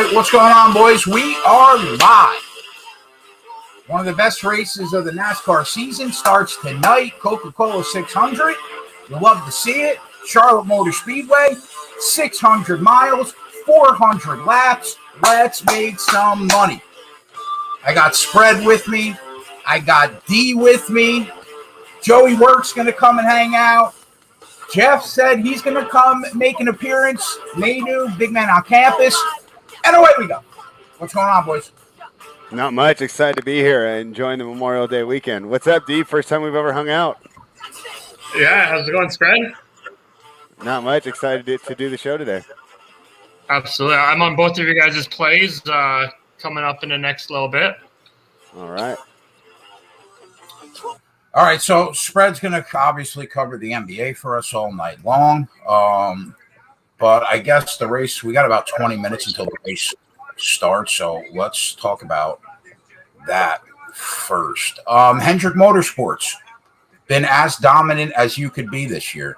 right, what's going on, boys? We are live. One of the best races of the NASCAR season starts tonight. Coca-Cola 600. You'll love to see it. Charlotte Motor Speedway, 600 miles, 400 laps. Let's make some money. I got Spread with me. I got D with me. Joey Work's going to come and hang out. Jeff said he's going to come make an appearance. Maydu, big man on campus. And away we go. What's going on, boys? Not much. Excited to be here and enjoying the Memorial Day weekend. What's up, D? First time we've ever hung out. Yeah, how's it going, Spread? Not much. Excited to do the show today. Absolutely. I'm on both of your guys' plays coming up in the next little bit. All right. All right, so Spread's going to obviously cover the NBA for us all night long. But I guess the race, we got about 20 minutes until the race starts, so let's talk about that first. Hendrick Motorsports, been as dominant as you could be this year.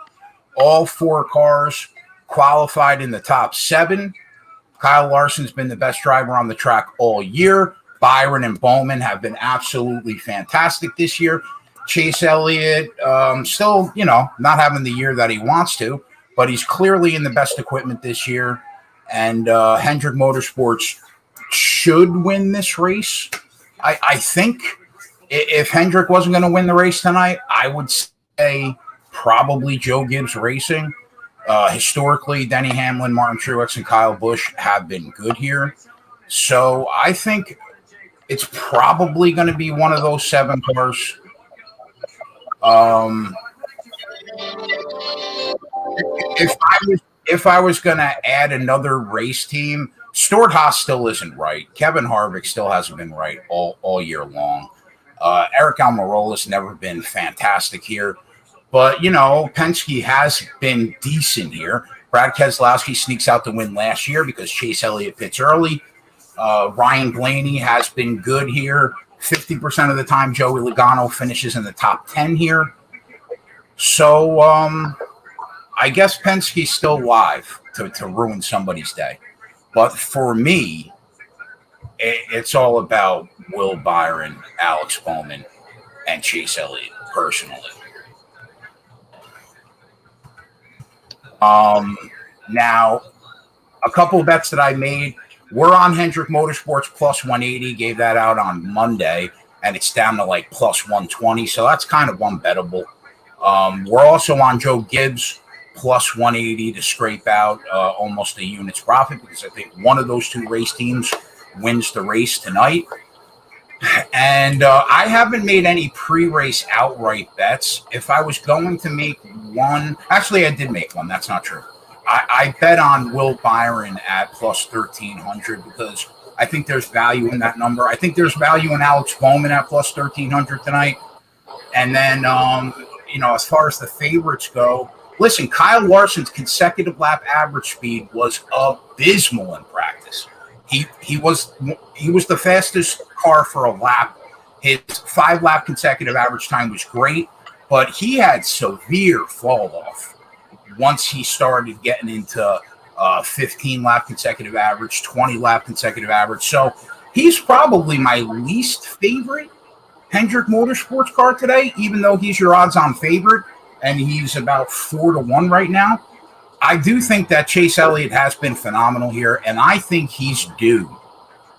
All four cars qualified in the top 7. Kyle Larson's been the best driver on the track all year. Byron and Bowman have been absolutely fantastic this year. Chase Elliott still, not having the year that he wants to, but he's clearly in the best equipment this year. And Hendrick Motorsports should win this race. I think if Hendrick wasn't going to win the race tonight, I would say probably Joe Gibbs Racing. Historically, Denny Hamlin, Martin Truex, and Kyle Busch have been good here. So I think it's probably going to be one of those 7 cars. If I was going to add another race team, Stuart Haas still isn't right. Kevin Harvick still hasn't been right all year long. Eric Almirola's never been fantastic here. But, Penske has been decent here. Brad Keselowski sneaks out the win last year because Chase Elliott pits early. Ryan Blaney has been good here. 50% of the time, Joey Logano finishes in the top 10 here. So, I guess Penske's still live to ruin somebody's day. But for me, it's all about Will Byron, Alex Bowman, and Chase Elliott, personally. Now, a couple of bets that I made. We're on Hendrick Motorsports plus 180, gave that out on Monday, and it's down to like plus 120, so that's kind of unbettable. We're also on Joe Gibbs plus 180 to scrape out almost a unit's profit because I think one of those 2 race teams wins the race tonight. And I haven't made any pre-race outright bets. If I was going to make one, actually I did make one, that's not true. I bet on Will Byron at plus 1,300 because I think there's value in that number. I think there's value in Alex Bowman at plus 1,300 tonight. And then, as far as the favorites go, listen, Kyle Larson's consecutive lap average speed was abysmal in practice. He was the fastest car for a lap. His 5-lap consecutive average time was great, but he had severe fall off once he started getting into 15-lap consecutive average, 20-lap consecutive average. So he's probably my least favorite Hendrick Motorsports car today, even though he's your odds-on favorite, and he's about 4-1 right now. I do think that Chase Elliott has been phenomenal here, and I think he's due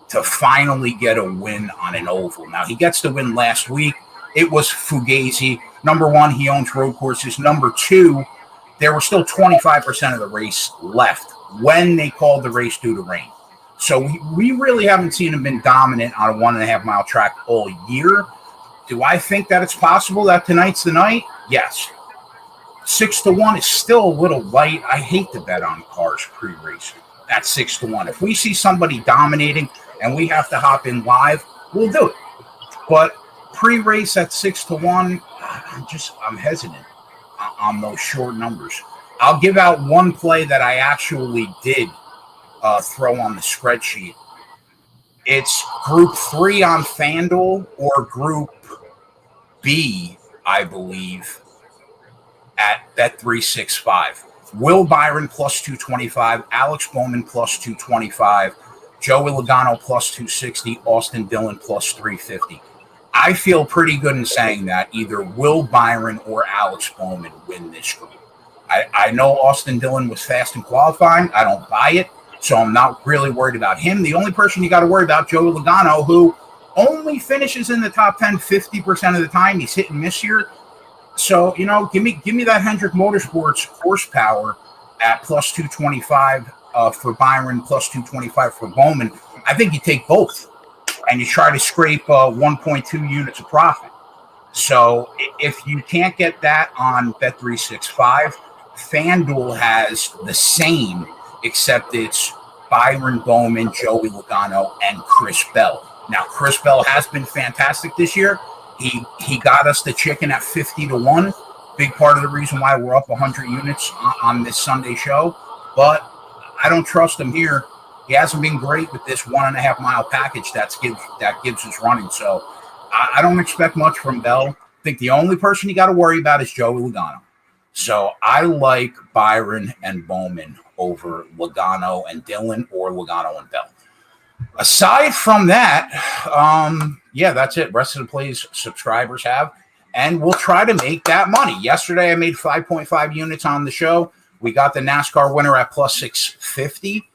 to finally get a win on an oval. Now, he gets the win last week. It was Fugazi. Number 1, he owns road courses. Number 2, there were still 25% of the race left when they called the race due to rain. So we really haven't seen him been dominant on a 1.5-mile track all year. Do I think that it's possible that tonight's the night? Yes. 6-1 is still a little light. I hate to bet on cars pre-race at 6-1. If we see somebody dominating and we have to hop in live, we'll do it. But pre-race at 6-1, I'm hesitant on those short numbers. I'll give out one play that I actually did throw on the spreadsheet. It's Group 3 on FanDuel or Group B, I believe, at Bet365. Will Byron plus 225, Alex Bowman plus 225, Joey Logano plus 260, Austin Dillon plus 350. I feel pretty good in saying that either Will Byron or Alex Bowman win this group. I know Austin Dillon was fast in qualifying. I don't buy it, so I'm not really worried about him. The only person you got to worry about, Joey Logano, who only finishes in the top 10 50% of the time. He's hit and miss here. So, give me that Hendrick Motorsports horsepower at plus 225 for Byron, plus 225 for Bowman. I think you take both and you try to scrape 1.2 units of profit. So if you can't get that on Bet365, FanDuel has the same, except it's Byron, Bowman, Joey Logano, and Chris Bell. Now, Chris Bell has been fantastic this year. He got us the chicken at 50-1. Big part of the reason why we're up 100 units on this Sunday show. But I don't trust him here. He hasn't been great with this 1.5 mile package that Gibbs is running. So I don't expect much from Bell. I think the only person you got to worry about is Joey Logano. So I like Byron and Bowman over Logano and Dillon or Logano and Bell. Aside from that, that's it. Rest of the plays subscribers have, and we'll try to make that money. Yesterday, I made 5.5 units on the show. We got the NASCAR winner at plus 650,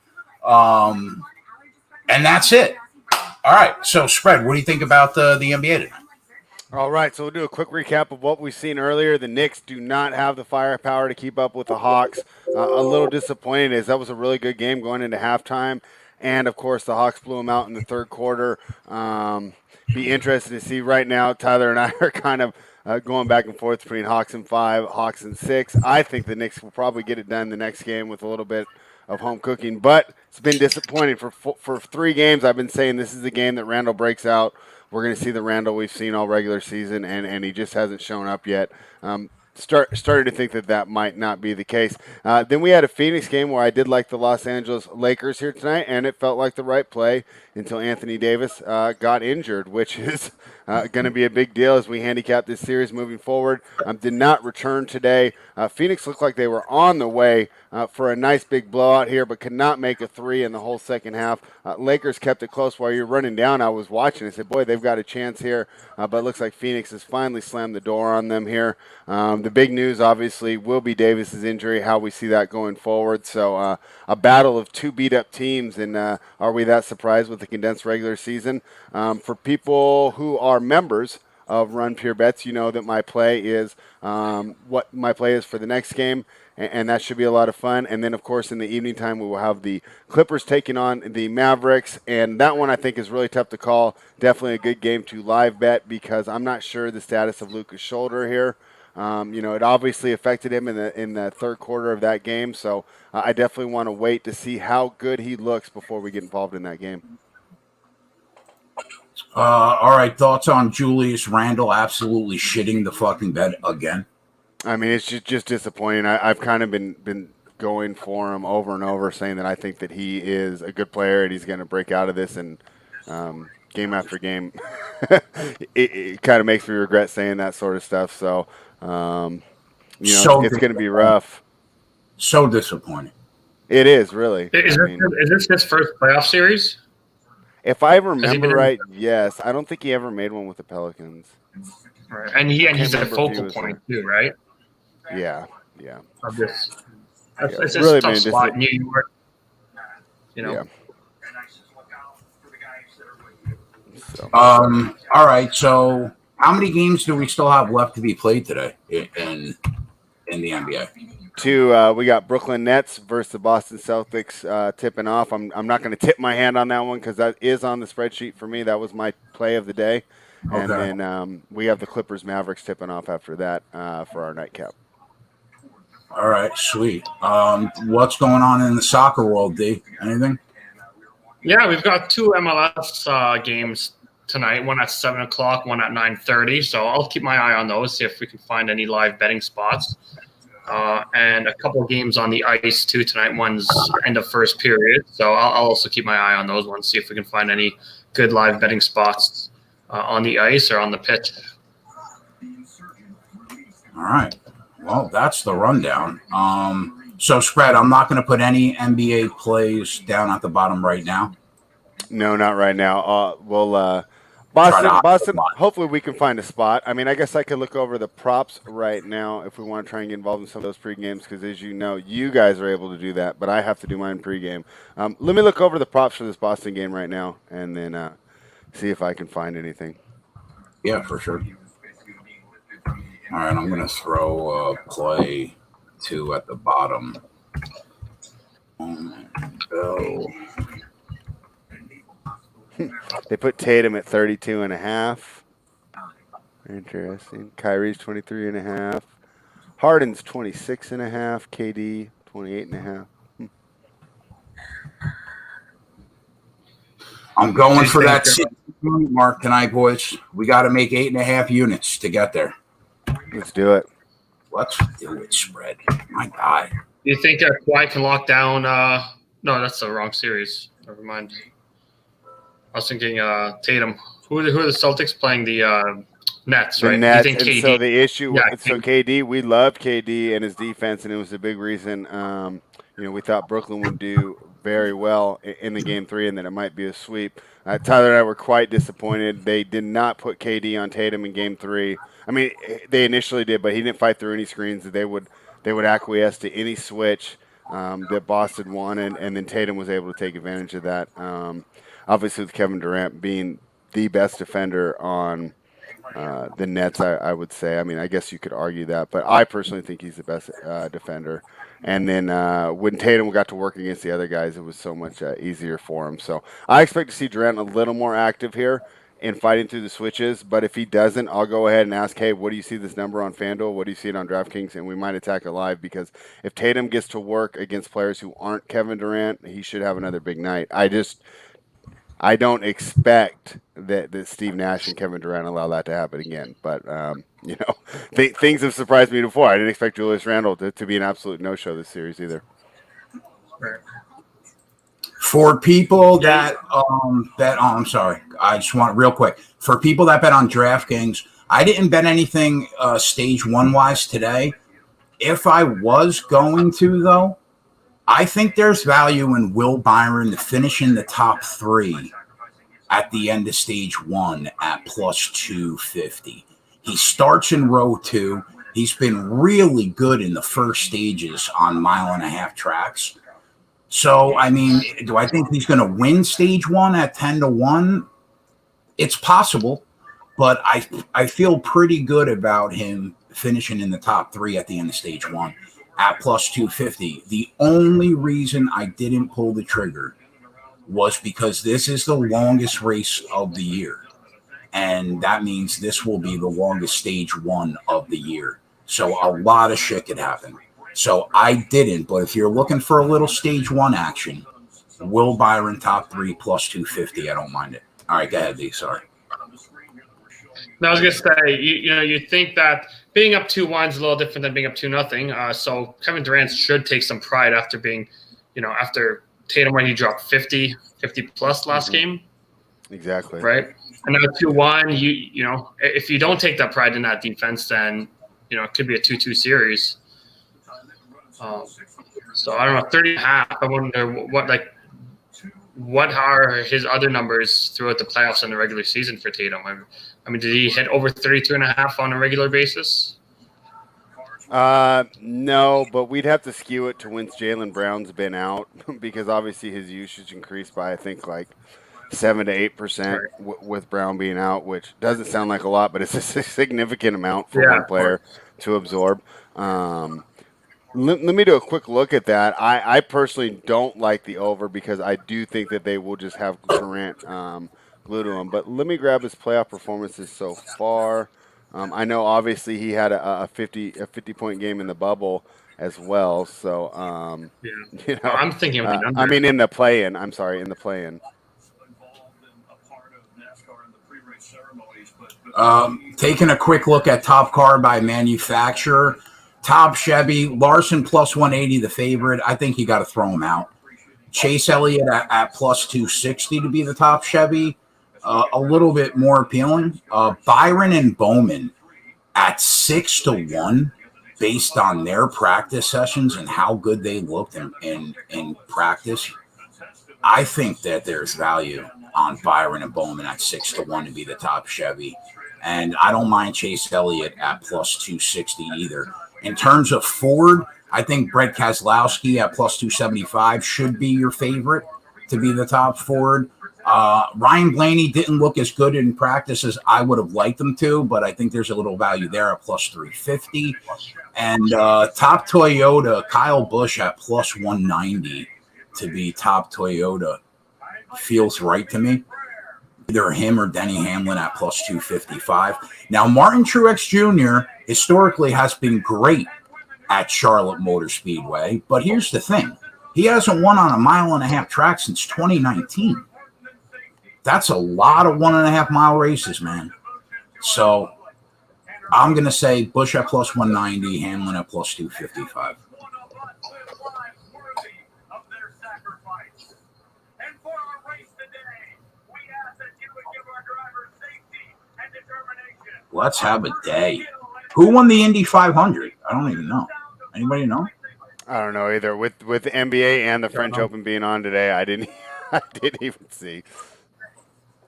and that's it. All right, so Spread, what do you think about the NBA tonight? All right, so we'll do a quick recap of what we've seen earlier. The Knicks do not have the firepower to keep up with the Hawks. A little disappointed as that was a really good game going into halftime. And, of course, the Hawks blew them out in the third quarter. Be interested to see right now. Tyler and I are kind of going back and forth between Hawks and 5, Hawks and 6. I think the Knicks will probably get it done the next game with a little bit of home cooking. But it's been disappointing. For 3 games, I've been saying this is the game that Randall breaks out. We're going to see the Randall we've seen all regular season, and he just hasn't shown up yet. Started to think that might not be the case. Then we had a Phoenix game where I did like the Los Angeles Lakers here tonight, and it felt like the right play until Anthony Davis got injured, which is going to be a big deal as we handicap this series moving forward. Did not return today. Phoenix looked like they were on the way for a nice big blowout here, but could not make a 3 in the whole second half. Lakers kept it close while you're running down. I was watching. I said, boy, they've got a chance here, but it looks like Phoenix has finally slammed the door on them here. The big news, obviously, will be Davis's injury, how we see that going forward. So a battle of 2 beat-up teams, and are we that surprised with the condensed regular season? For people who are members of Run Pure Bets, you know that my play is what my play is for the next game, and that should be a lot of fun. And then, of course, in the evening time, we will have the Clippers taking on the Mavericks, and that one I think is really tough to call. Definitely a good game to live bet because I'm not sure the status of Luka's shoulder here. It obviously affected him in the third quarter of that game, so I definitely want to wait to see how good he looks before we get involved in that game. All right, thoughts on Julius Randle absolutely shitting the fucking bed again? I mean, it's just disappointing. I've kind of been going for him over and over, saying that I think that he is a good player and he's going to break out of this. And game after game, it kind of makes me regret saying that sort of stuff. So, it's going to be rough. So disappointing. It is, really. Is this his first playoff series? If I remember right, yes. I don't think he ever made one with the Pelicans. Right. And he's a focal point too, right? Yeah. Of this. It's Yeah. just Really a tough spot in New York. Yeah. So. All right. So, how many games do we still have left to be played today in the NBA? 2, we got Brooklyn Nets versus the Boston Celtics tipping off. I'm not going to tip my hand on that one because that is on the spreadsheet for me. That was my play of the day. Okay. And then we have the Clippers Mavericks tipping off after that for our nightcap. All right, sweet. What's going on in the soccer world, D? Anything? Yeah, we've got 2 MLS games tonight. One at 7 o'clock, one at 9:30. So I'll keep my eye on those, see if we can find any live betting spots. And a couple of games on the ice too tonight. One's end of first period, so I'll also keep my eye on those ones, see if we can find any good live betting spots on the ice or on the pitch. All right. Well, that's the rundown. So, Spread, I'm not going to put any NBA plays down at the bottom right now. No, not right now. Boston. Hopefully, we can find a spot. I mean, I guess I could look over the props right now if we want to try and get involved in some of those pre-games because, as you know, you guys are able to do that, but I have to do mine pre-game. Let me look over the props for this Boston game right now, and then see if I can find anything. Yeah, for sure. All right, I'm gonna throw play 2 at the bottom. Go. They put Tatum at 32.5. Interesting. Kyrie's 23.5. Harden's 26.5. KD 28.5. I'm going for that 6 unit mark tonight, boys. We got to make 8.5 units to get there. Let's do it. Let's do it, Spread. My God. Do you think Kawhi can lock down? No, that's the wrong series. Never mind. I was thinking Tatum. Who are the Celtics playing? The Nets, right? The Nets. You think KD? So the issue, Yeah, so KD, we loved KD and his defense, and it was a big reason. We thought Brooklyn would do very well in the game 3, and that it might be a sweep. Tyler and I were quite disappointed. They did not put KD on Tatum in game 3. I mean, they initially did, but he didn't fight through any screens. They would acquiesce to any switch that Boston wanted, and then Tatum was able to take advantage of that. Obviously, with Kevin Durant being the best defender on the Nets, I would say. I mean, I guess you could argue that, but I personally think he's the best defender. And then when Tatum got to work against the other guys, it was so much easier for him. So I expect to see Durant a little more active here in fighting through the switches. But if he doesn't, I'll go ahead and ask, hey, what do you see this number on FanDuel? What do you see it on DraftKings? And we might attack it live because if Tatum gets to work against players who aren't Kevin Durant, he should have another big night. I don't expect that Steve Nash and Kevin Durant allow that to happen again. But, things have surprised me before. I didn't expect Julius Randle to be an absolute no-show this series either. For people that I'm sorry. I just want real quick. For people that bet on DraftKings, I didn't bet anything stage 1-wise today. If I was going to, though, I think there's value in Will Byron to finish in the top 3 at the end of stage 1 at plus 250. He starts in row 2. He's been really good in the first stages on 1.5-mile tracks. So, I mean, do I think he's going to win stage 1 at 10-1? It's possible, but I feel pretty good about him finishing in the top 3 at the end of stage 1. At plus 250. The only reason I didn't pull the trigger was because this is the longest race of the year. And that means this will be the longest stage 1 of the year. So a lot of shit could happen. So I didn't, but if you're looking for a little stage 1 action, Will Byron top 3 plus 250, I don't mind it. All right, go ahead, D. Sorry. No, I was gonna say, you think that being up 2-1 is a little different than being up 2-0. So Kevin Durant should take some pride after being, after Tatum when he dropped 50 plus last game. Exactly. Right. And now 2-1, if you don't take that pride in that defense, then it could be a 2-2 series. So I don't know, 30.5. I wonder what are his other numbers throughout the playoffs and the regular season for Tatum? I mean, did he hit over 32.5 on a regular basis? No, but we'd have to skew it to when Jaylen Brown's been out because obviously his usage increased by, I think, like 7 to 8% with Brown being out, which doesn't sound like a lot, but it's a significant amount for one player to absorb. Let me do a quick look at that. I personally don't like the over because I do think that they will just have Durant glued to him. But let me grab his playoff performances so far. I know obviously he had a 50-point game in the bubble as well. So I'm thinking of the under. I mean in the play-in. I'm sorry, in the play-in. Taking a quick look at top car by manufacturer. Top Chevy, Larson plus 180, the favorite. I think you got to throw him out. Chase Elliott at plus 260 to be the top Chevy. A little bit more appealing. Byron and Bowman at 6-1 based on their practice sessions and how good they looked in practice. I think that there's value. on Byron and Bowman at 6-1 to be the top Chevy. And I don't mind Chase Elliott at plus 260 either. In terms of Ford, I think Brett Keselowski at plus 275 should be your favorite to be the top Ford. Ryan Blaney didn't look as good in practice as I would have liked him to, but I think there's a little value there at plus 350. And top Toyota, Kyle Busch at plus 190 to be top Toyota feels right to me. Either him or Denny Hamlin at plus 255. Now, Martin Truex Jr. historically has been great at Charlotte Motor Speedway, but here's the thing. He hasn't won on a 1.5 mile track since 2019. That's a lot of 1.5 mile races, man. So I'm going to say Busch at plus 190, Hamlin at plus 255. Let's have a day. Who won the Indy 500? I don't even know. Anybody know? I don't know either. With the NBA and the French Open being on today, I didn't even see.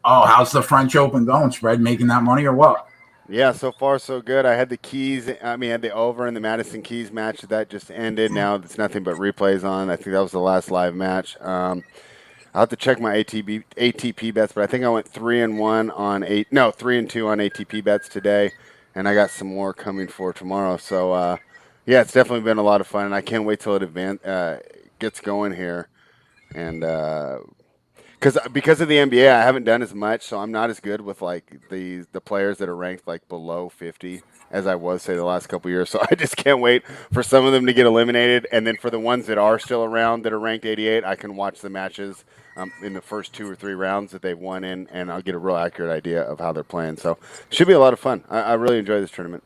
Oh, how's the French Open going? Spread making that money or what? Yeah, so far so good. I had the over in the Madison Keys match that just ended. Now it's nothing but replays on. I think that was the last live match. I'll have to check my ATP bets, but I think I went 3-2 on ATP bets today, and I got some more coming for tomorrow. So yeah, it's definitely been a lot of fun, and I can't wait till it gets going here. And because of the NBA, I haven't done as much, so I'm not as good with like the players that are ranked like below 50 as I was, say, the last couple of years. So I just can't wait for some of them to get eliminated, and then for the ones that are still around that are ranked 88, I can watch the matches in the first 2 or 3 rounds that they've won in, and I'll get a real accurate idea of how they're playing. So it should be a lot of fun. I really enjoy this tournament.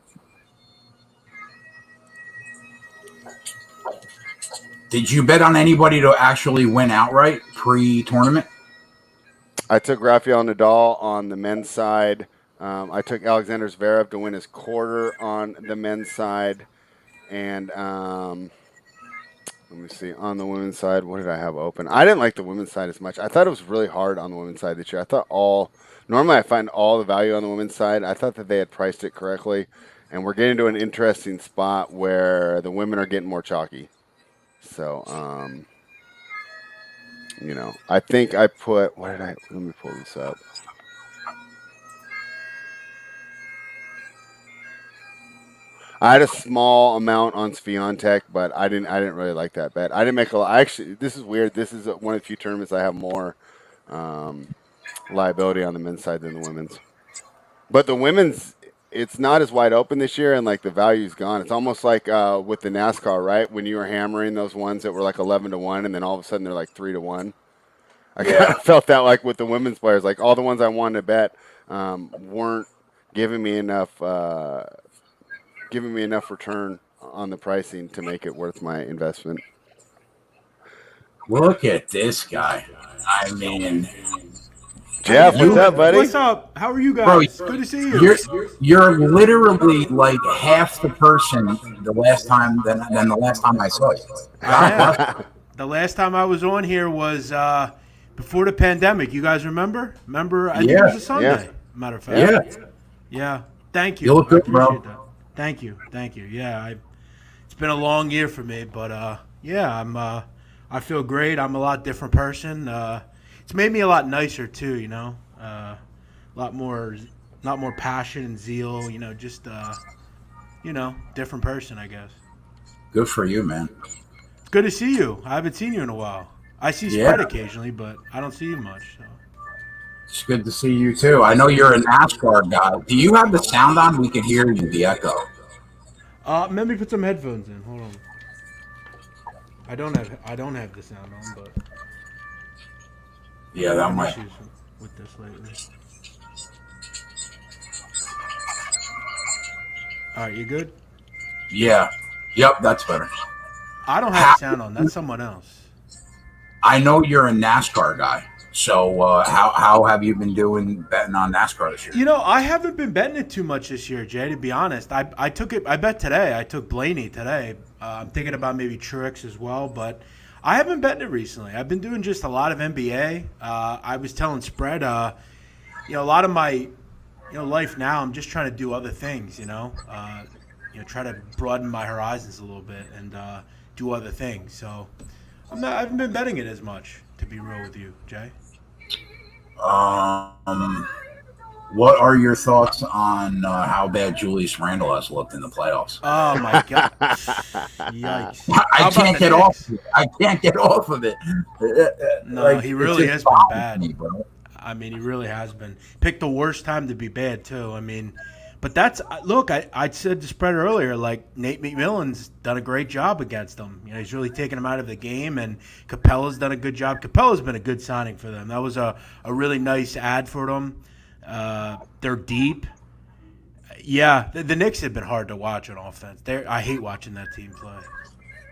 Did you bet on anybody to actually win outright pre-tournament? I took Rafael Nadal on the men's side. I took Alexander Zverev to win his quarter on the men's side. And let me see, on the women's side, what did I have open? I didn't like the women's side as much. I thought it was really hard on the women's side this year. Normally I find all the value on the women's side. I thought that they had priced it correctly. And we're getting to an interesting spot where the women are getting more chalky. So, I think I put, let me pull this up. I had a small amount on Swiatek, but I didn't really like that bet. I didn't make a lot. Actually, this is weird. This is one of the few tournaments I have more liability on the men's side than the women's. But the women's, it's not as wide open this year, and like the value's gone. It's almost like with the NASCAR, right? When you were hammering those ones that were like 11-1, and then all of a sudden they're like 3-1. I kind of felt that like with the women's players, like all the ones I wanted to bet weren't giving me enough return on the pricing to make it worth my investment. Look at this guy. I mean, Jeff, what's up, buddy? What's up? How are you guys? Bro, good to see you. You're literally like half the person the last time than the last time I saw you. The last time I was on here was before the pandemic. You guys remember? I think it was a Sunday. Matter of fact. Yeah. Thank you. You look good, bro. That. Thank you. Yeah, it's been a long year for me, but I feel great. I'm a lot different person. It's made me a lot nicer too, a lot more passion and zeal, just different person, I guess. Good for you, man. It's good to see you. I haven't seen you in a while. I see Spread occasionally, but I don't see you much. So. It's good to see you too. I know you're a NASCAR guy. Do you have the sound on? We can hear you, the echo. Let me put some headphones in. Hold on. I don't have the sound on, but yeah, that might. Issues with this lately. All right, you good? Yeah. Yep, that's better. I don't have the sound on. That's someone else. I know you're a NASCAR guy. So how have you been doing betting on NASCAR this year? I haven't been betting it too much this year, Jay, to be honest. I bet today. I took Blaney today. I'm thinking about maybe Truex as well, but I haven't betting it recently. I've been doing just a lot of NBA. I was telling Spread, a lot of my, life now, I'm just trying to do other things, try to broaden my horizons a little bit and do other things. So I haven't been betting it as much, to be real with you, Jay. What are your thoughts on how bad Julius Randle has looked in the playoffs? Oh my God! Yikes! I can't get off. I can't get off of it. No, he really has been bad. He really has been. Picked the worst time to be bad too. But that's look. I said to Spread earlier, like Nate McMillan's done a great job against them. He's really taken him out of the game, and Capella's done a good job. Capella's been a good signing for them. That was a really nice ad for them. They're deep. Yeah, the Knicks have been hard to watch on offense. I hate watching that team play.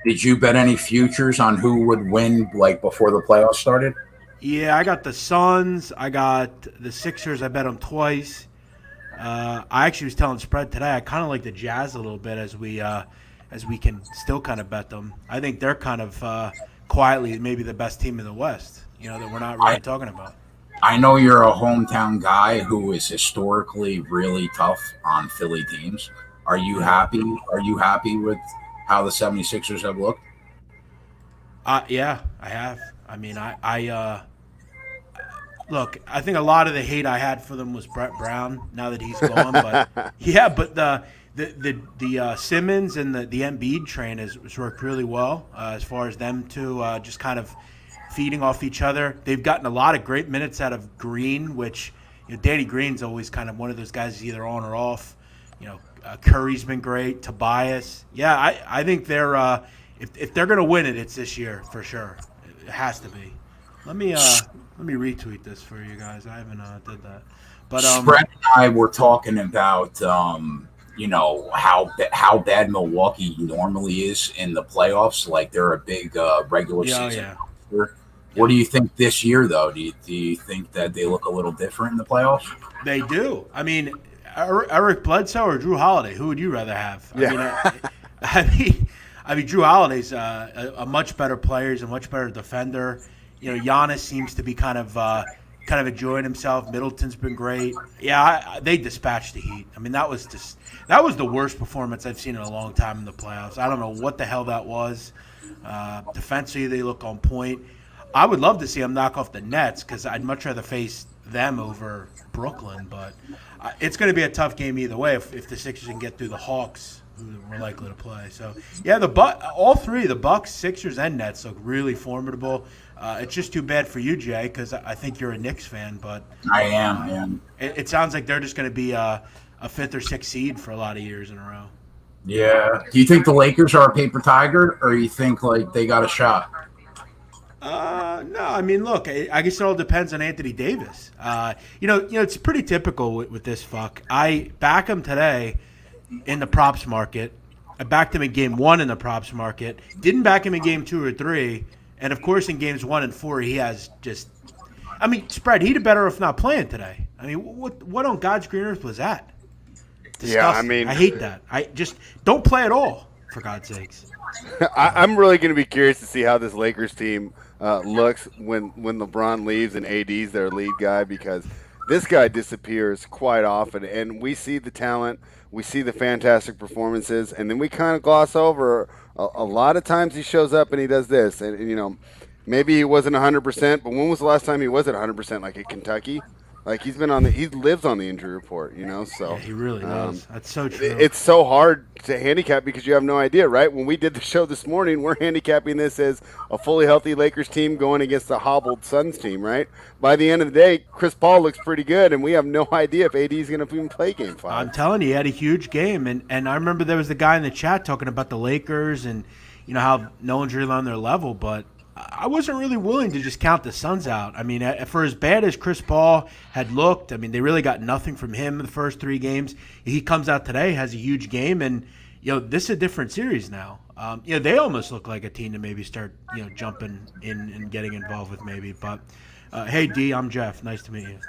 Did you bet any futures on who would win, like before the playoffs started? Yeah, I got the Suns. I got the Sixers. I bet them twice. I actually was telling Spread today, I kind of like the Jazz a little bit as we can still kind of bet them. I think they're kind of quietly maybe the best team in the West, that we're not really talking about. I know you're a hometown guy who is historically really tough on Philly teams. Are you happy? Are you happy with how the 76ers have looked? Yeah, I have. Look, I think a lot of the hate I had for them was Brett Brown. Now that he's gone, but the Simmons and the Embiid train has worked really well as far as them two just kind of feeding off each other. They've gotten a lot of great minutes out of Green, which Danny Green's always kind of one of those guys either on or off. Curry's been great. Tobias, yeah, I think they're if they're gonna win it, it's this year for sure. It has to be. Let me retweet this for you guys. I haven't did that, but Spread and I were talking about how bad Milwaukee normally is in the playoffs. Like they're a big regular season. Yeah. What do you think this year, though? Do you think that they look a little different in the playoffs? They do. Eric Bledsoe or Drew Holiday? Who would you rather have? Yeah. Drew Holiday's a much better player. He's a much better defender. Giannis seems to be kind of enjoying himself. Middleton's been great. Yeah, they dispatched the Heat. That was the worst performance I've seen in a long time in the playoffs. I don't know what the hell that was. Defensively, they look on point. I would love to see them knock off the Nets because I'd much rather face them over Brooklyn. But it's going to be a tough game either way if the Sixers can get through the Hawks, who we're likely to play. So, yeah, all three, the Bucks, Sixers, and Nets look really formidable. It's just too bad for you, Jay, because I think you're a Knicks fan. But I am. It sounds like they're just going to be a fifth or sixth seed for a lot of years in a row. Yeah. Do you think the Lakers are a paper tiger, or you think like they got a shot? No. Look, I guess it all depends on Anthony Davis. It's pretty typical with this fuck. I back him today in the props market. I backed him in game 1 in the props market. Didn't back him in game 2 or 3. And of course, in games 1 and 4, he has just. Spread. He'd have better if not playing today. What on God's green earth was that? Disgusting. Yeah, I hate that. I just don't play at all, for God's sakes. I'm really going to be curious to see how this Lakers team looks when LeBron leaves and AD's their lead guy, because this guy disappears quite often, and we see the talent, we see the fantastic performances, and then we kind of gloss over a lot of times he shows up and he does this, and maybe he wasn't 100%, but when was the last time he was at 100%? Like at Kentucky? Like he lives on the injury report, so. Yeah, he really does. That's so true. It's so hard to handicap because you have no idea, right? When we did the show this morning, we're handicapping this as a fully healthy Lakers team going against a hobbled Suns team, right? By the end of the day, Chris Paul looks pretty good, and we have no idea if AD is going to even play Game 5. I'm telling you, he had a huge game, and I remember there was the guy in the chat talking about the Lakers and how no one's really on their level, but I wasn't really willing to just count the Suns out. For as bad as Chris Paul had looked, they really got nothing from him in the first 3 games. He comes out today, has a huge game, and this is a different series now. They almost look like a team to maybe start jumping in and getting involved with maybe. But hey, D, I'm Jeff. Nice to meet you.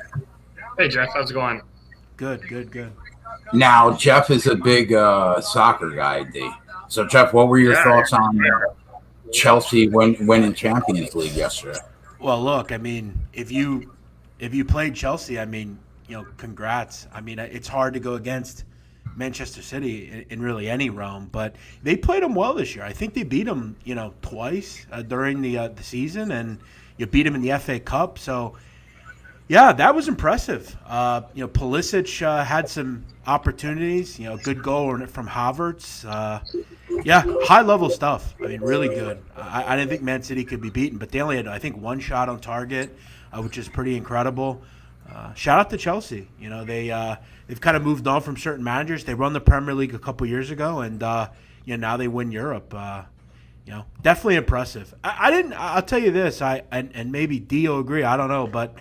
Hey, Jeff, how's it going? Good. Now, Jeff is a big soccer guy, D. So, Jeff, what were your thoughts on Chelsea winning Champions League yesterday. Well, look, I mean, if you played Chelsea, I mean, congrats. I mean, it's hard to go against Manchester City in really any realm, but they played them well this year. I think they beat them, twice during the season, and you beat them in the FA Cup. So, yeah, that was impressive. Pulisic had some opportunities. Good goal from Havertz. Yeah, high-level stuff. I mean, really good. I didn't think Man City could be beaten, but they only had, I think, one shot on target, which is pretty incredible. Shout out to Chelsea. They've kind of moved on from certain managers. They won the Premier League a couple years ago, and now they win Europe. Definitely impressive. I'll tell you this. And maybe Dio agree. I don't know, but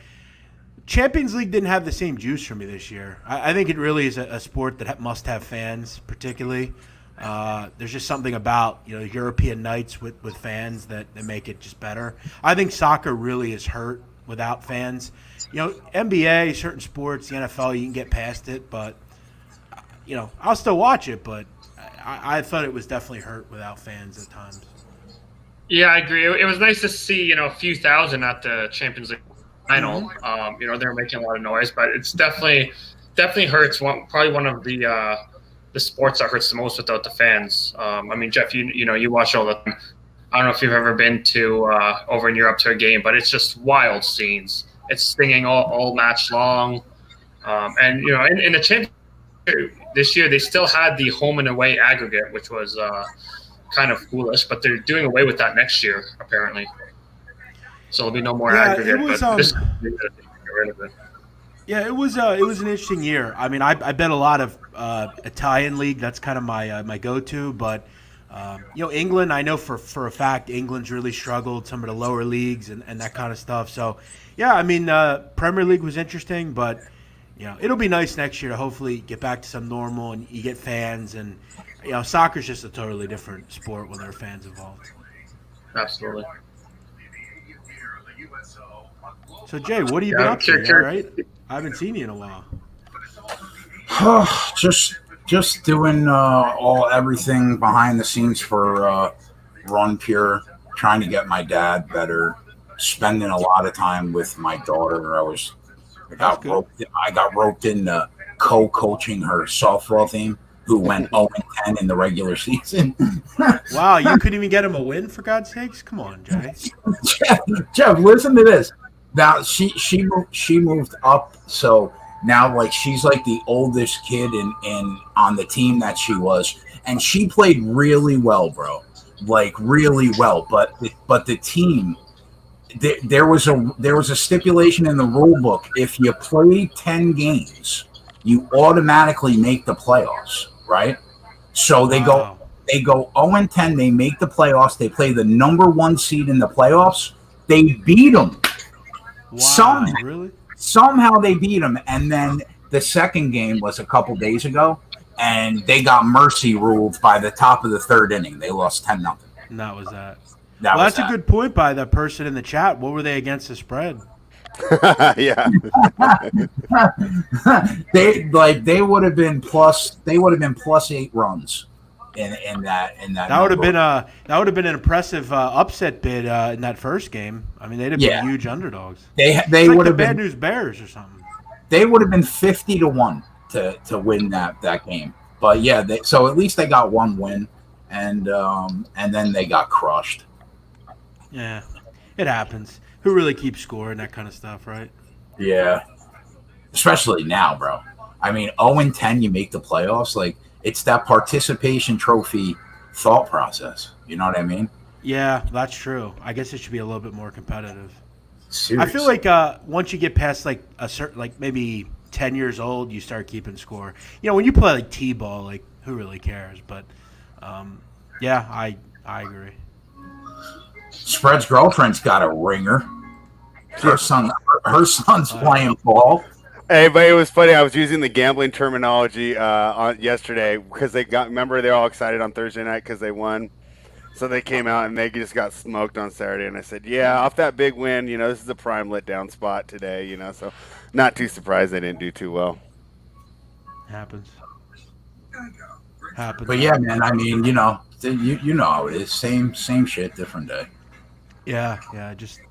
Champions League didn't have the same juice for me this year. I think it really is a sport that must have fans, particularly. There's just something about European nights with fans that make it just better. I think soccer really is hurt without fans. NBA, certain sports, the NFL, you can get past it, but I'll still watch it. But I thought it was definitely hurt without fans at times. Yeah, I agree. It was nice to see a few thousand at the Champions League final. They were making a lot of noise, but it's definitely hurts. Probably one of the sports that hurts the most without the fans. I mean, Jeff, you watch all the time. I don't know if you've ever been to over in Europe to a game, but it's just wild scenes. It's singing all match long, and in the Champions this year they still had the home and away aggregate, which was kind of foolish, but they're doing away with that next year apparently. So there'll be no more aggregate. It was, but this get rid of it. Yeah, it was an interesting year. I mean, I bet a lot of Italian league. That's kind of my go-to. But England, I know for a fact, England's really struggled. Some of the lower leagues and that kind of stuff. So, yeah, I mean, Premier League was interesting, but it'll be nice next year to hopefully get back to some normal and you get fans. And soccer's just a totally different sport when there are fans involved. Absolutely. So Jay, what have you been up to? All right, I haven't seen you in a while. Just doing everything behind the scenes for Run Pure, trying to get my dad better, spending a lot of time with my daughter. I got roped into co-coaching her softball team, who went 0-10 in the regular season. Wow, you couldn't even get him a win, for God's sakes? Come on, Jay. Jeff, listen to this. Now she moved up, so now she's the oldest kid in on the team that she was, and she played really well, bro. Really well. But the team, there was a stipulation in the rule book: if you play 10 games, you automatically make the playoffs, right? So they go 0-10. They make the playoffs. They play the number 1 seed in the playoffs. They beat them. Wow, really? Somehow they beat them, and then the second game was a couple days ago, and they got mercy ruled by the top of the third inning. They lost 10-0. And that was that. That's a good point by the person in the chat. What were they against the spread? Yeah. they would have been plus 8 runs in that. That would have been an impressive upset bid in that first game. I mean, they'd have been huge underdogs. They would have been Bad News Bears or something. They would have been 50-1 to win that game. But yeah, so at least they got one win, and then they got crushed. Yeah, it happens. Who really keeps score and that kind of stuff, right? Yeah, especially now, bro. I mean, 0-10, you make the playoffs. It's that participation trophy thought process. You know what I mean? Yeah, that's true. I guess it should be a little bit more competitive. Seriously. I feel like once you get past a certain, maybe 10 years old, you start keeping score. When you play T-ball, who really cares? But yeah, I agree. Spread's girlfriend's got a ringer. Her son's playing ball. Hey, but it was funny. I was using the gambling terminology on yesterday because remember they're all excited on Thursday night because they won. So they came out and they just got smoked on Saturday. And I said, yeah, off that big win, this is a prime letdown spot today, so not too surprised they didn't do too well. Happens. happens. But yeah, man, I mean, you know how it is. Same shit, different day. Yeah, just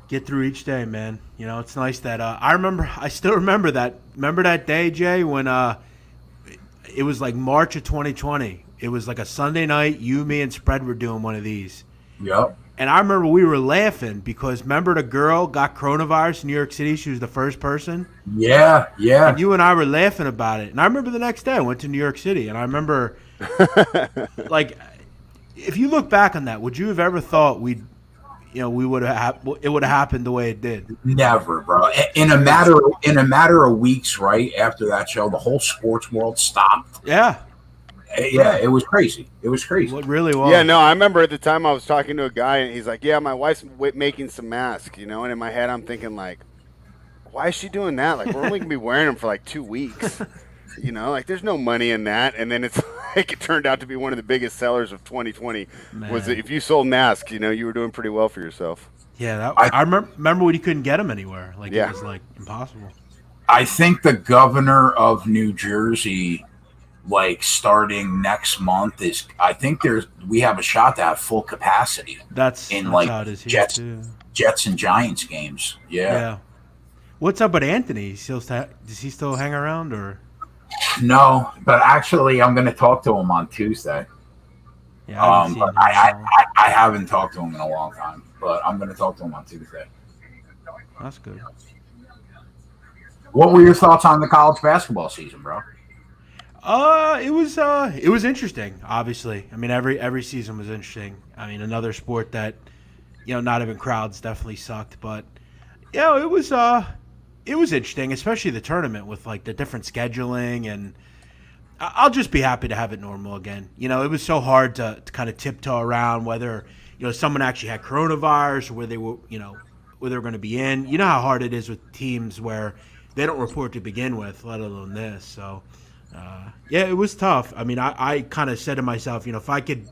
get through each day, man. You know, it's nice that I still remember that day, Jay, when it was like March of 2020. It was like a Sunday night. You, me, and Spread were doing one of these. Yep. And I remember we were laughing because remember the girl got coronavirus in New York City? She was the first person. Yeah. And you and I were laughing about it. And I remember the next day I went to New York City. And I remember, like, if you look back on that, would you have ever thought it would have happened the way it did? Never, bro. In a matter of weeks, right after that show, the whole sports world stopped. Yeah. Yeah, it was crazy. It was crazy. What really was. Yeah, no, I remember at the time I was talking to a guy, and he's like, yeah, my wife's making some masks, you know? And in my head, I'm thinking, like, why is she doing that? Like, we're only going to be wearing them for, like, 2 weeks. You know, like, there's no money in that. And then it's like it turned out to be one of the biggest sellers of 2020. Man. Was that if you sold masks, you know, you were doing pretty well for yourself. Yeah, I remember when you couldn't get them anywhere. Like, yeah. It was, like, impossible. I think the governor of New Jersey, like, starting next month we have a shot to have full capacity. That's like how it is here too. Jets and Giants games. Yeah. What's up with Anthony? Does he still hang around or? No, but actually, I'm going to talk to him on Tuesday. Yeah, I haven't talked to him in a long time, but I'm going to talk to him on Tuesday. That's good. What were your thoughts on the college basketball season, bro? It was interesting. Obviously, I mean every season was interesting. I mean another sport that, not having crowds definitely sucked, but it was interesting, especially the tournament with like the different scheduling, and I'll just be happy to have it normal again. It was so hard to kind of tiptoe around whether someone actually had coronavirus or where they were where they were going to be in. You know how hard it is with teams where they don't report to begin with, let alone this. So. It was tough. I mean, I kind of said to myself, if I could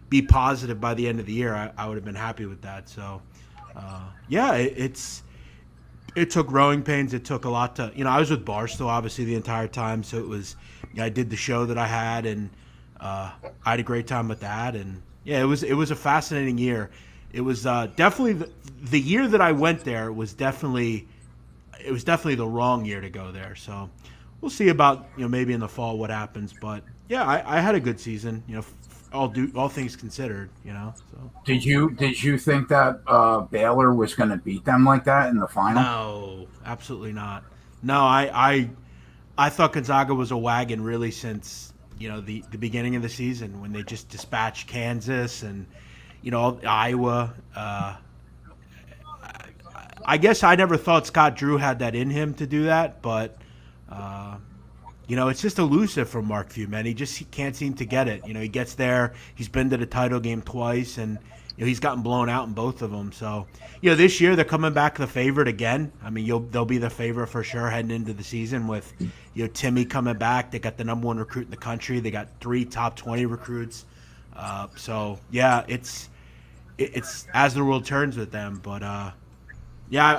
be positive by the end of the year, I would have been happy with that. So, it took growing pains. It took a lot to, I was with Barstool obviously the entire time. So it was, I did the show that I had, and I had a great time with that. And it was a fascinating year. It was definitely the year that I went there was definitely the wrong year to go there. So. We'll see about maybe in the fall what happens, but I had a good season. All things considered. So. Did you think that Baylor was going to beat them like that in the final? No, absolutely not. No, I thought Gonzaga was a wagon really since the beginning of the season when they just dispatched Kansas and Iowa. I guess I never thought Scott Drew had that in him to do that, but. It's just elusive for Mark Few, man. He can't seem to get it. He gets there. He's been to the title game twice, and he's gotten blown out in both of them. So, this year they're coming back the favorite again. I mean, they'll be the favorite for sure heading into the season with, Timmy coming back. They got the number one recruit in the country. They got 3 top 20 recruits. It's as the world turns with them. But I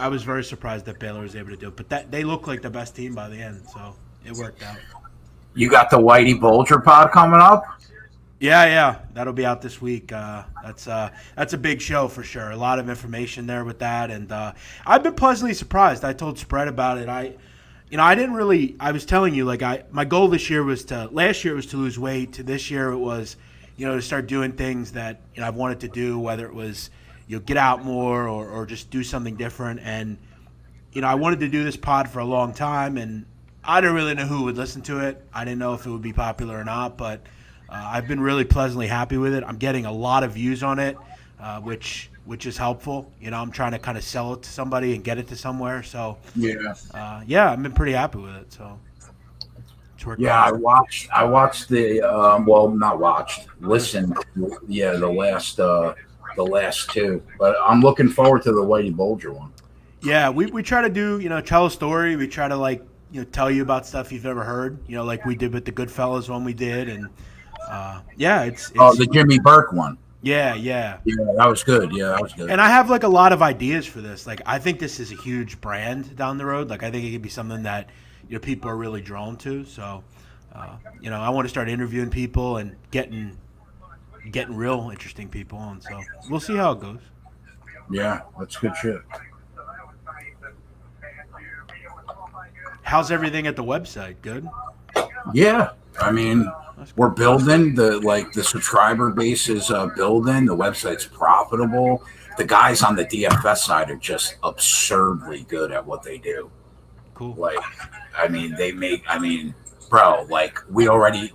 was very surprised that Baylor was able to do it. But they look like the best team by the end, so it worked out. You got the Whitey Bulger pod coming up? Yeah. That'll be out this week. That's a big show for sure. A lot of information there with that, and I've been pleasantly surprised. I told Spread about it. I was telling you, my goal last year was to lose weight. To this year it was, to start doing things that I've wanted to do, whether it was get out more or just do something different. And I wanted to do this pod for a long time, and I didn't really know who would listen to it. I didn't know if it would be popular or not, but I've been really pleasantly happy with it. I'm getting a lot of views on it, which is helpful. I'm trying to kind of sell it to somebody and get it to somewhere. So I've been pretty happy with it. So it's worked out. I watched the listened. Yeah, the last 2, but I'm looking forward to the Whitey Bulger one. Yeah, we try to do tell a story. We try to tell you about stuff you've never heard. Like we did with the Goodfellas one we did, and it's the Jimmy Burke one. Yeah, that was good. And I have a lot of ideas for this. I think this is a huge brand down the road. I think it could be something that people are really drawn to. So I want to start interviewing people and getting real interesting people on. So we'll see how it goes. Yeah, that's good shit. How's everything at the website? Good. Yeah, I mean, we're building the subscriber base is building. The website's profitable. The guys on the DFS side are just absurdly good at what they do. Cool. Like, I mean, bro, like we already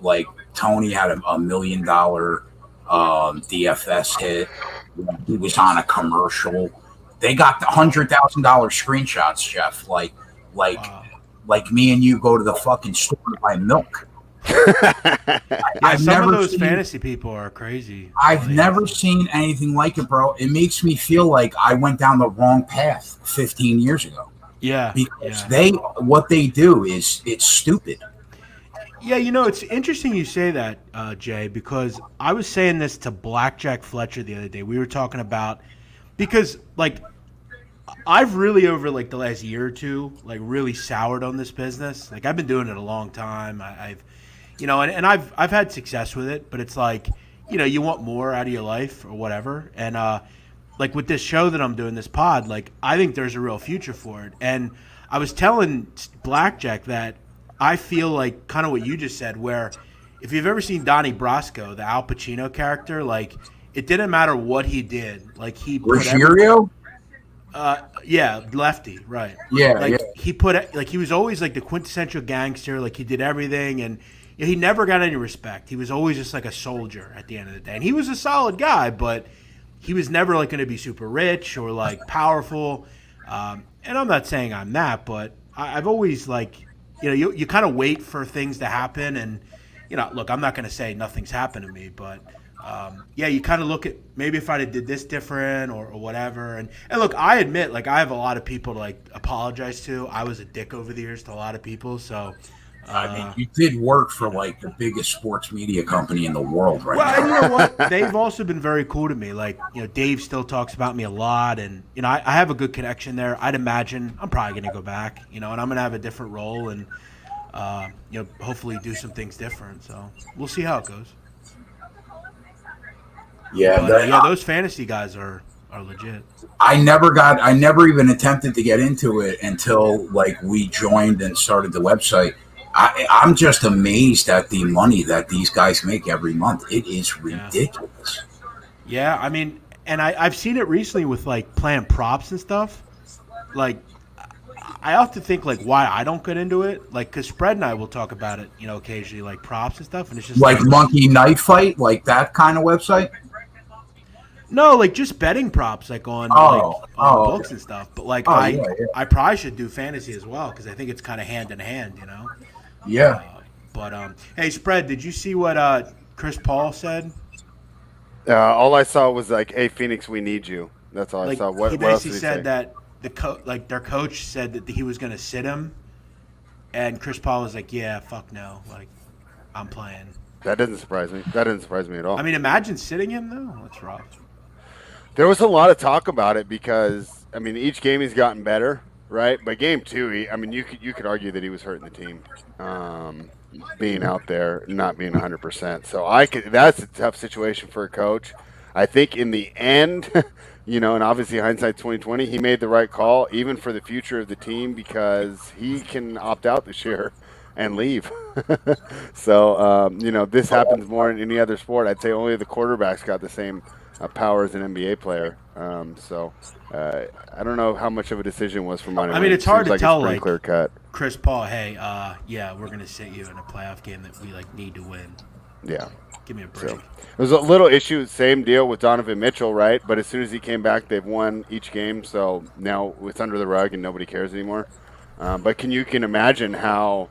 Tony had a $1 million DFS hit. He was on a commercial. They got the $100,000 screenshots, Jeff. Wow. Like me and you go to the fucking store to buy milk. Yeah, some of those fantasy people are crazy. I've never seen anything like it, bro. It makes me feel like I went down the wrong path 15 years ago. Yeah. Because what they do it's stupid. Yeah, it's interesting you say that, Jay, because I was saying this to Blackjack Fletcher the other day. We were talking about because I've really over the last year or two really soured on this business. I've been doing it a long time. I've I've had success with it, but it's you want more out of your life or whatever. And with this show that I'm doing, this pod, I think there's a real future for it. And I was telling Blackjack that I feel kind of what you just said, where if you've ever seen Donnie Brasco, the Al Pacino character, it didn't matter what he did. He put Ruggiero? Yeah, lefty, right. Yeah, he put he was always the quintessential gangster, he did everything, and he never got any respect. He was always just a soldier at the end of the day. And he was a solid guy, but he was never going to be super rich or powerful. And I'm not saying I'm that, but I've always you kind of wait for things to happen, and look, I'm not going to say nothing's happened to me, but you kind of look at maybe if I did this different or whatever. And look, I admit, I have a lot of people to apologize to. I was a dick over the years to a lot of people, so. I mean, you did work for the biggest sports media company in the world right now. Well, and you know what? They've also been very cool to me. Dave still talks about me a lot, and I have a good connection there. I'd imagine I'm probably going to go back, and I'm going to have a different role, and hopefully do some things different. So we'll see how it goes. Yeah, those fantasy guys are legit. I never even attempted to get into it until we joined and started the website. I'm just amazed at the money that these guys make every month. It is ridiculous. Yeah, I mean, and I've seen it recently with playing props and stuff. I often think why I don't get into it, because Spread and I will talk about it, occasionally, props and stuff, and it's just Monkey Knife Fight, that kind of website. No, just betting props, on books and stuff. But I probably should do fantasy as well because I think it's kind of hand in hand, Yeah. Hey, Spread, did you see what Chris Paul said? All I saw was hey, Phoenix, we need you. That's all I saw. What he else basically did he said say? that their coach said that he was going to sit him, and Chris Paul was yeah, fuck no, I'm playing. That doesn't surprise me. That doesn't surprise me at all. I mean, imagine sitting him though. That's rough. There was a lot of talk about it because each game he's gotten better, right? But game 2, you could argue that he was hurting the team, being out there, not being 100%. So that's a tough situation for a coach. I think in the end, and obviously hindsight 2020, he made the right call, even for the future of the team, because he can opt out this year and leave. So this happens more in any other sport. I'd say only the quarterback's got the same power as an NBA player. I don't know how much of a decision was for Monty. It's hard to tell, it's pretty clear cut. Chris Paul, hey, we're going to sit you in a playoff game that we need to win. Yeah. Give me a break. So, there's a little issue, same deal with Donovan Mitchell, right? But as soon as he came back, they've won each game. So now it's under the rug and nobody cares anymore. But can imagine how,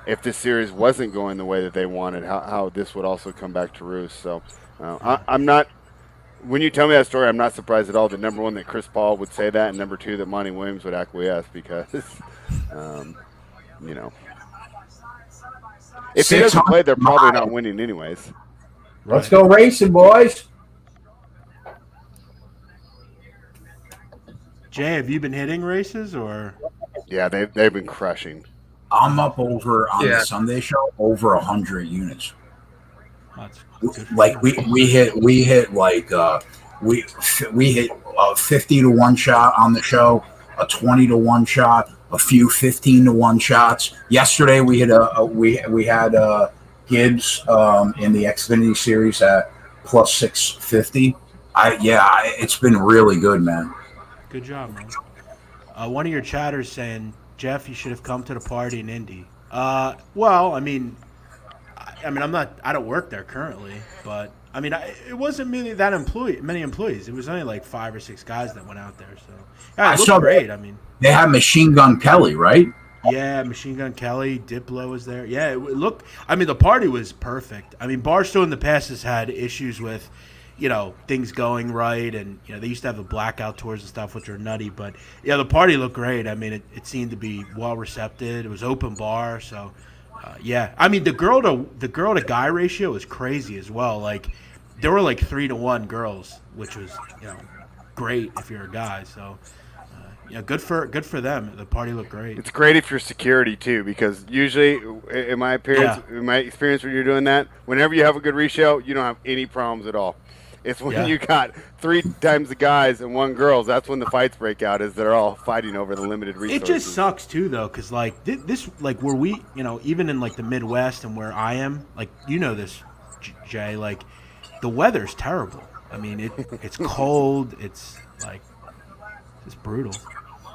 if this series wasn't going the way that they wanted, how this would also come back to roost. So I'm not. When you tell me that story, I'm not surprised at all that number one, that Chris Paul would say that, and number two, that Monty Williams would acquiesce because, if he doesn't play, they're probably not winning anyways. Let's go racing, boys. Jay, have you been hitting races or? Yeah, they've been crushing. I'm up over on Yeah. the Sunday show over 100 units. That's good for Like you. we hit like we hit a 50 to 1 shot on the show, a 20 to 1 shot, a few 15 to 1 shots. Yesterday we hit we had Gibbs in the Xfinity series at plus 650. It's been really good, man. Good job, man. One of your chatters saying, Jeff, you should have come to the party in Indy. Well, I mean, I don't work there currently, but I mean, it wasn't really that many employees. It was only like 5 or 6 guys that went out there. So yeah, it looked great. I mean, they had Machine Gun Kelly, right? Yeah, Machine Gun Kelly, Diplo was there. Yeah, it looked. I mean, the party was perfect. I mean, Barstow in the past has had issues with, things going right, and they used to have the blackout tours and stuff, which are nutty. But yeah, the party looked great. I mean, it seemed to be well received. It was open bar, so yeah. I mean, the girl to guy ratio was crazy as well. Like there were like 3 to 1 girls, which was great if you're a guy. So. Good for them. The party looked great. It's great if you're security too, because usually, in my experience when you're doing that, whenever you have a good ratio, you don't have any problems at all. It's when you got 3 times the guys and 1 girls, that's when the fights break out. Is they're all fighting over the limited resources. It just sucks too, though, because like this, like where we, even in like the Midwest and where I am, like this, Jay, like the weather's terrible. I mean, it's cold. It's like it's brutal.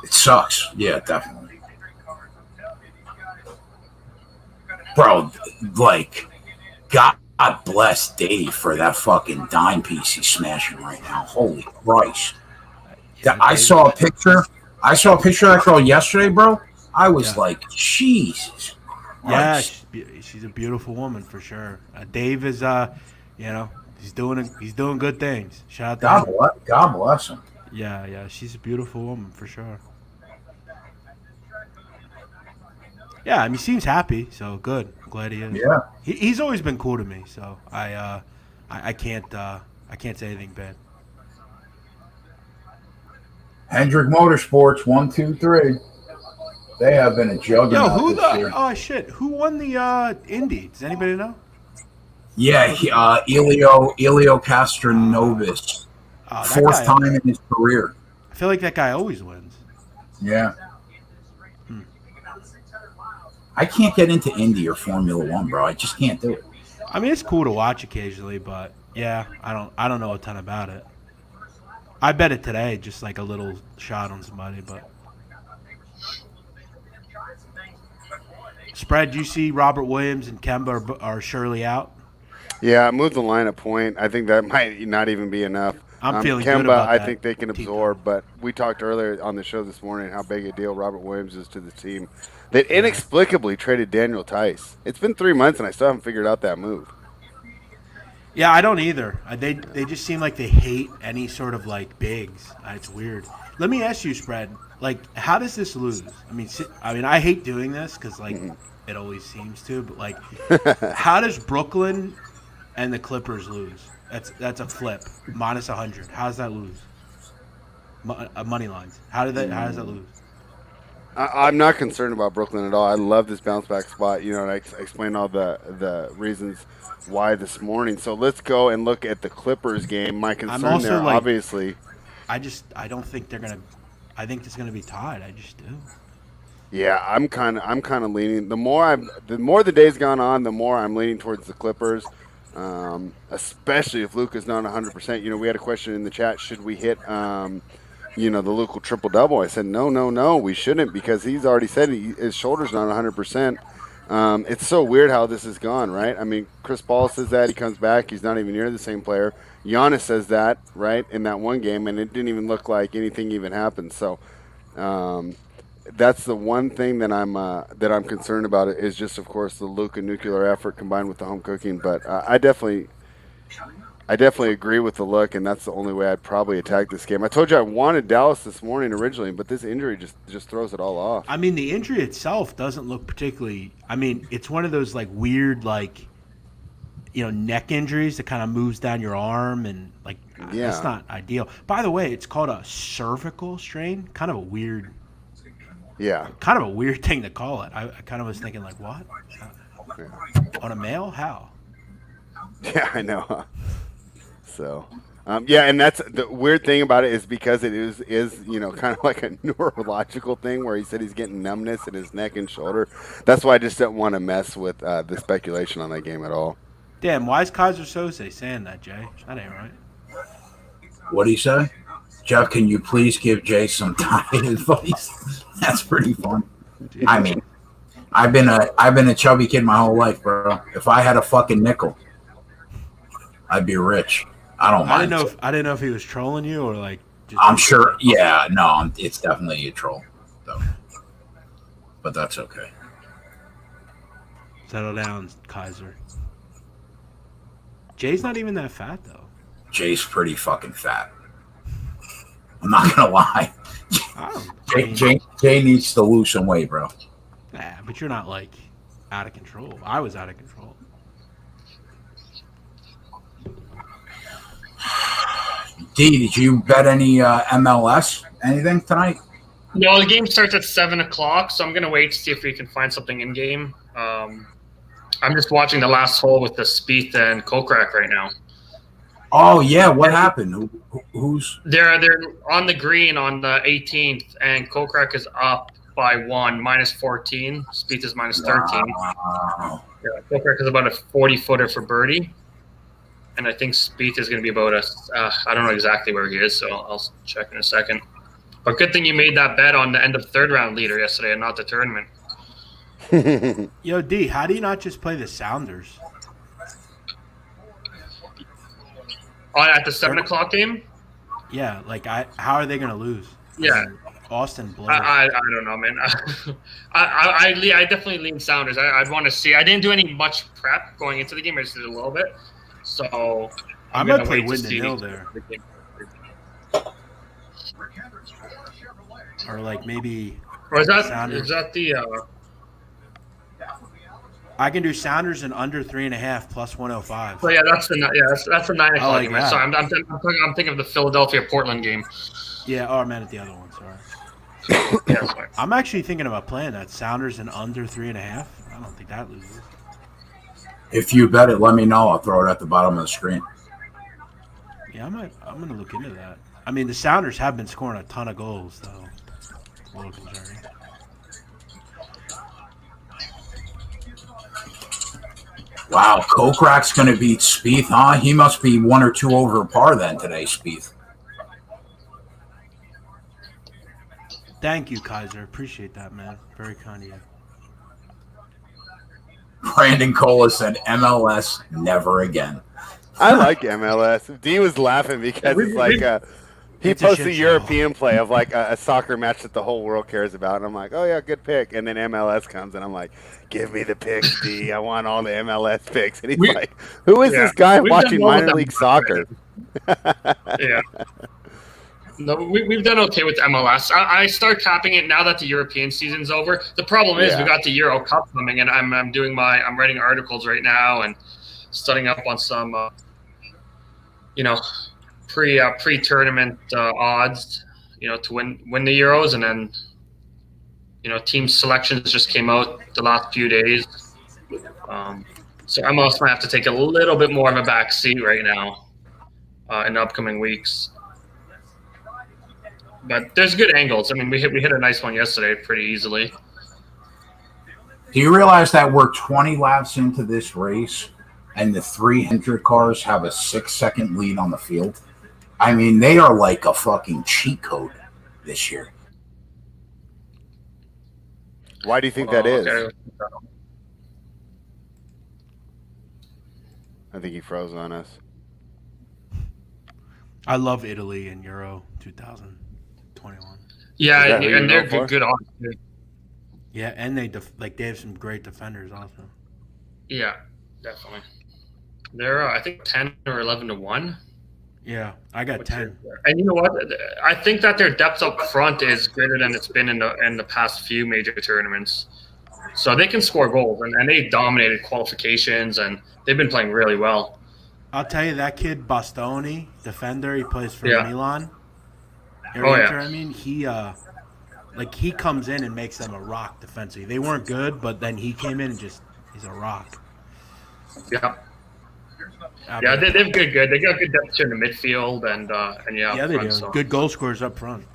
It sucks. Yeah, definitely. Bro, like, God bless Dave for that fucking dime piece he's smashing right now. Holy Christ. I saw a picture. I saw a picture of that girl yesterday, bro. I was like, Jesus Christ. Yeah, she's a beautiful woman for sure. Dave is, he's doing good things. Shout out to him. God bless him. Yeah, she's a beautiful woman for sure. Yeah, I mean, he seems happy, so good. I'm glad he is. Yeah, he's always been cool to me, so I can't say anything bad. Hendrick Motorsports 1, 2, 3. They have been a juggernaut this year. Oh shit! Who won the Indy? Does anybody know? Yeah, Elio Castronovis. 4th time in his career. I feel like that guy always wins. Yeah. I can't get into Indy or Formula One, bro. I just can't do it. I mean, it's cool to watch occasionally, but yeah, I don't know a ton about it. I bet it today, just like a little shot on somebody, but. Spread, do you see Robert Williams and Kemba are surely out? Yeah, I moved the line a point. I think that might not even be enough. I'm feeling Kemba, good about that. I think they can absorb, but we talked earlier on the show this morning how big a deal Robert Williams is to the team. They inexplicably traded Daniel Tice. It's been 3 months, and I still haven't figured out that move. Yeah, I don't either. They just seem like they hate any sort of like bigs. It's weird. Let me ask you, Spread. Like, how does this lose? I mean, I hate doing this because like it always seems to. But like, how does Brooklyn and the Clippers lose? That's a flip minus 100. How does that lose? Money lines. How does that lose? I'm not concerned about Brooklyn at all. I love this bounce back spot, and I explained all the reasons why this morning. So let's go and look at the Clippers game. My concern there, obviously. I don't think they're gonna. I think it's gonna be tied. I just do. Yeah, I'm kind of leaning. The more the day's gone on, the more I'm leaning towards the Clippers. Especially if Luka's not 100%. We had a question in the chat: should we hit? The Luka triple-double. I said, no, we shouldn't, because he's already said his shoulder's not 100%. It's so weird how this has gone, right? I mean, Chris Paul says that. He comes back. He's not even near the same player. Giannis says that, right, in that one game, and it didn't even look like anything even happened. So that's the one thing that I'm concerned about is just, of course, the Luka nuclear effort combined with the home cooking. But I definitely agree with the look, and that's the only way I'd probably attack this game. I told you I wanted Dallas this morning originally, but this injury just throws it all off. I mean, the injury itself doesn't look particularly – I mean, it's one of those, like, weird, like, neck injuries that kind of moves down your arm and, like, that's not ideal. By the way, it's called a cervical strain, kind of a weird Yeah. Kind of a weird thing to call it. I kind of was thinking like, what? On a male? How? Yeah, I know. Huh? So, yeah, and that's the weird thing about it is because it is kind of like a neurological thing where he said he's getting numbness in his neck and shoulder. That's why I just don't want to mess with the speculation on that game at all. Damn, why is Kaiser Sose saying that, Jay? That ain't right. What do you say? Jeff, can you please give Jay some diet advice? That's pretty fun. I mean, I've been a chubby kid my whole life, bro. If I had a fucking nickel, I'd be rich. I don't mind. I didn't know if he was trolling you or like. I'm sure. Yeah, no, it's definitely a troll, though. But that's okay. Settle down, Kaiser. Jay's not even that fat though. Jay's pretty fucking fat. I'm not gonna lie. Jay needs to lose some weight, bro. Nah, but you're not like out of control. I was out of control. D, did you bet any MLS anything tonight? No, the game starts at 7 o'clock, so I'm gonna wait to see if we can find something in game. I'm just watching the last hole with the Spieth and Coca right now. Oh yeah, what happened? Who's They're on the green on the 18th, and Kokrak is up by 1, minus 14. Spieth is minus 13. Wow. Yeah, Kokrak is about a 40-footer for birdie, and I think Spieth is going to be about I don't know exactly where he is, so I'll check in a second. But good thing you made that bet on the end of third round leader yesterday and not the tournament. Yo, D, how do you not just play the Sounders? At the 7 o'clock game? Yeah, like how are they gonna lose? Yeah, Austin blows. I don't know, man. I definitely lean Sounders. I'd want to see. I didn't do any much prep going into the game. I just did a little bit. So I might play Windmill there, or like maybe. Or is that Sounders. is that the? I can do Sounders and under 3.5 plus 105. So yeah, that's the 9 o'clock like game. that. Sorry, I'm thinking of the Philadelphia Portland game. Yeah, I meant at the other one. Sorry. Yeah, sorry. I'm actually thinking about playing that Sounders and under 3.5. I don't think that loses. If you bet it, let me know. I'll throw it at the bottom of the screen. Yeah, I'm gonna look into that. I mean, the Sounders have been scoring a ton of goals, though. It's a little concerning. Wow, Kokrak's going to beat Spieth, huh? He must be 1 or 2 over par then today, Spieth. Thank you, Kaiser. Appreciate that, man. Very kind of you. Brandon Cola said MLS never again. I like MLS. D was laughing because it's like he It's a posts a shit show. European play of like a soccer match that the whole world cares about, and I'm like, oh yeah, good pick. And then MLS comes, and I'm like, give me the picks, D. I want all the MLS picks. And he's like, who is this guy watching minor league soccer? Yeah. No, we've done okay with MLS. I start capping it now that the European season's over. The problem is we got the Euro Cup coming, and I'm writing articles right now and studying up on some, pre-tournament odds, to win the Euros, and then, team selections just came out the last few days. So MLS might have to take a little bit more of a back seat right now in the upcoming weeks. But there's good angles. I mean, we hit a nice one yesterday pretty easily. Do you realize that we're 20 laps into this race and the 300 cars have a 6-second lead on the field? I mean, they are like a fucking cheat code this year. Why do you think that is? Okay. I think he froze on us. I love Italy in Euro 2021. Yeah, Is that who and you're they're going for? good odds. Too. Yeah, and they have some great defenders also. Yeah, definitely. They're I think 10 or 11 to 1. Yeah, I got 10. And you know what? I think that their depth up front is greater than it's been in the past few major tournaments. So they can score goals, and they dominated qualifications, and they've been playing really well. I'll tell you, that kid Bastoni, defender, he plays for Yeah. Milan. Oh, yeah. I mean, like he comes in and makes them a rock defensively. They weren't good, but then he came in and he's a rock. Yeah. Yeah, they've good. They got good depth in the midfield and yeah, they do. So. Good goal scorers up front.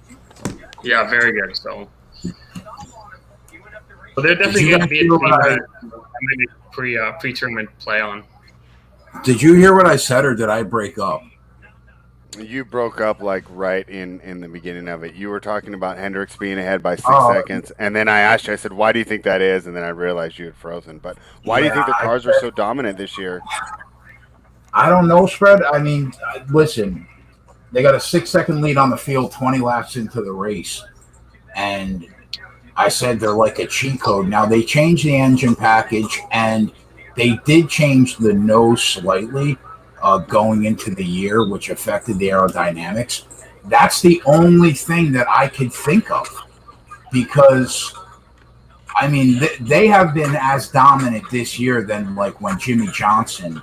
Yeah, very good. So, but they're definitely going to be a team that pre-tournament play on. Did you hear what I said, or did I break up? You broke up like right in the beginning of it. You were talking about Hendricks being ahead by 6 seconds, and then I asked you, I said, why do you think that is? And then I realized you had frozen. But why do you think the Cars are so dominant this year? I don't know, Spread. I mean, listen, they got a 6-second lead on the field 20 laps into the race. And I said they're like a cheat code. Now, they changed the engine package, and they did change the nose slightly going into the year, which affected the aerodynamics. That's the only thing that I could think of. Because, I mean, they have been as dominant this year than, like, when Jimmy Johnson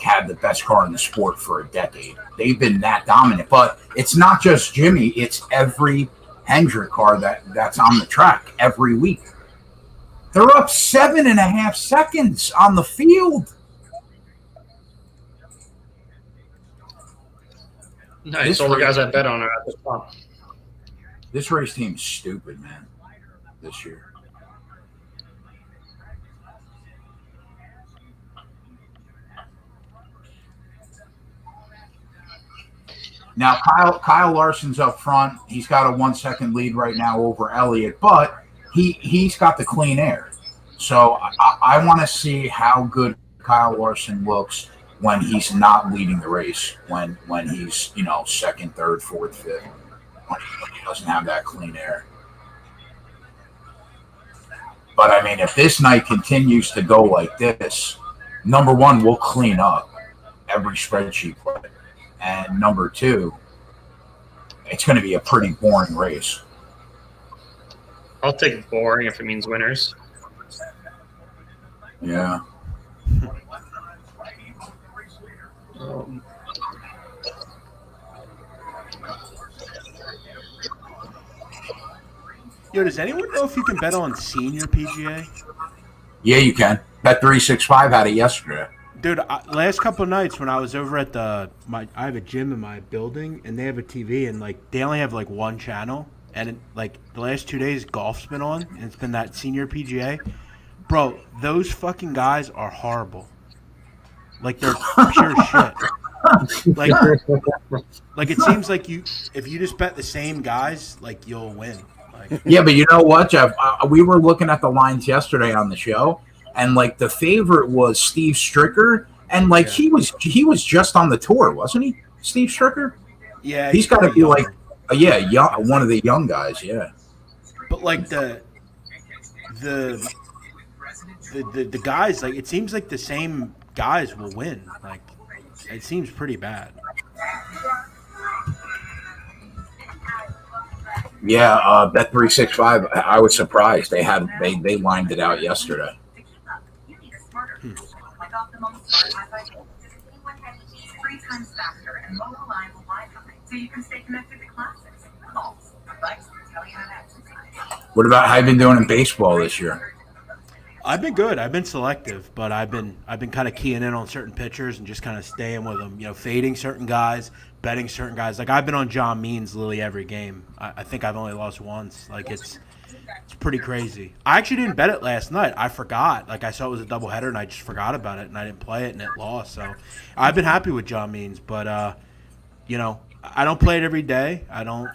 had the best car in the sport for a decade. They've been that dominant. But it's not just Jimmy, it's every Hendrick car that's on the track every week. They're up 7.5 seconds on the field. Nice. All the guys I bet on are at the top. This race team's stupid, man, this year. Now, Kyle Larson's up front. He's got a 1-second lead right now over Elliott, but he's got the clean air. So I want to see how good Kyle Larson looks when he's not leading the race, when he's, second, third, fourth, fifth, when he doesn't have that clean air. But, I mean, if this night continues to go like this, number one, we'll clean up every spreadsheet play. And number two, it's going to be a pretty boring race. I'll take boring if it means winners. Yeah. Yo, does anyone know if you can bet on senior PGA? Yeah, you can. Bet365 had it yesterday. Dude, last couple of nights when I was over at I have a gym in my building, and they have a TV, and they only have one channel, and the last 2 days golf's been on, and it's been that senior PGA. Bro, those fucking guys are horrible. They're pure shit. It seems like if you just bet the same guys, you'll win. Yeah, but you know what, Jeff? We were looking at the lines yesterday on the show. And the favorite was Steve Stricker, and he was just on the tour, wasn't he? Steve Stricker? Yeah, he's got to be young, one of the young guys, yeah. But the guys, it seems like the same guys will win. It seems pretty bad. Yeah, Bet365. I was surprised they lined it out yesterday. What about how you been doing in baseball this year? I've been good. I've been selective, but I've been kind of keying in on certain pitchers and just kind of staying with them. Fading certain guys, betting certain guys. I've been on John Means literally every game. I think I've only lost once. It's pretty crazy. I actually didn't bet it last night. I forgot. I saw it was a doubleheader, and I just forgot about it, and I didn't play it, and it lost. So I've been happy with John Means, but I don't play it every day. I don't.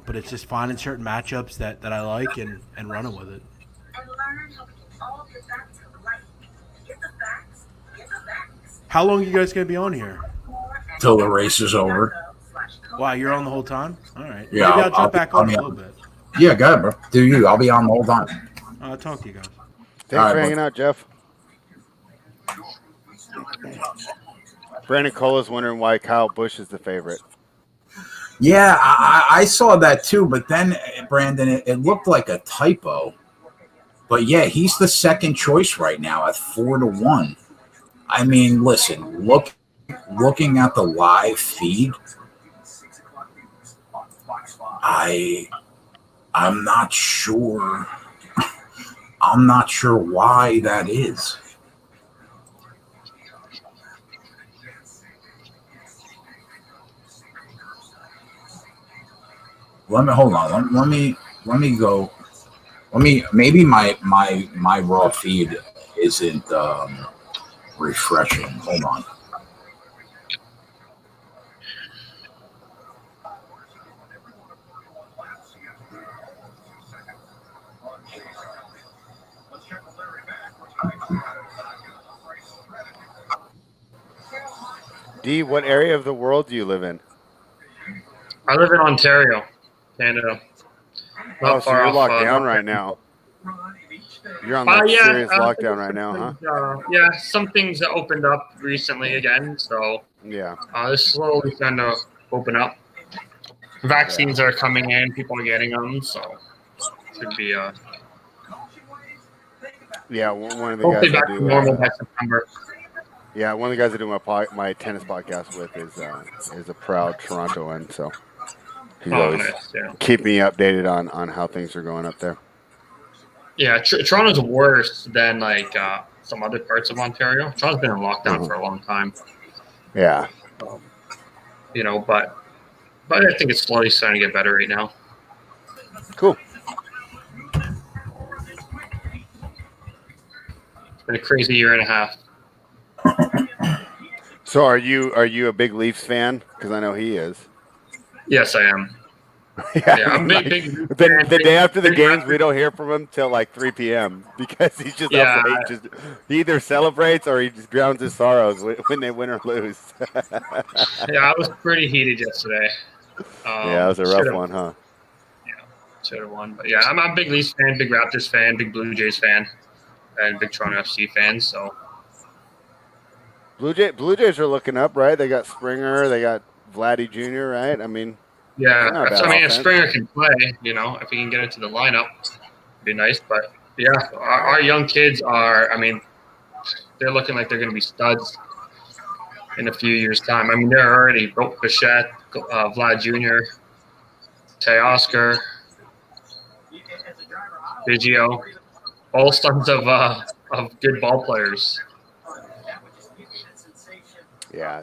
But it's just finding certain matchups that I like and running with it. How long are you guys gonna be on here? Till the race is over. Wow, you're on the whole time? All right. Yeah, Maybe I'll jump back on a little bit. Yeah, go ahead, bro. Do you? I'll be on the whole time. I'll talk to you guys. Thanks for hanging out, Jeff. Brandon Cola's wondering why Kyle Busch is the favorite. Yeah, I saw that too, but then, Brandon, it looked like a typo. But yeah, he's the second choice right now at 4-1. I mean, listen, looking at the live feed, I I'm not sure. I'm not sure why that is. Hold on. Let me go. Maybe my raw feed isn't refreshing. Hold on. D, what area of the world do you live in? I live in Ontario, Canada. Oh, so you're locked down right now. You're on like serious lockdown right now, huh? Yeah, some things that opened up recently again, so yeah, they're slowly starting to open up. Vaccines are coming in, people are getting them, so it should be yeah. One of the hopefully guys back to normal by September. Yeah, one of the guys I do my tennis podcast with is a proud Torontoan, so he's always keep me updated on how things are going up there. Yeah, Toronto's worse than like some other parts of Ontario. Toronto's been in lockdown for a long time. Yeah, but I think it's slowly starting to get better right now. Cool. It's been a crazy year and a half. So are you a big Leafs fan? Because I know he is. Yes, I am. Yeah, I'm big the day after the games, we don't hear from him till like 3 p.m. because he's just up late. He either celebrates or he just drowns his sorrows when they win or lose. Yeah, I was pretty heated yesterday. Yeah, it was a rough one, huh? Yeah, should have won. But yeah, I'm a big Leafs fan, big Raptors fan, big Blue Jays fan, and big Toronto FC fan. So Blue Jays are looking up, right? They got Springer, they got Vladdy Jr., right? I mean. Yeah, if Springer can play, if he can get into the lineup, it'd be nice. But yeah, our young kids are. I mean, they're looking like they're going to be studs in a few years' time. I mean, they're already Bichette, Vlad Jr., Teoscar, Biggio, all sons of good ball players. Yeah,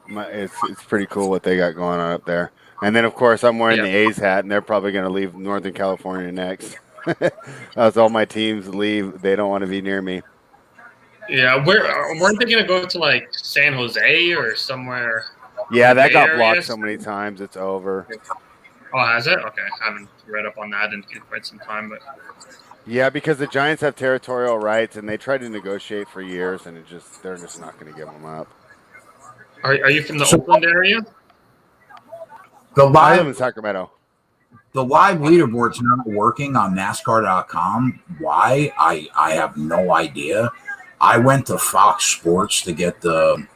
it's pretty cool what they got going on up there. And then, of course, I'm wearing the A's hat, and they're probably going to leave Northern California next. As all my teams leave, they don't want to be near me. Yeah, weren't they going to go to, like, San Jose or somewhere? Yeah, that got blocked so many times. It's over. Oh, has it? Okay, I haven't read up on that in quite some time. But yeah, because the Giants have territorial rights, and they tried to negotiate for years, and they're just not going to give them up. Are you from the Oakland area? I live in Sacramento. The live leaderboard's not working on NASCAR.com. Why? I have no idea. I went to Fox Sports to get the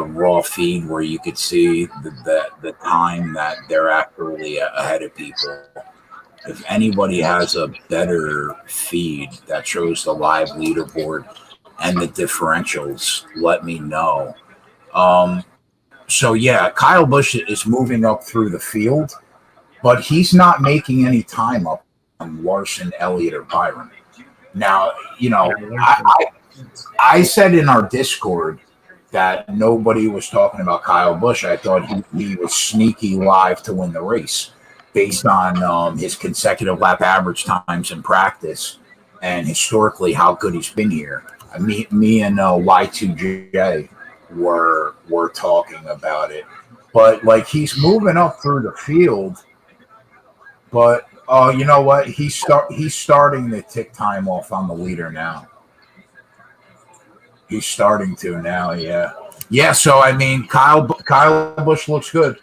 raw feed where you could see the time that they're actually ahead of people. If anybody has a better feed that shows the live leaderboard and the differentials, let me know. So yeah, Kyle Busch is moving up through the field, but he's not making any time up on Larson, Elliott, or Byron. Now, I said in our Discord that nobody was talking about Kyle Busch. I thought he was sneaky live to win the race based on his consecutive lap average times in practice and historically how good he's been here. Me and Y2J were talking about it, but like he's moving up through the field. But you know what? He's starting to tick time off on the leader now. He's starting to now, yeah. So I mean, Kyle Busch looks good.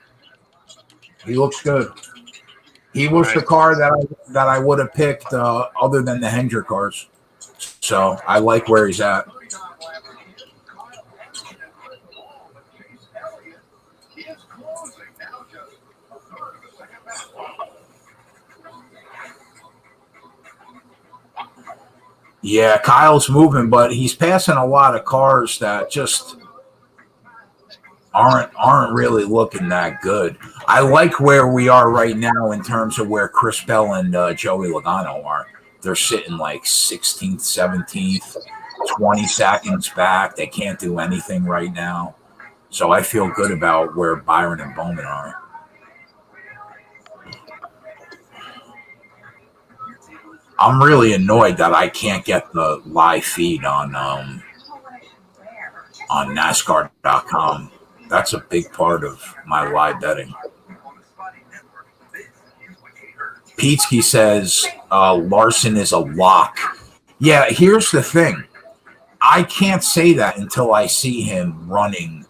He looks good. He was the car that I would have picked other than the Hendrick cars. So I like where he's at. Yeah, Kyle's moving, but he's passing a lot of cars that just aren't really looking that good. I like where we are right now in terms of where Chris Bell and Joey Logano are. They're sitting like 16th, 17th, 20 seconds back. They can't do anything right now. So I feel good about where Byron and Bowman are. I'm really annoyed that I can't get the live feed on NASCAR.com. That's a big part of my live betting. Petsky says Larson is a lock. Yeah, here's the thing. I can't say that until I see him running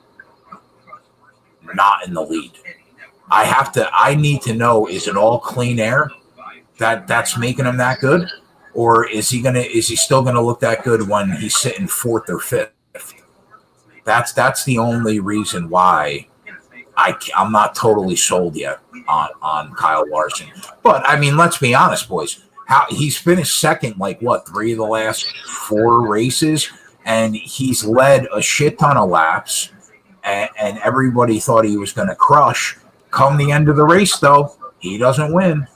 not in the lead. I need to know, is it all clean air that's making him that good? Or is he still gonna look that good when he's sitting fourth or fifth? That's the only reason why I'm not totally sold yet on Kyle Larson. But I mean, let's be honest, boys. He's finished second, like what, 3 of the last 4 races, and he's led a shit ton of laps, and everybody thought he was going to crush. Come the end of the race, though, he doesn't win.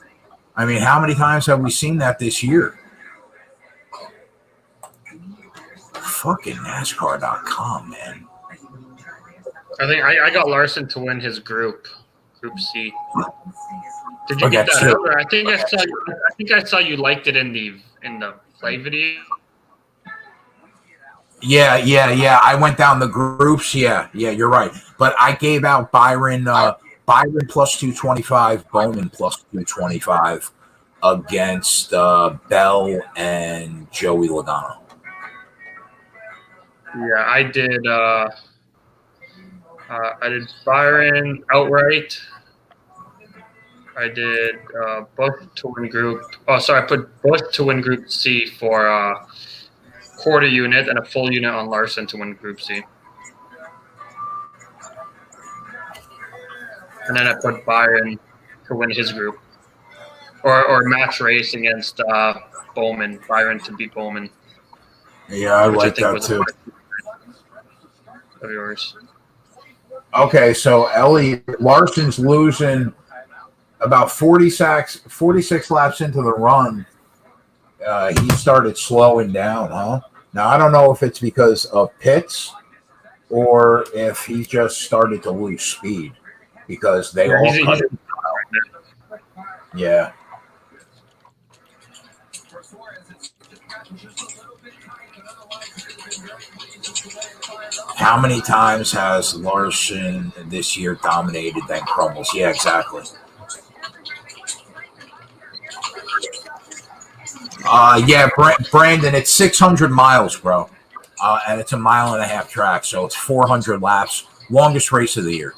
I mean, how many times have we seen that this year? Fucking NASCAR.com, man. I think I got Larson to win his Group C. Did you get that ever? I think I saw you liked it in the play video. Yeah. I went down the groups. Yeah, you're right. But I gave out Byron plus 225, Bowman plus 225 against Bell and Joey Logano. Yeah, I did Byron outright. I did Bush to win Group. Oh, sorry, I put Bush to win Group C for quarter unit and a full unit on Larson to win Group C. And then I put Byron to win his group, or match race against Bowman. Byron to beat Bowman. Yeah, I like that too. Of yours. Okay, so Larson's losing about 46 laps into the run. He started slowing down, huh? Now, I don't know if it's because of pits or if he just started to lose speed because they all cut it. Yeah. How many times has Larson this year dominated then crumbles? Yeah, exactly. Yeah, Brandon, it's 600 miles, bro. And it's a 1.5 mile track, so it's 400 laps. Longest race of the year.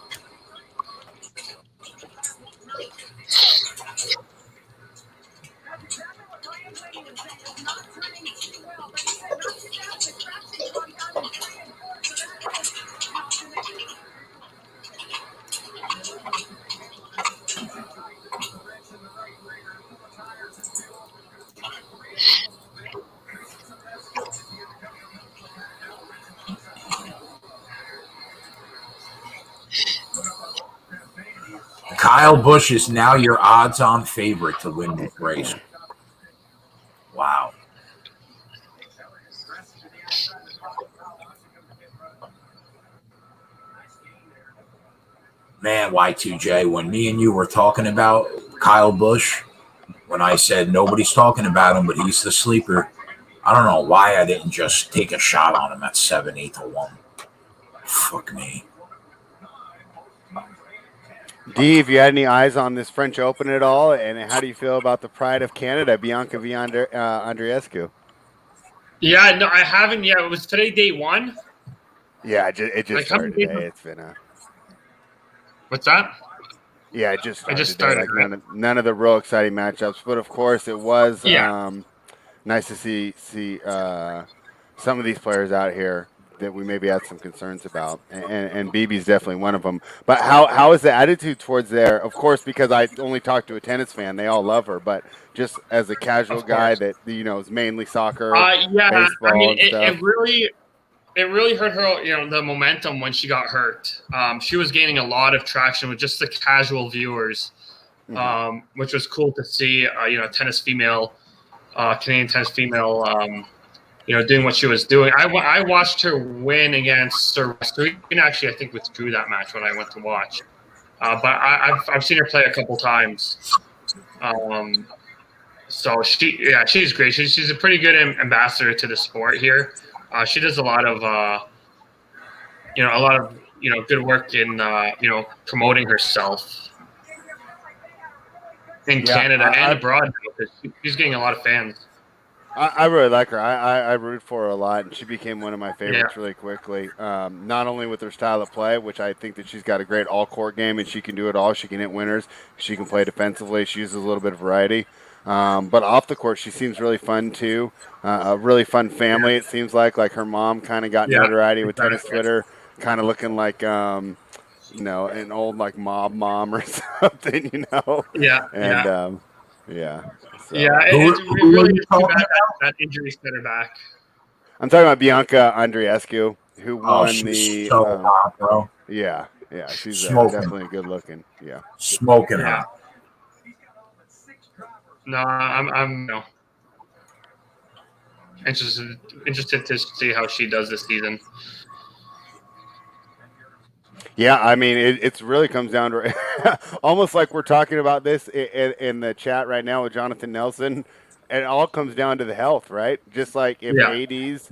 Kyle Busch is now your odds-on favorite to win this race. Wow. Man, Y2J, when me and you were talking about Kyle Busch, when I said nobody's talking about him, but he's the sleeper, I don't know why I didn't just take a shot on him at 7-8 to 1. Fuck me. D, have you had any eyes on this French Open at all? And how do you feel about the pride of Canada, Bianca Andreescu? Yeah, no, I haven't yet. It was today, day 1. Yeah, it just started today. It's been What's that? Yeah, it just started. Like none of the real exciting matchups, but of course it was nice to see some of these players out here that we maybe had some concerns about, and BB's definitely one of them. But how is the attitude towards there? Of course, because I only talked to a tennis fan, they all love her. But just as a casual guy that is mainly soccer, baseball, I mean, and stuff. it really. it really hurt her, the momentum when she got hurt. She was gaining a lot of traction with just the casual viewers, which was cool to see. Tennis female, Canadian tennis female, doing what she was doing. I watched her win against Serena. Actually, I think withdrew that match when I went to watch. But I've seen her play a couple times. So she's great. She's a pretty good ambassador to the sport here. She does a lot of good work in promoting herself in Canada and abroad, because she's getting a lot of fans. I really like her. I root for her a lot, and she became one of my favorites really quickly. Not only with her style of play, which I think that she's got a great all-court game, and she can do it all. She can hit winners. She can play defensively. She uses a little bit of variety. But off the court, she seems really fun, too. A really fun family, it seems like. Like her mom kind of got notoriety with tennis Twitter, kind of looking like, an old, like, mob mom or something, Yeah. And, So. Yeah, it's really too bad that injury set her back. I'm talking about Bianca Andreescu, who won she's so hot, bro. Yeah, she's definitely good looking. Yeah, smoking hot. No, I'm interested to see how she does this season. Yeah, I mean, it really comes down to almost like we're talking about this in the chat right now with Jonathan Nelson. It all comes down to the health, right? Just like if AD's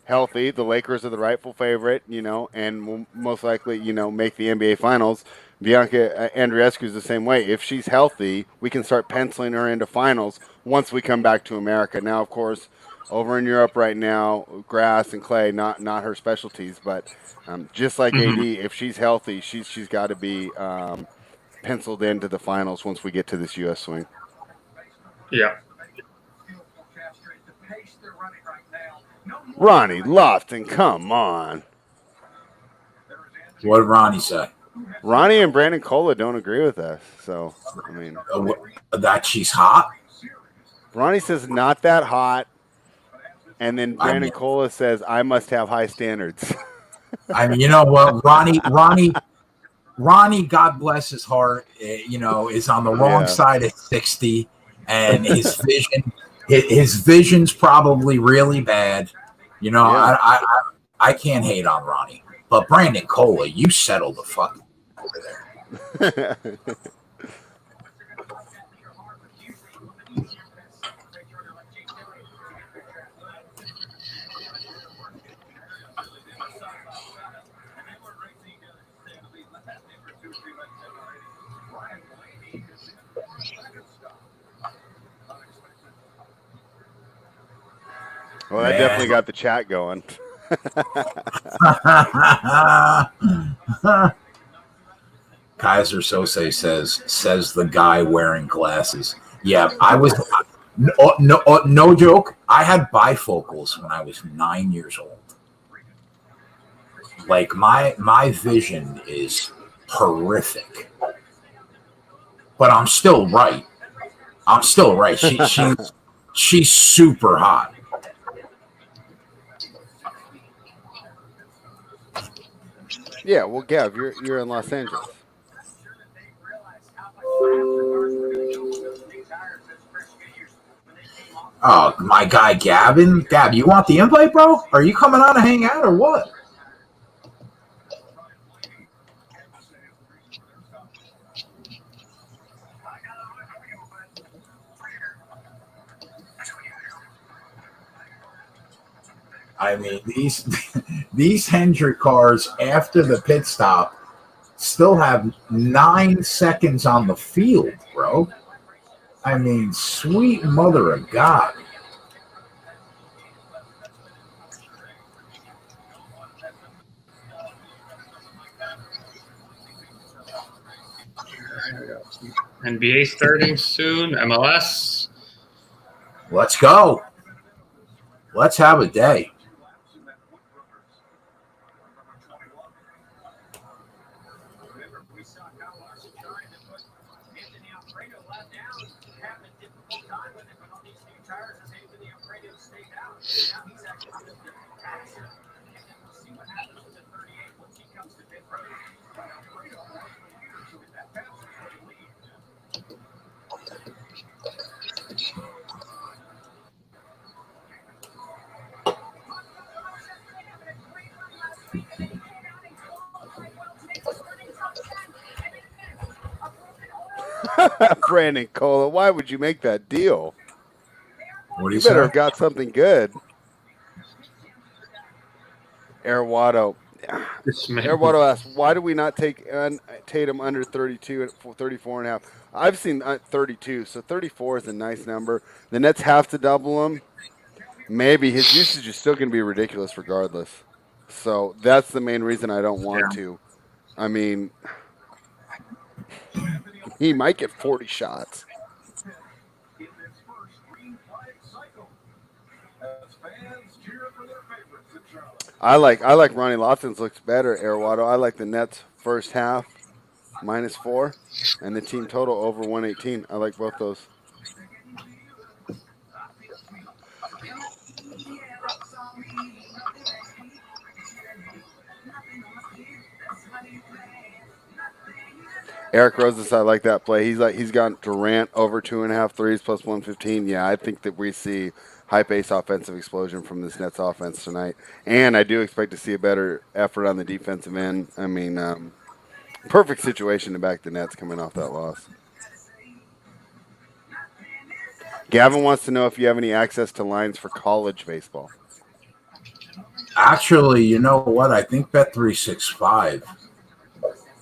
healthy, the Lakers are the rightful favorite, and will most likely, make the NBA Finals. Bianca Andreescu is the same way. If she's healthy, we can start penciling her into finals once we come back to America. Now, of course, over in Europe right now, grass and clay, not her specialties, but just like AD, if she's healthy, she's got to be penciled into the finals once we get to this U.S. swing. Yeah. Ronnie Lofton, come on. What did Ronnie say? Ronnie and Brandon Cola don't agree with us. So, I mean. That she's hot? Ronnie says not that hot. And then Brandon Cola says, I must have high standards. I mean, you know what? Ronnie, God bless his heart, is on the wrong side of 60. And his vision's probably really bad. I can't hate on Ronnie. But Brandon Cola, you settle the fuck over there. Well, that definitely got the chat going. Kaiser Sose says the guy wearing glasses. Yeah, I was no joke. I had bifocals when I was 9 years old. Like my vision is horrific, but I'm still right. She's super hot. Yeah, well, Gav, you're in Los Angeles. Oh, my guy Gavin. Gab, you want the invite, bro? Are you coming on to hang out or what? I mean, these Hendrick cars after the pit stop still have 9 seconds on the field, bro. I mean, sweet mother of God. NBA starting soon. MLS. Let's go. Let's have a day. Brandon Cola, why would you make that deal? What do You you better say? have got something good. Arawado. Arawado asks, why do we not take Tatum under 32 at 34 and a half? I've seen 32, so 34 is a nice number. The Nets have to double him. Maybe his usage is still going to be ridiculous regardless. So that's the main reason I don't want to. I mean, he might get 40 shots. I like Ronnie Lotzon's looks better, Arawado. I like the Nets first half -4 and the team total over 118. I like both those. Eric Roses, I like that play. He's got Durant over 2.5 threes plus 115. Yeah, I think that we see high pace offensive explosion from this Nets offense tonight, and I do expect to see a better effort on the defensive end. I mean, perfect situation to back the Nets coming off that loss. Gavin wants to know if you have any access to lines for college baseball. Actually, you know what? I think Bet365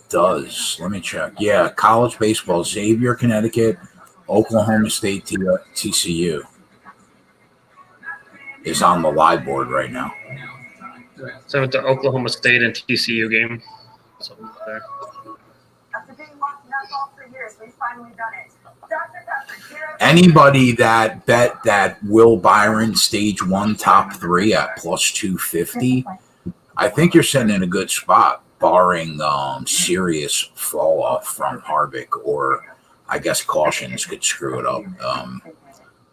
does. Let me check. Yeah, college baseball, Xavier, Connecticut, Oklahoma State, TCU is on the live board right now. So with the Oklahoma State and TCU game. So there. Anybody that bet that Will Byron stage 1 top 3 at plus 250, I think you're sitting in a good spot, barring serious fall off from Harvick, or I guess cautions could screw it up.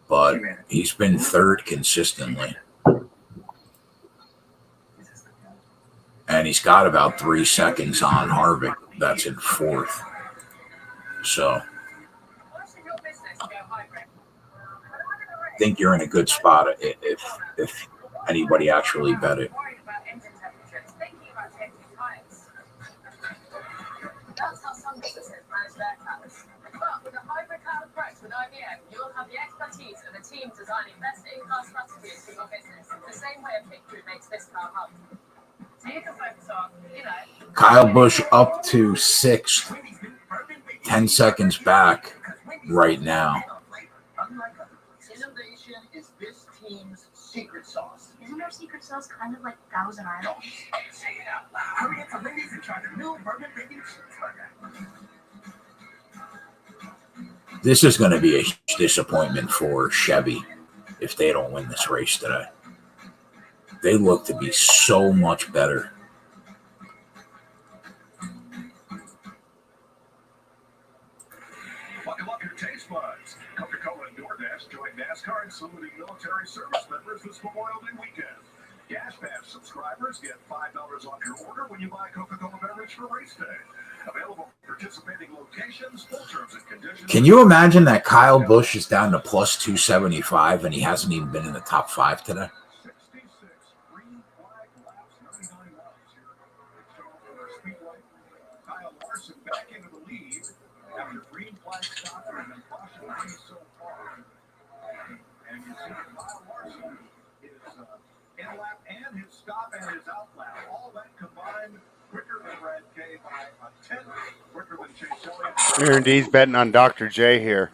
But he's been third consistently. And he's got about 3 seconds on Harvick. That's in fourth. So I think you're in a good spot if anybody actually bet it. You'll have the expertise of a team designing best-in-class strategies for your business, the same way a picture makes this car hub. So you can focus on, Kyle Busch up to sixth, 10 seconds back right now. Innovation is this team's secret sauce. Isn't our secret sauce kind of like Thousand Island? Say it out loud. Hurry up to Lindy's and try the new bourbon bacon cheeseburger. This is going to be a disappointment for Chevy if they don't win this race today. They look to be so much better. Buckle up your taste buds. Coca-Cola and DoorDash join NASCAR and saluting military service members this Memorial Day weekend. Gas Pass subscribers get $5 off your order when you buy Coca-Cola beverage for race day. Available for participating locations, full terms and conditions. Can you imagine that Kyle Busch is down to plus 275 and he hasn't even been in the top 5 today? 66 green flag laps, 99 laps here at Charlotte Speedway. Kyle Larson back into the lead after green flag stop and a caution race so far. And you see Kyle Larson is in lap and his stop and his out lap. All that combined quicker than Brad K by a tenth, quicker than Chase Elliott. Aaron D's betting on Dr. J here.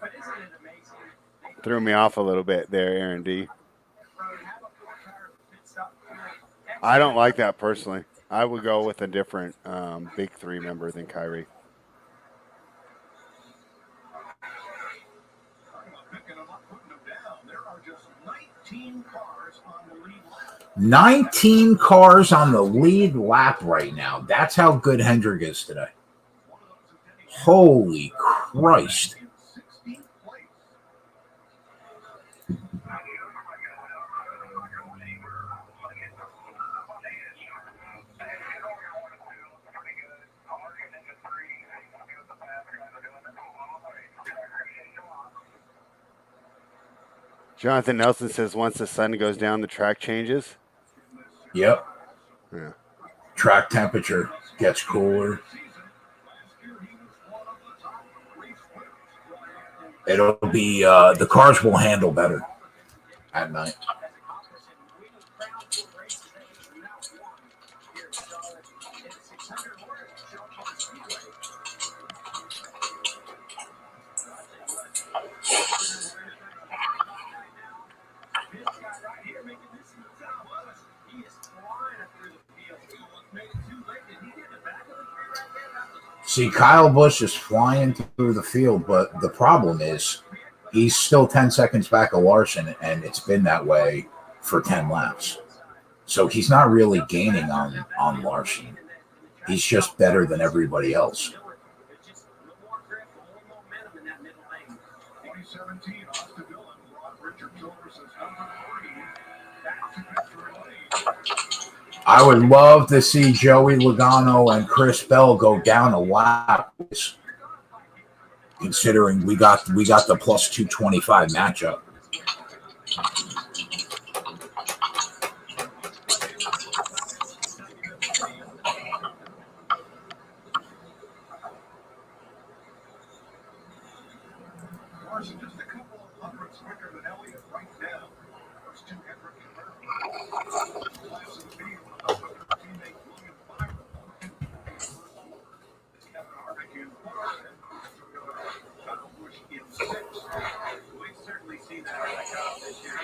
But isn't it amazing? Threw me off a little bit there, Aaron D. I don't like that personally. I would go with a different big 3 member than Kyrie. 19 cars on the lead lap right now. That's how good Hendrick is today. Holy Christ. Jonathan Nelson says once the sun goes down, the track changes. Yep. Yeah. Track temperature gets cooler. It'll be the cars will handle better at night. See, Kyle Busch is flying through the field, but the problem is he's still 10 seconds back of Larson, and it's been that way for 10 laps. So he's not really gaining on Larson. He's just better than everybody else. 2017, Austin Dillon brought Richard Childress's number 3 back to victory lane. I would love to see Joey Logano and Chris Bell go down a lap, considering we got the plus 225 matchup. Larson just a couple of hundredths quicker than Elliott right now. Those two Hendrick converted. Last of the field, another teammate William Byron. Kevin Harvick in 4th, and Kyle Busch in 6th. We certainly see that in the cup this year.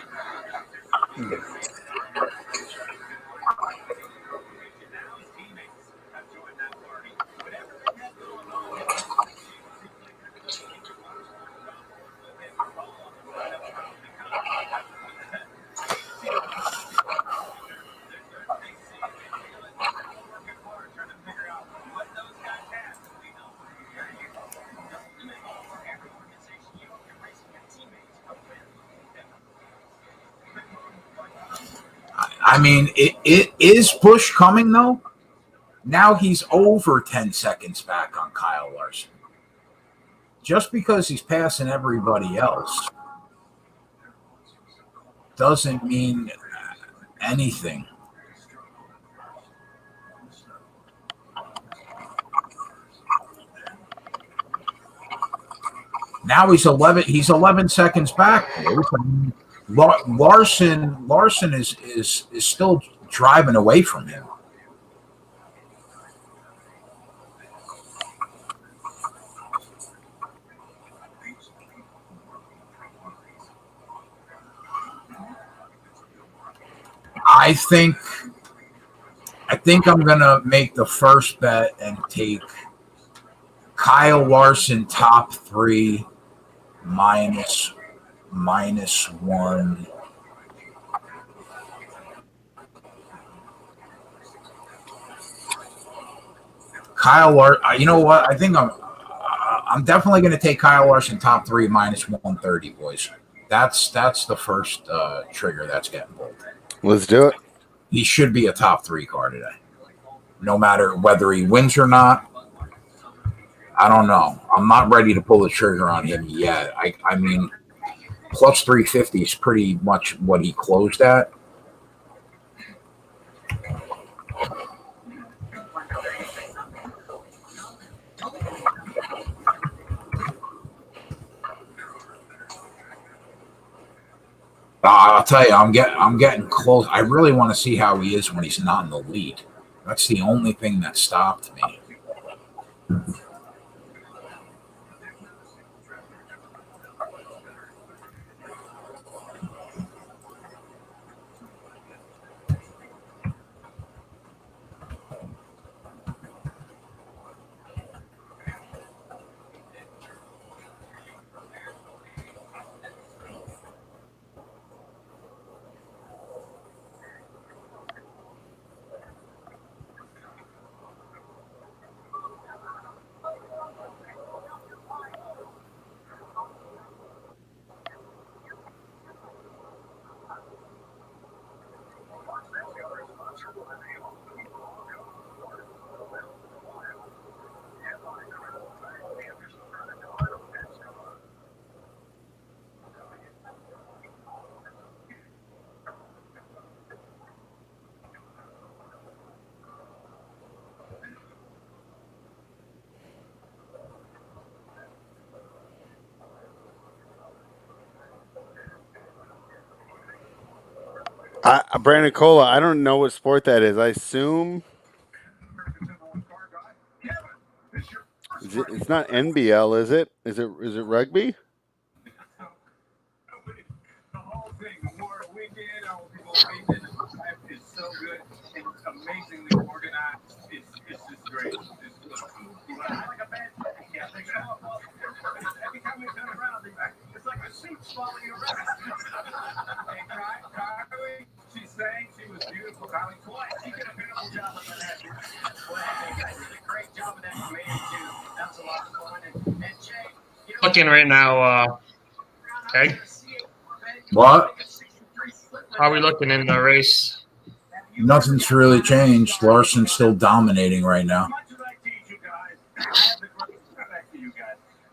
Now his teammates have joined that party. But everything that's going on, I mean, it is Busch coming, though. Now he's over 10 seconds back on Kyle Larson. Just because he's passing everybody else doesn't mean anything. Now he's 11 seconds back. Larson is still driving away from him. I think I'm gonna make the first bet and take Kyle Larson top 3 minus 1. Kyle Larson. You know what? I think I'm definitely going to take Kyle Larson top 3 minus 130, boys. That's the first trigger that's getting pulled. Let's do it. He should be a top 3 car today, no matter whether he wins or not. I don't know. I'm not ready to pull the trigger on him yet. I mean, plus 350 is pretty much what he closed at. I'll tell you, I'm getting close. I really want to see how he is when he's not in the lead. That's the only thing that stopped me. Brandon Cola, I don't know what sport that is. I assume it's not NBL, is it? Is it rugby? The whole thing, the more we did, all the people we did, is so good and amazingly organized. It's just great. I like a bad yeah, they go up. Every time we turn around, it's like a suit's falling around. And Kylie, she sang, she was beautiful. Kylie twice. She did a beautiful job of that. Well, you guys did a great job of that command too. That's a lot of fun. And Jay, Looking right now, Keg. What? How are we looking in the race? Nothing's really changed. Larson's still dominating right now.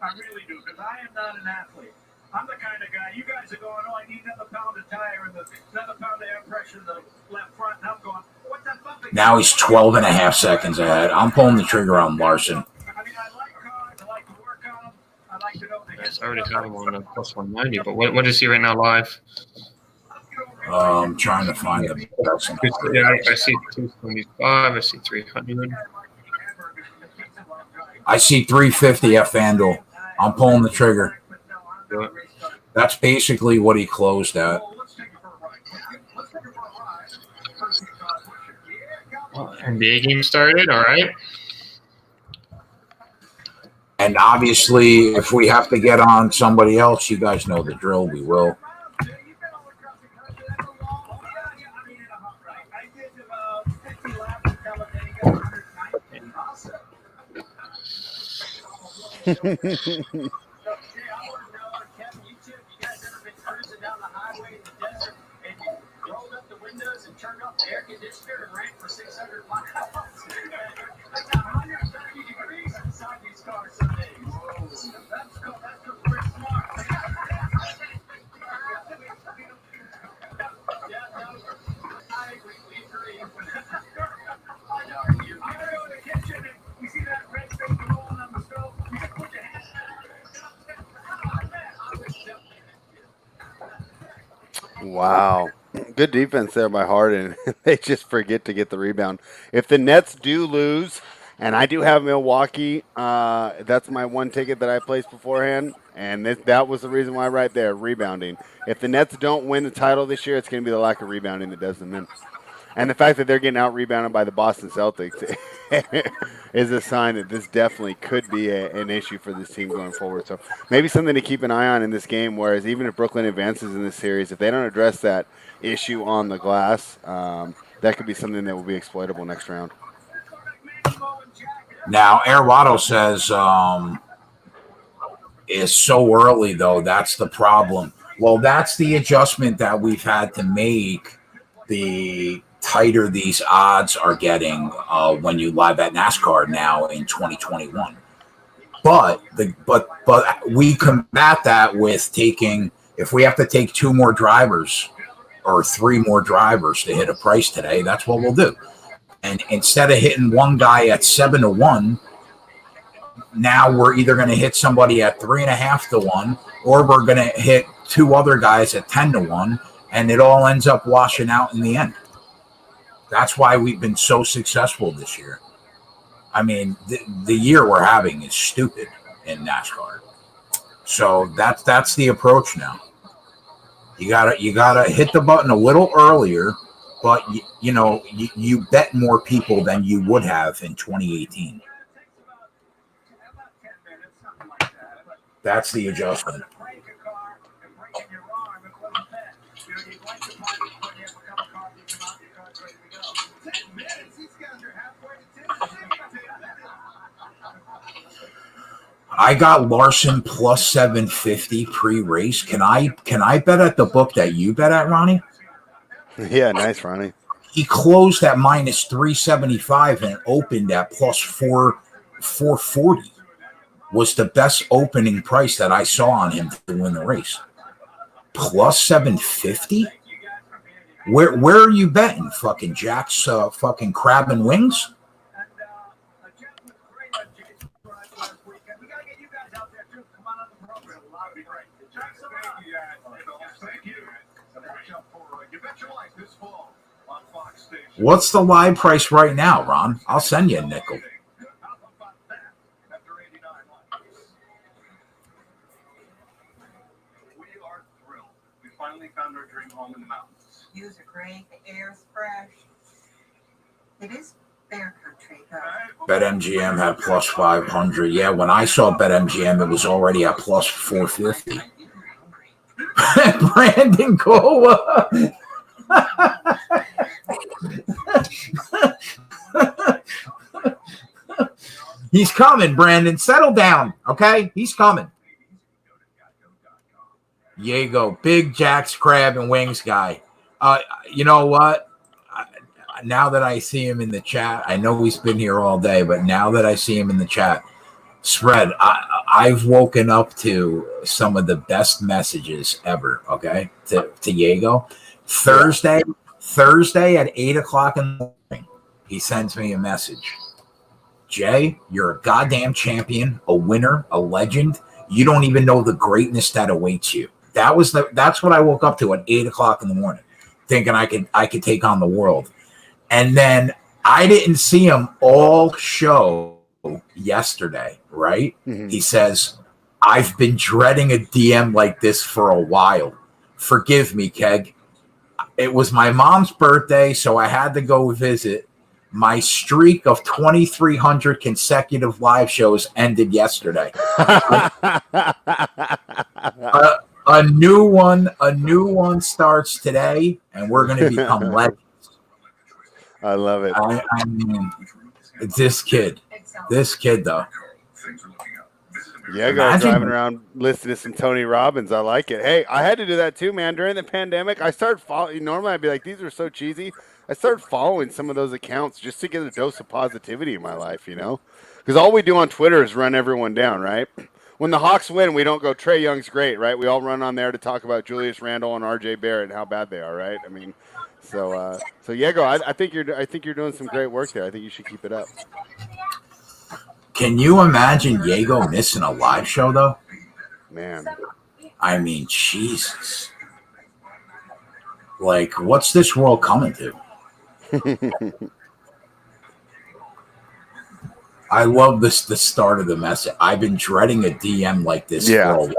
I really do, because I am not an athlete. I'm the kind of guy, you guys are going, oh, I need another pound of tire and another pound of air pressure in the left front. And I'm going, what the fuck? Now he's 12 and a half seconds ahead. I'm pulling the trigger on Larson. I mean, I like cars, I like to work on them, I like to know Yes, I already have him on the plus 190, but what is he right now live? I'm trying to find the best. Yeah, I see 225, I see 300. I see 350 at FanDuel. I'm pulling the trigger. Yeah. That's basically what he closed at. Well, NBA game started, all right. And obviously, if we have to get on somebody else, you guys know the drill. We will. Turned off the air conditioner and ran for 600 miles. It's 130 degrees inside these cars some days. That's pretty smart. I agree. I know. You gotta go to the kitchen and you see that red thing rolling on the stove. You gotta put your hands Wow. Good defense there by Harden. They just forget to get the rebound. If the Nets do lose, and I do have Milwaukee, that's my one ticket that I placed beforehand, and that was the reason why right there, rebounding. If the Nets don't win the title this year, it's going to be the lack of rebounding that does them in. And the fact that they're getting out-rebounded by the Boston Celtics is a sign that this definitely could be an issue for this team going forward. So maybe something to keep an eye on in this game, whereas even if Brooklyn advances in this series, if they don't address that issue on the glass, that could be something that will be exploitable next round. Now, Airwato says is so early, though. That's the problem. Well, that's the adjustment that we've had to make. The tighter these odds are getting when you live at NASCAR now in 2021. But we combat that with taking, if we have to take 2 more drivers or 3 more drivers to hit a price today, that's what we'll do. And instead of hitting one guy at 7-1, now we're either going to hit somebody at 3.5-1, or we're going to hit 2 other guys at 10-1, and it all ends up washing out in the end. That's why we've been so successful this year. I mean, the year we're having is stupid in NASCAR. So that's the approach now. You gotta hit the button a little earlier, but you bet more people than you would have in 2018. That's the adjustment. I got Larson plus 750 pre-race. Can I bet at the book that you bet at, Ronnie? Yeah, nice, Ronnie. He closed at minus 375 and opened at plus 440. Was the best opening price that I saw on him to win the race. Plus 750? Where are you betting? Fucking Jack's fucking crab and wings? Thank you. You bet your life this fall on Fox Station. What's the live price right now, Ron? I'll send you a nickel. How about that? After 89 lives. We are thrilled. We finally found our dream home in the mountains. Views are great. The air's fresh. It is bear country, though. BetMGM had plus 500. Yeah, when I saw BetMGM, it was already at plus 450. Brandon Goa. He's coming, Brandon. Settle down, okay? He's coming. Diego, big Jack's Crab and Wings guy. You know what? Now that I see him in the chat, I know he's been here all day, but now that I see him in the chat, Spread, I've woken up to some of the best messages ever, okay, to Diego. Thursday at 8 o'clock in the morning, he sends me a message. Jay, you're a goddamn champion, a winner, a legend. You don't even know the greatness that awaits you. That's what I woke up to at 8 o'clock in the morning, thinking I could take on the world. And then I didn't see him all show yesterday, right? Mm-hmm. He says, I've been dreading a DM like this for a while. Forgive me, Keg. It was my mom's birthday, so I had to go visit. My streak of 2,300 consecutive live shows ended yesterday. A new one starts today, and we're going to become legends. I love it. I mean, this kid though. Yeah, go driving around listening to some Tony Robbins. I like it. Hey, I had to do that too, man. During the pandemic, I started following. Normally, I'd be like, these are so cheesy. I started following some of those accounts just to get a dose of positivity in my life, you know? Because all we do on Twitter is run everyone down, right? When the Hawks win, we don't go, Trae Young's great, right? We all run on there to talk about Julius Randle and RJ Barrett and how bad they are, right? I mean, so Diego, I think you're doing some great work there. I think you should keep it up. Can you imagine Diego missing a live show though? Man, I mean, Jesus. Like, what's this world coming to? I love the start of the message. I've been dreading a DM like this for a while.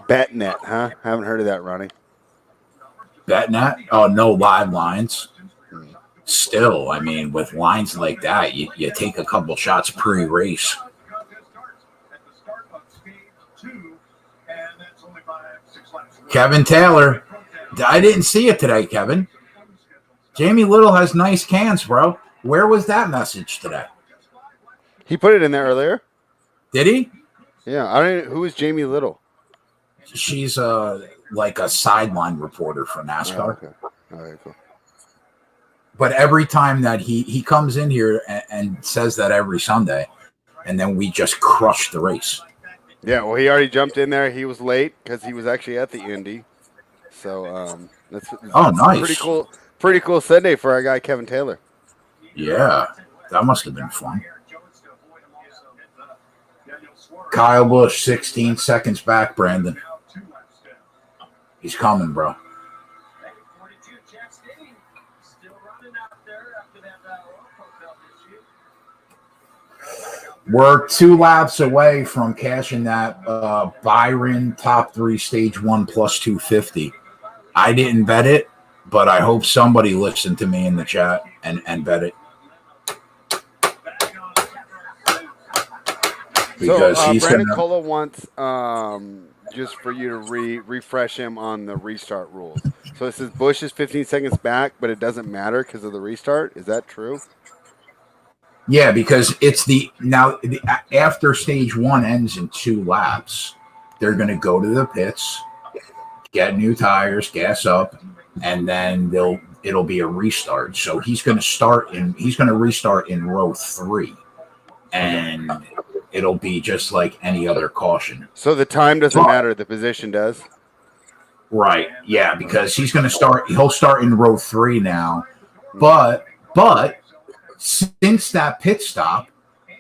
BetNet, huh? Haven't heard of that, Ronnie. BetNet? Oh, no live lines. Still, I mean, with lines like that, you take a couple shots pre-race. Kevin Taylor. I didn't see it today, Kevin. Jamie Little has nice cans, bro. Where was that message today? He put it in there earlier. Did he? Yeah. I don't. Who is Jamie Little? She's like a sideline reporter for NASCAR. Oh, okay. All right, cool. But every time that he comes in here and says that every Sunday, and then we just crush the race. Yeah, well, he already jumped in there. He was late because he was actually at the Indy. So that's nice. Pretty cool Sunday for our guy Kevin Taylor. Yeah, that must have been fun. Kyle Busch, 16 seconds back, Brandon. He's coming, bro. We're 2 laps away from cashing that Byron top 3 stage 1 plus 250. I didn't bet it, but I hope somebody listened to me in the chat and bet it. Because Brandon Cola wants just for you to refresh him on the restart rules. So it says Bush is 15 seconds back, but it doesn't matter because of the restart. Is that true? Yeah, because it's after stage 1 ends in 2 laps, they're going to go to the pits, get new tires, gas up, and then they'll it'll be a restart. So he's going to restart in row 3, and it'll be just like any other caution. So the time doesn't matter; the position does. Right? Yeah, because he'll start in row 3 now, but since that pit stop,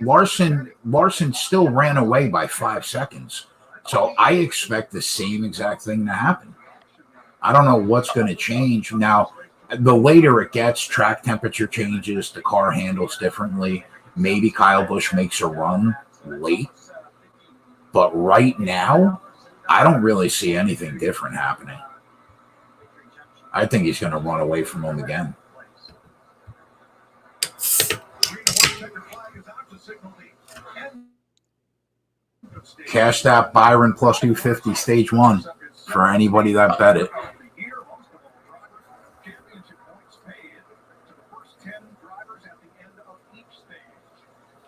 Larson still ran away by 5 seconds. So I expect the same exact thing to happen. I don't know what's going to change. Now, the later it gets, track temperature changes, the car handles differently. Maybe Kyle Busch makes a run late. But right now, I don't really see anything different happening. I think he's going to run away from him again. Cash that Byron plus 250 stage 1 for anybody that bet it.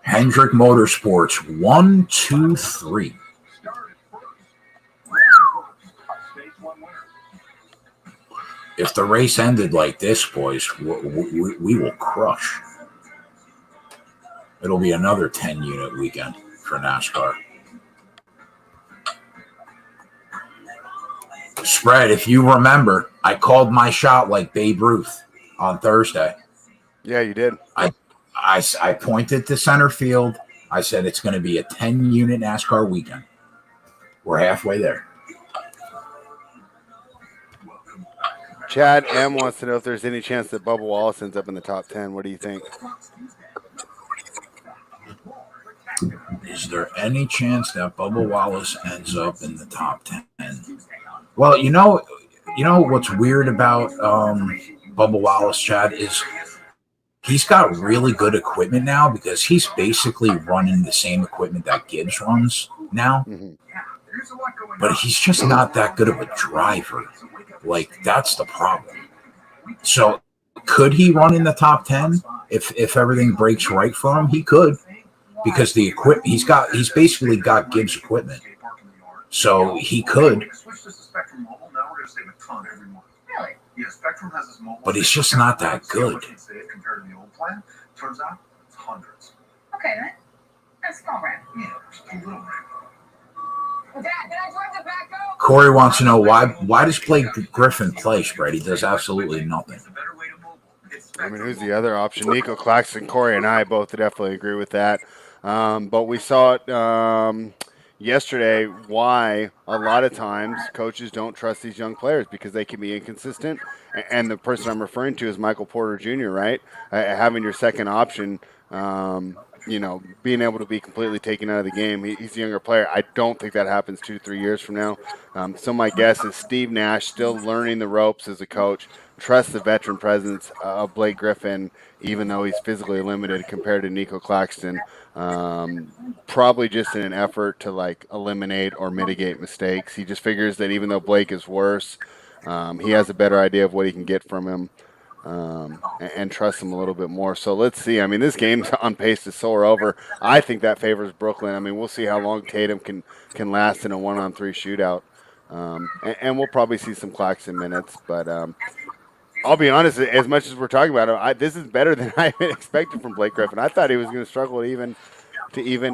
Hendrick Motorsports 1, 2, 3. If the race ended like this, boys, we will crush. It'll be another 10-unit weekend for NASCAR. Spread, if you remember, I called my shot like Babe Ruth on Thursday. Yeah, you did. I pointed to center field. I said it's going to be a 10-unit NASCAR weekend. We're halfway there. Chad M wants to know if there's any chance that Bubba Wallace ends up in the top 10. What do you think? Is there any chance that Bubba Wallace ends up in the top 10? Well, you know what's weird about Bubba Wallace, Chad, is he's got really good equipment now because he's basically running the same equipment that Gibbs runs now. Mm-hmm. But he's just not that good of a driver. Like, that's the problem. So could he run in the top 10 if everything breaks right for him? He could, because the equipment he's basically got Gibbs equipment. So he could. But he's just not that good. Okay, then. That's a small ramp. Dad, can I drive the backhoe? Corey wants to know why does Blake Griffin play, Spread? He does absolutely nothing. I mean, who's the other option? Nico Claxton, Corey, and I both definitely agree with that. But we saw it yesterday why a lot of times coaches don't trust these young players because they can be inconsistent. And the person I'm referring to is Michael Porter Jr., right? Having your second option, being able to be completely taken out of the game. He's a younger player. I don't think that happens 2-3 years from now. So my guess is Steve Nash still learning the ropes as a coach, trust the veteran presence of Blake Griffin, even though he's physically limited compared to Nico Claxton. Probably just in an effort to eliminate or mitigate mistakes. He just figures that even though Blake is worse, he has a better idea of what he can get from him. And trust him a little bit more. So let's see. I mean, this game's on pace to soar over. I think that favors Brooklyn. I mean, we'll see how long Tatum can last in a 1-on-3 shootout. And we'll probably see some Claxton minutes. But I'll be honest, as much as we're talking about it, this is better than I expected from Blake Griffin. I thought he was going to struggle to even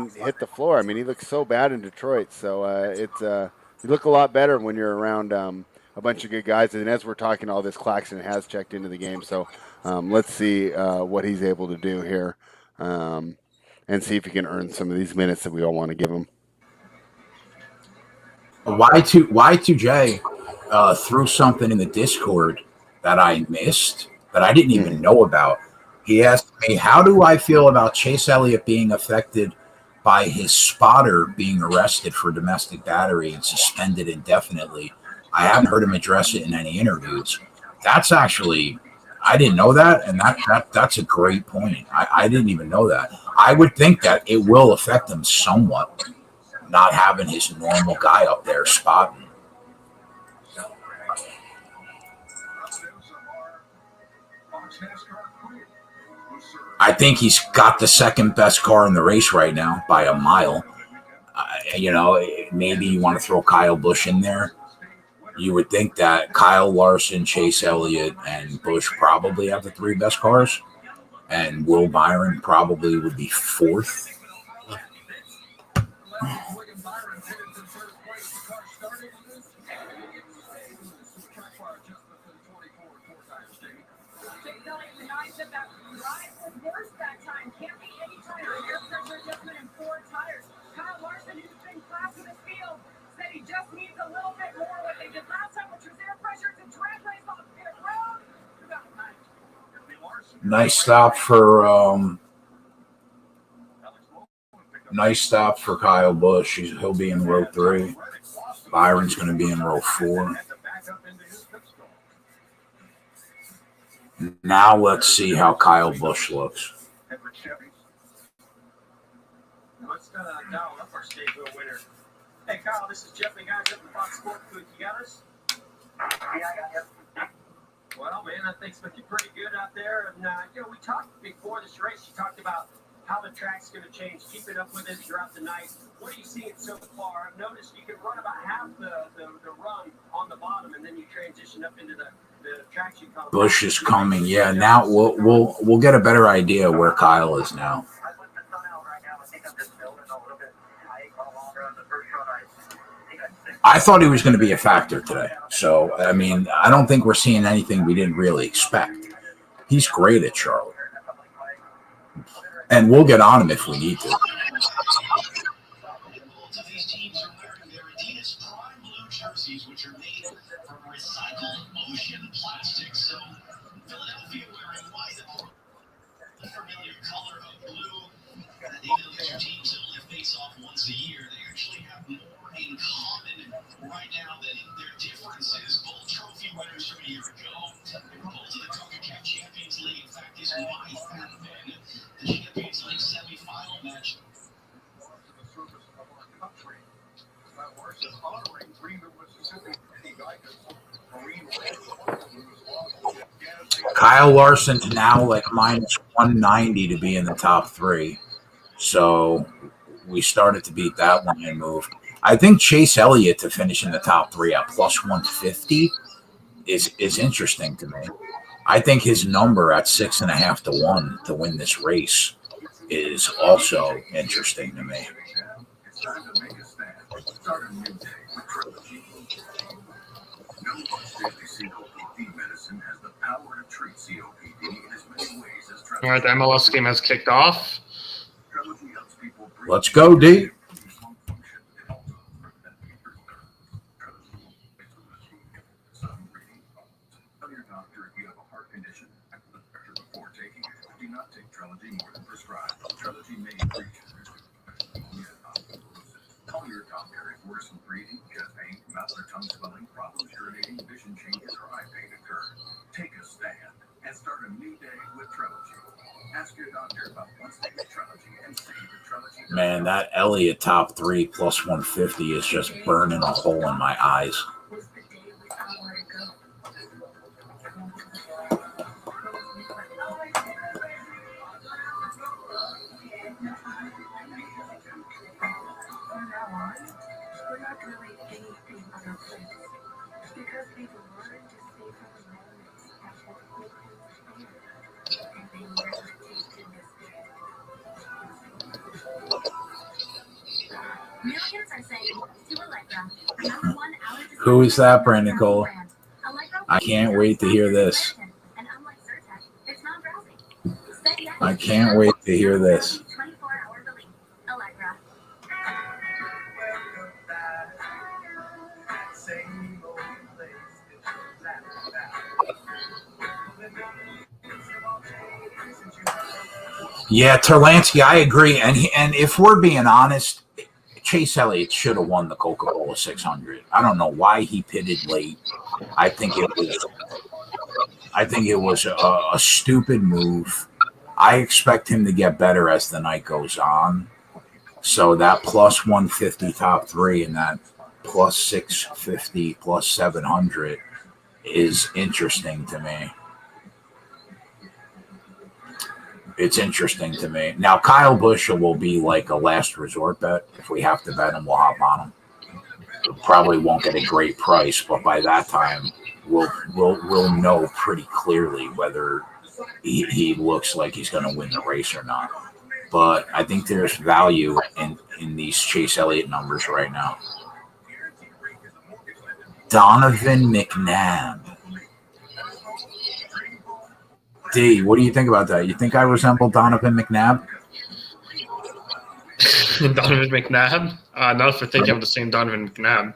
hit the floor. I mean, he looked so bad in Detroit. So you look a lot better when you're around a bunch of good guys, and as we're talking, all this Claxton has checked into the game. So let's see what he's able to do here, and see if he can earn some of these minutes that we all want to give him. Y2J threw something in the Discord that I missed that I didn't even know about. He asked me, "How do I feel about Chase Elliott being affected by his spotter being arrested for domestic battery and suspended indefinitely?" I haven't heard him address it in any interviews. That's actually, I didn't know that, and that's a great point. I didn't even know that. I would think that it will affect him somewhat, not having his normal guy up there spotting. I think he's got the second best car in the race right now by a mile. Maybe you want to throw Kyle Busch in there. You would think that Kyle Larson, Chase Elliott, and Busch probably have the 3 best cars, and Will Byron probably would be 4th. Kyle Larson, who's been class in the field, said he just needs a little bit more what they did last time, which was air pressure to drag race off pit road. Nice stop for Kyle Busch. He'll be in row 3. Byron's going to be in row 4. Now let's see how Kyle Busch looks. Let's dial up our state winner. Hey, Kyle, this is Jeff and guys up in Fox Sports Booth. You got us? Yeah, I got you. Well, man, I think it's looking pretty good out there. And, we talked before this race. You talked about how the track's going to change, keeping up with it throughout the night. What are you seeing so far? I've noticed you can run about half the run on the bottom, and then you transition up into the traction column. Busch is coming. Yeah, now we'll get a better idea where Kyle is now. I thought he was going to be a factor today. So, I mean, I don't think we're seeing anything we didn't really expect. He's great at Charlotte. And we'll get on him if we need to. Right now, their difference is both trophy winners from a year ago. Both of the Coca Champions League, in fact, this might have been the Champions League semifinal match. Kyle Larson's now like minus 190 to be in the top 3. So we started to beat that line move. I think Chase Elliott to finish in the top 3 at plus 150 is interesting to me. I think his number at 6.5 to 1 to win this race is also interesting to me. All right, the MLS game has kicked off. Let's go, D. Take a stand and start a new day with Trilogy. Ask your doctor about once-daily Trilogy and save your Trilogy. Man, that Elliott top 3 plus 150 is just burning a hole in my eyes. Who is that, Brandon Cole? I can't wait to hear this. I can't wait to hear this. Yeah, Terlansky, I agree. And if we're being honest, Chase Elliott should have won the Coca-Cola 600. I don't know why he pitted late. I think it was a stupid move. I expect him to get better as the night goes on. So that plus 150 top 3 and that plus 650 plus 700 is interesting to me. It's interesting to me. Now, Kyle Busch will be like a last resort bet. If we have to bet him, we'll hop on him. probably won't get a great price, but by that time, we'll know pretty clearly whether he looks like he's going to win the race or not. But I think there's value in these Chase Elliott numbers right now. Donovan McNabb. D, what do you think about that? You think I resemble Donovan McNabb? Donovan McNabb? Not if we're thinking of the same Donovan McNabb.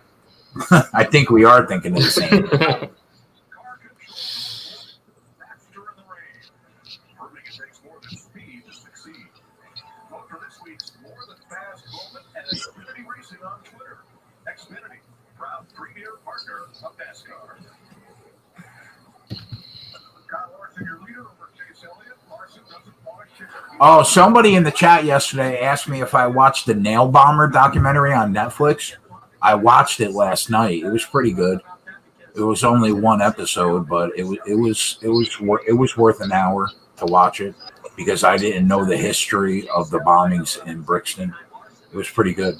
I think we are thinking of the same. Xfinity, proud premier partner of NASCAR. Kyle Larson, your leader over Chase Elliott. Larson doesn't want to share. Oh, somebody in the chat yesterday asked me if I watched the Nail Bomber documentary on Netflix. I watched it last night. It was pretty good. It was only one episode, but it was worth an hour to watch it because I didn't know the history of the bombings in Brixton. It was pretty good.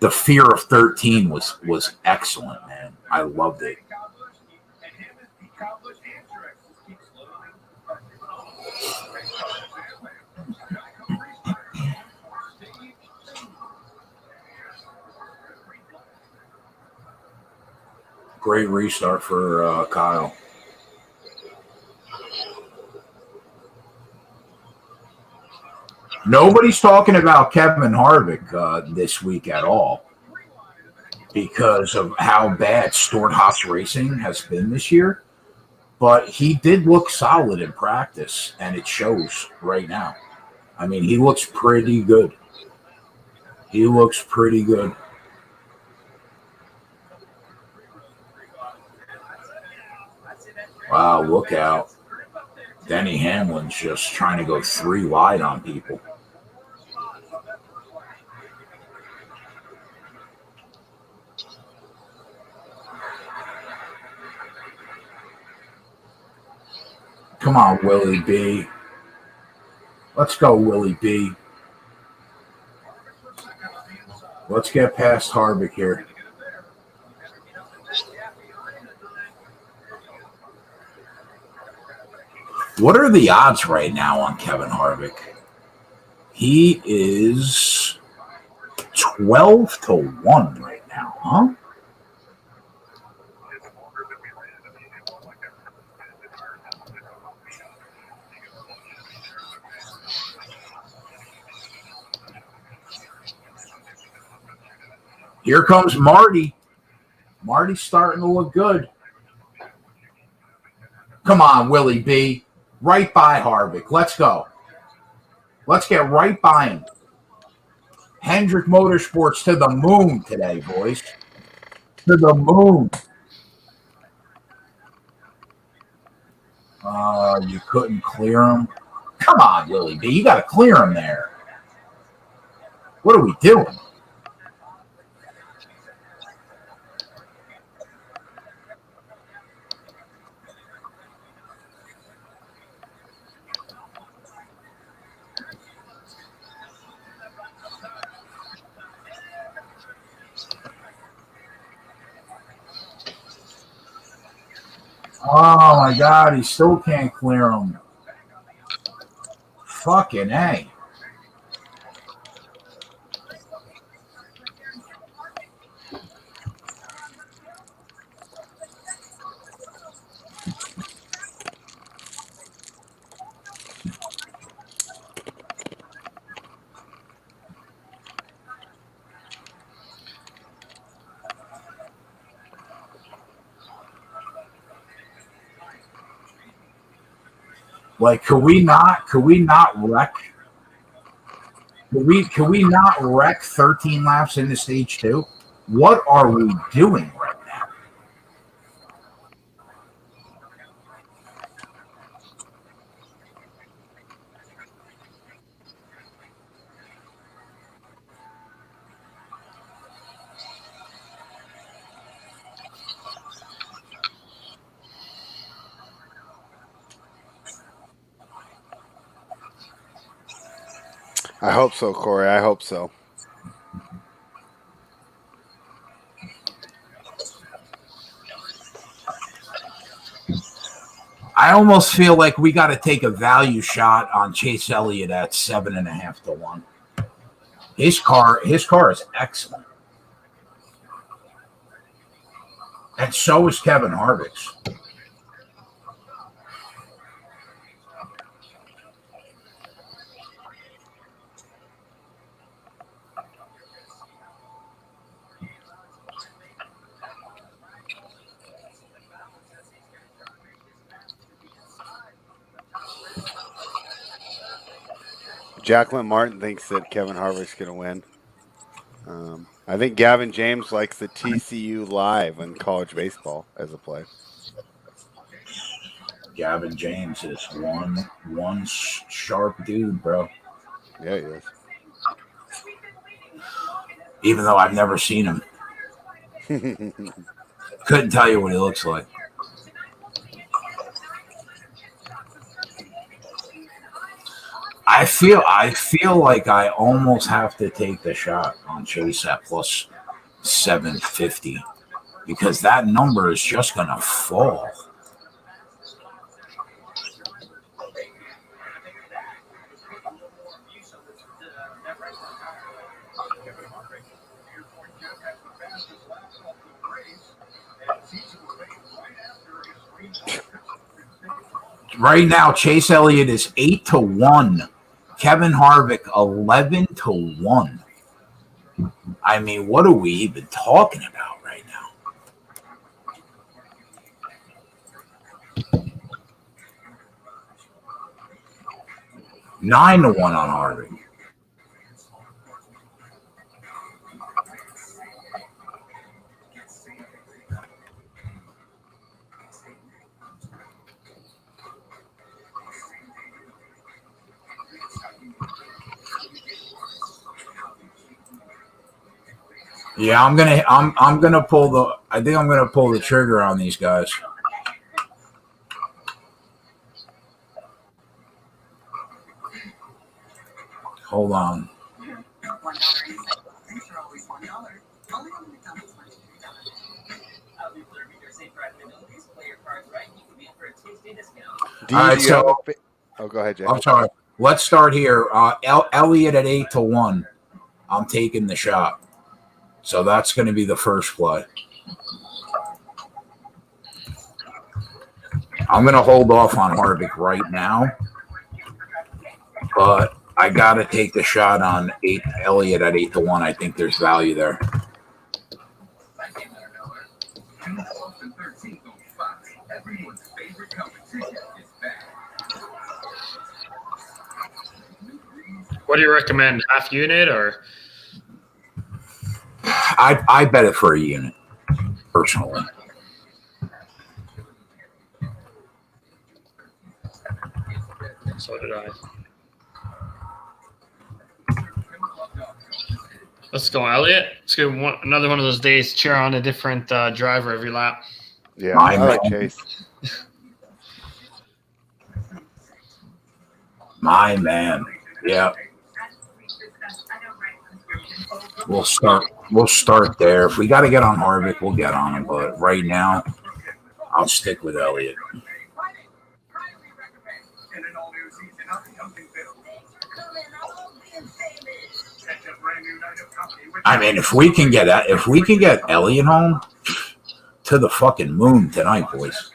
The Fear of 13 was excellent, man. I loved it. Great restart for Kyle. Nobody's talking about Kevin Harvick this week at all because of how bad Stewart-Haas Racing has been this year. But he did look solid in practice, and it shows right now. I mean, he looks pretty good. He looks pretty good. Wow, look out. Denny Hamlin's just trying to go 3 wide on people. Come on, Willie B. Let's go, Willie B. Let's get past Harvick here. What are the odds right now on Kevin Harvick? He is 12-1 right now, huh? Here comes Marty. Marty's starting to look good. Come on, Willie B. Right by Harvick. Let's go. Let's get right by him. Hendrick Motorsports to the moon today, boys. To the moon. You couldn't clear him. Come on, Willie B. You got to clear him there. What are we doing? Oh, my God. He still can't clear him. Fucking A. Like, could we not wreck? Could we not wreck 13 laps into stage 2? What are we doing right now? I hope so, Corey. I hope so. I almost feel like we got to take a value shot on Chase Elliott at 7.5 to 1. His car is excellent, and so is Kevin Harvick's. Jacqueline Martin thinks that Kevin Harvick's going to win. I think Gavin James likes the TCU Live in college baseball as a play. Gavin James is one sharp dude, bro. Yeah, he is. Even though I've never seen him. Couldn't tell you what he looks like. I feel like I almost have to take the shot on Chase at plus 750 because that number is just going to fall. Right now, Chase Elliott is 8 to 1. Kevin Harvick 11 to 1. I mean, what are we even talking about right now? 9 to 1 on Harvick. Yeah, I'm gonna pull the. I think I'm gonna pull the trigger on these guys. Hold on. All right, so go ahead, Jay. I'm sorry. Let's start here. Elliott at 8 to 1. I'm taking the shot. So that's going to be the first play. I'm going to hold off on Harvick right now, but I got to take the shot on Elliott at 8 to 1. I think there's value there. What do you recommend? Half unit or? I bet it for a unit, personally. So did I. Let's go, Elliott. Let's go another one of those days. Cheer on a different driver every lap. Yeah, I like Chase. My man. Yeah. We'll start there. If we got to get on Harvick, we'll get on him. But right now, I'll stick with Elliott. I mean, if we can get Elliott home to the fucking moon tonight, boys.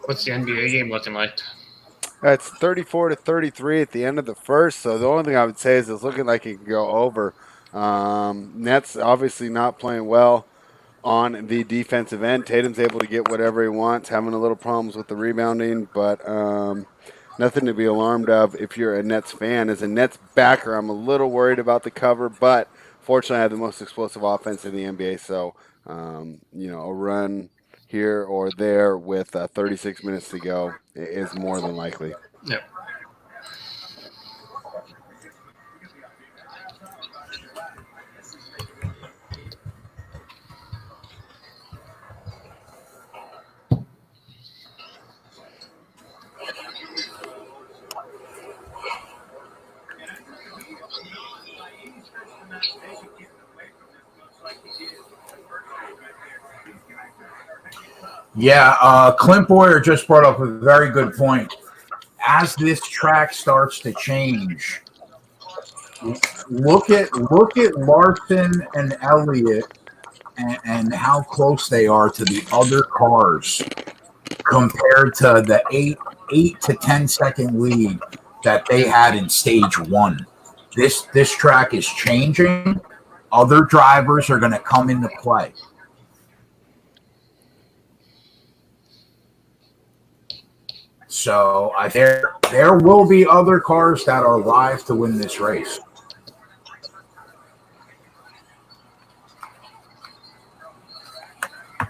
What's the NBA game looking like? It's 34-33 at the end of the first. So the only thing I would say is it's looking like it can go over. Nets obviously not playing well on the defensive end. Tatum's able to get whatever he wants, having a little problems with the rebounding, but nothing to be alarmed of if you're a Nets fan. As a Nets backer, I'm a little worried about the cover, but fortunately I have the most explosive offense in the NBA, so a run here or there with 36 minutes to go is more than likely. Yep. Yeah, Clint Boyer just brought up a very good point. As this track starts to change, look at Larson and Elliott and how close they are to the other cars compared to the 8 to 10 second lead that they had in stage one. This track is changing. Other drivers are going to come into play. So there will be other cars that are live to win this race.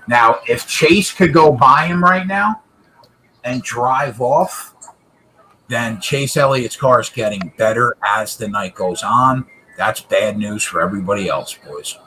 Now, if Chase could go by him right now and drive off, then Chase Elliott's car is getting better as the night goes on. That's bad news for everybody else, boys.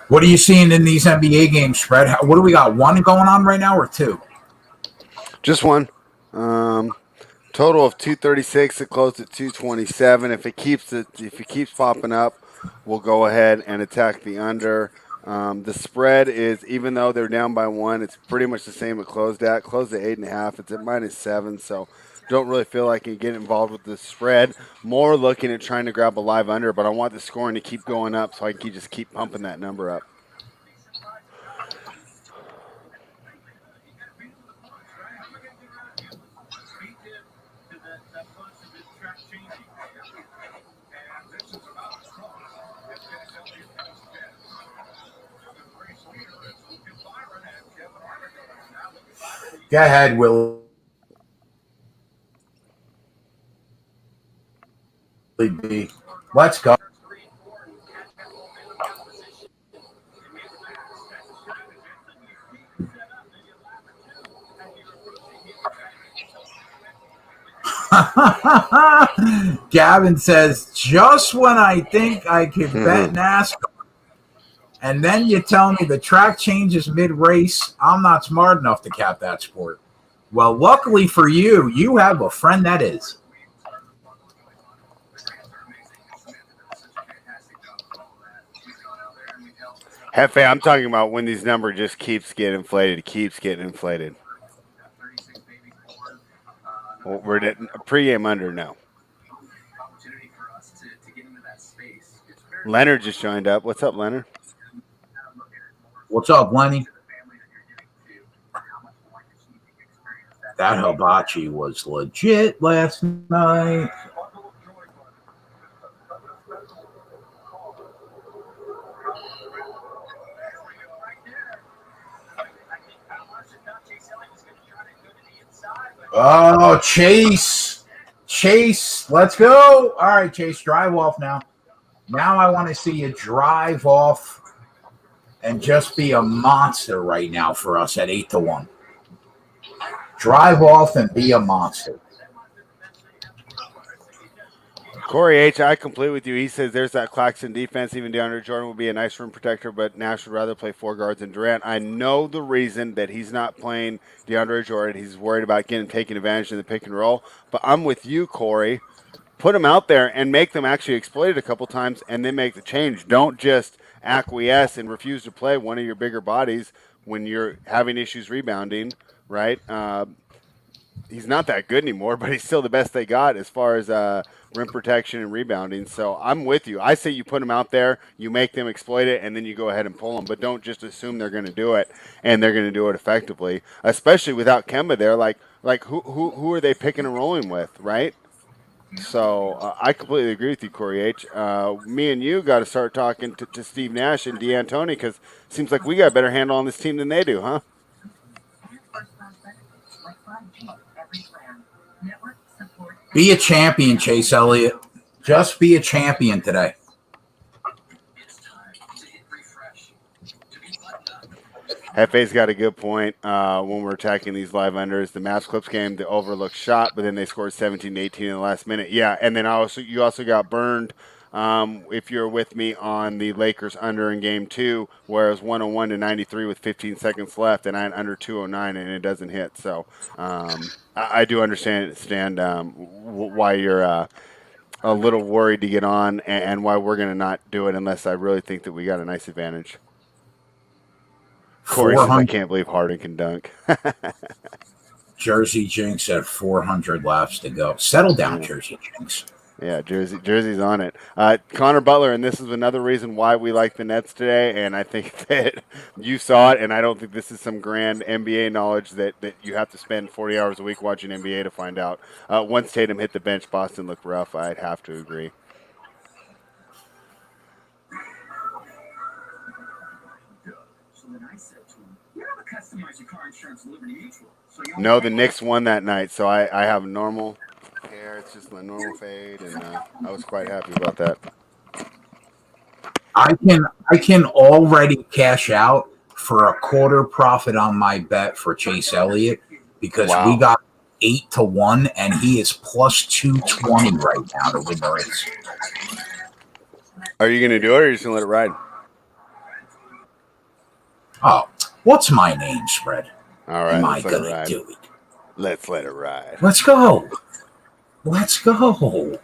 What are you seeing in these NBA games, Spread? What do we got? One going on right now or two? Just one. Total of 236. It closed at 227. If it keeps popping up, we'll go ahead and attack the under. The spread is, even though they're down by one, it's pretty much the same it closed at. Closed at 8.5. It's at -7. So don't really feel like I can get involved with the spread. More looking at trying to grab a live under, but I want the scoring to keep going up so I can just keep pumping that number up. Go ahead, Willie B. Let's go. Gavin says, just when I think I could bet NASCAR, and then you tell me the track changes mid-race, I'm not smart enough to cap that sport. Well, luckily for you, you have a friend that is. Hefe, I'm talking about when these numbers just keeps getting inflated. Well, we're at a pregame under now. Leonard just joined up. What's up, Leonard? What's up, Lenny? That hibachi was legit last night. Oh, Chase. Let's go. All right, Chase, drive off now. Now I want to see you drive off and just be a monster right now for us at 8-1. Drive off and be a monster. Corey H., I complete with you. He says there's that Claxton defense. Even DeAndre Jordan would be a nice rim protector, but Nash would rather play four guards than Durant. I know the reason that he's not playing DeAndre Jordan. He's worried about taking advantage of the pick and roll. But I'm with you, Corey. Put them out there and make them actually exploit it a couple times and then make the change. Don't just acquiesce and refuse to play one of your bigger bodies when you're having issues rebounding, right? He's not that good anymore, but he's still the best they got as far as rim protection and rebounding. So I'm with you. I say you put them out there, you make them exploit it, and then you go ahead and pull them. But don't just assume they're going to do it and they're going to do it effectively, especially without Kemba there. Like who are they picking and rolling with, right? So I completely agree with you, Corey H. Me and you got to start talking to Steve Nash and D'Antoni because it seems like we got a better handle on this team than they do, huh? 5G every plan. Network support. Be a champion, Chase Elliott. Just be a champion today. It's time to hit refresh. To be buttoned up. Hefe's got a good point when we're attacking these live unders. The Mavs Clips game, the overlooked shot, but then they scored 17-18 in the last minute. Yeah, and then you also got burned if you're with me on the Lakers under in game 2, where it was 101 to 93 with 15 seconds left, and I had under 209, and it doesn't hit. So I do understand why you're a little worried to get on and why we're going to not do it unless I really think that we got a nice advantage. Corey says, I can't believe Harden can dunk. Jersey Jinx at 400 laps to go. Settle down, Jersey Jinx. Yeah, Jersey's on it. Connor Butler, and this is another reason why we like the Nets today, and I think that you saw it, and I don't think this is some grand NBA knowledge that you have to spend 40 hours a week watching NBA to find out. Once Tatum hit the bench, Boston looked rough. I'd have to agree. So then I said to him, you never customize your car insurance Liberty Mutual. So you No, the Knicks won that night, so I have normal hair. It's just my normal fade, and I was quite happy about that. I can already cash out for a quarter profit on my bet for Chase Elliott because we got 8-1, and he is plus 220 right now to win the race. Are you going to do it, or are you just going to let it ride? Oh, what's my name, Spread? All right, Am I let's let it gonna ride. do it? Let's let it ride. Let's go. Let's go. Oh,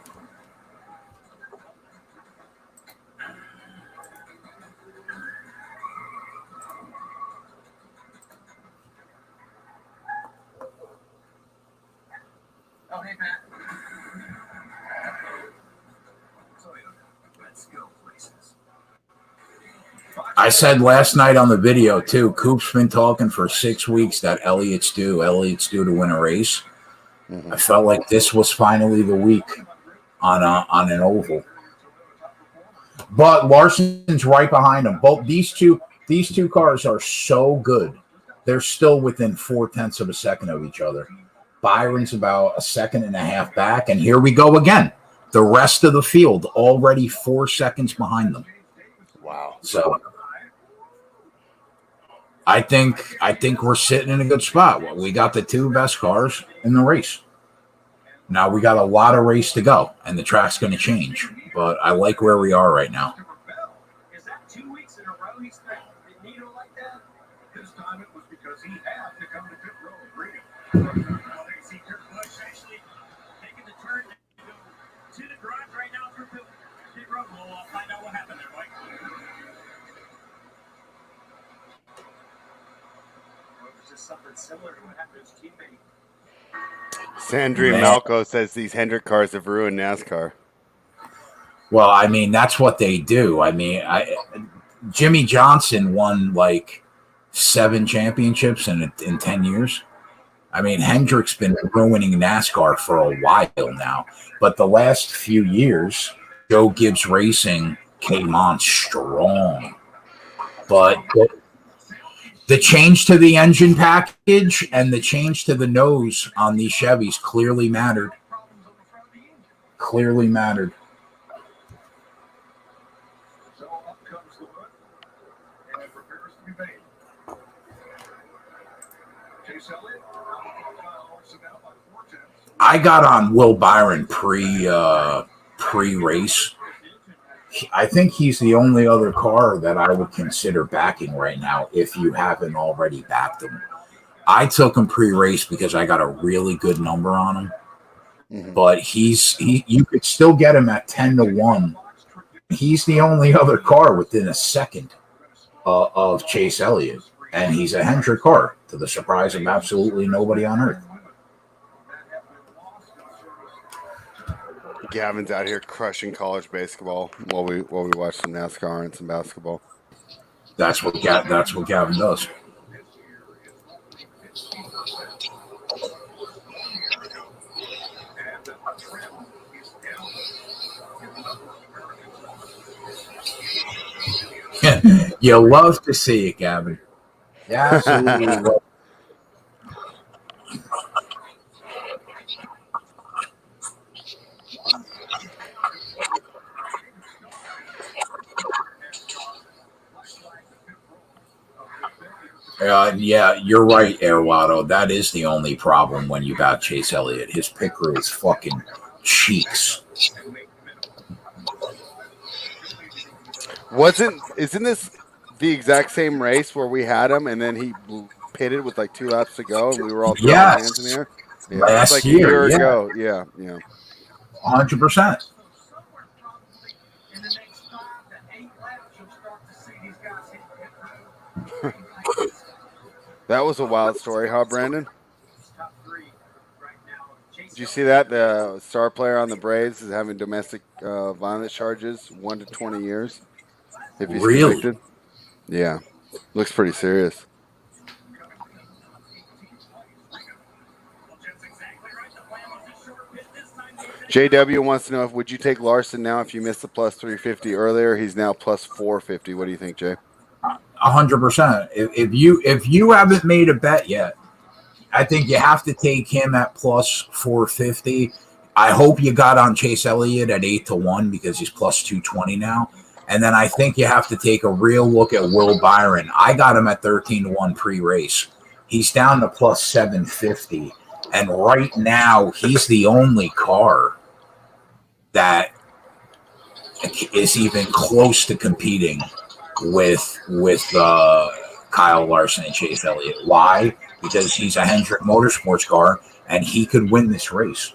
hey, Pat. Let's go places. I said last night on the video, too, Coop's been talking for 6 weeks that Elliott's due to win a race. Mm-hmm. I felt like this was finally the week on an oval. But Larson's right behind him. Both these two cars are so good. They're still within 0.4 of a second of each other. Byron's about 1.5 seconds back, and here we go again. The rest of the field already 4 seconds behind them. Wow. So I think we're sitting in a good spot. We got the 2 best cars in the race. Now we got a lot of race to go, and the track's going to change. But I like where we are right now. Is that 2 weeks in a row he's Nito like that? This time it was because he had to come to pit road. Read it. Well, they see Kurt Busch actually taking the turn to go to the garage right now through pit road. We'll find out what happened there, Mike. Well, it was just something similar to what happened to his teammate. Sandri Malco says these Hendrick cars have ruined NASCAR. Well, I mean, that's what they do. I mean, Jimmy Johnson won like 7 championships in 10 years. I mean, Hendrick's been ruining NASCAR for a while now. But the last few years, Joe Gibbs Racing came on strong. But the change to the engine package and the change to the nose on these Chevys clearly mattered. Clearly mattered. So up comes the hood, and it prepares to be made. Chase Elliott, Larson out by 4 tenths. I got on Will Byron pre-race. I think he's the only other car that I would consider backing right now if you haven't already backed him. I took him pre-race because I got a really good number on him. Mm-hmm. But you could still get him at 10-1. He's the only other car within a second of Chase Elliott. And he's a Hendrick car, to the surprise of absolutely nobody on earth. Gavin's out here crushing college basketball while we watch some NASCAR and some basketball. That's what Gavin does. You love to see it, Gavin. Yeah, absolutely. Yeah, you're right, Airwato. That is the only problem when you got Chase Elliott. His picker is fucking cheeks. Isn't this the exact same race where we had him and then he pitted with like 2 laps to go and we were all throwing our hands in the Yes, air? Yeah, it was last like a year. year Yeah, ago. Yeah, yeah. 100%. In the next 5 to 8 laps, you'll start to see these guys hit pit road. That was a wild story, huh, Brandon? Top 3 right now. Did you see that the star player on the Braves is having domestic violence charges, 1 to 20 years if he's Really? convicted? Yeah, looks pretty serious. JW wants to know would you take Larson now if you missed the plus 350 earlier? He's now plus 450. What do you think, Jay? 100%. If you haven't made a bet yet, I think you have to take him at plus 450. I hope you got on Chase Elliott at 8-1 because he's plus 220 now. And then I think you have to take a real look at Will Byron. I got him at 13-1 pre-race. He's down to plus 750. And right now, he's the only car that is even close to competing with Kyle Larson and Chase Elliott. Why? Because he's a Hendrick Motorsports car, and he could win this race.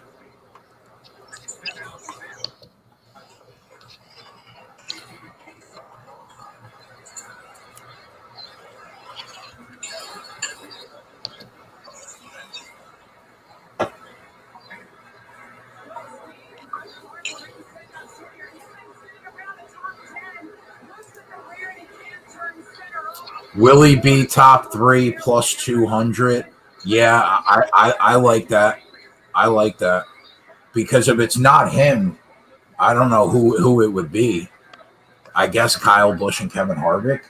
Will he be top 3 plus 200? Yeah, I like that. I like that. Because if it's not him, I don't know who it would be. I guess Kyle Busch and Kevin Harvick.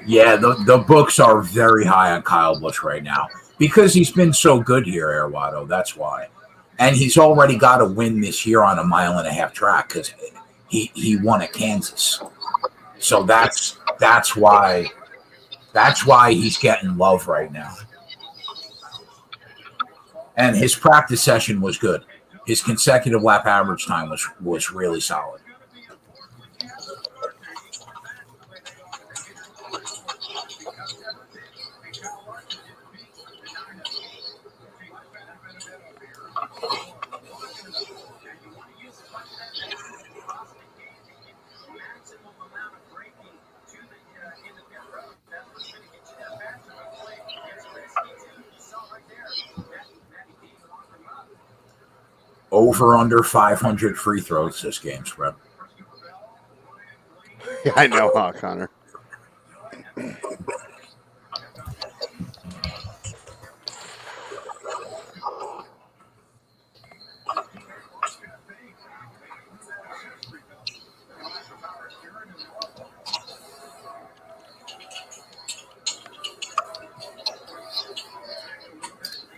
Yeah, the books are very high on Kyle Busch right now because he's been so good here, Airwato. That's why. And he's already got a win this year on a 1.5-mile track because he won at Kansas. So that's why he's getting love right now. And his practice session was good. His consecutive lap average time was really solid. Over under 500 free throws this game spread. Yeah, I know, huh, Connor?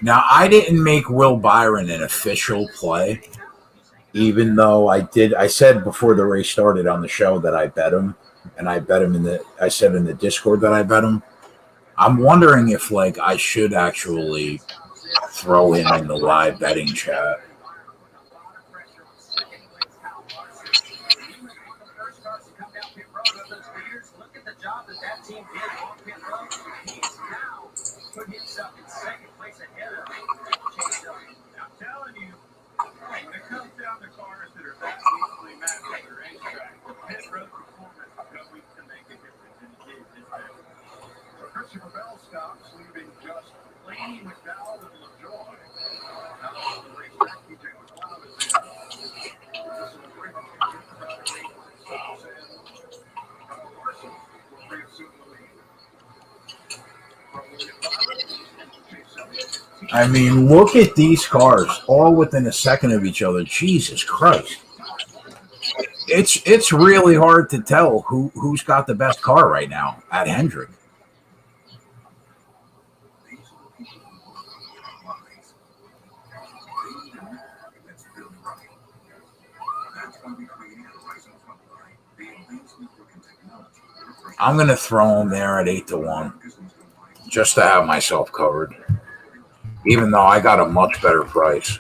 Now, I didn't make Will Byron an official play, even though I said before the race started on the show that I bet him, and I said in the Discord that I bet him. I'm wondering if I should actually throw him in the live betting chat. I mean, look at these cars, all within a second of each other. Jesus Christ. It's really hard to tell who's got the best car right now at Hendrick. I'm going to throw him there at 8-1 just to have myself covered, even though I got a much better price.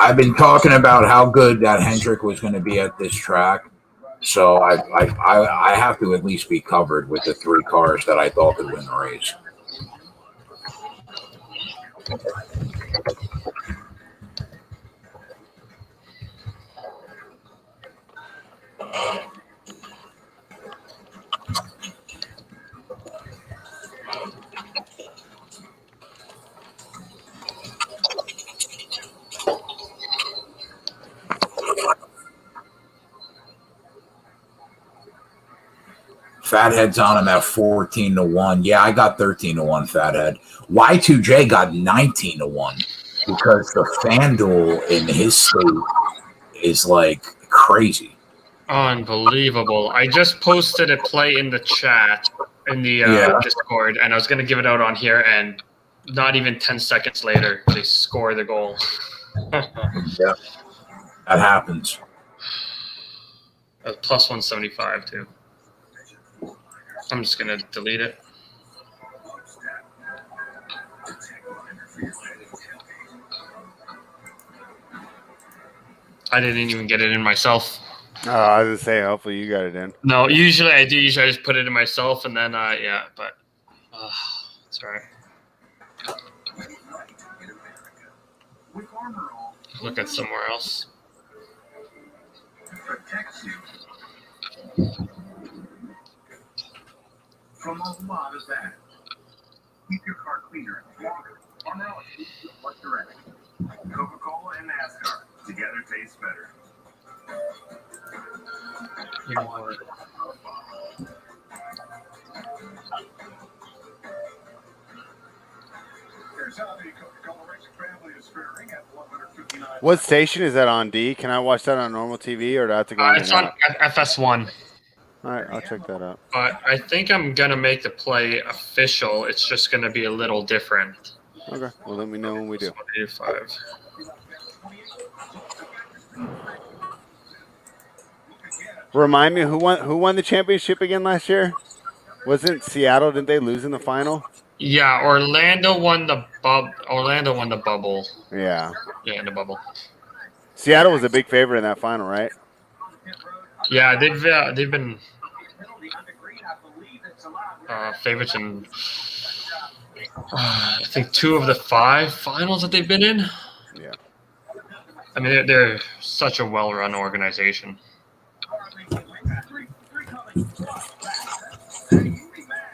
I've been talking about how good that Hendrick was going to be at this track, so I have to at least be covered with the 3 cars that I thought could win the race. Fathead's on him at 14-1. Yeah, I got 13-1, Fathead. Y2J got 19-1 because the FanDuel in his state is like crazy. Unbelievable. I just posted a play in the chat in the Discord, and I was going to give it out on here, and not even 10 seconds later, they score the goal. Yeah, that happens. Plus 175, too. I'm just going to delete it. I didn't even get it in myself. Oh, I was going to say, hopefully you got it in. No, usually I do. Usually I just put it in myself, and then, but it's all right. Look at somewhere else. From a lot of that. Keep your car cleaner and longer. Armor All keeps you in one direction. Coca-Cola and NASCAR. Together tastes better. You know what? Here's how the Coca-Cola Racing family is faring at 159. What station is that on, D? Can I watch that on normal TV, or do I have to go It's on FS1. All right, I'll check that out. But I think I'm going to make the play official. It's just going to be a little different. Okay, well, let me know when we do. 185. Remind me, who won the championship again last year? Wasn't Seattle? Didn't they lose in the final? Yeah, Orlando won the bubble. Yeah. Yeah, in the bubble. Seattle was a big favorite in that final, right? Yeah, they've been favorites in I think 2 of the 5 finals that they've been in. Yeah. I mean, they're such a well-run organization.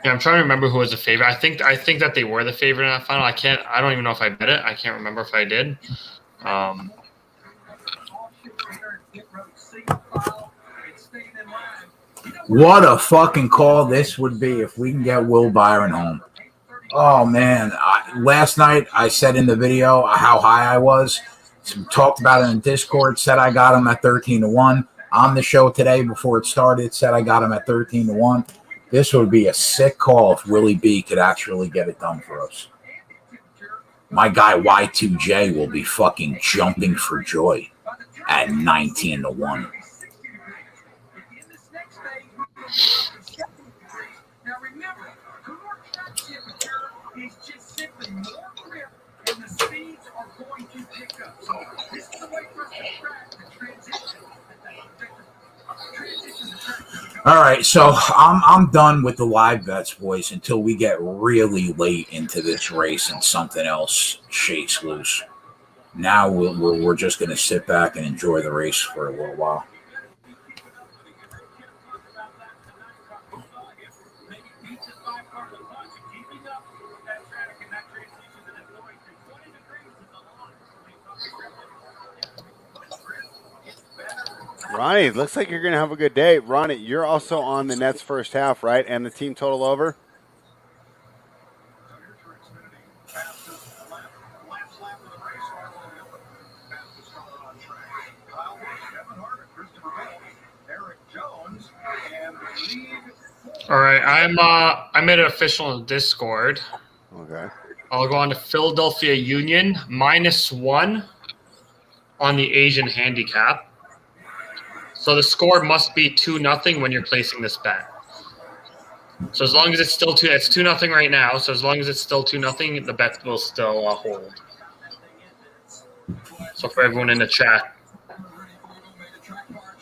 Yeah, I'm trying to remember who was the favorite. I think that they were the favorite in that final. I don't even know if I bet it. I can't remember if I did. What a fucking call this would be if we can get Will Byron home. Oh, man. Last night I said in the video how high I was. Talked about it in Discord. Said I got him at 13-1. On the show today before it started, said I got him at 13-1. This would be a sick call if Willie B could actually get it done for us. My guy Y2J will be fucking jumping for joy at 19-1. Now remember, cooler track temperature is just simply more grip, and the speeds are going to pick up. So this is the way for us to track the transition. All right, so I'm done with the live bets, boys, until we get really late into this race and something else shakes loose. Now we're just going to sit back and enjoy the race for a little while. Ronnie, looks like you're going to have a good day. Ronnie, you're also on the Nets first half, right? And the team total over? All right, I made it official in Discord. Okay. I'll go on to Philadelphia Union -1 on the Asian handicap. So the score must be 2-0 when you're placing this bet. So as long as it's still it's 2-0 right now. So as long as it's still 2-0, the bet will still hold. So for everyone in the chat.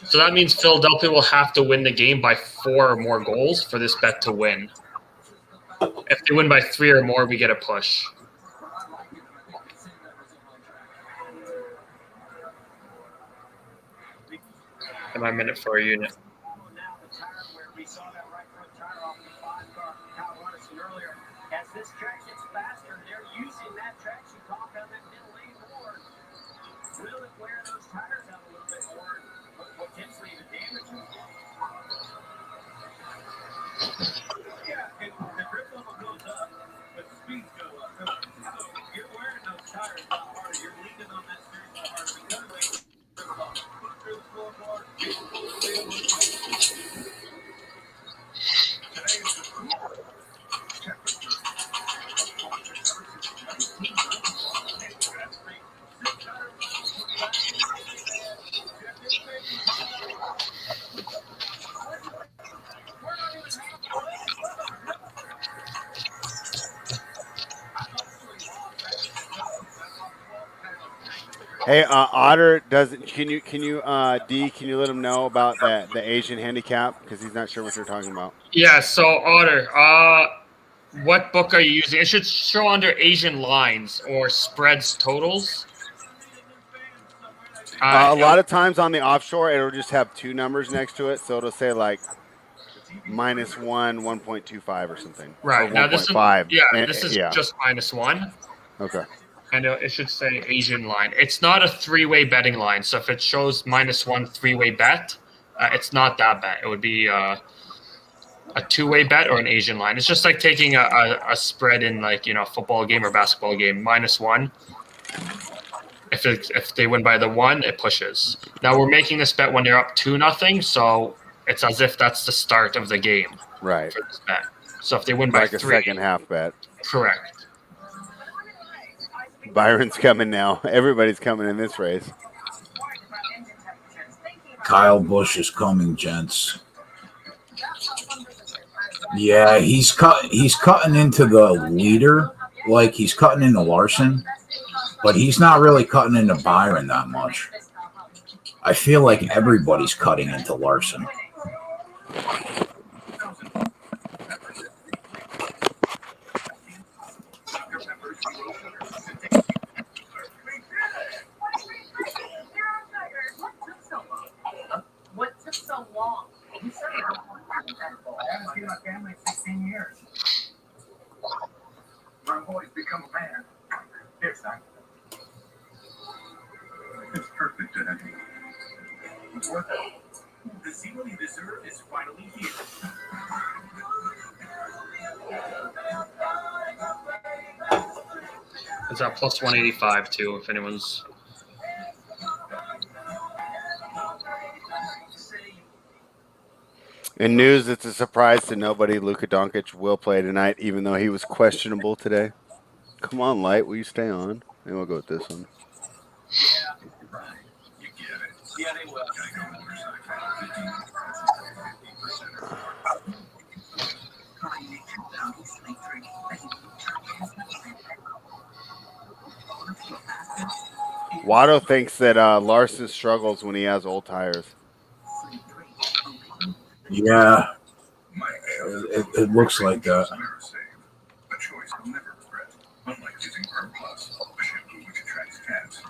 So that means Philadelphia will have to win the game by 4 or more goals for this bet to win. If they win by 3 or more, we get a push. And my minute for a unit. As this track gets faster, they're using that traction talk on that middle lane board. Will it wear those tires out a little bit more? Potentially even damage them. Yeah, and the grip level goes up, but the speeds go up. So you're wearing those tires a lot harder. You're leaning on that steering wheel harder because through the floorboard. Hey, Otter doesn't. Can you let him know about the Asian handicap because he's not sure what you're talking about. Yeah. So Otter, what book are you using? It should show under Asian lines or spreads totals. A lot of times on the offshore, it'll just have 2 numbers next to it, so it'll say like -1, 1.25 or something. Right. Or now this is 1.5. this is just -1. Okay. And it should say Asian line. It's not a 3-way betting line. So if it shows -1 3-way bet, it's not that bet. It would be a 2-way bet or an Asian line. It's just like taking a spread in like a football game or basketball game. -1. If they win by the 1, it pushes. Now we're making this bet when they're up 2-0, so it's as if that's the start of the game. Right. For this bet. So if they win by like 3, a second half bet. Correct. Byron's coming now. Everybody's coming in this race. Kyle Busch is coming, gents. Yeah, he's cutting into the leader, like he's cutting into Larson, but he's not really cutting into Byron that much. I feel like everybody's cutting into Larson. What took so long? You said I haven't seen my family in 16 years. My boy's become a man. Here, son. It's perfect, isn't it? It's worth it. The zero you deserve is finally here. It's at +185 too, if anyone's. In news, it's a surprise to nobody. Luka Doncic will play tonight, even though he was questionable today. Come on, Light. Will you stay on? Maybe we'll go with this one. Yeah, right. You get it. Yeah, they will. Watto thinks that Larson struggles when he has old tires. Yeah, it looks like that. A choice I'll never regret. Unlike using Perm Plus, a shampoo which attracts fats.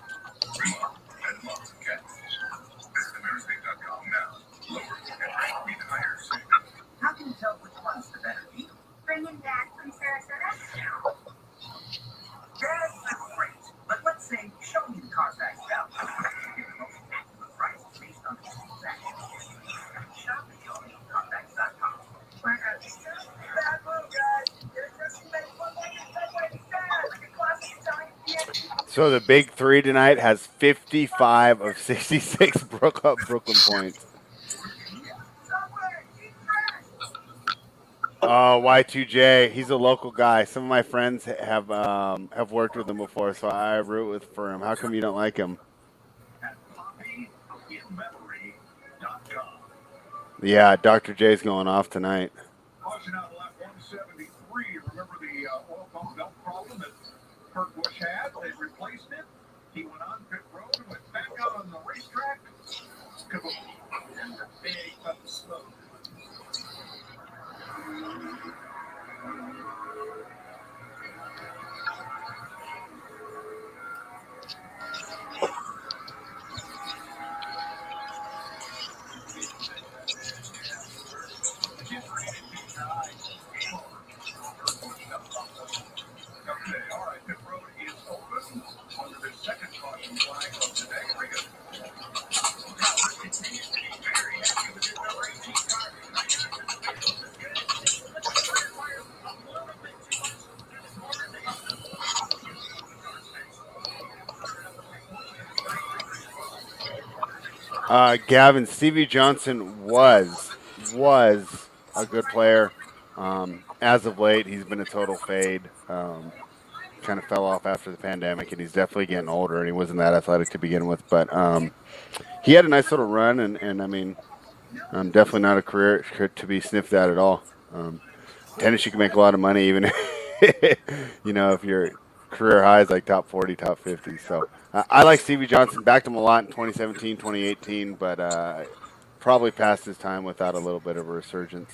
So the big three tonight has 55 of 66 Brooklyn points. Oh, Y2J, he's a local guy. Some of my friends have worked with him before, so I root for him. How come you don't like him? Yeah, Dr. J's going off tonight. Caution out lap 173. Remember the oil pump belt problem that Kurt Busch had? They replaced it. He went on pit road and went back out on the racetrack. Kaboom. And the big up slope. Okay, all right, pit road is open under the second caution flag of today. Here we go. Continues to be very happy with his number 18 car. Gavin, Stevie Johnson was a good player. As of late, he's been a total fade. Kind of fell off after the pandemic, and he's definitely getting older, and he wasn't that athletic to begin with. But he had a nice little run, and I mean, definitely not a career to be sniffed at all. Tennis, you can make a lot of money, even if your career high is like top 40, top 50. So I like Stevie Johnson. Backed him a lot in 2017, 2018, but probably passed his time without a little bit of a resurgence.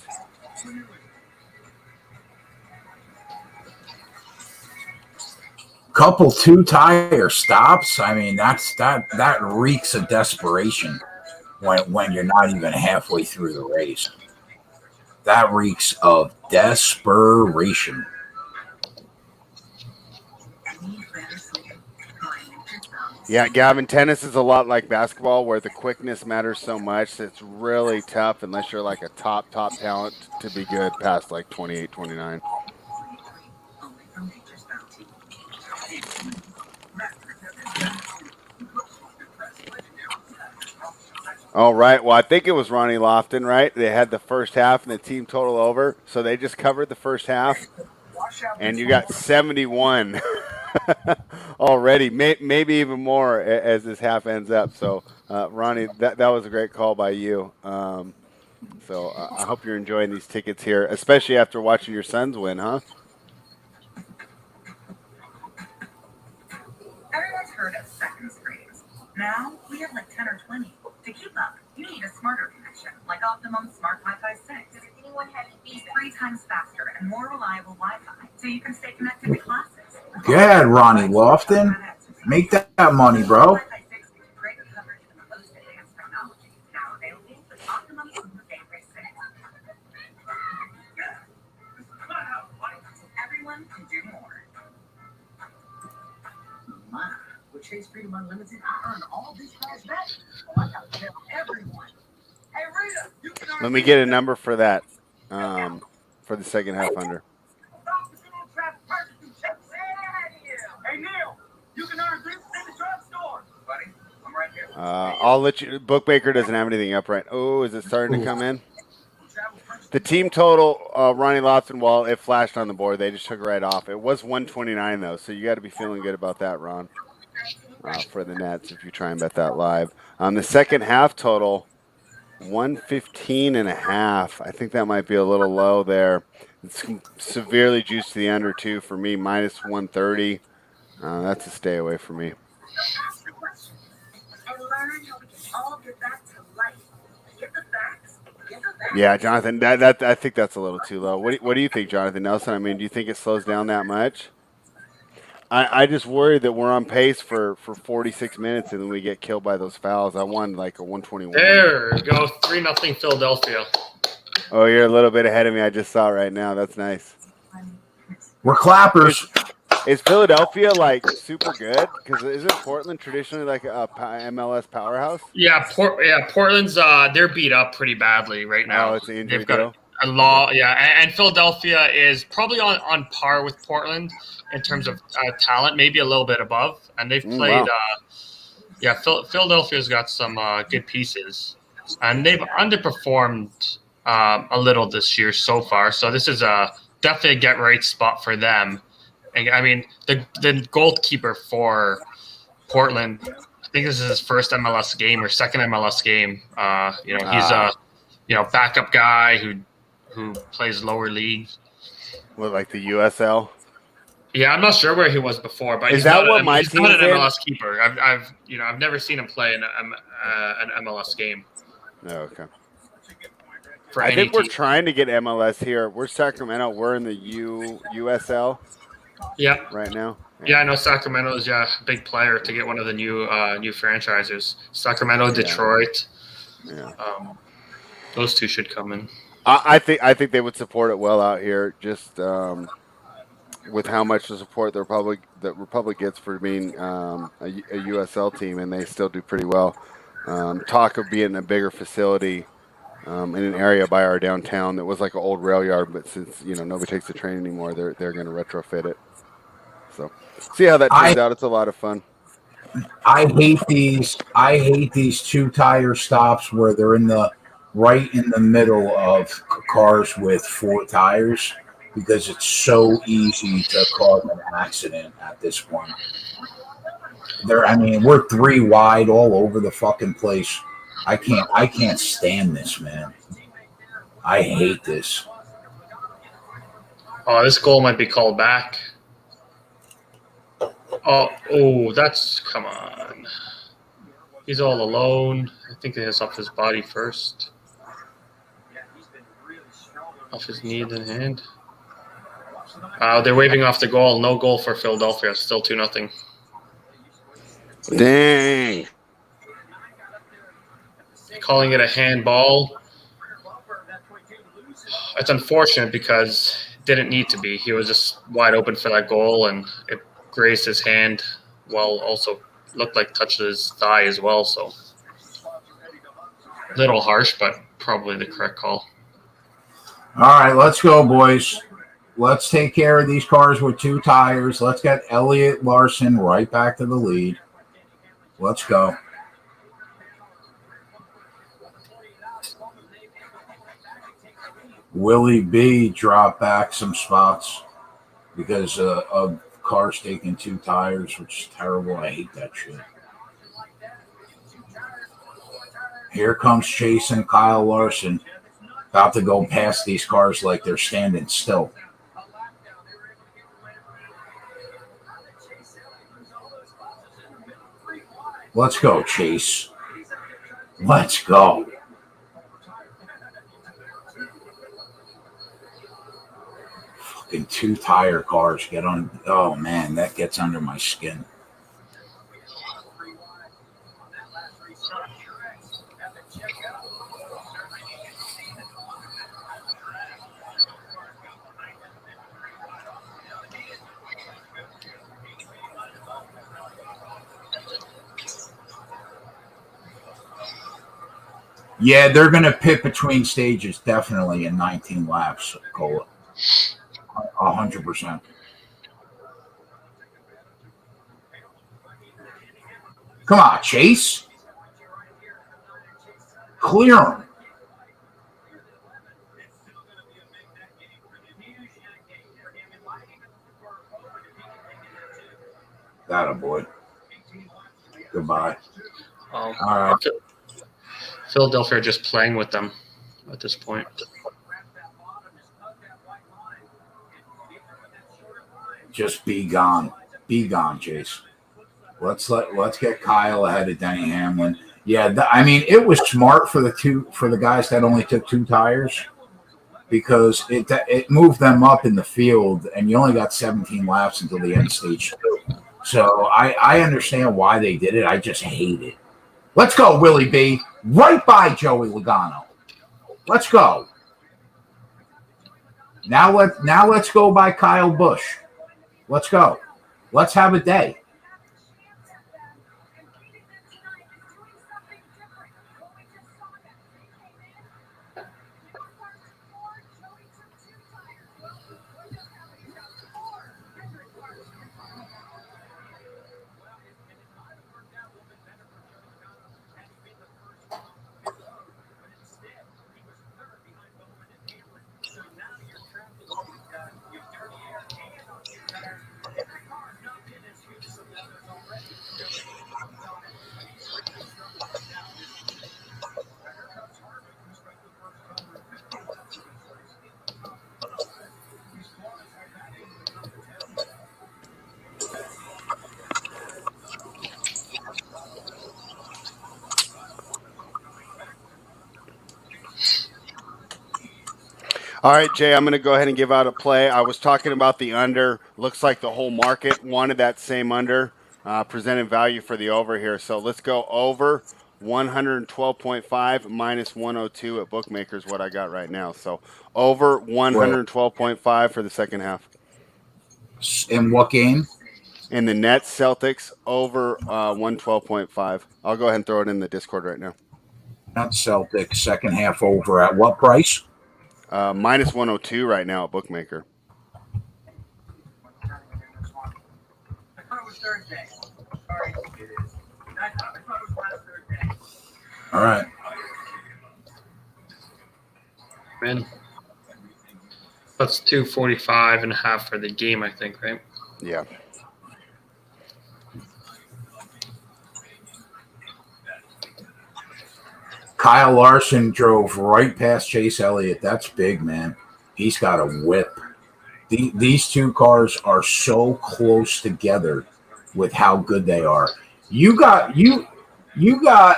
Couple 2-tire stops. I mean, that reeks of desperation when you're not even halfway through the race. That reeks of desperation. Yeah, Gavin, tennis is a lot like basketball where the quickness matters so much. It's really tough unless you're like a top talent to be good past like 28, 29. All right. Well, I think it was Ronnie Lofton, right? They had the first half and the team total over. So they just covered the first half. And you got 71 already, maybe even more as this half ends up. So, Ronnie, that was a great call by you. So I hope you're enjoying these tickets here, especially after watching your sons win, huh? Everyone's heard of second screens. Now we have like 10 or 20. To keep up, you need a smarter connection, like Optimum Smart Wi-Fi 6. Does anyone have these 3 times faster and more reliable Wi-Fi, so you can stay connected to classes? Go ahead, Ronnie Lofton. Make that money, bro. Wi-Fi 6 gives great coverage and the most advanced technology. Now available with Optimum Wi-Fi 6. Everyone can do more. With Chase Freedom Unlimited, I earn all this cash back. Oh, I gotta tell everyone. Hey, Rita, you can earn. Let me get a number for that for the second half under. Hey, Neil, you can earn this in the drugstore. Buddy, I'm right here. I'll let you. Bookmaker doesn't have anything up right. Oh, is it starting to come in? The team total, Ronnie Lofton, well, it flashed on the board. They just took it right off. It was 129, though, so you got to be feeling good about that, Ron, for the Nets if you try and bet that live. The second half total, 115.5. I think that might be a little low there. It's severely juiced to the under, too, for me, minus 130. That's a stay away for me. And learn how we can all get back to life. Get the facts. Yeah, Jonathan, that I think that's a little too low. What do you think, Jonathan Nelson? I mean, do you think it slows down that much? I just worry that we're on pace for 46 minutes and then we get killed by those fouls. I won like a 121. There we go, 3-0 Philadelphia. Oh, you're a little bit ahead of me. I just saw it right now. That's nice. We're clappers. Is Philadelphia like super good? Because isn't Portland traditionally like a MLS powerhouse? Yeah, Portland's they're beat up pretty badly right now. Oh, it's the injury They've got deal? a lot, yeah. And Philadelphia is probably on par with Portland in terms of talent, maybe a little bit above. And they've played, Philadelphia's got some good pieces, and they've underperformed a little this year so far. So this is definitely a get right spot for them. And, I mean, the goalkeeper for Portland, I think this is his first MLS game or second MLS game. He's a backup guy who plays lower leagues. What, like the USL? Yeah, I'm not sure where he was before, but Is that what my he's not team's an in? MLS keeper. I've never seen him play in an MLS game. Oh, okay. For I any think we're team. trying to get MLS here. We're Sacramento. We're in the USL Yeah, right now. yeah. I know Sacramento is a big player to get one of the new franchises. Sacramento, Detroit. Yeah. Those two should come in. I think they would support it well out here. Just with how much the support the Republic gets for being a USL team, and they still do pretty well. Talk of being a bigger facility in an area by our downtown that was like an old rail yard, but since nobody takes the train anymore, they're going to retrofit it. So see how that turns out. It's a lot of fun. I hate these two tire stops where they're right in the middle of cars with four tires, because it's so easy to cause an accident at this point. We're three wide all over the fucking place. I can't stand this, man. I hate this. Oh, this goal might be called back. Come on. He's all alone. I think it hits off his body first. Off his knee then hand. They're waving off the goal. No goal for Philadelphia. Still 2-0. Dang. Calling it a handball. It's unfortunate because it didn't need to be. He was just wide open for that goal, and it grazed his hand while also looked like touched his thigh as well. So a little harsh, but probably the correct call. All right, let's go, boys. Let's take care of these cars with two tires. Let's get Elliott Larson right back to the lead. Let's go. Willie B dropped back some spots because of cars taking two tires, which is terrible. I hate that shit. Here comes Chase and Kyle Larson, about to go past these cars like they're standing still. Let's go, Chase. Let's go. Fucking two tire cars get on. Oh man, that gets under my skin. Yeah, they're going to pit between stages, definitely in 19 laps, Cola. 100%. Come on, Chase. Clear him. That a boy. Goodbye. All right. Philadelphia are just playing with them at this point. Just be gone. Be gone, Chase. Let's get Kyle ahead of Denny Hamlin. Yeah, it was smart for the guys that only took two tires, because it moved them up in the field, and you only got 17 laps until the end stage 2. So I understand why they did it. I just hate it. Let's go, Willie B. Right by Joey Logano. Let's go. Now let's go by Kyle Busch. Let's go. Let's have a day. All right, Jay, I'm going to go ahead and give out a play. I was talking about the under. Looks like the whole market wanted that same under. Presenting value for the over here. So let's go over 112.5 minus 102 at bookmakers, what I got right now. So over 112.5 for the second half. In what game? In the Nets, Celtics, over 112.5. I'll go ahead and throw it in the Discord right now. Not Celtics. Second half over at what price? Minus 102 right now at bookmaker. I thought it was Thursday. Sorry, it is. I thought it was last Thursday. All right. Man, that's 245.5 for the game, I think, right? Yeah. Kyle Larson drove right past Chase Elliott. That's big, man. He's got a whip. These two cars are so close together with how good they are. You got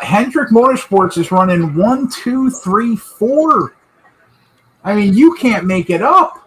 Hendrick Motorsports is running 1, 2, 3, 4. I mean, you can't make it up.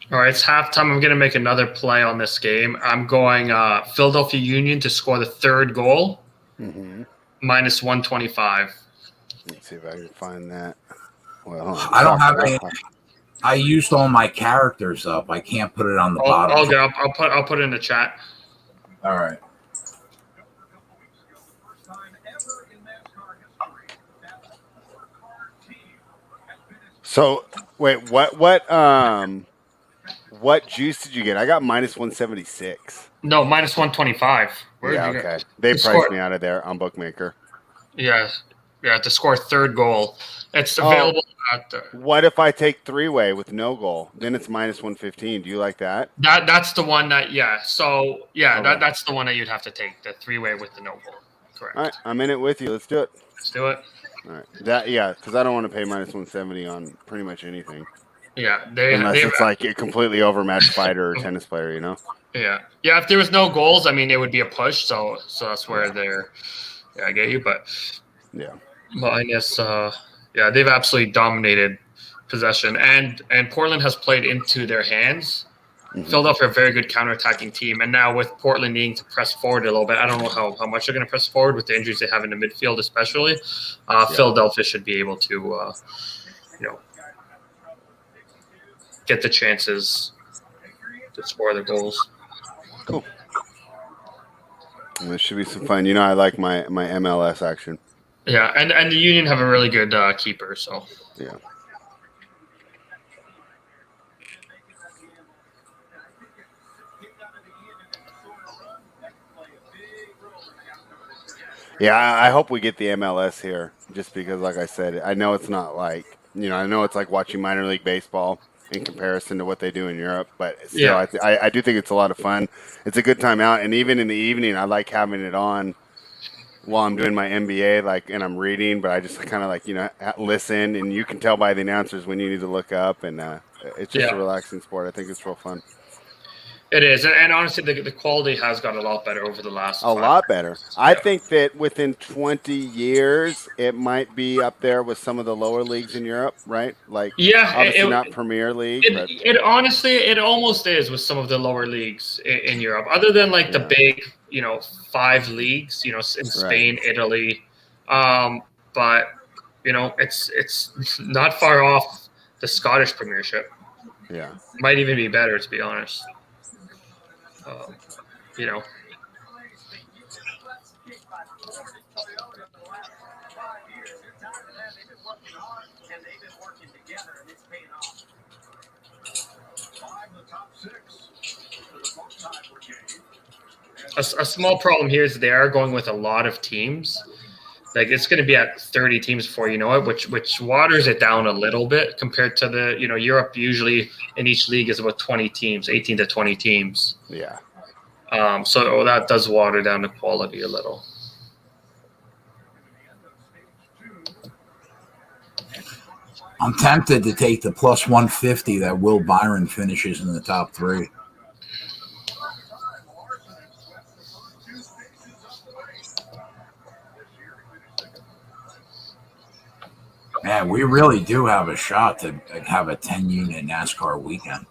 All right, it's halftime. I'm going to make another play on this game. I'm going Philadelphia Union to score the third goal, minus 125. Let's see if I can find that. Well, I don't have any. I used all my characters up. I can't put it on the bottom. Okay, I'll put it in the chat. All right. First time ever in NASCAR history that a four-car team has finished. So wait, what juice did you get? I got minus 176. No, minus 125. Yeah, okay. They priced me out of there on bookmaker. Yeah, to score third goal. It's available at the. What if I take three-way with no goal? Then it's minus 115. Do you like that? That's the one that So Okay. that's the one that you'd have to take, the three-way with the no goal. Correct. All right, I'm in it with you. Let's do it. Let's do it. All right, because I don't want to pay minus 170 on pretty much anything. Yeah, Unless it's like a completely overmatched fighter or tennis player, you know? Yeah. If there was no goals, I mean, it would be a push. So that's where they're. Yeah, I get you, but Yeah. minus. They've absolutely dominated possession, and Portland has played into their hands. Philadelphia, a very good counterattacking team. And now with Portland needing to press forward a little bit, I don't know how much they're going to press forward with the injuries they have in the midfield, especially. Philadelphia should be able to, get the chances to score the goals. Cool. This should be some fun. I like my MLS action. Yeah, and the Union have a really good keeper, so. Yeah. Yeah, I hope we get the MLS here, just because, like I said, I know it's not like, I know it's like watching minor league baseball in comparison to what they do in Europe, but still, I do think it's a lot of fun. It's a good time out, and even in the evening, I like having it on while I'm doing my NBA, and I'm reading, but I just kind of listen, and you can tell by the announcers when you need to look up, and it's just a relaxing sport. I think it's real fun. It is, and honestly, the quality has got a lot better over the last. A lot better. I think that within 20 years, it might be up there with some of the lower leagues in Europe, right? Obviously not Premier League. It honestly, it almost is with some of the lower leagues in Europe, other than the big, 5 leagues, in Spain, Italy, but it's not far off the Scottish Premiership. Yeah, might even be better, to be honest. A small problem here is they are going with a lot of teams. It's going to be at 30 teams before you know it, which waters it down a little bit compared to the, Europe usually in each league is about 20 teams, 18 to 20 teams. Yeah. So that does water down the quality a little. I'm tempted to take the plus 150 that Will Byron finishes in the top 3. Man, we really do have a shot to have a 10-unit NASCAR weekend.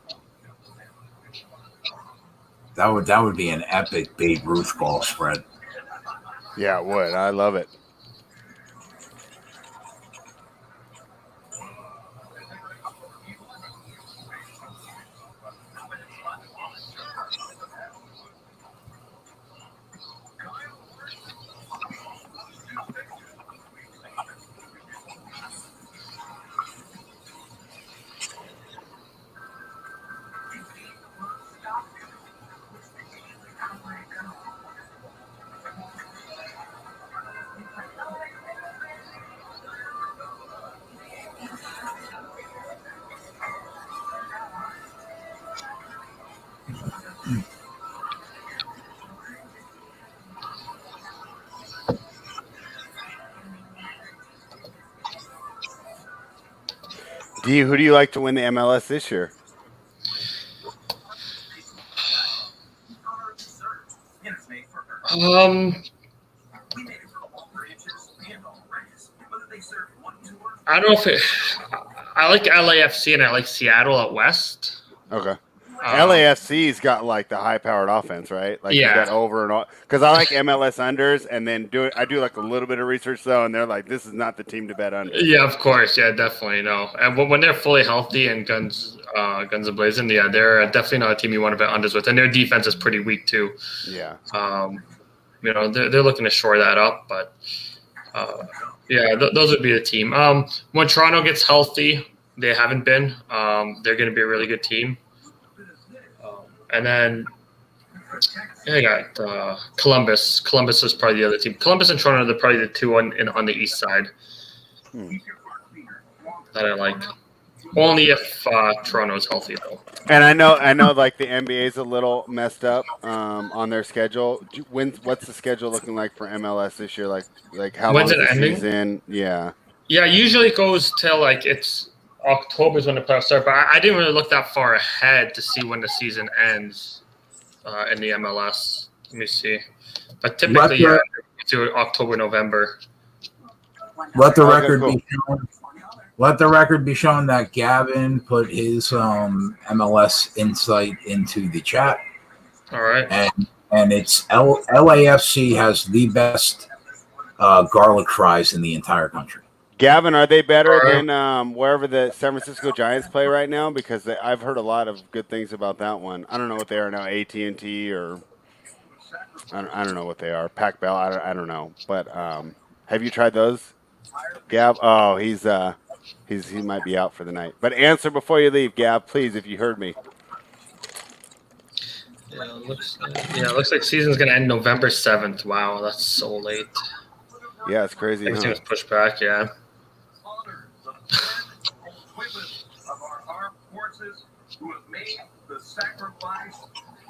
That would be an epic Babe Ruth ball spread. Yeah, it would. I love it. Who do you like to win the MLS this year? I don't know I like LAFC and I like Seattle out west. Okay. LAFC's got the high-powered offense, right? You got over and all. Because I like MLS unders, and then I do a little bit of research though, and they're like, this is not the team to bet under. Yeah, of course, yeah, definitely no. And when they're fully healthy and guns ablazing, they're definitely not a team you want to bet unders with, and their defense is pretty weak too. Yeah. They're looking to shore that up, but those would be the team. When Toronto gets healthy, they haven't been. They're going to be a really good team. And then I got Columbus. Columbus is probably the other team. Columbus and Toronto are probably the two on the east side that I like. Only if Toronto's healthy, though. And I know, the NBA's a little messed up on their schedule. What's the schedule looking like for MLS this year? Like how long is the season? Yeah. Yeah, usually it goes till it's October is when the playoffs start, but I didn't really look that far ahead to see when the season ends in the MLS. Let me see. But typically, to October, November. Let the record be shown. Let the record be shown that Gavin put his MLS insight into the chat, All right. and it's LAFC has the best garlic fries in the entire country. Gavin, are they better than wherever the San Francisco Giants play right now? Because I've heard a lot of good things about that one. I don't know what they are now, AT&T or I don't know what they are. Pac Bell, I don't know. But have you tried those, Gav? Oh, he might be out for the night. But answer before you leave, Gav, please, if you heard me. Yeah, it looks like season's gonna end November 7th. Wow, that's so late. Yeah, it's crazy. Everything was pushed back. Yeah. Of our armed forces who have made the sacrifice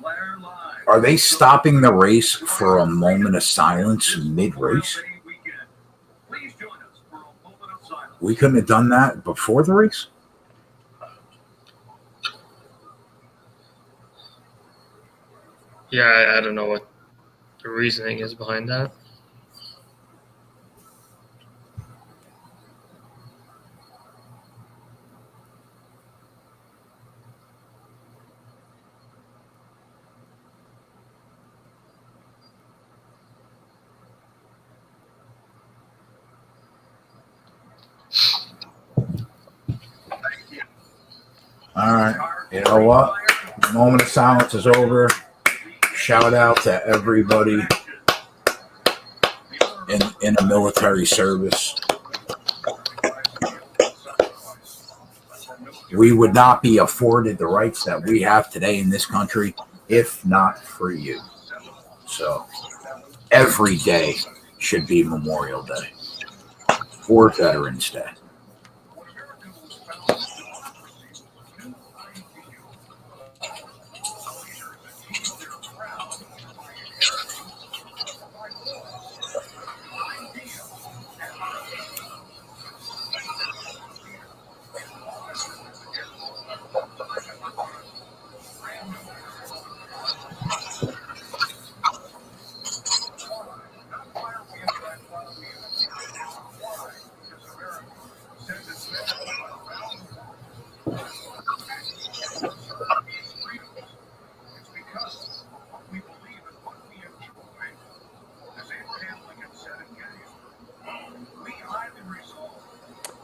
their lives. Are they stopping the race for a moment of silence mid-race? Please join us for a moment of silence. We couldn't have done that before the race? Yeah, I don't know what the reasoning is behind that. All right. You know what? The moment of silence is over. Shout out to everybody in a military service. We would not be afforded the rights that we have today in this country if not for you. So every day should be Memorial Day or Veterans Day.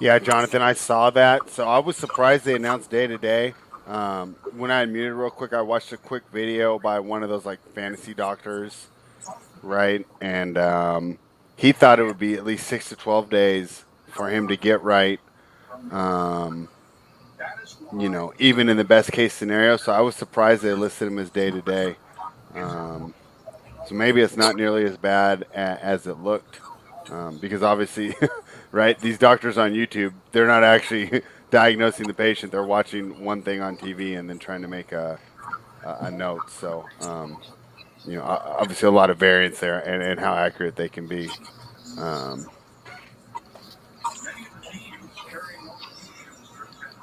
Yeah, Jonathan, I saw that. So I was surprised they announced day to day. When I unmuted real quick, I watched a quick video by one of those like fantasy doctors, right? And he thought it would be at least 6 to 12 days for him to get right. You know, even in the best case scenario. So I was surprised they listed him as day to day. So maybe it's not nearly as bad as it looked, because obviously, right, these doctors on YouTube, they're not actually diagnosing the patient. They're watching one thing on TV and then trying to make a note. So, you know, obviously a lot of variance there and how accurate they can be.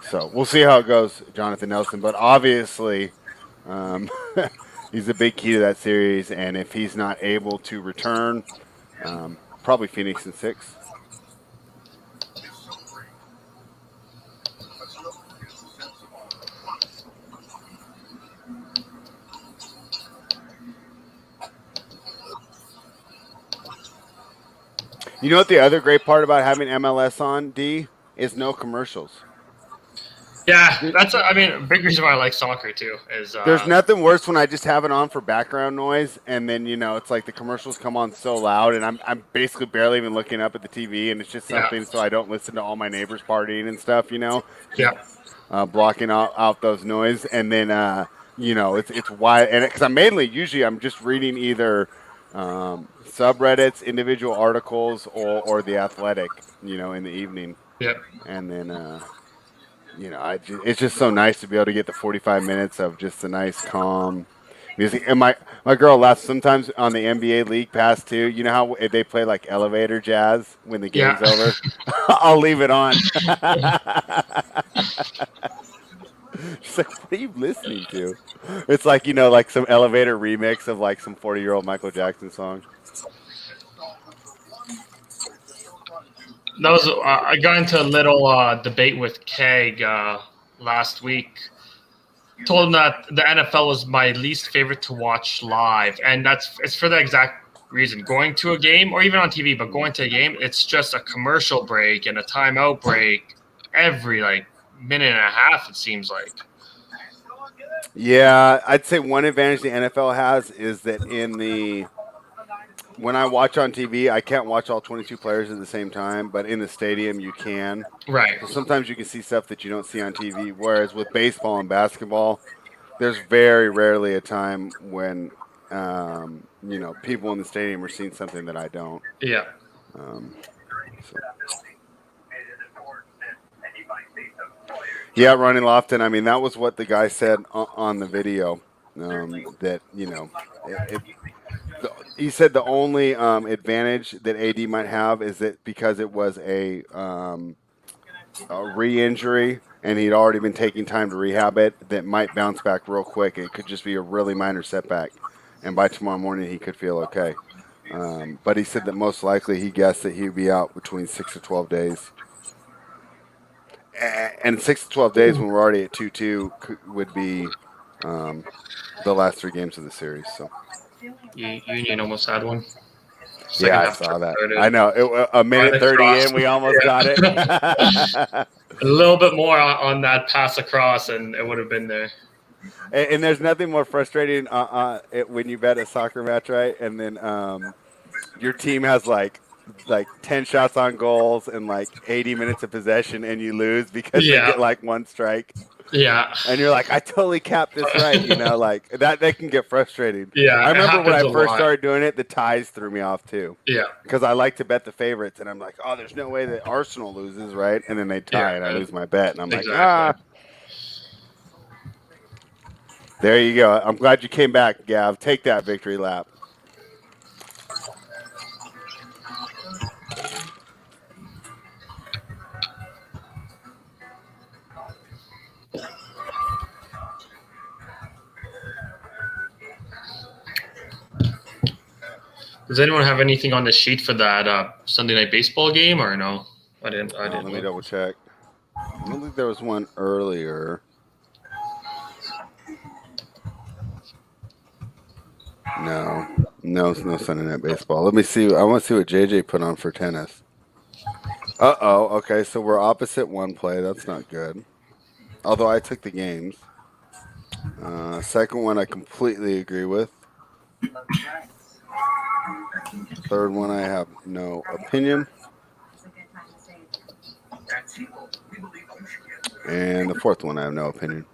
So we'll see how it goes, Jonathan Nelson. But obviously, he's a big key to that series. And if he's not able to return, probably Phoenix in 6. You know what the other great part about having MLS on, D, is no commercials. Yeah, that's I mean, a big reason why I like soccer too is there's nothing worse when I just have it on for background noise, and then you know it's like the commercials come on so loud, and I'm basically barely even looking up at the TV, and it's just something so I don't listen to all my neighbors partying and stuff, you know. Yeah. Blocking out those noise, and then you know it's why, and because I'm just reading either subreddits, individual articles, or the Athletic, you know, in the evening. Yeah. And then you know, it's just so nice to be able to get the 45 minutes of just a nice, calm music. And my girl laughs sometimes on the NBA League Pass too. You know how they play like elevator jazz when the game's over? I'll leave it on. She's like, what are you listening to? It's like, you know, like some elevator remix of like some 40-year-old Michael Jackson song. That was I got into a little debate with Keg last week. Told him that the NFL was my least favorite to watch live, and it's for the exact reason. Going to a game, or even on TV, but going to a game, it's just a commercial break and a timeout break every minute and a half. It seems like. Yeah, I'd say one advantage the NFL has is that when I watch on TV, I can't watch all 22 players at the same time, but in the stadium you can. Right. So sometimes you can see stuff that you don't see on TV, whereas with baseball and basketball, there's very rarely a time when people in the stadium are seeing something that I don't. Yeah. Yeah, Ronnie Lofton. I mean, that was what the guy said on the video. He said the only advantage that AD might have is that because it was a re-injury and he'd already been taking time to rehab it, that might bounce back real quick. It could just be a really minor setback, and by tomorrow morning he could feel okay. But he said that most likely he guessed that he'd be out between 6 to 12 days. And 6 to 12 days when we're already at 2-2 would be the last 3 games of the series. So Union almost had one. Yeah, I saw that. I know. A minute 30 in, we almost got it. A little bit more on that pass across, and it would have been there. And there's nothing more frustrating when you bet a soccer match, right? And then your team has like 10 shots on goals and 80 minutes of possession, and you lose because they get one strike. Yeah. And you're like, I totally capped this right, that can get frustrating. Yeah. I remember when I first started doing it, the ties threw me off too. Yeah. Because I like to bet the favorites, and I'm like, oh, there's no way that Arsenal loses, right? And then they tie, and I lose my bet, and I'm like, There you go. I'm glad you came back, Gav. Take that victory lap. Does anyone have anything on the sheet for that Sunday night baseball game, or no? I didn't. Let me double check. I don't think there was one earlier. No Sunday night baseball. Let me see. I want to see what JJ put on for tennis. Okay, so we're opposite one play. That's not good. Although I took the games. Second one I completely agree with. Third one I have no opinion. And the fourth one I have no opinion.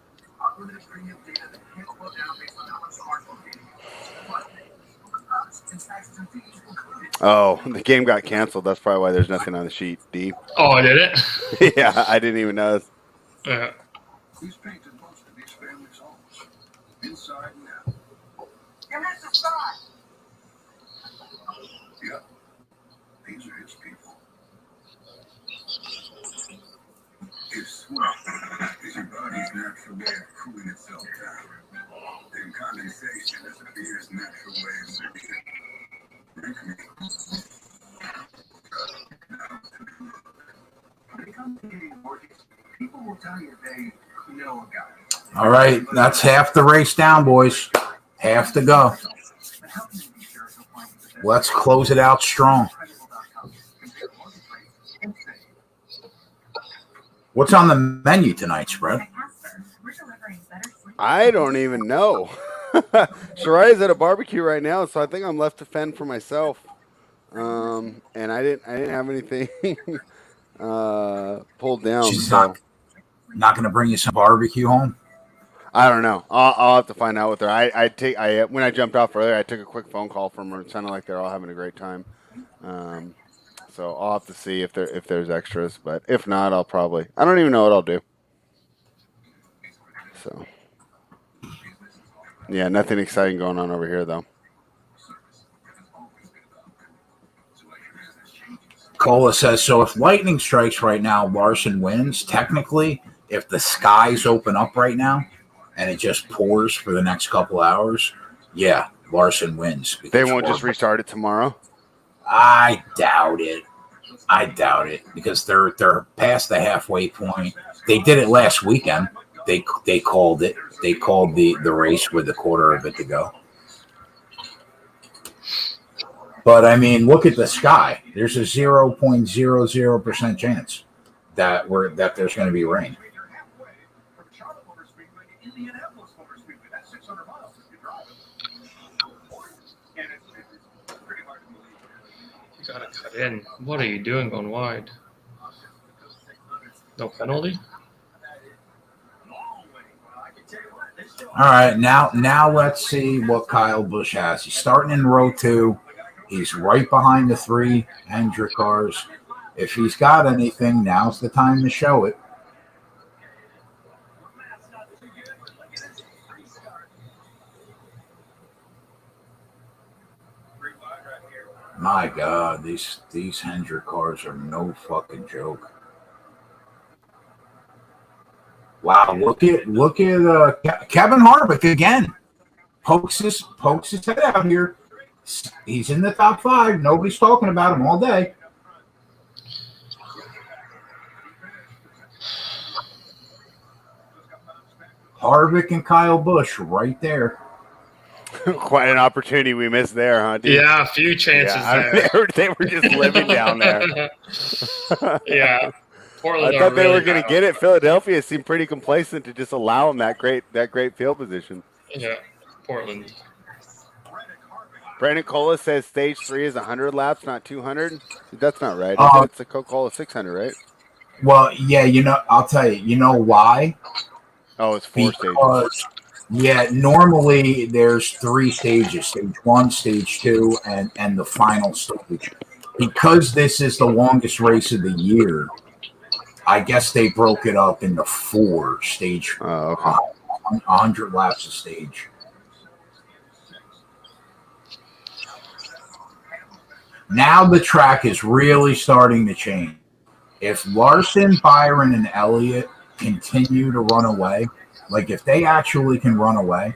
Oh, the game got canceled. That's probably why there's nothing on the sheet, D. Oh, did it? Yeah, I didn't even notice. Who's painted most of these families' homes? Inside and out. You missed the spot. Yeah, these are his people. His sweat is your body's natural way of cooling itself down. Then condensation is the beer's natural way of making it. Drink me. When it comes to getting mortgages, people will tell you they know a guy. All right, that's half the race down, boys. Half to go. Let's close it out strong. What's on the menu tonight, Spread? I don't even know. Shariah's at a barbecue right now, so I think I'm left to fend for myself. And I didn't have anything pulled down. She's not going to bring you some barbecue home? I don't know. I'll have to find out with her. When I jumped off earlier, I took a quick phone call from her. It sounded like they're all having a great time. So I'll have to see if there's extras. But if not, I don't even know what I'll do. So yeah, nothing exciting going on over here though. Cola says, so if lightning strikes right now, Larson wins. Technically, if the skies open up right now and it just pours for the next couple hours, yeah, Larson wins. They won't just restart it tomorrow? I doubt it. I doubt it because they're past the halfway point. They did it last weekend. They called it. They called the race with a quarter of it to go. But I mean, look at the sky. There's a 0.00% chance that there's going to be rain. From Charlotte Motor Speedway to Indianapolis Motor Speedway. That's 600 miles if you drive it. And it's pretty hard to believe. You gotta cut in. What are you doing going wide? No penalty? All right, now let's see what Kyle Busch has. He's starting in row 2. He's right behind the 3 Hendrick cars. If he's got anything, now's the time to show it. My God, these Hendrick cars are no fucking joke. Wow, look at Kevin Harvick again. Pokes his head out here. He's in the top 5. Nobody's talking about him all day. Harvick and Kyle Busch right there. Quite an opportunity we missed there, huh, dude? Yeah, a few chances there. They were just living down there. Yeah. Portland I thought they really were going to get it. Philadelphia seemed pretty complacent to just allow them that great field position. Yeah, Portland. Brandon Cola says stage 3 is 100 laps, not 200. That's not right. I think it's a Coca-Cola 600, right? Well, yeah, I'll tell you. You know why? Oh, it's 4 stages. Yeah, normally there's 3 stages: stage 1, stage 2, and the final stage. Because this is the longest race of the year, I guess they broke it up into 4 stage. Oh, okay. 100 laps a stage. Now the track is really starting to change. If Larson, Byron, and Elliott continue to run away, like if they actually can run away,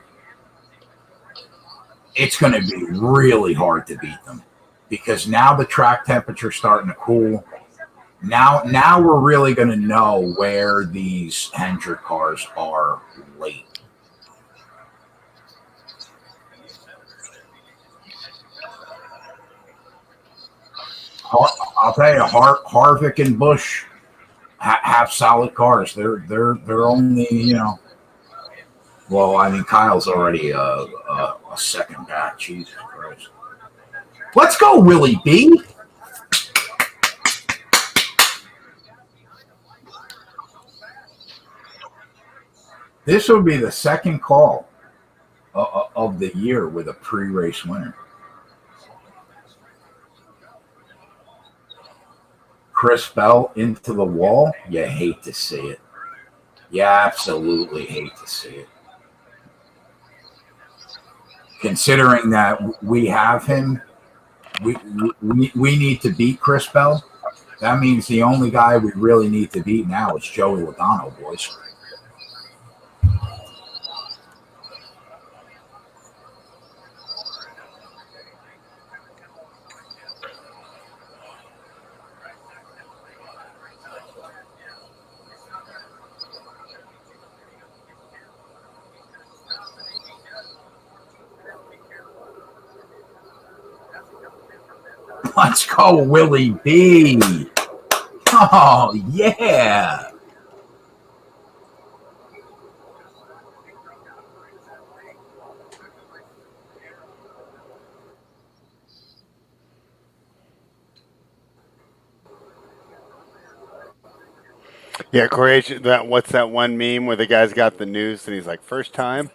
it's going to be really hard to beat them because now the track temperature's starting to cool. Now we're really going to know where these Hendrick cars are late. I'll tell you, Harvick and Busch have solid cars. They're only, well, I mean, Kyle's already a second back. Jesus Christ. Let's go, Willie B. This will be the second call of the year with a pre-race winner. Chris Bell into the wall. You hate to see it. You absolutely hate to see it. Considering that we have him, we need to beat Chris Bell. That means the only guy we really need to beat now is Joey Logano, boys. Let's go, Willie B. Oh, yeah. Yeah, Croatia. What's that one meme where the guy's got the noose and he's like, first time?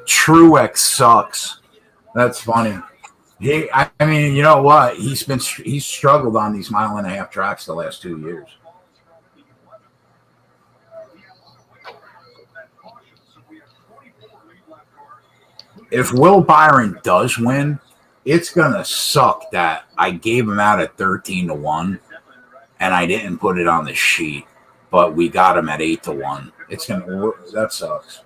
Truex sucks. That's funny. I mean, you know what? He's struggled on these mile-and-a-half tracks the last 2 years. If Will Byron does win, it's gonna suck that I gave him out at 13-1, and I didn't put it on the sheet, but we got him at 8-1. It's gonna that sucks.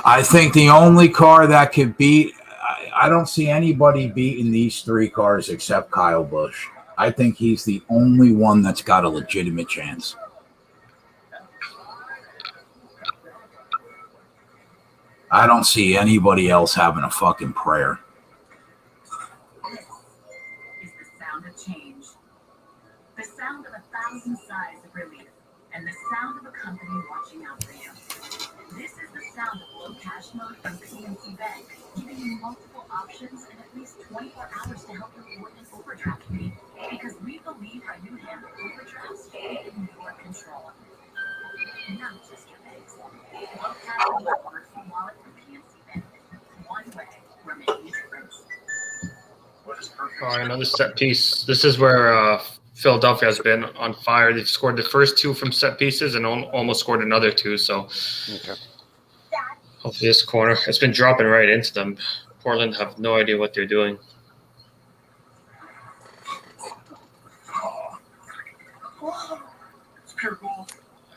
I think the only car that could beat, I don't see anybody beating these three cars except Kyle Busch. I think he's the only one that's got a legitimate chance. I don't see anybody else having a fucking prayer. Is the sound of change, the sound of 1,000 sighs of relief, and the sound of a company watching out for you. This is the sound of low cash mode from PNC Bank, giving you multiple options and at least 24 hours to help you avoid an overdraft fee. Because we believe how you handle overdrafts is in your control. Not just your banks. Low cash mode works from wallet from PNC Bank. One way we're making a difference. All right, another set piece. This is where Philadelphia has been on fire. They've scored the first two from set pieces and almost scored another two. So hopefully this corner, it's been dropping right into them. Portland have no idea what they're doing.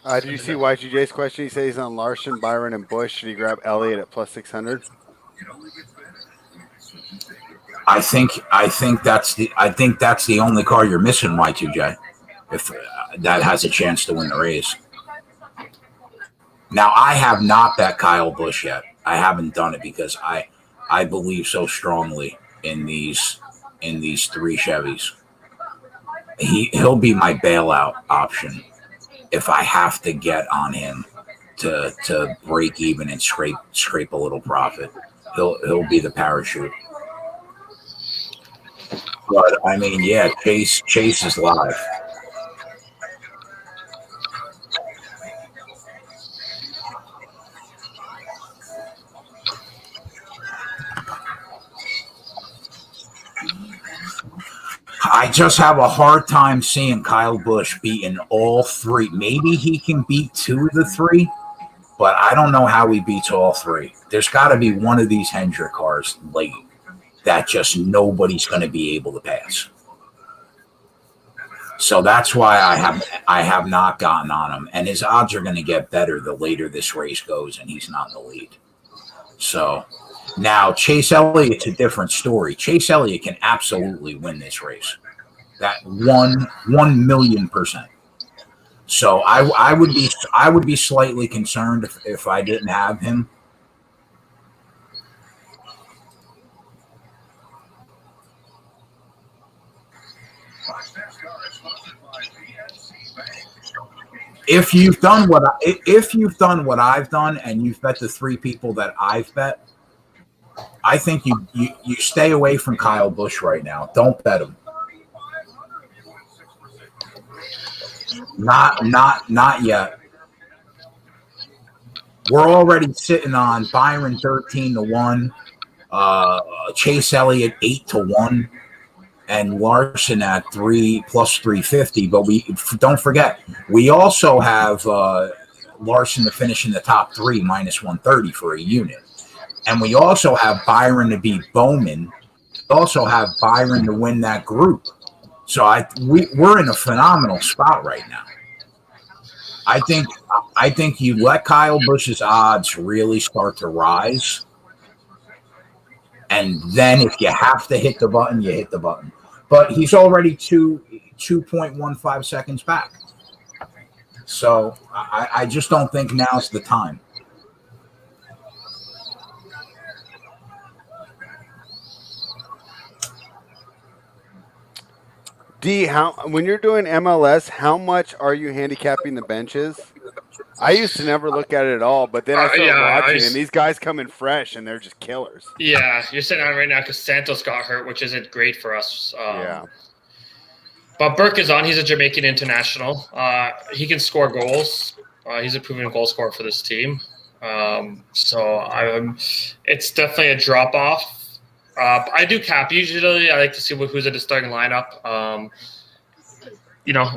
Did you see YGJ's question? He says he's on Larson, Byron, and Bush. Should he grab Elliott at plus 600? I think that's the only car you're missing, Y2J, if that has a chance to win the race. Now, I have not bet Kyle Busch yet. I haven't done it because I believe so strongly in these three Chevys. He'll be my bailout option if I have to get on him to break even and scrape a little profit. He'll be the parachute. But I mean, yeah, Chase is live. I just have a hard time seeing Kyle Busch beating all three. Maybe he can beat two of the three, but I don't know how he beats all three. There's got to be one of these Hendrick cars late that just nobody's going to be able to pass. So that's why I have not gotten on him. And his odds are going to get better the later this race goes and he's not in the lead. So now Chase Elliott's a different story. Chase Elliott can absolutely win this race. That 1,000,000%. So I would be slightly concerned if I didn't have him. If you've done what I've done and you've bet the three people that I've bet, I think you stay away from Kyle Busch right now. Don't bet him. Not yet. We're already sitting on Byron 13-1, Chase Elliott 8-1. And Larson at 3 plus 350, but we don't forget we also have Larson to finish in the top three minus 130 for a unit, and we also have Byron to beat Bowman. We also have Byron to win that group. So we're in a phenomenal spot right now. I think you let Kyle Busch's odds really start to rise, and then if you have to hit the button, you hit the button. but he's already 2.15 seconds back. So I just don't think now's the time. D, when you're doing MLS, how much are you handicapping the benches? I used to never look at it at all, but then I started watching, and these guys come in fresh, and they're just killers. Yeah, you're sitting on it right now because Santos got hurt, which isn't great for us. Yeah. But Burke is on. He's a Jamaican international. He can score goals. He's a proven goal scorer for this team. It's definitely a drop-off. I do cap. Usually I like to see who's in the starting lineup. I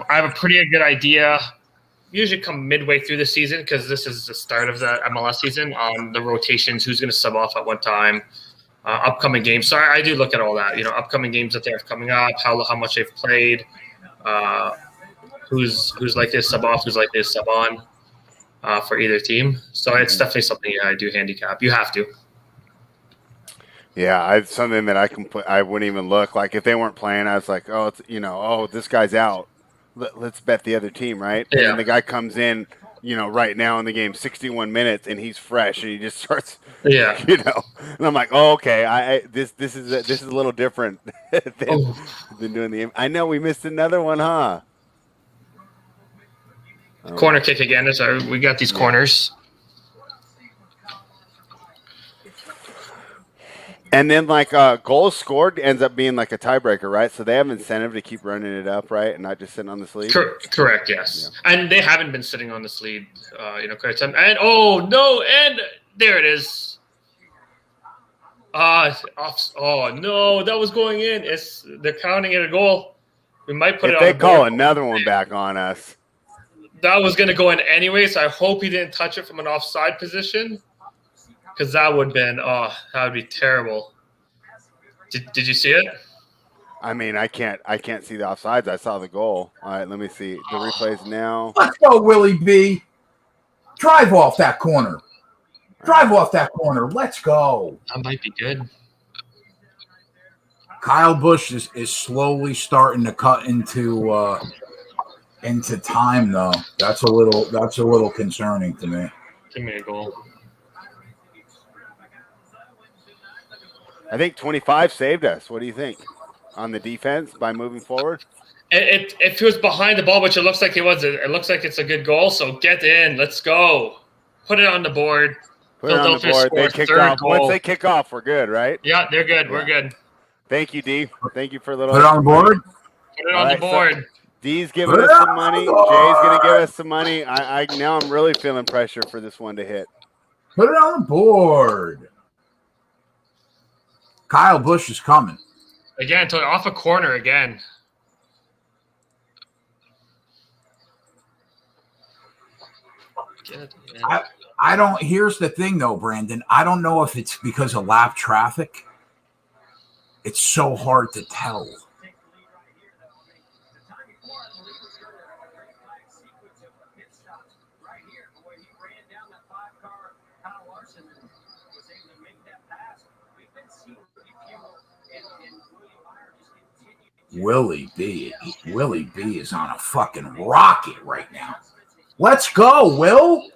have a pretty good idea. Usually come midway through the season because this is the start of the MLS season on the rotations, who's going to sub off at one time, upcoming games. So I do look at all that, upcoming games that they have coming up, how much they've played, who's likely to sub off, who's likely to sub on for either team. So it's definitely something I do handicap. You have to. Yeah, it's something that I wouldn't even look. Like if they weren't playing, I was like, this guy's out. Let's bet the other team, right? Yeah. And then the guy comes in, right now in the game, 61 minutes, and he's fresh, and he just starts, Yeah. And I'm like, oh, okay, this is a little different than doing the. I know we missed another one, huh? Corner kick again. We got these corners. And then, goals scored ends up being like a tiebreaker, right? So they have incentive to keep running it up, right? And not just sitting on the sleeve? Correct, yes. Yeah. And they haven't been sitting on the sleeve, quite some. And, and there it is. No, that was going in. They're counting it a goal. We might put it on the board. If they call another one back on us. That was going to go in anyway, so I hope he didn't touch it from an offside position. Because that would be terrible. Did you see it? I mean, I can't see the offsides. I saw the goal. All right, let me see the replays now. Let's go, Willie B. Drive off that corner. Let's go. That might be good. Kyle Busch is slowly starting to cut into time, though. That's a little concerning to me. Give me a goal. I think 25 saved us. What do you think on the defense by moving forward? If he was behind the ball, which it looks like he was, it looks like it's a good goal. So get in. Let's go. Put it on the board. They kicked off. Goal. Once they kick off, we're good, right? Yeah, they're good. Yeah. We're good. Thank you, D. Thank you for a little. Put it on the board. Put it on the board. So D's giving us some money. Jay's going to give us some money. Now I'm really feeling pressure for this one to hit. Put it on the board. Kyle Busch is coming. Again, off a corner again. I don't. Here's the thing, though, Brandon. I don't know if it's because of lap traffic. It's so hard to tell. Willie B is on a fucking rocket right now. Let's go, Will.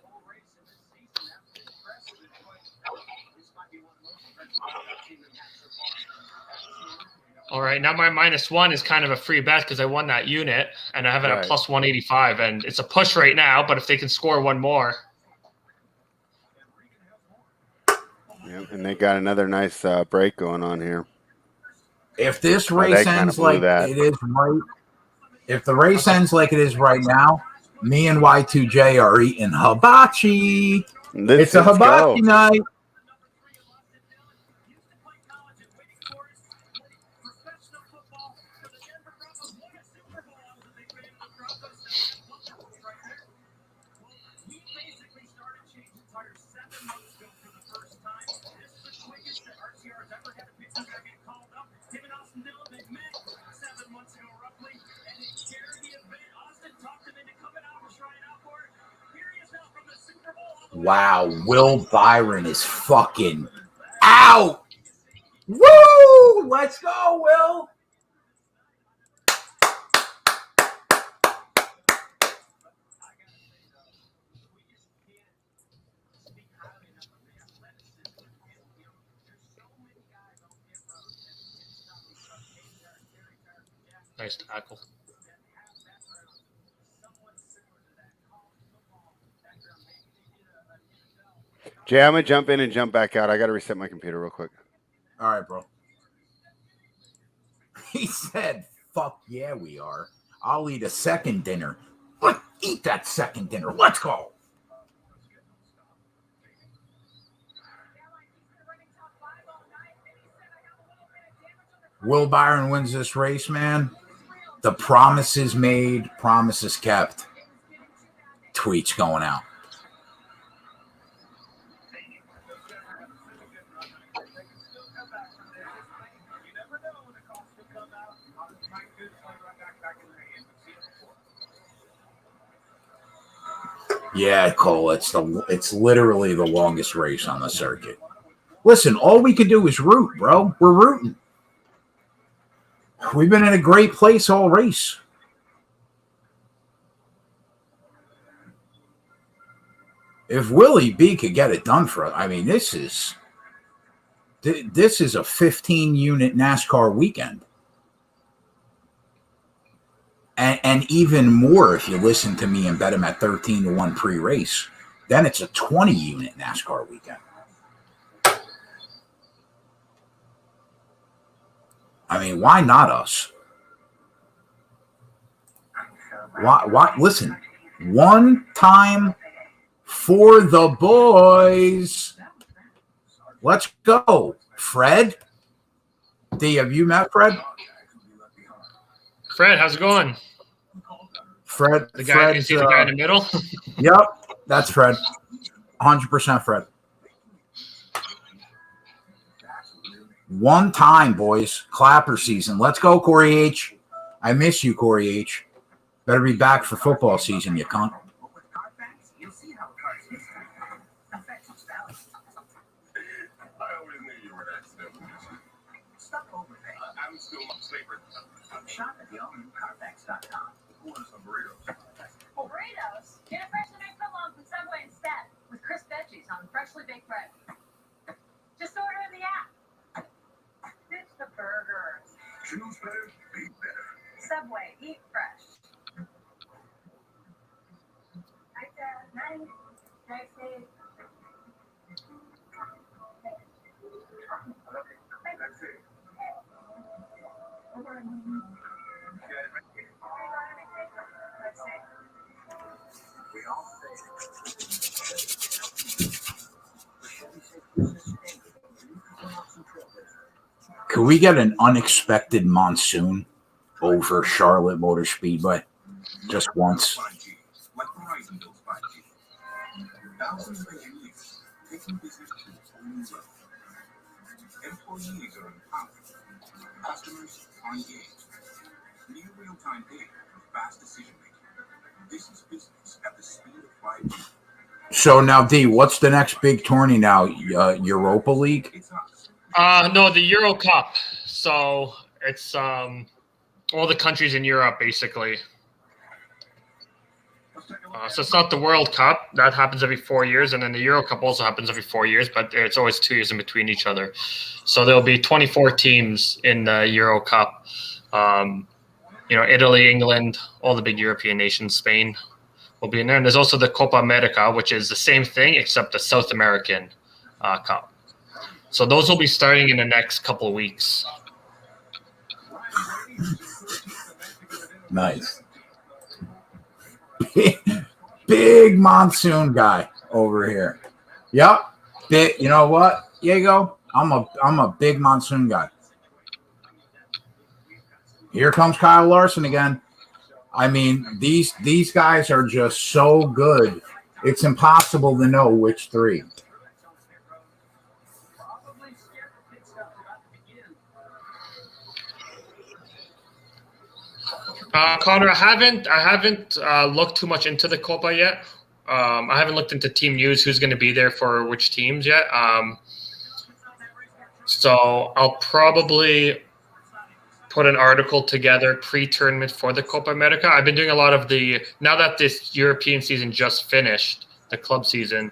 All right, now my -1 is kind of a free bet because I won that unit, and I have it at plus 185, and it's a push right now, but if they can score one more. Yeah, and they got another nice break going on here. If this race ends like it is right, if the race ends like it is right now, me and Y2J are eating hibachi. It's a hibachi night. Wow, Will Byron is fucking out. Woo! Let's go, Will. Nice tackle. Jay, I'm going to jump in and jump back out. I got to reset my computer real quick. All right, bro. He said, fuck yeah, we are. I'll eat a second dinner. Eat that second dinner. Let's go. Will Byron wins this race, man. The promises made, promises kept. Tweets going out. Yeah, Cole, it's literally the longest race on the circuit. Listen, all we can do is root, bro. We're rooting. We've been in a great place all race. If Willie B could get it done for us, I mean, this is a 15-unit NASCAR weekend. And even more if you listen to me and bet him at 13-1 pre-race, then it's a 20-unit NASCAR weekend. I mean, why not us? Why? Listen, one time for the boys. Let's go, Fred. D, have you met Fred? Fred, how's it going? Fred, the guy, you see the guy in the middle? Yep, that's Fred. 100% Fred. One time, boys. Clapper season. Let's go, Corey H. I miss you, Corey H. Better be back for football season, you cunt. Shop at the all-new Carfax.com. Order some burritos. Oh, burritos? Get a freshly baked footlong from Subway instead, with crisp veggies on freshly baked bread. Just order in the app. Ditch the burgers. Choose better, be better. Subway, eat fresh. Night, night, night, night. That's it. Could we get an unexpected monsoon over Charlotte Motor Speedway just once? Thousands of engineers taking business to a new level. Employees are empowered. Customers are engaged. New real-time data for fast decision making. This is business at the speed of 5G. So now, D, what's the next big tourney now? Europa League? It's us. No, the Euro Cup. So it's all the countries in Europe, basically. So it's not the World Cup. That happens every 4 years. And then the Euro Cup also happens every 4 years, but it's always 2 years in between each other. So there'll be 24 teams in the Euro Cup. Italy, England, all the big European nations, Spain will be in there. And there's also the Copa America, which is the same thing except the South American Cup. So those will be starting in the next couple of weeks. Nice. Big monsoon guy over here. Yep. You know what, Diego? I'm a big monsoon guy. Here comes Kyle Larson again. I mean, these guys are just so good. It's impossible to know which three. Connor, I haven't looked too much into the Copa yet. I haven't looked into team news, who's going to be there for which teams yet. So I'll probably put an article together pre-tournament for the Copa America. I've been doing a lot of now that this European season just finished, the club season,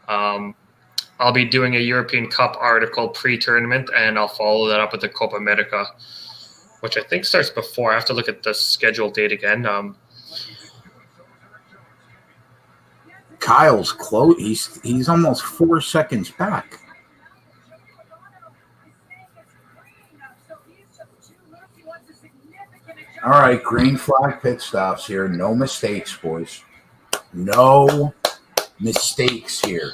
I'll be doing a European Cup article pre-tournament, and I'll follow that up with the Copa America. which I think starts before. I have to look at the schedule date again. Kyle's close. He's almost 4 seconds back. All right, green flag pit stops here. No mistakes, boys. No mistakes here.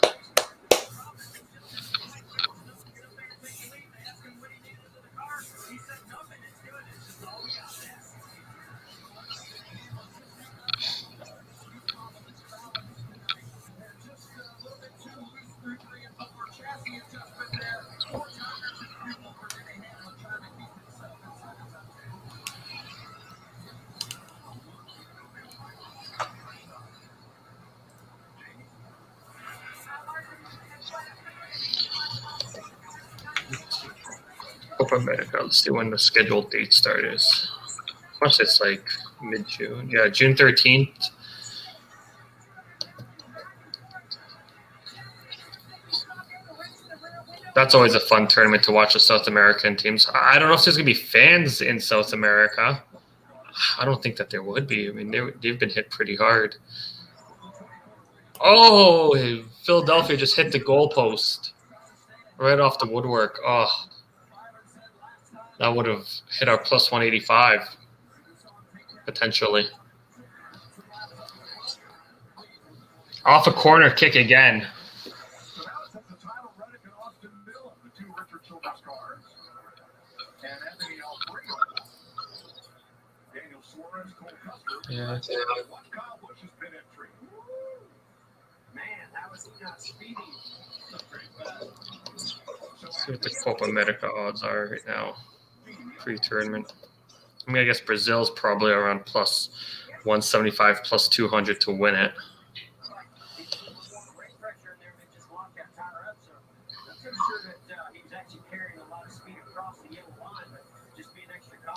Copa America. Let's see when the scheduled date start is. Plus, it's like mid-June. Yeah, June 13th. That's always a fun tournament to watch the South American teams. I don't know if there's going to be fans in South America. I don't think that there would be. I mean, they've been hit pretty hard. Oh, Philadelphia just hit the goalpost right off the woodwork. Oh, that would have hit our plus 185, potentially. Off a corner kick again. Yeah. See what the Copa America odds are right now, pre-tournament. I mean, I guess Brazil's probably around plus 175, plus 200 to win it.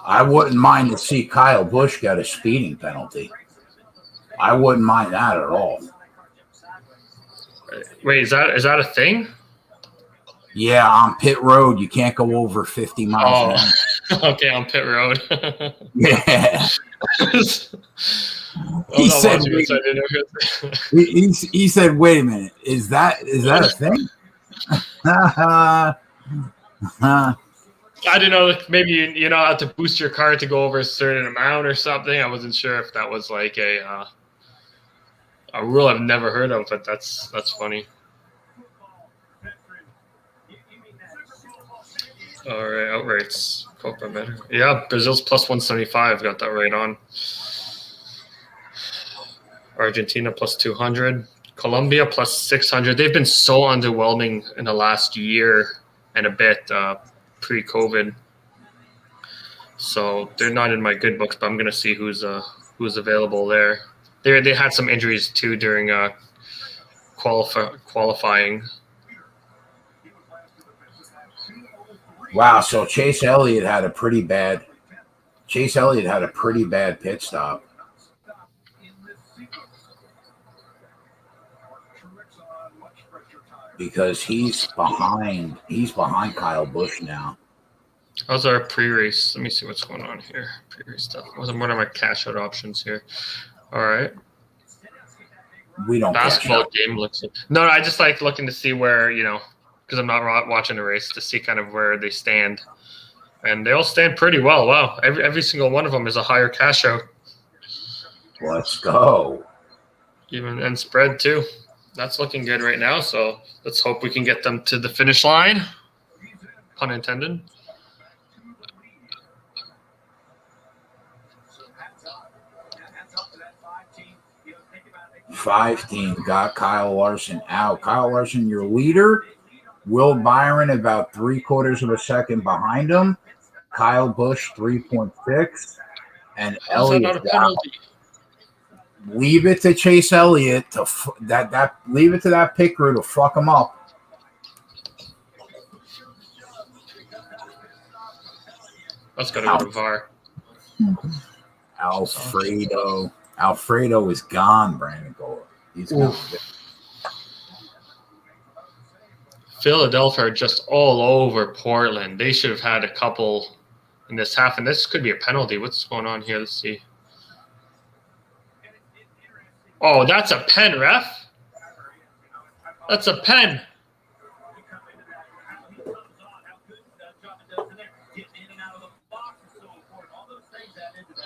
I wouldn't mind to see Kyle Busch get a speeding penalty. I wouldn't mind that at all. Wait, is that a thing? Yeah, on pit road, you can't go over 50 miles an hour. Okay, on pit road. Yeah. He said, wait a minute, is that a thing? I didn't know, maybe you know how to boost your car to go over a certain amount or something. I wasn't sure if that was like a rule I've never heard of, but that's funny. All right, outrights. Copa America. Yeah, Brazil's plus 175. Got that right on. Argentina plus 200. Colombia plus 600. They've been so underwhelming in the last year and a bit pre-COVID. So they're not in my good books, but I'm going to see who's available there. They had some injuries too during qualifying. Wow, so Chase Elliott had a pretty bad pit stop. Because he's behind Kyle Busch now. How's our pre-race? Let me see what's going on here. Pre-race stuff. What are my cash out options here? All right. We don't basketball game looks. No, I just like looking to see where, because I'm not watching the race, to see kind of where they stand, and they all stand pretty well. Wow, every single one of them is a higher cash out. Let's go. And spread too. That's looking good right now. So let's hope we can get them to the finish line. Pun intended. Five team got Kyle Larson out. Kyle Larson, your leader. Will Byron about 3/4 of a second behind him. Kyle Busch 3.6, and Elliott. Leave it to Chase Elliott to leave it to that pit crew to fuck him up. Let's go to VAR. Alfredo is gone, Brandon Gore. He's gone. Philadelphia are just all over Portland. They should have had a couple in this half, and this could be a penalty. What's going on here? Let's see. Oh, that's a pen, ref. That's a pen.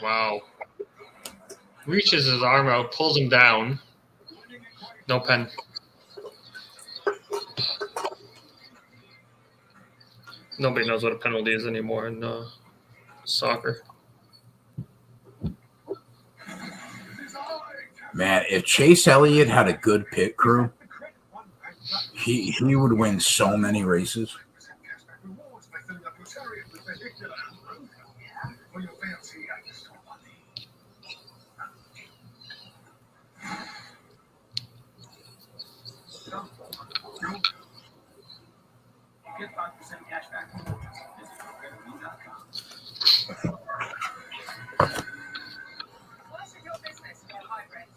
Wow. Reaches his arm out, pulls him down. No pen. Nobody knows what a penalty is anymore in soccer. Man, if Chase Elliott had a good pit crew, he would win so many races. Get 5% cash back. Visit SpreadAstaire.com. What's your business for hybrid?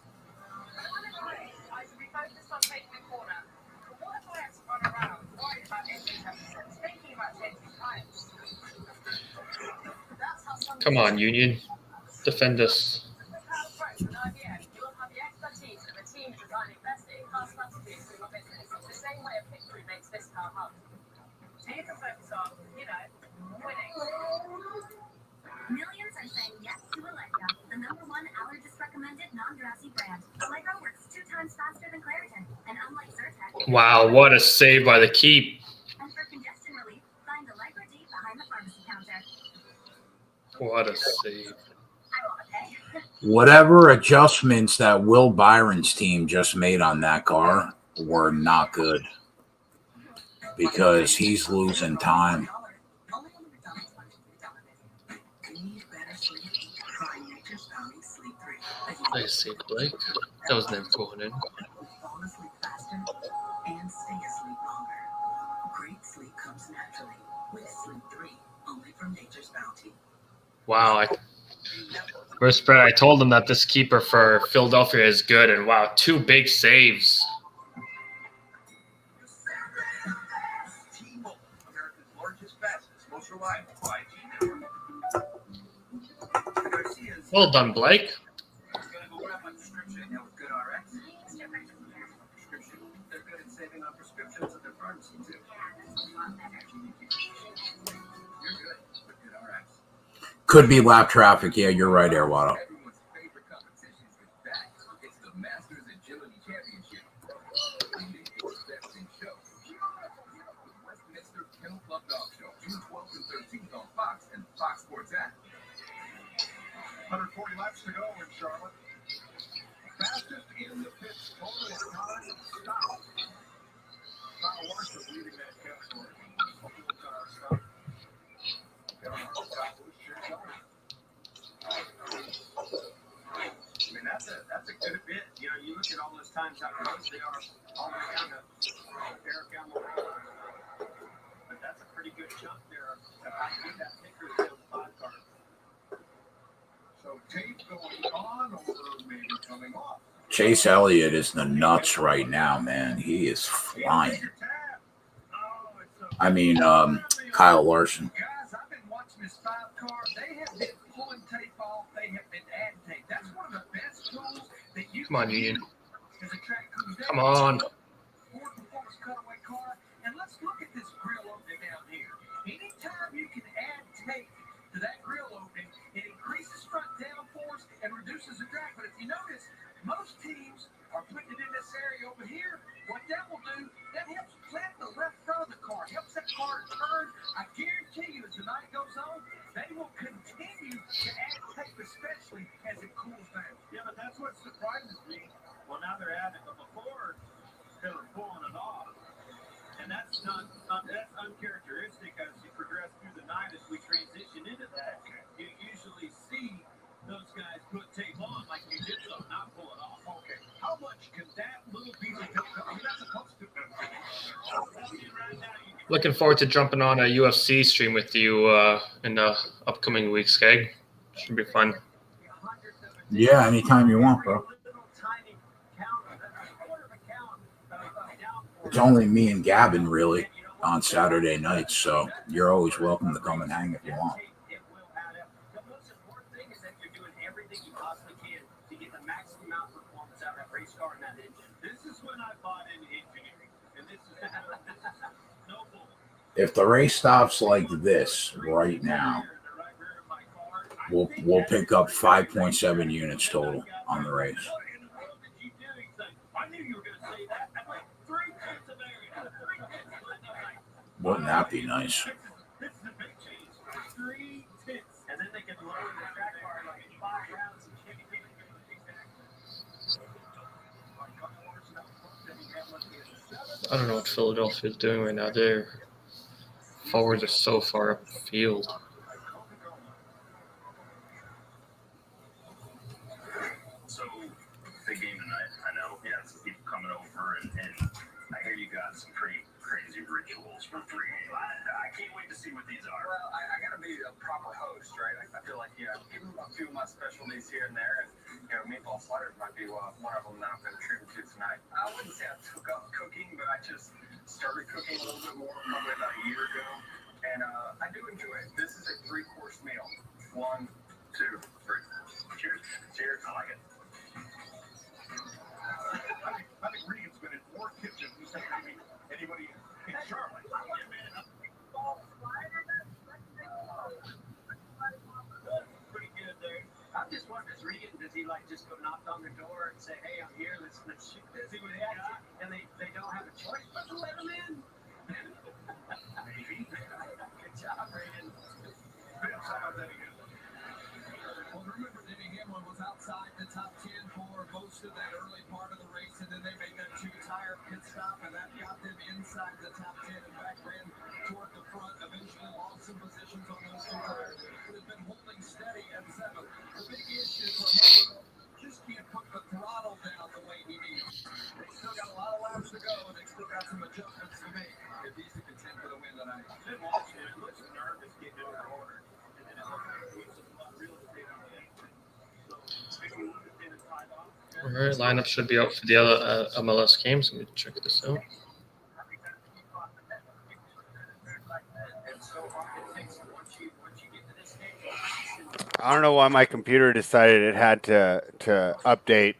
I should be focused on taking a corner. But what if I have to run around, worried about engine temperatures, thinking about changing tires? That's how some Come on, Union. Defend us. you'll have the expertise of a team designing best in-car strategies for your business, the same way a pit crew makes this car hum. So you can focus on, winning. Millions are saying yes to Allegra, the #1 allergist-recommended non-drowsy brand. Allegra works 2 times faster than Claritin, and unlike Zyrtec... Wow, what a save by the keep. And for congestion relief, find Allegra D behind the pharmacy counter. What a save. Whatever adjustments that Will Byron's team just made on that car were not good because he's losing time. Nice save, Blake. That was never going in. Fall asleep faster and stay asleep longer. Great sleep comes naturally with Sleep 3, only from Nature's Bounty. Wow. First spread, I told him that this keeper for Philadelphia is good, and wow, 2 big saves. T-Mobile, America's largest, fastest, most reliable 5G network. Garcia's Well done, Blake. gonna go grab my prescription now with GoodRx. Prescription. They're good at saving on prescriptions at their pharmacy too. You're good with GoodRx. Could be lap traffic. Yeah, you're right, Airwaddle. Everyone's favorite competition is back. It's the Masters Agility Championship. Best in show. Westminster Kennel Club Dog Show, June 12th and 13th on Fox and Fox Sports app. 140 laps to go in Charlotte. Fastest in the pits, total time stop. Kyle Larson leading that category. Full car stop. I mean, that's a good bit. You look at all those times out the race, they are almost down to Eric Almirola. But that's a pretty good chunk there. I think that picker is the 5 car. So tape going on or maybe coming off. Chase Elliott is the nuts right now, man. He is flying. I mean, Kyle Larson. Guys, I've been watching this 5 car. They have been pulling tape off. They have been adding tape. That's one of the best tools that you Come on, can Union. use as a track comes down. Come on. Ford Performance cutaway car. And let's look at this grill opening down here. Anytime you can add tape to that grill opening, it increases front downforce and reduces the drag. But if you notice, most teams are putting it in this area over here. What that will do, that helps flatten the left front of the car, helps that car turn. I guarantee you, as the night goes on, they will continue to add tape, especially as it cools down. Yeah, but that's what surprises me. Well, now they're adding it, but before they were pulling it off, and that's that's uncharacteristic as you progress through the night. As we transition into that, you usually see those guys put tape on like you did, so not pull it off. Okay, how much can that little piece of tape? I mean, that's supposed to. Right now, you can Looking forward to jumping on a UFC stream with you in the upcoming weeks, Keg. Should be fun. Yeah, anytime you want, bro. It's only me and Gavin, really, on Saturday nights, so you're always welcome to come and hang if you want. it will If the race stops like this right now, we'll pick up 5.7 units total on the race. Wouldn't that be nice? I don't know what Philadelphia is doing right now. Their forwards are so far up the field. So, big game tonight. I know. Yeah, some people coming over, and I hear you got some pretty crazy rituals for pregame. I can't wait to see what these are. Well, I got to be a proper host, right? I feel like, give them a few of my specialties here and there, and meatball sliders might be one of them that I'm going to treat to tonight. I wouldn't say I took up cooking, but I just started cooking a little bit more probably about a year ago, and I do enjoy it. This is a 3-course meal. 1, 2, 3. Cheers. Cheers. I like it. I think Regan's been in more kitchens than anybody in Charlotte. Pretty good there. I'm just wondering, does he just go knock on the door and say, hey, I'm here, let's shoot this, see what they got, and they don't have a choice but to let him in? Maybe. Good job, Reagan. Vince, how about that again? Well, remember, Denny Hamlin was outside the top 10 for most of that early part of the race, and then they made that 2-tire pit stop, and that got them inside the top 10 and back ran toward the front. Eventually lost some positions on those 2 tires, but has been holding steady at 7th. The big issue for Hamlin just can't put the throttle down the way he needs. They still got a lot of laps to go, and they still got some adjustments to make if he's to contend for the win tonight. Been watching it. It looks nervous getting in the corner. And then it looks like he's some real estate on the exit. So, maybe we'll just get it tied off. All right, lineup should be out for the other MLS games. Let me check this out. I don't know why my computer decided it had to update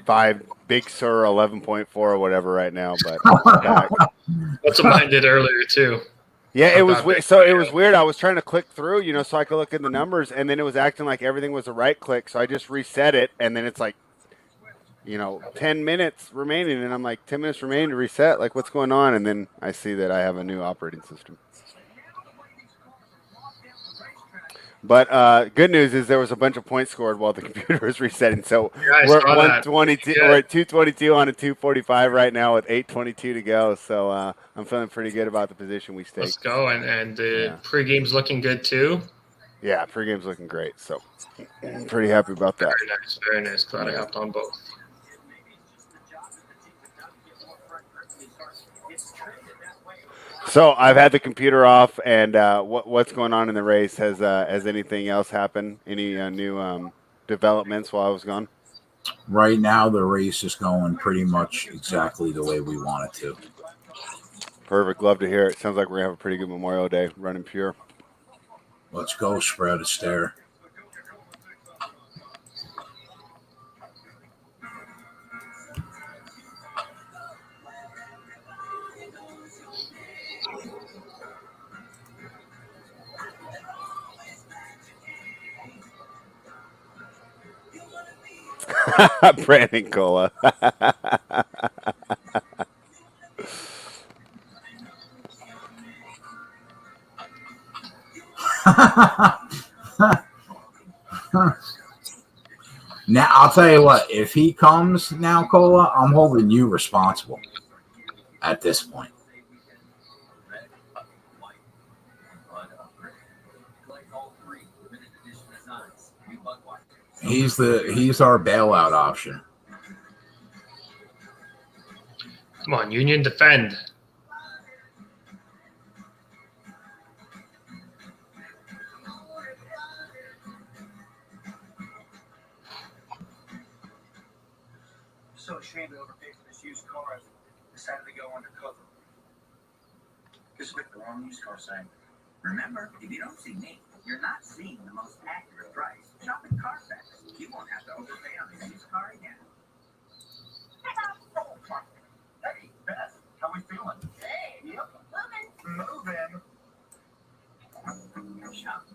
5 Big Sur 11.4 or whatever right now, but That's what mine did earlier too. yeah, it was weird. So it was weird. I was trying to click through, so I could look at the numbers, and then it was acting like everything was a right click. So I just reset it, and then it's like, 10 minutes remaining, and I'm like, 10 minutes remaining to reset. Like, what's going on? And then I see that I have a new operating system. But good news is there was a bunch of points scored while the computer was resetting. So we're at 122. We're at 222 on a 245 right now with 8:22 to go. So I'm feeling pretty good about the position we stay. Let's go, and the pregame's looking good too. Yeah, pregame's looking great. So I'm pretty happy about that. Very nice, very nice. Glad I hopped on both. So I've had the computer off, and what's going on in the race? Has anything else happened? Any new developments while I was gone? Right now, the race is going pretty much exactly the way we want it to. Perfect. Love to hear it. Sounds like we're going to have a pretty good Memorial Day running pure. Let's go, Spread Astaire. Brandon Cola. Now, I'll tell you what, if he comes now, Cola, I'm holding you responsible at this point. He's our bailout option. Come on, Union, defend. So ashamed to overpay for this used car, I decided to go undercover. Just picked the wrong used car sign. Remember, if you don't see me, you're not seeing the most accurate price. Shop at Carfax. You won't have to overpay on a used car again. Hey, Beth, how we feeling? Hey, Yep. moving. Moving.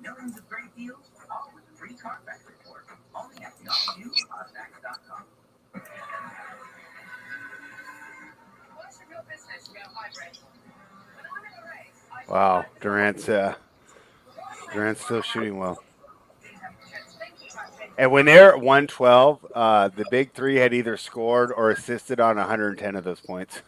Millions of great deals, all with a free Carfax report. Only at the all-new Carfax.com. What's your real business? You got a high rate. When I'm in a race, I Wow, Durant's still shooting well. And when they're at 112, the big three had either scored or assisted on 110 of those points.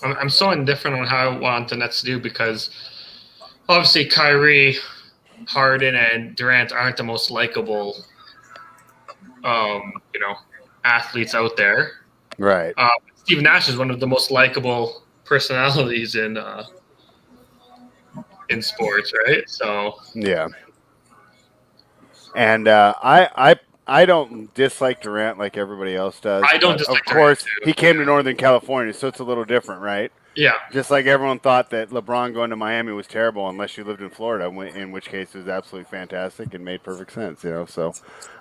I'm so indifferent on how I want the Nets to do because obviously Kyrie, Harden, and Durant aren't the most likable, athletes out there. Right. Steve Nash is one of the most likable personalities in sports, right? So yeah. And I don't dislike Durant like everybody else does. I don't dislike Of course, Durant, too. he came to Northern California, so it's a little different, right? Yeah. Just like everyone thought that LeBron going to Miami was terrible unless you lived in Florida, in which case it was absolutely fantastic and made perfect sense, So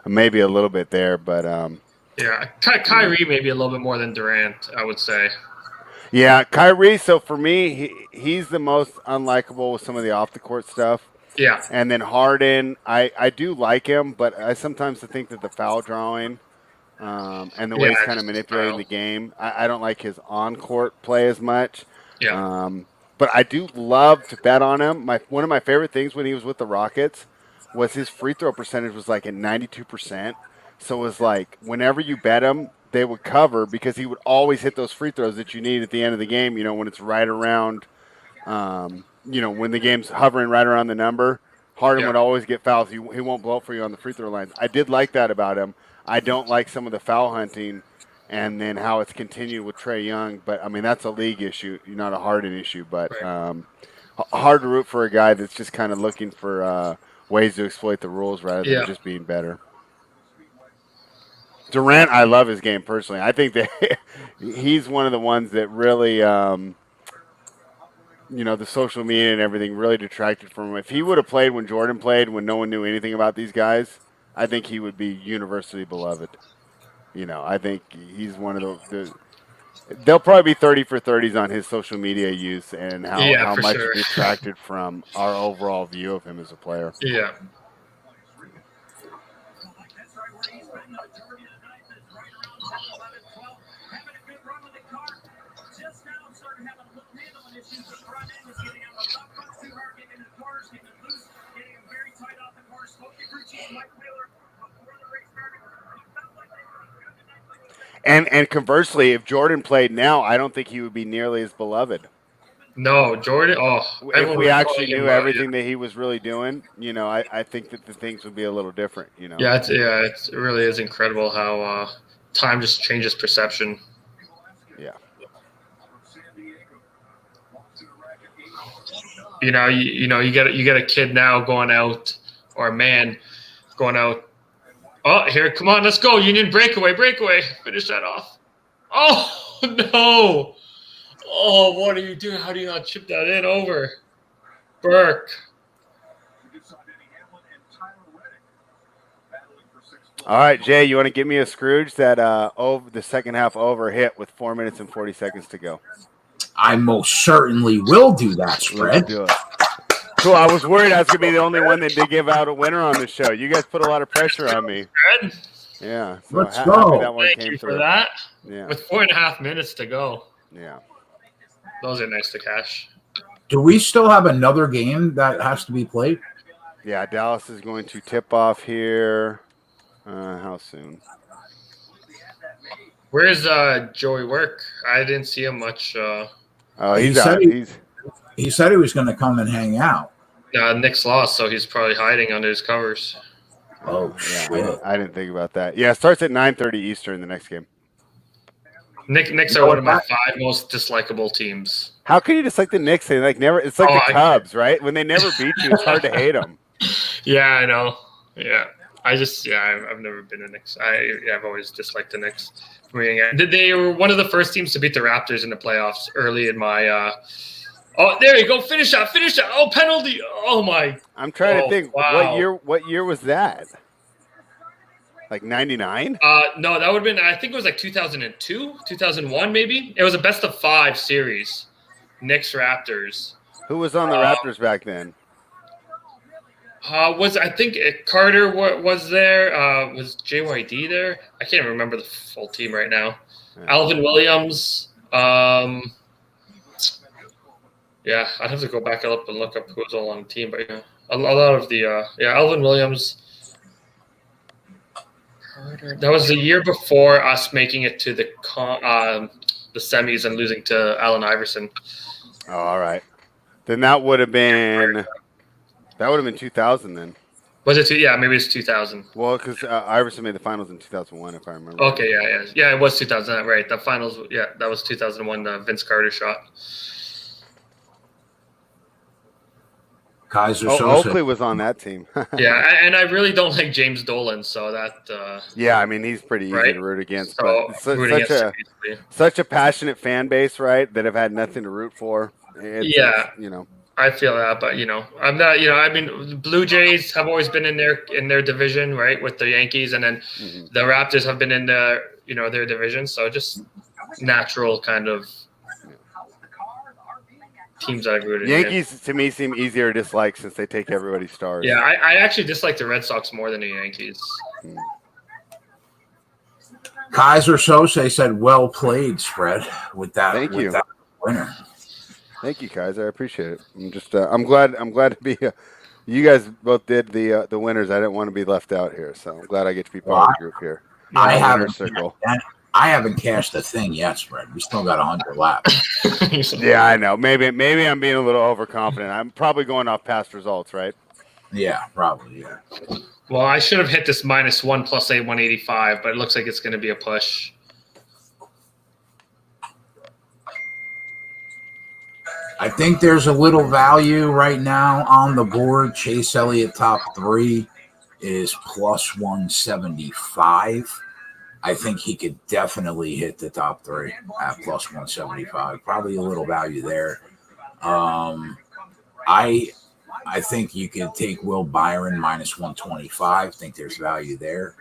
maybe a little bit there, but yeah, Kyrie maybe a little bit more than Durant, I would say. Yeah, Kyrie. So for me, he's the most unlikable with some of the off the court stuff. Yeah. And then Harden, I do like him, but I sometimes think that the foul drawing and the way he's kind of manipulating the game, I don't like his on-court play as much. Yeah. But I do love to bet on him. One of my favorite things when he was with the Rockets was his free throw percentage was like at 92%. So it was like whenever you bet him, they would cover because he would always hit those free throws that you need at the end of the game, when it's right around when the game's hovering right around the number. Harden would always get fouls. He won't blow up for you on the free throw lines. I did like that about him. I don't like some of the foul hunting and then how it's continued with Trae Young. But, I mean, that's a league issue, not a Harden issue. But hard to root for a guy that's just kind of looking for ways to exploit the rules rather than just being better. Durant, I love his game personally. I think that he's one of the ones that really, the social media and everything really detracted from him. If he would have played when Jordan played, when no one knew anything about these guys, I think he would be universally beloved. I think he's one of the they'll probably be 30 for 30s on his social media use and how much it detracted from our overall view of him as a player. Yeah. And conversely, if Jordan played now, I don't think he would be nearly as beloved. No, Jordan. Oh, if we actually knew everything that he was really doing, I think that the things would be a little different. Yeah, it really is incredible how time just changes perception. Yeah. You get a kid now going out, or a man going out. Oh, here, come on, let's go. Union breakaway. Finish that off. Oh, no. Oh, what are you doing? How do you not chip that in over? Burke. All right, Jay, you want to give me a Scrooge that the second half over hit with 4 minutes and 40 seconds to go? I most certainly will do that, Spread. Let's do it. Cool. I was worried I was going to be the only one that did give out a winner on the show. You guys put a lot of pressure on me. Good. Yeah. So let's go. That one Thank came you through. for that. Yeah. With 4.5 minutes to go. Yeah. Those are nice to cash. Do we still have another game that has to be played? Yeah, Dallas is going to tip off here. How soon? Where's Joey Work? I didn't see him much. He's out. He said he was going to come and hang out. Nick's lost, so he's probably hiding under his covers. Oh, yeah, shit. I didn't think about that. Yeah, it starts at 9:30 Eastern, the next game. Knicks are one of my 5 most dislikable teams. How can you dislike the Knicks? They never. It's like the Cubs, right? When they never beat you, it's hard to hate them. Yeah, I know. Yeah. I've never been a Knicks. I've always disliked the Knicks. They were one of the first teams to beat the Raptors in the playoffs early in my. Oh, there you go! Finish that! Oh, penalty! Oh my! I'm trying to think. Wow. What year was that? Like 99? No, that would have been. I think it was like 2002, 2001, maybe. It was a best of 5 series. Knicks Raptors. Who was on the Raptors back then? I think Carter was there? Was JYD there? I can't remember the full team right now. Yeah. Alvin Williams. Yeah, I'd have to go back up and look up who was all on the team, but yeah, a lot of the Alvin Williams. Carter. That was the year before us making it to the semis and losing to Allen Iverson. Oh, all right. Then that would have been 2000 then. Was it? Yeah, maybe it's 2000. Well, because Iverson made the finals in 2001, if I remember. Okay, yeah, it was 2000. Right, the finals. Yeah, that was 2001. The Vince Carter shot. Kaiser Oakley was on that team. Yeah, and I really don't like James Dolan, so that. Yeah, I mean he's pretty easy to root against, but such a passionate fan base, right? That have had nothing to root for. I feel that, but I'm not. I mean, the Blue Jays have always been in their division, right, with the Yankees, and then the Raptors have been in their division. So just natural kind of teams I've rooted. Yankees to me seem easier to dislike since they take everybody's stars. Yeah, I actually dislike the Red Sox more than the Yankees. Kaiser Sose said, "Well played, Spread." With that, that winner. Thank you, Kaiser. I appreciate it. I'm just, I'm glad to be. You guys both did the winners. I didn't want to be left out here, so I'm glad I get to be part of the group here. I haven't cashed a thing yet, Spread. We still got 100 laps. Yeah, I know. Maybe I'm being a little overconfident. I'm probably going off past results, right? Yeah, probably. Yeah. Well, I should have hit this -1 plus 185, but it looks like it's going to be a push. I think there's a little value right now on the board. Chase Elliott top 3 is +175. I think he could definitely hit the top 3 at +175. Probably a little value there. I think you could take Will Byron -125. I think there's value there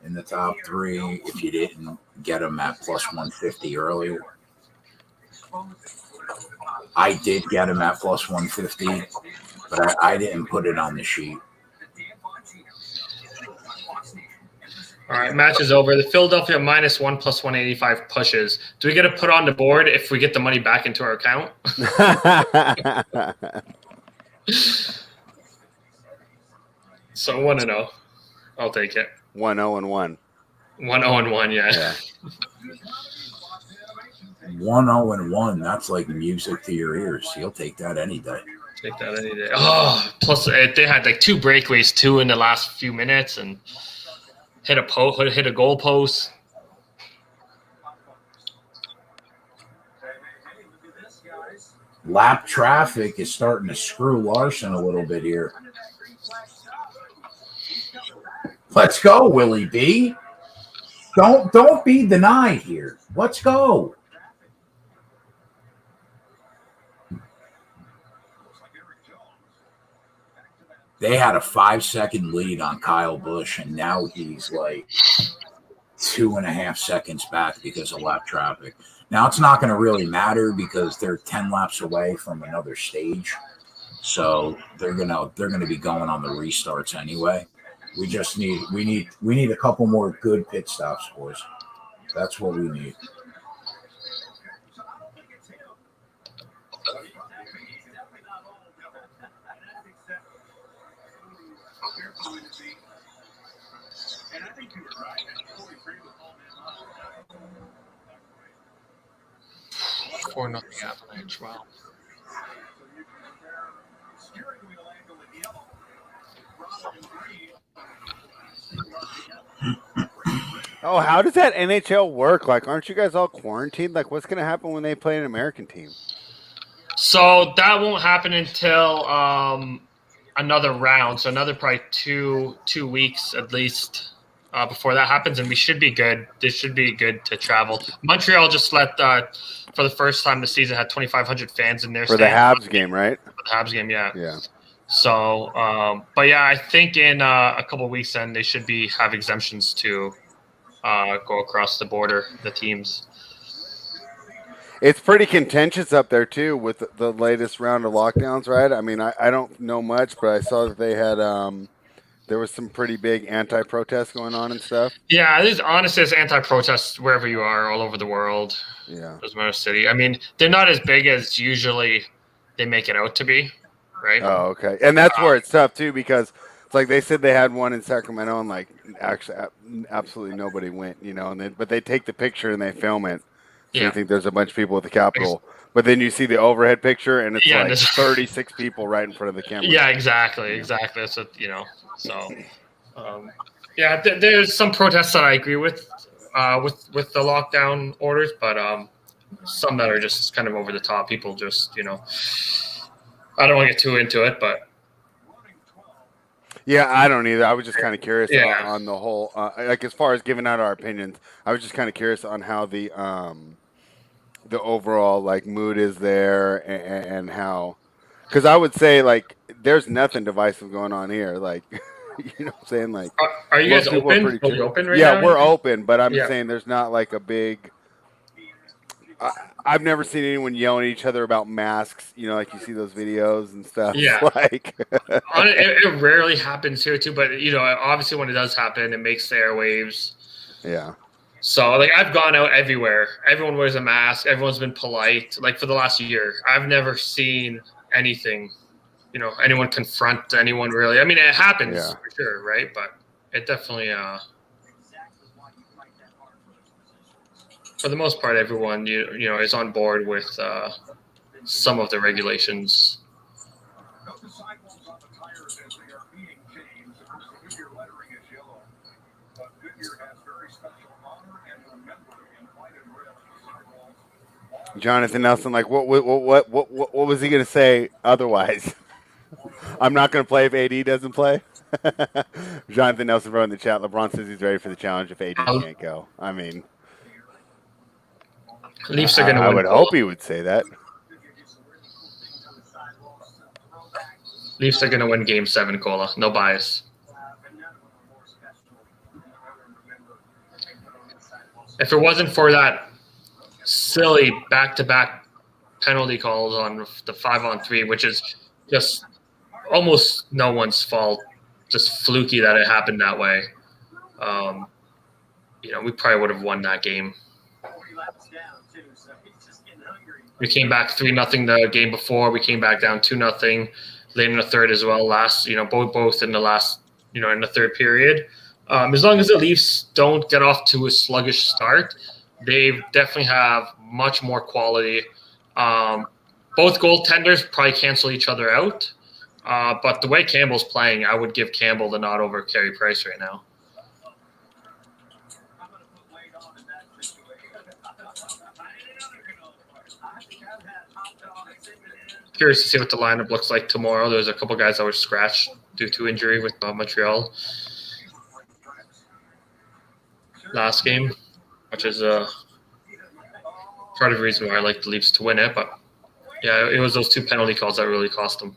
in the top 3 if you didn't get him at +150 earlier. I did get him at +150, but I didn't put it on the sheet. All right, match is over. The Philadelphia -1 plus 185 pushes. Do we get to put on the board if we get the money back into our account? So 1-0. I'll take it. 1-0-1. 1-0-1, yeah. 1-0-1. That's like music to your ears. You'll take that any day. Take that any day. Oh, plus they had like 2 breakaways too in the last few minutes and hit a goal post. Lap traffic is starting to screw Larson a little bit here. Let's go, Willie B. Don't be denied here. Let's go. They had a 5-second lead on Kyle Busch, and now he's like 2.5 seconds back because of lap traffic. Now it's not going to really matter because they're 10 laps away from another stage, so they're gonna be going on the restarts anyway. We just need a couple more good pit stops, boys. That's what we need. And I think you were right. I totally agree with all that. 4-0 Avalanche. Wow. Steering wheel angle with yellow. Robert and green. Oh, how does that NHL work? Like, aren't you guys all quarantined? Like, what's going to happen when they play an American team? So that won't happen until another round, so another probably two weeks at least before that happens, and we should be good. This should be good to travel. Montreal just let for the first time this season had 2,500 fans in their For the Habs game, right? For the Habs game, yeah. Yeah. So, but yeah, I think in a couple of weeks then they should have exemptions to go across the border, the teams. It's pretty contentious up there too with the latest round of lockdowns, right? I mean, I don't know much, but I saw that they had there was some pretty big anti-protests going on and stuff. Yeah, there's anti-protests wherever you are, all over the world. Yeah, doesn't matter city. I mean, they're not as big as usually they make it out to be, right? Oh, okay. And that's where it's tough too, because it's like they said they had one in Sacramento, and like actually absolutely nobody went, you know. And but they take the picture and they film it. So you think there's a bunch of people at the Capitol, but then you see the overhead picture, and it's like 36 people right in front of the camera. Yeah, exactly. That's what, you know. So, yeah, there's some protests that I agree with the lockdown orders, but some that are just kind of over the top. People just, you know, I don't want to get too into it, but. Yeah, I don't either. I was just kind of curious on the whole, like as far as giving out our opinions. I was just kind of curious on how the overall like mood is there, and how, because I would say like there's nothing divisive going on here. Like, you know what I'm saying? Like, are you guys open? Are you open right now? Yeah, we're open, but I'm saying there's not like a big. I've never seen anyone yelling at each other about masks, you know, like you see those videos and stuff. Yeah. Like it rarely happens here too, but you know, obviously when it does happen, it makes the airwaves. Yeah. So like I've gone out everywhere. Everyone wears a mask. Everyone's been polite. Like for the last year, I've never seen anything, you know, anyone confront anyone really. I mean, it happens for sure, right? But it definitely for the most part, everyone you know is on board with some of the regulations. Jonathan Nelson, like what was he gonna say otherwise? I'm not gonna play if AD doesn't play. Jonathan Nelson wrote in the chat. LeBron says he's ready for the challenge if AD can't go. I mean. Leafs are going to win. I would hope he would say that. Leafs are going to win Game 7, Cola. No bias. If it wasn't for that silly back-to-back penalty calls on the 5-on-3, which is just almost no one's fault, just fluky that it happened that way, you know, we probably would have won that game. We came back 3-0 the game before. We came back down 2-0 late in the third as well. Last, you know, both in the last, you know, in the third period. As long as the Leafs don't get off to a sluggish start, they definitely have much more quality. Both goaltenders probably cancel each other out. But the way Campbell's playing, I would give Campbell the nod over Carey Price right now. Curious to see what the lineup looks like tomorrow. There's a couple guys that were scratched due to injury with Montreal last game, which is part of the reason why I like the Leafs to win it. But yeah, it was those two penalty calls that really cost them.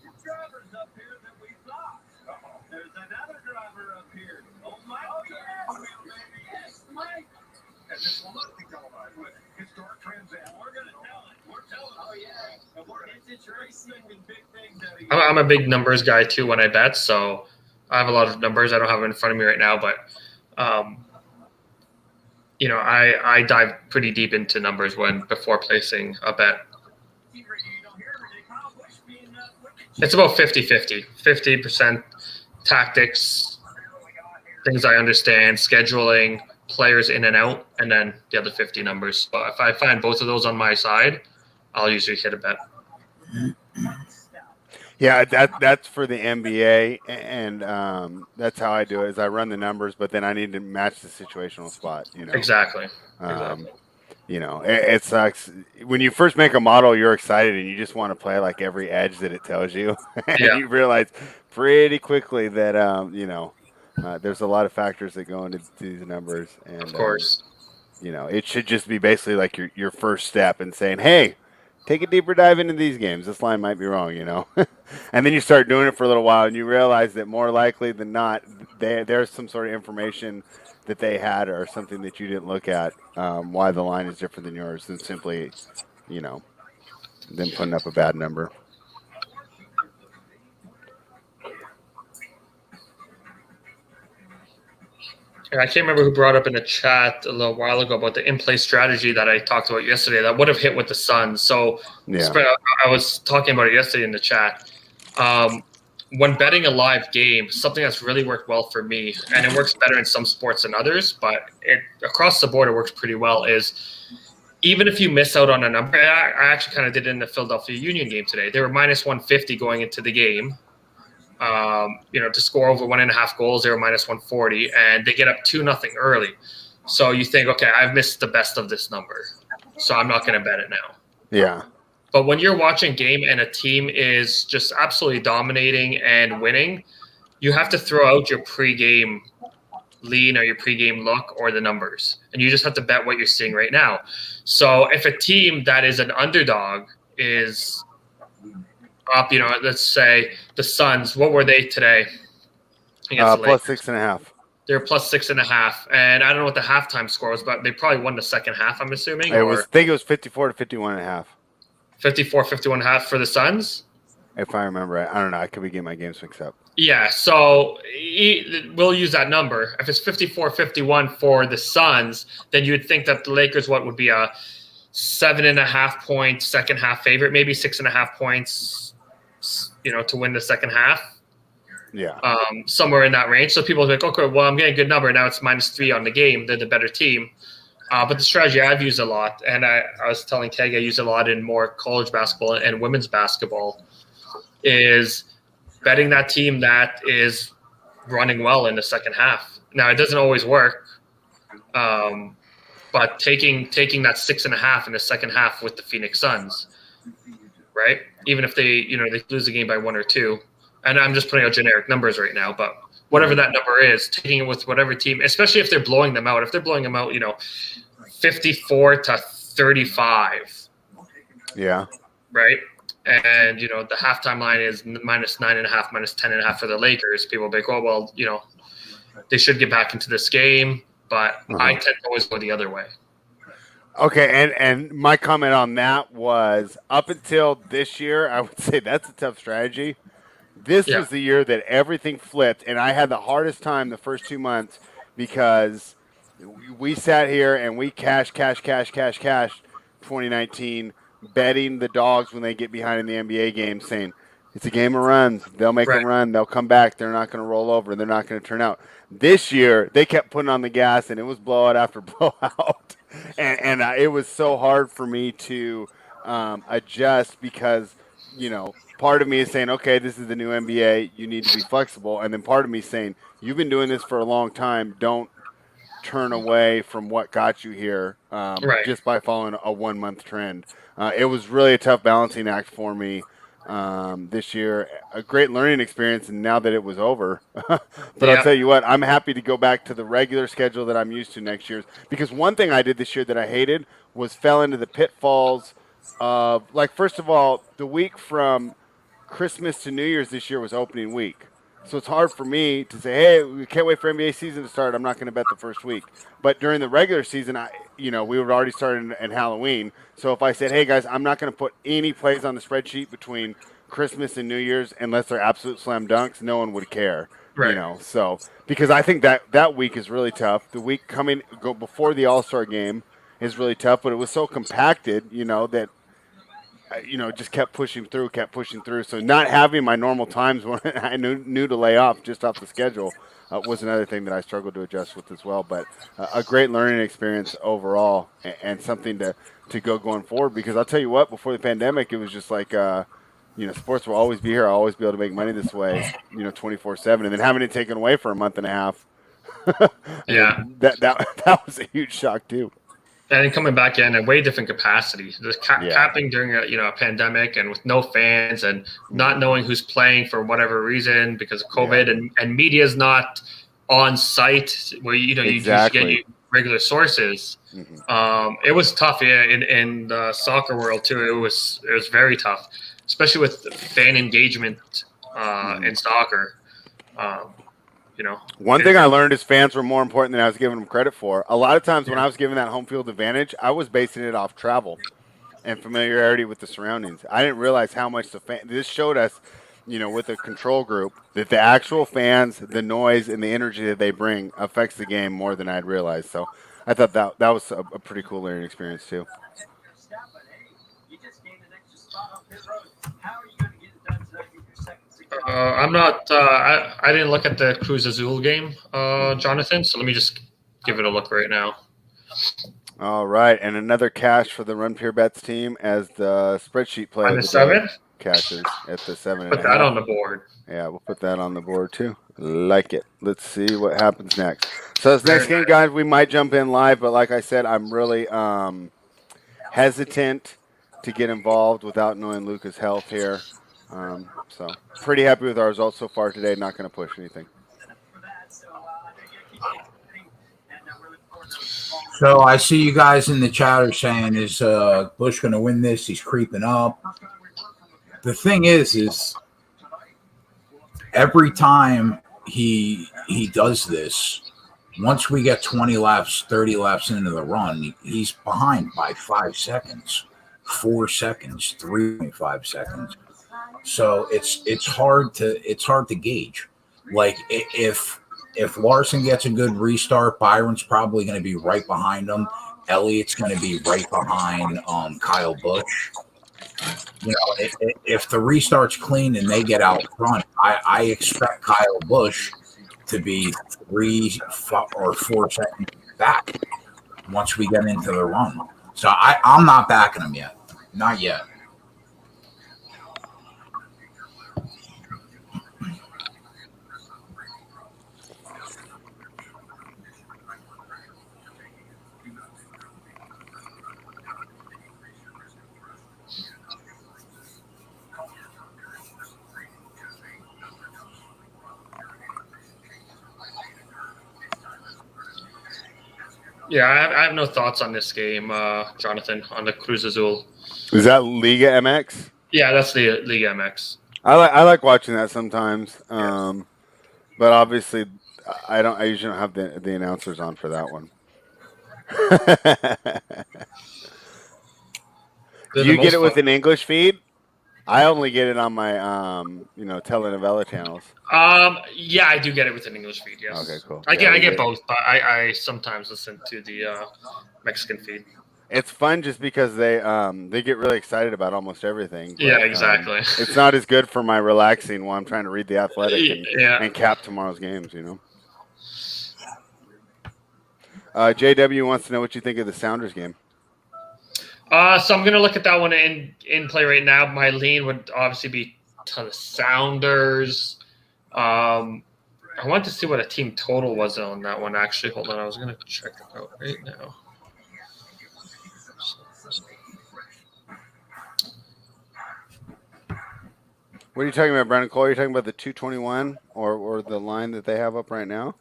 I'm a big numbers guy too when I bet, so I have a lot of numbers. I don't have them in front of me right now, but you know, I dive pretty deep into numbers before placing a bet. It's about 50-50. 50% tactics, things I understand, scheduling, players in and out, and then the other 50 numbers. So if I find both of those on my side, I'll usually hit a bet. Yeah, that's for the NBA, and that's how I do it. Is I run the numbers, but then I need to match the situational spot. You know, exactly. It sucks. When you first make a model, you're excited and you just want to play like every edge that it tells you. And Yeah. you realize pretty quickly that, there's a lot of factors that go into these numbers. And, Of course. it should just be basically like your first step in saying, hey, take a deeper dive into these games. This line might be wrong, And then you start doing it for a little while and you realize that more likely than not, there's some sort of information that they had or something that you didn't look at, why the line is different than yours than simply, them putting up a bad number. I can't remember who brought up in the chat a little while ago about the in-play strategy that I talked about yesterday that would have hit with the Suns. So Yeah. I was talking about it yesterday in the chat. When betting a live game, something that's really worked well for me, and it works better in some sports than others, but across the board it works pretty well, is even if you miss out on a number, I actually kind of did it in the Philadelphia Union game today. They were minus 150 going into the game. To score over 1.5 goals, they were minus 140, and they get up 2-0 early. So you think, okay, I've missed the best of this number, so I'm not going to bet it now. Yeah. But when you're watching game and a team is just absolutely dominating and winning, you have to throw out your pregame lean or your pregame look or the numbers, and you just have to bet what you're seeing right now. So if a team that is an underdog is up, let's say the Suns, what were they today? Plus 6.5. They're plus 6.5, and I don't know what the halftime score was, but they probably won the second half, I'm assuming. I think it was 54 to 51.5. 54, 51.5 for the Suns? If I remember right. I don't know. I could be getting my games mixed up. Yeah, so we'll use that number. If it's 54-51 for the Suns, then you would think that the Lakers, would be a 7.5 point second half favorite, maybe 6.5 points, to win the second half. Yeah. Somewhere in that range. So people are like, okay, well, I'm getting a good number. Now it's -3 on the game. They're the better team. But the strategy I've used a lot, and I was telling Keg I use a lot in more college basketball and women's basketball, is betting that team that is running well in the second half. Now, it doesn't always work, but taking that 6.5 in the second half with the Phoenix Suns, right? Even if they lose the game by 1 or 2, and I'm just putting out generic numbers right now, but whatever that number is, taking it with whatever team, especially if they're blowing them out. If they're blowing them out, 54 to 35. Yeah. Right. And, the halftime line is -9.5, -10.5 for the Lakers. People will be like, oh, well, they should get back into this game, but I tend to always go the other way. Okay, and my comment on that was up until this year, I would say that's a tough strategy. This was the year that everything flipped, and I had the hardest time the first 2 months because we sat here and we cashed 2019, betting the dogs when they get behind in the NBA game, saying it's a game of runs. They'll make a run. They'll come back. They're not going to roll over. They're not going to turn out. This year, they kept putting on the gas, and it was blowout after blowout. And it was so hard for me to adjust because, part of me is saying, okay, this is the new NBA. You need to be flexible. And then part of me saying, you've been doing this for a long time. Don't turn away from what got you here just by following a 1 month trend. It was really a tough balancing act for me this year. A great learning experience, and now that it was over. But I'll tell you what, I'm happy to go back to the regular schedule that I'm used to next year. Because one thing I did this year that I hated was fell into the pitfalls of, first of all, the week from Christmas to New Year's this year was opening week. So it's hard for me to say, hey, we can't wait for NBA season to start. I'm not going to bet the first week. But during the regular season, we would already start in Halloween. So if I said, hey, guys, I'm not going to put any plays on the spreadsheet between Christmas and New Year's unless they're absolute slam dunks, no one would care. Right. So because I think that week is really tough. The week go before the All-Star game is really tough, but it was so compacted, that just kept pushing through. So not having my normal times when I knew to lay off just off the schedule was another thing that I struggled to adjust with as well. But a great learning experience overall and something to go going forward, because I'll tell you what, before the pandemic, it was just like, sports will always be here. I'll always be able to make money this way, 24/7. And then having it taken away for a month and a half. Yeah. That was a huge shock too. And coming back in a way different capacity. The capping during a pandemic and with no fans and not knowing who's playing for whatever reason because of COVID and media's not on site where you just get your regular sources. It was tough in the soccer world too. It was very tough, especially with fan engagement in soccer. One thing I learned is fans were more important than I was giving them credit for. A lot of times when I was giving that home field advantage, I was basing it off travel and familiarity with the surroundings. I didn't realize how much this showed us, with a control group, that the actual fans, the noise, and the energy that they bring affects the game more than I'd realized. So I thought that was a pretty cool learning experience too. I'm not. I didn't look at the Cruz Azul game, Jonathan. So let me just give it a look right now. All right, and another cash for the Run Pure Bets team as the spreadsheet player. On the 7 cashes at the 7.5. Put that on the board. Yeah, we'll put that on the board too. Like it. Let's see what happens next. So this next game, guys, we might jump in live, but like I said, I'm really hesitant to get involved without knowing Luca's health here. So pretty happy with our results so far today. Not going to push anything. So I see you guys in the chat are saying, is Bush going to win this? He's creeping up. The thing is every time he does this, once we get 20 laps, 30 laps into the run, he's behind by 5 seconds, 4 seconds, 3.5 seconds. So it's hard to gauge. Like if Larson gets a good restart, Byron's probably going to be right behind him. Elliott's going to be right behind Kyle Busch. If the restart's clean and they get out front, I expect Kyle Busch to be 3 or 4 seconds back once we get into the run. So I'm not backing him yet. Not yet. Yeah, I have no thoughts on this game, Jonathan, on the Cruz Azul. Is that Liga MX? Yeah, that's the Liga MX. I like watching that sometimes, but obviously I usually don't have the announcers on for that one. Do you get it with an English feed? I only get it on my telenovela channels. Yeah, I do get it with an English feed. Yes. Okay, cool. I get both, but I sometimes listen to the Mexican feed. It's fun just because they get really excited about almost everything. But, yeah, exactly. It's not as good for my relaxing while I'm trying to read the Athletic and cap tomorrow's games. JW wants to know what you think of the Sounders game. So I'm going to look at that one in play right now. My lean would obviously be to the Sounders. I want to see what a team total was on that one, actually. Hold on. I was going to check it out right now. What are you talking about, Brandon Cole? Are you talking about the 221 or the line that they have up right now?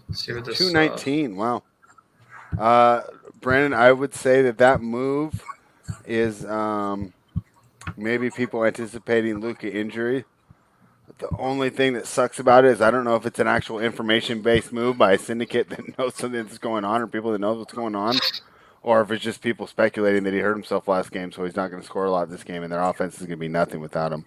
Let's see what this 219. Wow. Brandon, I would say that move is maybe people anticipating Luka injury. But the only thing that sucks about it is I don't know if it's an actual information-based move by a syndicate that knows something that's going on or people that know what's going on, or if it's just people speculating that he hurt himself last game, so he's not going to score a lot this game, and their offense is going to be nothing without him.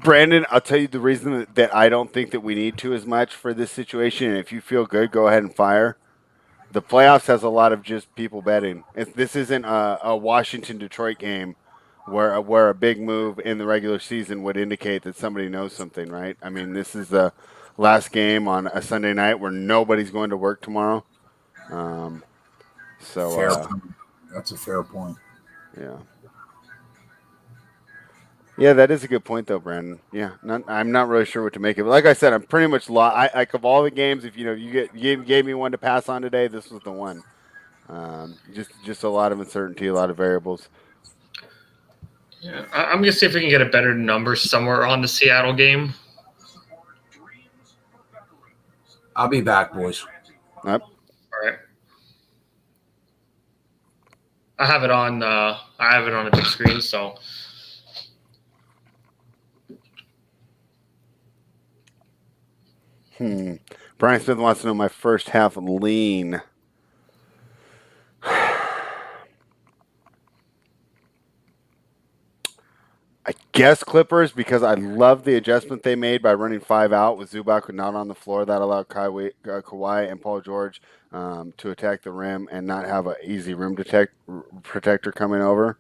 Brandon, I'll tell you the reason that I don't think that we need to as much for this situation. And if you feel good, go ahead and fire. The playoffs has a lot of just people betting. This isn't a Washington-Detroit game where a big move in the regular season would indicate that somebody knows something, right? I mean, this is the last game on a Sunday night where nobody's going to work tomorrow. That's a fair point. Yeah. Yeah, that is a good point, though, Brandon. Yeah, I'm not really sure what to make of it. Like I said, I'm pretty much like of all the games, if you gave me one to pass on today, this was the one. Just a lot of uncertainty, a lot of variables. Yeah, I'm gonna see if we can get a better number somewhere on the Seattle game. I'll be back, boys. Yep. All right. I have it on. I have it on a big screen, so. Brian Smith wants to know my first half lean. I guess Clippers, because I love the adjustment they made by running 5 out with Zubac not on the floor. That allowed Kawhi and Paul George to attack the rim and not have an easy rim protector coming over.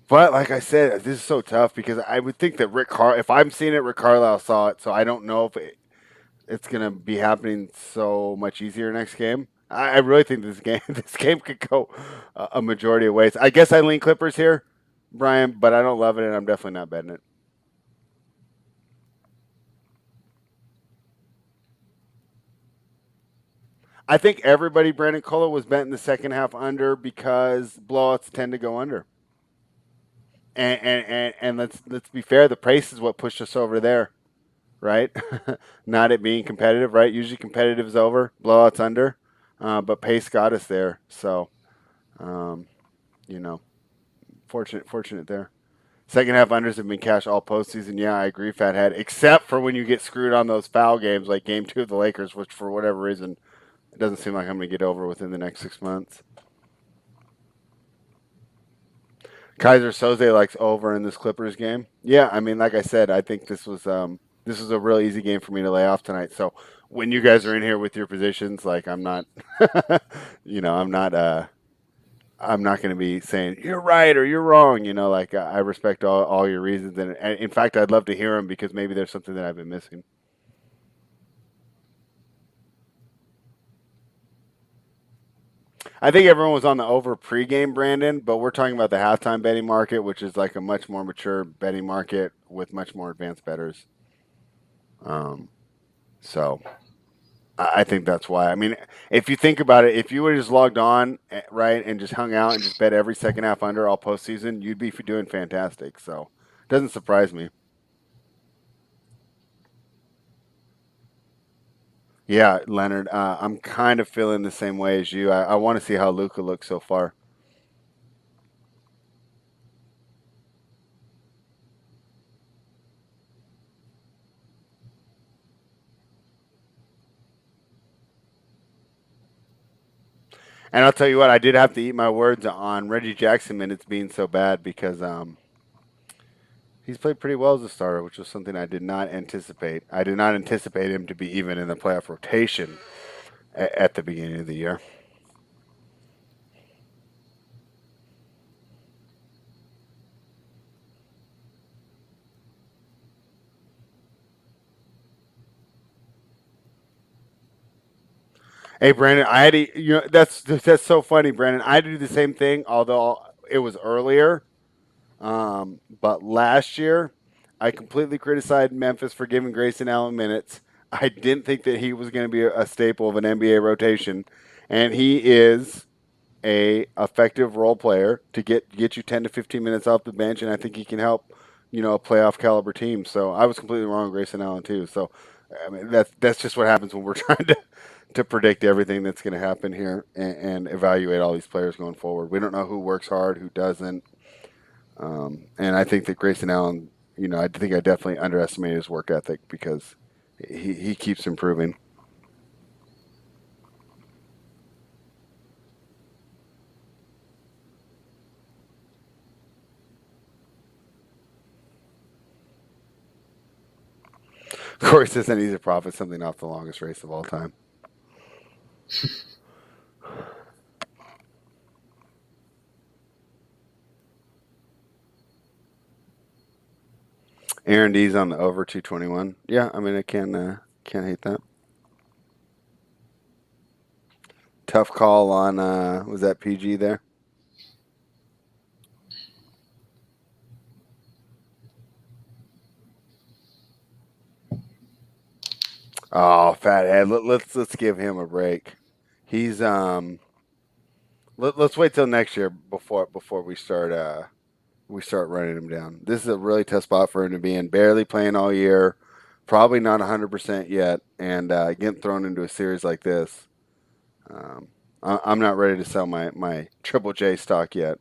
But like I said, this is so tough because I would think that if I'm seeing it, Rick Carlisle saw it, so I don't know if it's going to be happening so much easier next game. I really think this game could go a majority of ways. I guess I lean Clippers here, Brian, but I don't love it, and I'm definitely not betting it. I think everybody, Brandon Cola, was betting the second half under because blowouts tend to go under. And let's be fair, the pace is what pushed us over there, right? Not it being competitive, right? Usually competitive is over, blowouts under, but pace got us there. So, fortunate there. Second half unders have been cash all postseason. Yeah, I agree, Fathead. Except for when you get screwed on those foul games like Game 2 of the Lakers, which for whatever reason, it doesn't seem like I'm going to get over within the next 6 months. Kaiser Soze likes over in this Clippers game. Yeah, I mean, like I said, I think this was a real easy game for me to lay off tonight. So when you guys are in here with your positions, like I'm not, I'm not going to be saying you're right or you're wrong. Like I respect all your reasons, and in fact, I'd love to hear them because maybe there's something that I've been missing. I think everyone was on the over pregame, Brandon, but we're talking about the halftime betting market, which is like a much more mature betting market with much more advanced bettors. So I think that's why. I mean, if you think about it, if you would have just logged on, right, and just hung out and just bet every second half under all postseason, you'd be doing fantastic. So it doesn't surprise me. Yeah, Leonard, I'm kind of feeling the same way as you. I want to see how Luka looks so far. And I'll tell you what, I did have to eat my words on Reggie Jackson minutes being so bad because he's played pretty well as a starter, which was something I did not anticipate. I did not anticipate him to be even in the playoff rotation at the beginning of the year. Hey, Brandon, I had to, that's so funny, Brandon. I had to do the same thing, although it was earlier. But last year, I completely criticized Memphis for giving Grayson Allen minutes. I didn't think that he was going to be a staple of an NBA rotation, and he is a effective role player to get you 10 to 15 minutes off the bench, and I think he can help, a playoff caliber team. So I was completely wrong on Grayson Allen too. So I mean that's just what happens when we're trying to predict everything that's going to happen here and evaluate all these players going forward. We don't know who works hard, who doesn't. And I think that Grayson Allen, I think I definitely underestimated his work ethic because he keeps improving. Corey says that he's a prophet, something off the longest race of all time. Aaron D's on the over 221. Yeah, I mean I can't hate that. Tough call on was that PG there? Oh, fathead. Let's give him a break. He's let's wait till next year before we start running him down. This is a really tough spot for him to be in. Barely playing all year, probably not 100% yet, and getting thrown into a series like this. I'm not ready to sell my Triple J stock yet.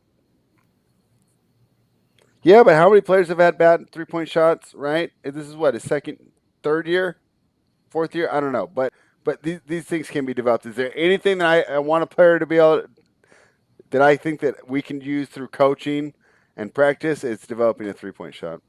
Yeah, but how many players have had bad 3-point shots, right? This is what, his third year, fourth year? I don't know. But these things can be developed. Is there anything that I want a player to be able to, that I think that we can use through coaching and practice? It's developing a 3-point shot.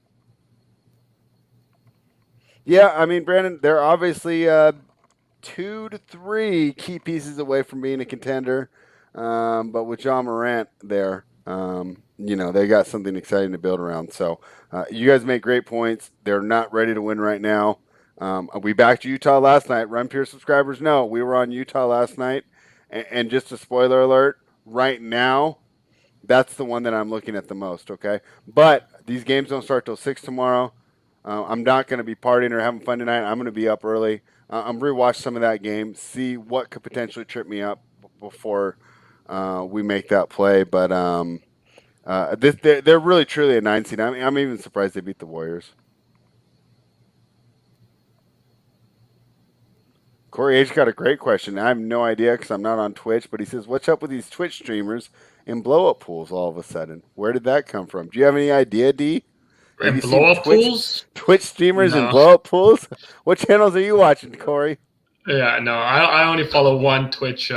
Yeah, I mean, Brandon, they're obviously 2 to 3 key pieces away from being a contender. But with John Morant there, they got something exciting to build around. So you guys make great points. They're not ready to win right now. We backed Utah last night. Run Pure subscribers know we were on Utah last night. And just a spoiler alert, right now, that's the one that I'm looking at the most, okay? But these games don't start till 6 tomorrow. I'm not going to be partying or having fun tonight. I'm going to be up early. I'm rewatch some of that game, see what could potentially trip me up before we make that play. But they're really truly a 9 seed. I'm even surprised they beat the Warriors. Corey H got a great question. I have no idea because I'm not on Twitch, but he says, "What's up with these Twitch streamers in blow-up pools all of a sudden? Where did that come from? Do you have any idea, D? And blow-up pools? Twitch streamers and blow-up pools? What channels are you watching, Corey?" Yeah, no, I only follow one Twitch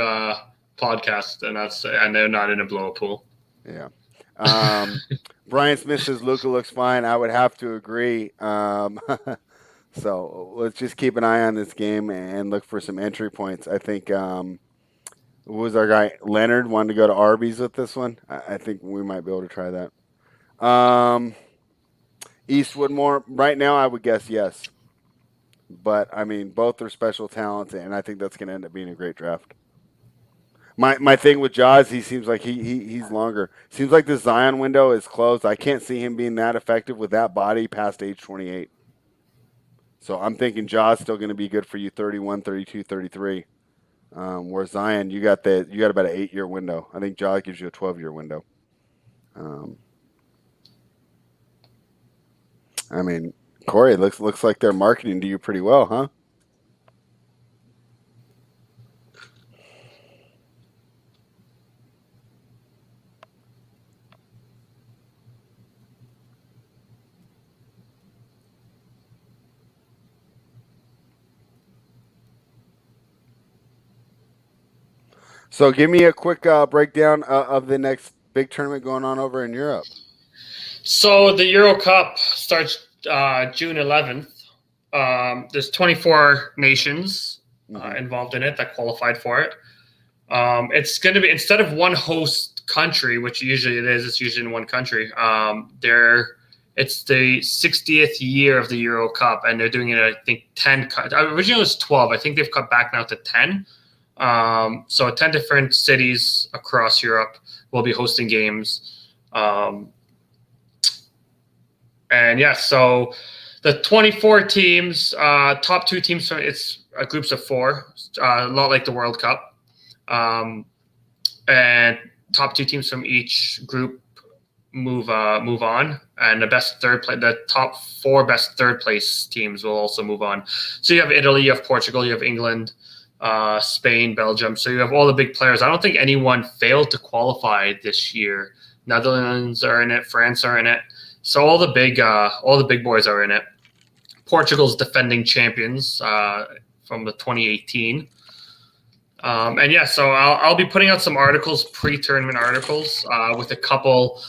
podcast, and they're not in a blow-up pool. Yeah. Brian Smith says Luka looks fine. I would have to agree. So let's just keep an eye on this game and look for some entry points. I think who was our guy? Leonard wanted to go to Arby's with this one. I think we might be able to try that. Eastwood more right now, I would guess yes. But I mean, both are special talents, and I think that's going to end up being a great draft. My thing with Jaws, he seems like he's longer. Seems like the Zion window is closed. I can't see him being that effective with that body past age 28. So I'm thinking Jaws still going to be good for you 31, 32, 33. Where Zion, you got about an 8-year window. I think Jaws gives you a 12-year window. I mean, Corey, it looks like they're marketing to you pretty well, huh? So give me a quick breakdown of the next big tournament going on over in Europe. So the Euro Cup starts June 11th. There's 24 nations involved in it that qualified for it. It's going to be, instead of one host country, which usually it is, it's usually in one country. It's the 60th year of the Euro Cup, and they're doing it, I think, 10. Originally it was 12. I think they've cut back now to 10. So 10 different cities across Europe will be hosting games. And yeah, so the 24 teams, top 2 teams, it's groups of 4, a lot like the World Cup. And top 2 teams from each group move on, and the top 4 best third place teams will also move on. So you have Italy, you have Portugal, you have England, Spain, Belgium. So you have all the big players. I don't think anyone failed to qualify this year. Netherlands are in it, France are in it. So all the big boys are in it. Portugal's defending champions from the 2018. And yeah, so I'll be putting out some articles, pre-tournament articles, with a couple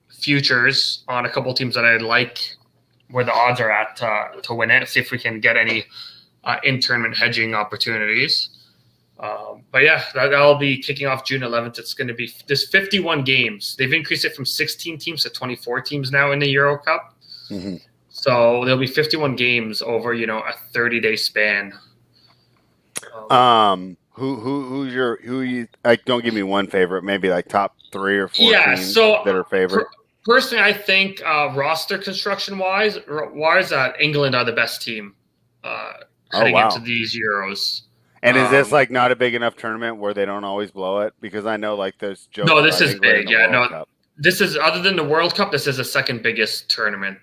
futures on a couple teams that I like, where the odds are at to win it. See if we can get any in-tournament hedging opportunities. But yeah, that'll be kicking off June 11th. It's going to be there's 51 games. They've increased it from 16 teams to 24 teams now in the Euro Cup. Mm-hmm. So there'll be 51 games over a 30-day span. Who you like? Don't give me one favorite. Maybe like top 3 or 4 teams that are favorite. Personally, I think roster construction wise, England are the best team. heading wow. into these Euros. And is this like not a big enough tournament where they don't always blow it? Because I know like there's jokes No, this about is England big. in the Yeah, World no, Cup. this is, other than the World Cup, this is the second biggest tournament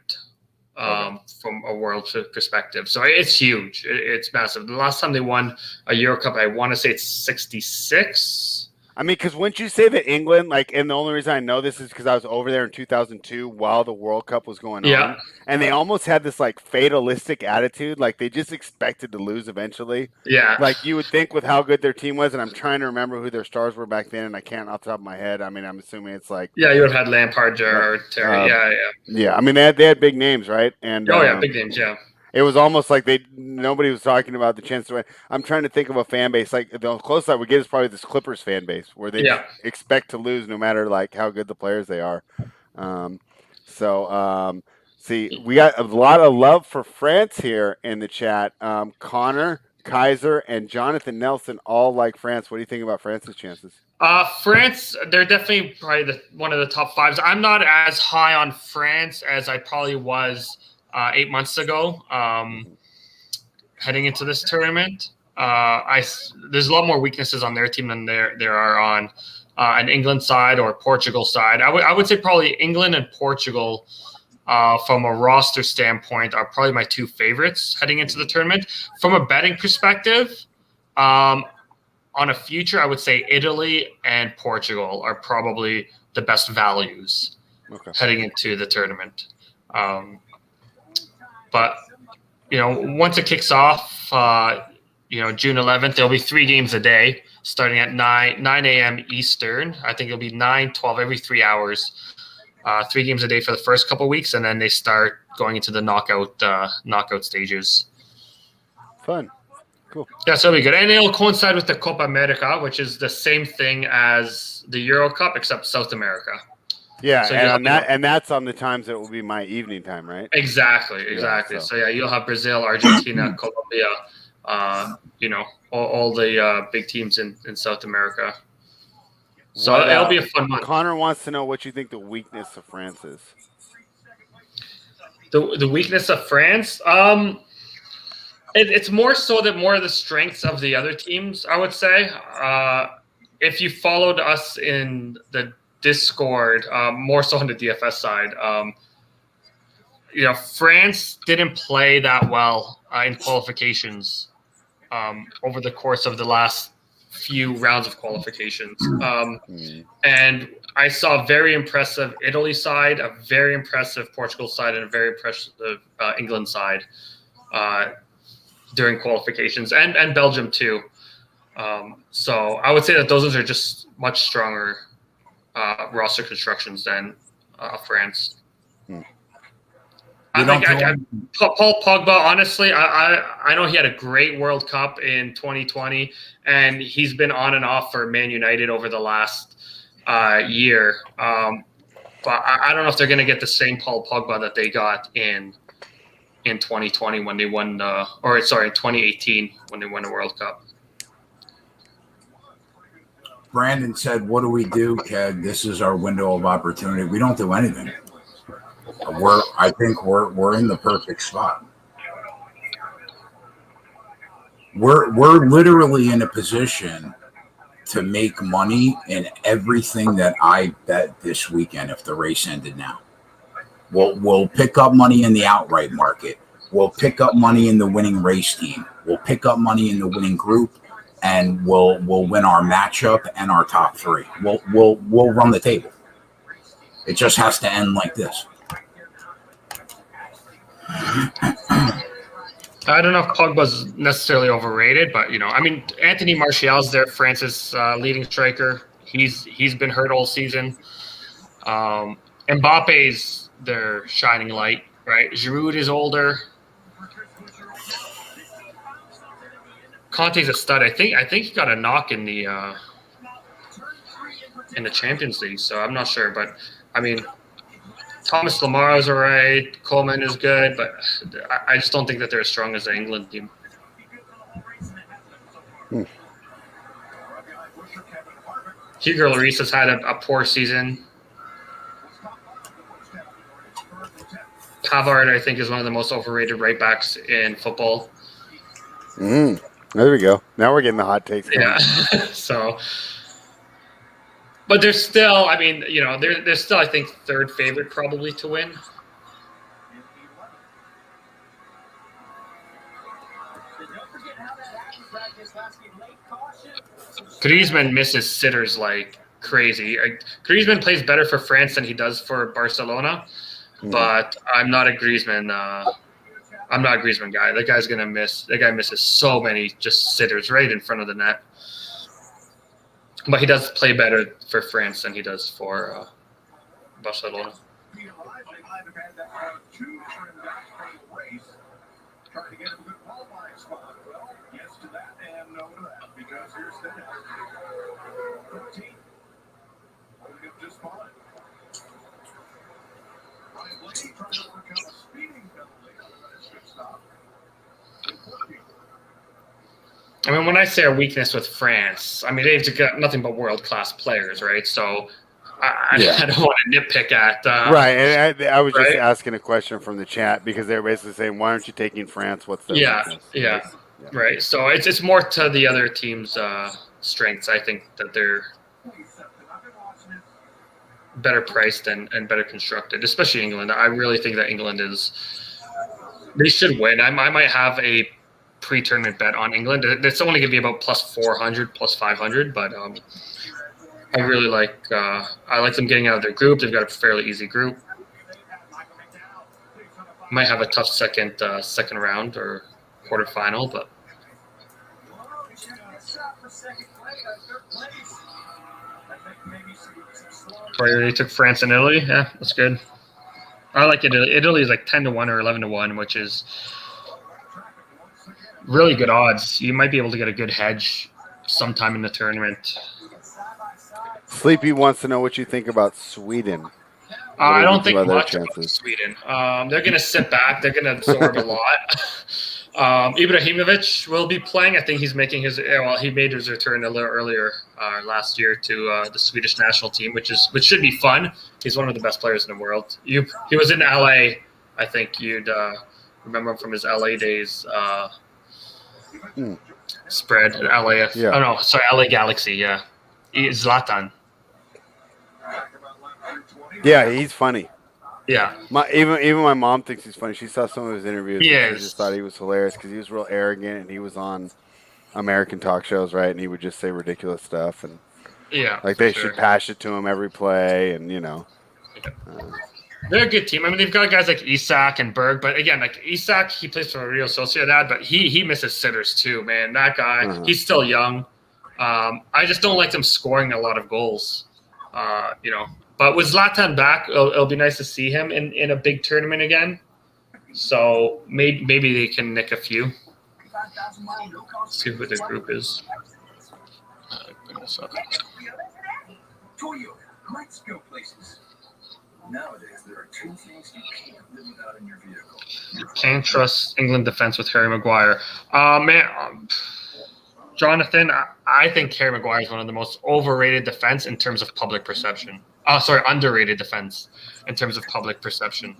Okay. from a world perspective. So it's huge. It's massive. The last time they won a Euro Cup, I want to say it's 66. I mean, because wouldn't you say that England, like, and the only reason I know this is because I was over there in 2002 while the World Cup was going Yeah. on, and they almost had this like fatalistic attitude, like they just expected to lose eventually. Yeah. Like you would think with how good their team was, and I'm trying to remember who their stars were back then, and I can't off the top of my head. I mean, I'm assuming it's like Yeah, you would have had Lampard, Gerrard, Terry. yeah. I mean, they had big names, right? And Oh yeah, big names. Yeah. it was almost like nobody was talking about the chance to win. I'm trying to think of a fan base. Like the closest I would get is probably this Clippers fan base where they just expect to lose no matter like how good the players they are. See, we got a lot of love for France here in the chat. Connor, Kaiser, and Jonathan Nelson all like France. What do you think about France's chances? France, they're definitely probably one of the top fives. I'm not as high on France as I probably was 8 months ago, heading into this tournament. There's a lot more weaknesses on their team than there are on an England side or Portugal side. I would say probably England and Portugal from a roster standpoint are probably my two favorites heading into the tournament. From a betting perspective, on a future, I would say Italy and Portugal are probably the best values heading into the tournament. But, once it kicks off, June 11th, there'll be 3 games a day starting at 9 a.m. Eastern. I think it'll be 9, 12 every 3 hours. 3 games a day for the first couple of weeks, and then they start going into the knockout stages. Fun. Cool. Yeah, so it'll be good. And it'll coincide with the Copa America, which is the same thing as the Euro Cup, except South America. Yeah, So and that's on the times that will be my evening time, right? Exactly. So you'll have Brazil, Argentina, Colombia, all the big teams in South America. So it'll be a fun month. Connor wants to know what you think the weakness of France is. The weakness of France? It's more so that more of the strengths of the other teams, I would say. If you followed us in the Discord, more so on the DFS side, France didn't play that well in qualifications over the course of the last few rounds of qualifications. And I saw a very impressive Italy side, a very impressive Portugal side, and a very impressive England side during qualifications, and Belgium too. So I would say that those are just much stronger roster constructions than France. Paul Pogba, honestly, I know he had a great World Cup in 2020, and he's been on and off for Man United over the last year. But I don't know if they're going to get the same Paul Pogba that they got in 2020 when they won, in 2018 when they won the World Cup. Brandon said, "What do we do, Keg? This is our window of opportunity." We don't do anything. I think we're in the perfect spot. We're literally in a position to make money in everything that I bet this weekend if the race ended now. We'll pick up money in the outright market. We'll pick up money in the winning race team. We'll pick up money in the winning group, and we'll win our matchup and our top 3. We'll run the table. It just has to end like this. I don't know if Pogba's necessarily overrated, but Anthony Martial's there, France's leading striker. He's been hurt all season. Mbappe's their shining light, right? Giroud is older. Conte's a stud. I think he got a knock in the Champions League, so I'm not sure, but Thomas Lamar's all right. Coleman is good, but I just don't think that they're as strong as the England team. Hugo Lloris has had a poor season. Pavard, I think, is one of the most overrated right backs in football. There we go. Now we're getting the hot takes. Yeah. So, but there's still, I mean, you know, there's still, I think, third favorite probably to win. Griezmann misses sitters like crazy. Griezmann plays better for France than he does for Barcelona, but I'm not a Griezmann. I'm not a Griezmann guy. That guy's gonna miss. That guy misses so many just sitters right in front of the net. But he does play better for France than he does for Barcelona. Trying to get him a good qualifying spot. Well, yes to that and no to that, because here's the net. 13. Holding up just fine. Ryan Blaney trying to overcome a speeding penalty on the nice good stop. I mean, when I say a weakness with France, I mean, they've got nothing but world-class players, right? So I don't want to nitpick at right, and I was just asking a question from the chat because they're basically saying, "Why aren't you taking France? What's their weakness?" Yeah, right. So it's more to the other team's strengths. I think that they're better priced and better constructed, especially England. I really think that England they should win. I might have a pre-tournament bet on England. It's only going to be about plus 400, plus 500, but I really like them getting out of their group. They've got a fairly easy group. Might have a tough second round or quarterfinal, but they took France and Italy. Yeah, that's good. I like Italy. Italy is like 10-1 or 11-1, which is really good odds. You might be able to get a good hedge sometime in the tournament. Sleepy wants to know what you think about Sweden. I don't think much about Sweden. They're going to sit back. They're going to absorb a lot. Ibrahimovic will be playing. I think he's making he made his return a little earlier last year to the Swedish national team, which should be fun. He's one of the best players in the world. He was in LA. I think you'd remember him from his LA days. Spread LA. Yeah. Oh no, sorry, LA Galaxy. Yeah, Zlatan. Yeah, he's funny. Yeah. Even my mom thinks he's funny. She saw some of his interviews. Yeah. She just thought he was hilarious because he was real arrogant and he was on American talk shows, right? And he would just say ridiculous stuff and like they should pass it to him every play, and they're a good team. I mean, they've got guys like Isak and Berg, but again, like Isak, he plays for Real Sociedad, but he misses sitters too, man. That guy, he's still young. I just don't like them scoring a lot of goals, But with Zlatan back, it'll be nice to see him in a big tournament again. So maybe they can nick a few. Let's see who the group is. Toyota, let's go places. Nowadays, there are two things you can't live without in your vehicle. Can't trust England defense with Harry Maguire. Jonathan, I think Harry Maguire is one of the most overrated defense in terms of public perception. Underrated defense in terms of public perception.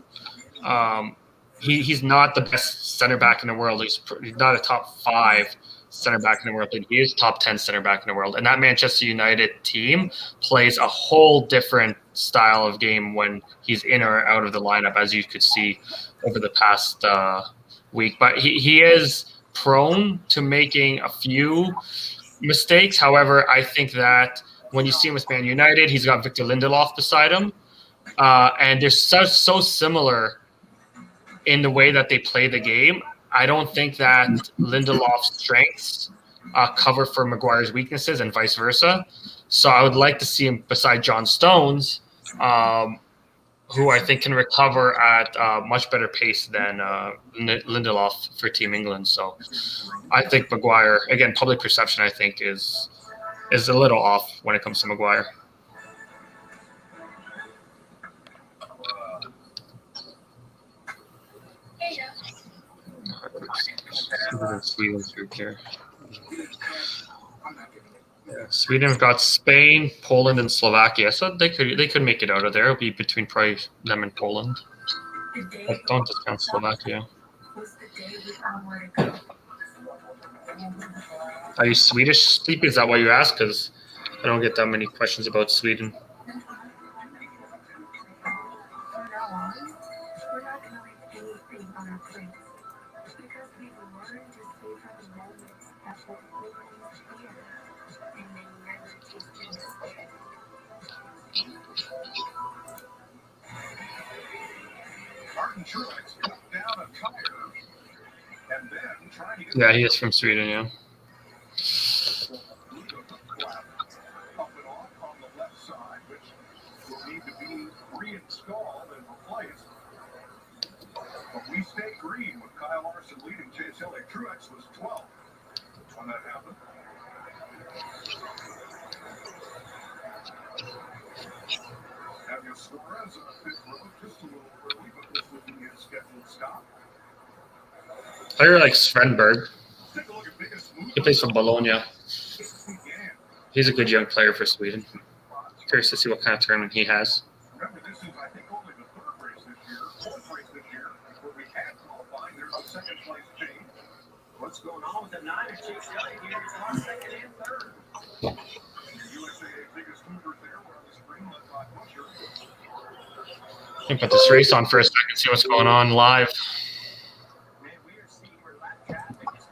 He's not the best center back in the world. He's not a top 5 center back in the world. He is top 10 center back in the world. And that Manchester United team plays a whole different style of game when he's in or out of the lineup, as you could see over the past week. But he is prone to making a few mistakes. However, I think that when you see him with Man United, he's got Victor Lindelof beside him. And they're so similar in the way that they play the game. I don't think that Lindelof's strengths cover for Maguire's weaknesses and vice versa. So I would like to see him beside John Stones, who I think can recover at a much better pace than Lindelof for Team England. So I think Maguire, again, public perception, I think, is a little off when it comes to Maguire. Sweden's group here. Sweden have got Spain, Poland, and Slovakia, so they could make it out of there. It'll be between probably them and Poland. But don't discount Slovakia. Are you Swedish, Sleepy? Is that why you asked? Because I don't get that many questions about Sweden. From now on, we're not going to leave anything on our plates because we've learned to savor the moments that will always be there and may never taste in this way. Martin Truex knocked down a tire and then trying to get Yeah, he is from Sweden, yeah. up and off on the left side, which will need to be reinstalled and replaced. But we stay green with Kyle Larson leading Chase Elliott. Truex was 12th when that happened. Daniel Suarez on the pit road just a little early, but this will be his scheduled stop. Player like Svenberg. Take a look at biggest move. He plays for Bologna. Began. He's a good young player for Sweden. Curious to see what kind of tournament he has. Remember, this is, I think, only the third race this year, fourth race this year, where we had qualifying. There's a second place change. What's going on with the Niners? Chase Elliott here. He's lost second and third. The USA biggest movers there were on the screen, led by Busher. Let me put this race on for a second, see what's going on live. Man, we are seeing where lap traffic is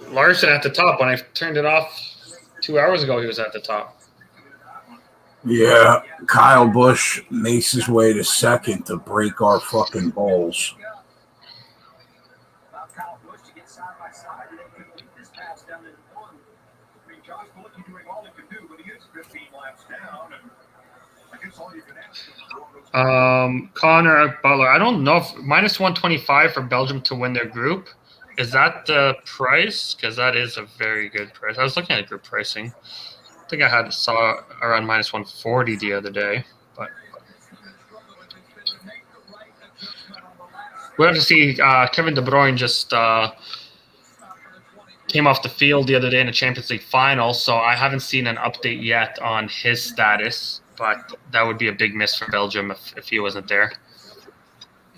going. Larson at the top. When I turned it off 2 hours ago, he was at the top. Yeah, Kyle Busch makes his way to second to break our fucking bowls. About Kyle Busch to get side by side, and they can lead this pass down into one. I mean, Josh Bullock doing all he can do, but he is 15 laps down, and I guess all you can ask him is Connor Butler. I don't know if minus 125 for Belgium to win their group. Is that the price? Because that is a very good price. I was looking at group pricing. I think I saw around minus 140 the other day. But we have to see. Kevin De Bruyne just came off the field the other day in the Champions League final, so I haven't seen an update yet on his status. But that would be a big miss for Belgium if he wasn't there.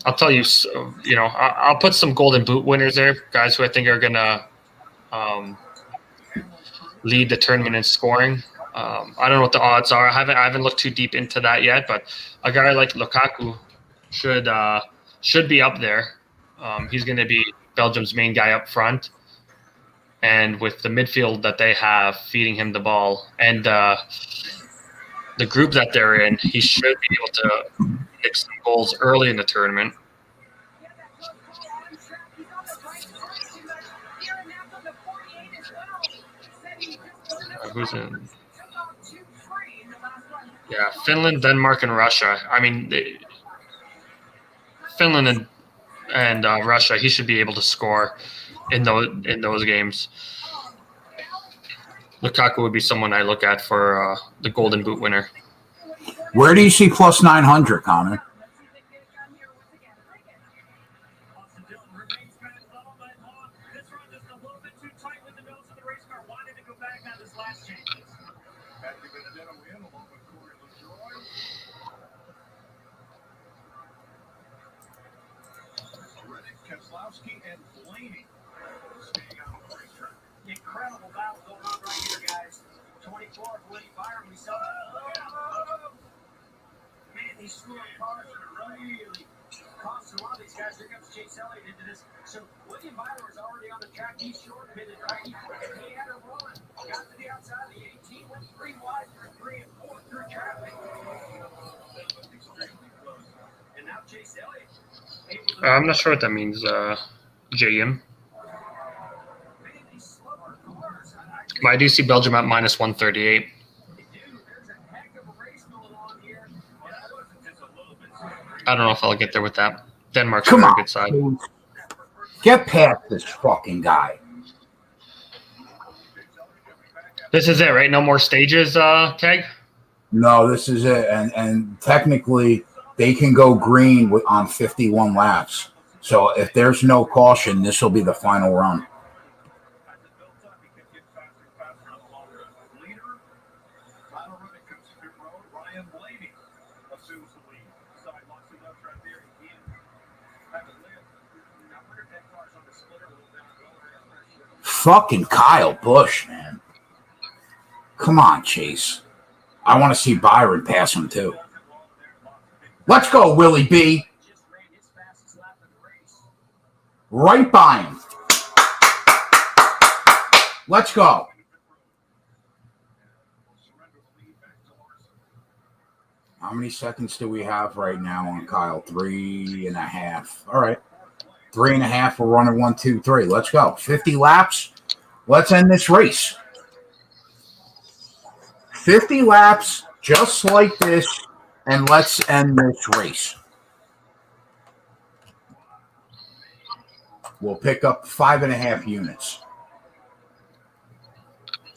I'll tell you, I'll put some Golden Boot winners there, guys who I think are gonna lead the tournament in scoring. I don't know what the odds are. I haven't looked too deep into that yet, but a guy like Lukaku should be up there. He's going to be Belgium's main guy up front, and with the midfield that they have feeding him the ball and the group that they're in, he should be able to nick some goals early in the tournament. Who's in? Yeah, Finland, Denmark, and Russia. I mean, Finland and Russia. He should be able to score in those games. Lukaku would be someone I look at for the Golden Boot winner. Where do you see plus 900, Connor? And Blaney staying on the racetrack. Incredible battle going on right here, guys. 24, Blaney Byron. We saw that. Man, these scoring cars are really costing a lot of these guys. Here comes Chase Elliott into this. So William Byron was already on the track. He's short pitted, right? He had a run. Got to the outside of the 18, went 3 wide for 3 and 4 through traffic. And now Chase Elliott. I'm not sure what that means, JM. But I do see Belgium at minus 138. I don't know if I'll get there with that. Denmark's a very good side. Get past this fucking guy. This is it, right? No more stages, Keg? No, this is it. And technically, they can go green on 51 laps. So if there's no caution, this will be the final run. Fucking Kyle Busch, man. Come on, Chase. I want to see Byron pass him, too. Let's go, Willie B. Right by him. Let's go. How many seconds do we have right now on Kyle? 3.5. All right. 3.5. We're running 1, 2, 3. Let's go. 50 laps. Let's end this race. 50 laps, just like this, and let's end this race. We'll pick up 5.5 units.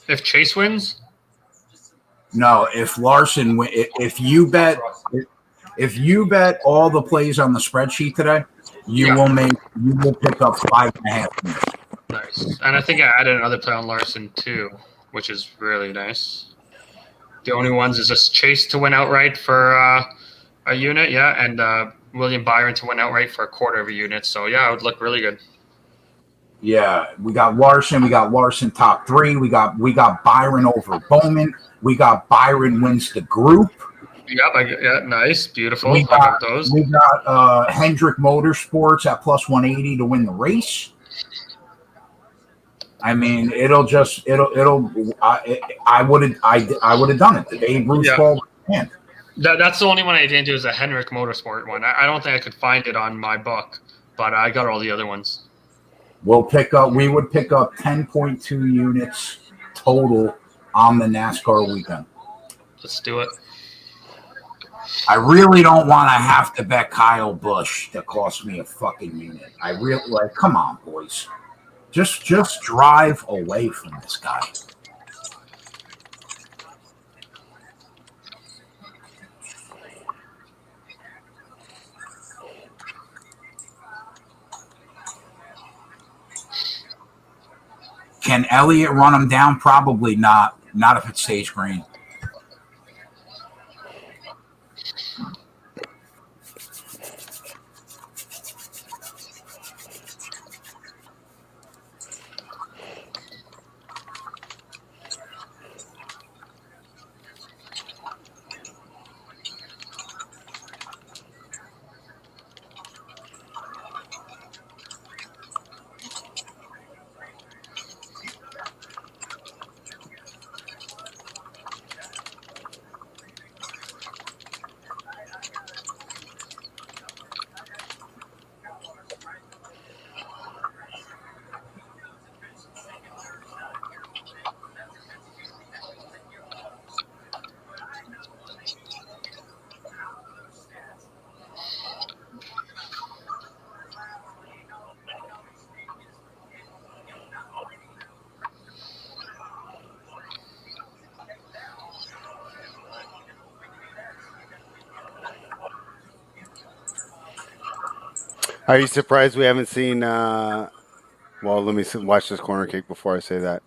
If Chase wins? No, if Larson win, if you bet all the plays on the spreadsheet today, you will pick up 5.5 units. Nice. And I think I added another play on Larson too, which is really nice. The only ones is just Chase to win outright for a unit, and William Byron to win outright for a quarter of a unit. So yeah, it would look really good. Yeah, we got Larson. We got Larson top 3. We got Byron over Bowman. We got Byron wins the group. Yeah, nice, beautiful. We I got those. We got Hendrick Motorsports at plus 180 to win the race. I mean, I would have done it. The Babe Ruth ball. That's the only one I didn't do is a Hendrick Motorsport one. I don't think I could find it on my book, but I got all the other ones. We would pick up 10.2 units total on the NASCAR weekend. Let's do it. I really don't want to have to bet Kyle Busch that cost me a fucking unit. I really come on, boys. Just drive away from this guy. Can Elliott run him down? Probably not. Not if it stays green. Are you surprised we haven't seen? Well, let me watch this corner kick before I say that.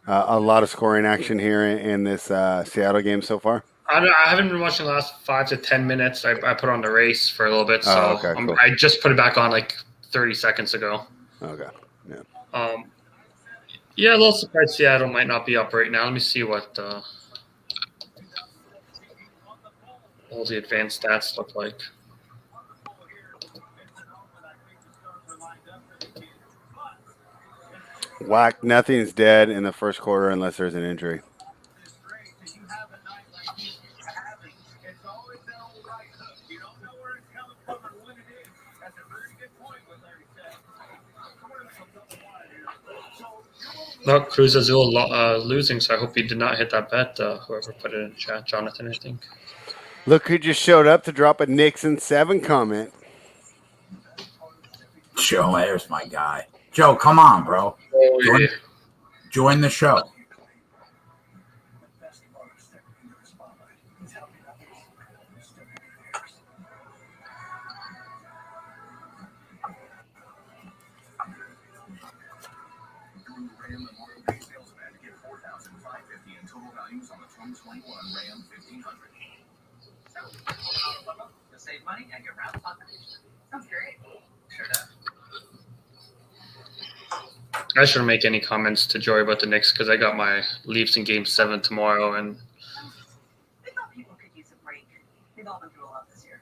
A lot of scoring action here in this Seattle game so far. I haven't been watching the last 5 to 10 minutes. I put on the race for a little bit, so cool. I just put it back on like 30 seconds ago. Okay. Yeah. A little surprised Seattle might not be up right now. Let me see what all the advanced stats look like. Whack, nothing's dead in the first quarter unless there's an injury. No, Cruz Azul losing, so I hope he did not hit that bet. Whoever put it in chat, Jonathan, I think. Look who just showed up to drop a Nixon 7 comment. Joe, there's my guy. Joe, come on, bro. Oh, Join the show. To save money and get round population. Sounds great. Sure does. I shouldn't make any comments to Joy about the Knicks because I got my Leafs in Game 7 tomorrow, and We thought people could use a break. We've all been through a lot this year.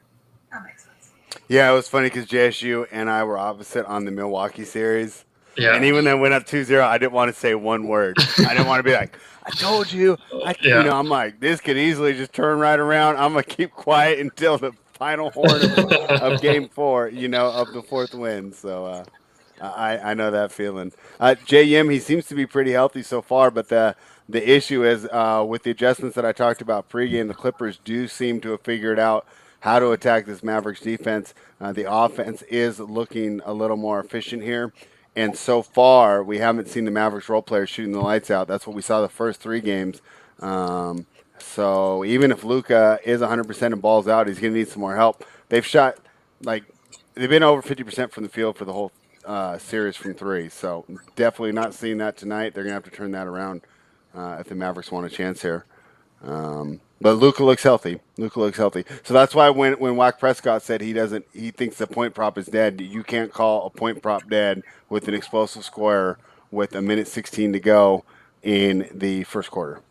That makes sense. Yeah, it was funny because JSU and I were opposite on the Milwaukee series. yeah, And even though it went up 2-0, I didn't want to say one word. I didn't want to be like, I told you. Yeah. I'm like, this could easily just turn right around. I'm going to keep quiet until the final horn of Game 4, of the fourth win. So I know that feeling. JM, he seems to be pretty healthy so far, but the issue is with the adjustments that I talked about pregame, the Clippers do seem to have figured out how to attack this Mavericks defense. The offense is looking a little more efficient here. And so far, we haven't seen the Mavericks role players shooting the lights out. That's what we saw the first 3 games. So even if Luka is 100% and balls out, he's going to need some more help. They've shot, they've been over 50% from the field for the whole series from 3. So definitely not seeing that tonight. They're going to have to turn that around if the Mavericks want a chance here. But Luka looks healthy. So that's why when Wack Prescott said he thinks the point prop is dead, you can't call a point prop dead with an explosive scorer with 1:16 to go in the first quarter,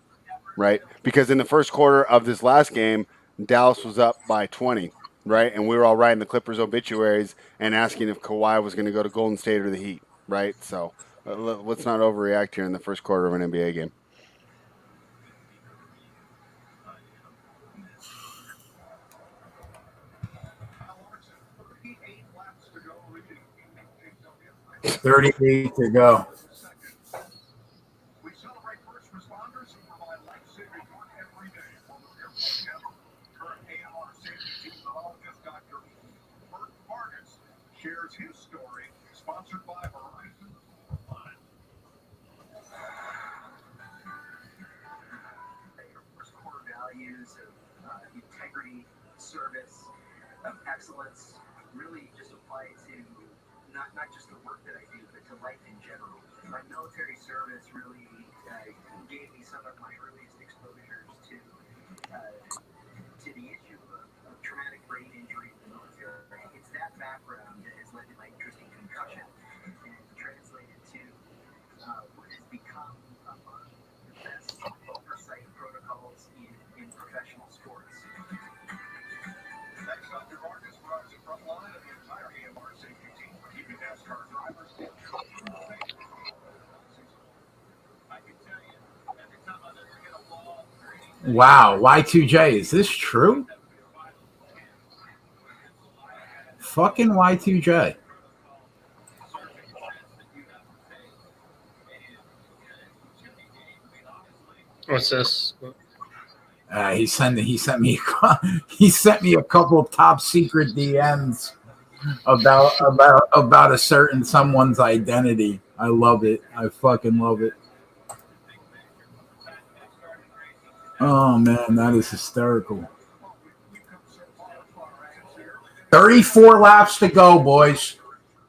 right? Because in the first quarter of this last game, Dallas was up by 20, right? And we were all writing the Clippers obituaries and asking if Kawhi was going to go to Golden State or the Heat, right? So let's not overreact here in the first quarter of an NBA game. Kyle Larson, 38 laps to go. 38 to go. We celebrate first responders who provide life-saving work every day. Former airport captain, current AMR safety chief neurologist Dr. Bert Vargas shares his story, sponsored by Verizon. Your first core values of integrity, service, of excellence really just apply to not just the work that I do, but to life in general. My military service really gave me some of my earliest exposures to the issue of traumatic brain injury in the military. It's that background that has led to my interest in concussion and translated to what has become among the best oversight protocols in professional sports. Next, Dr. Vargas runs the front line of the entire AMR safety team, keeping NASCAR drivers safe. I can tell you, every time I ever get a ball or anything. Wow, Y2J, is this true? Fucking Y2J. what's this? He sent me a couple of top secret DMs about a certain someone's identity. I love it. I fucking love it. Oh man, that is hysterical. 34 laps to go, boys,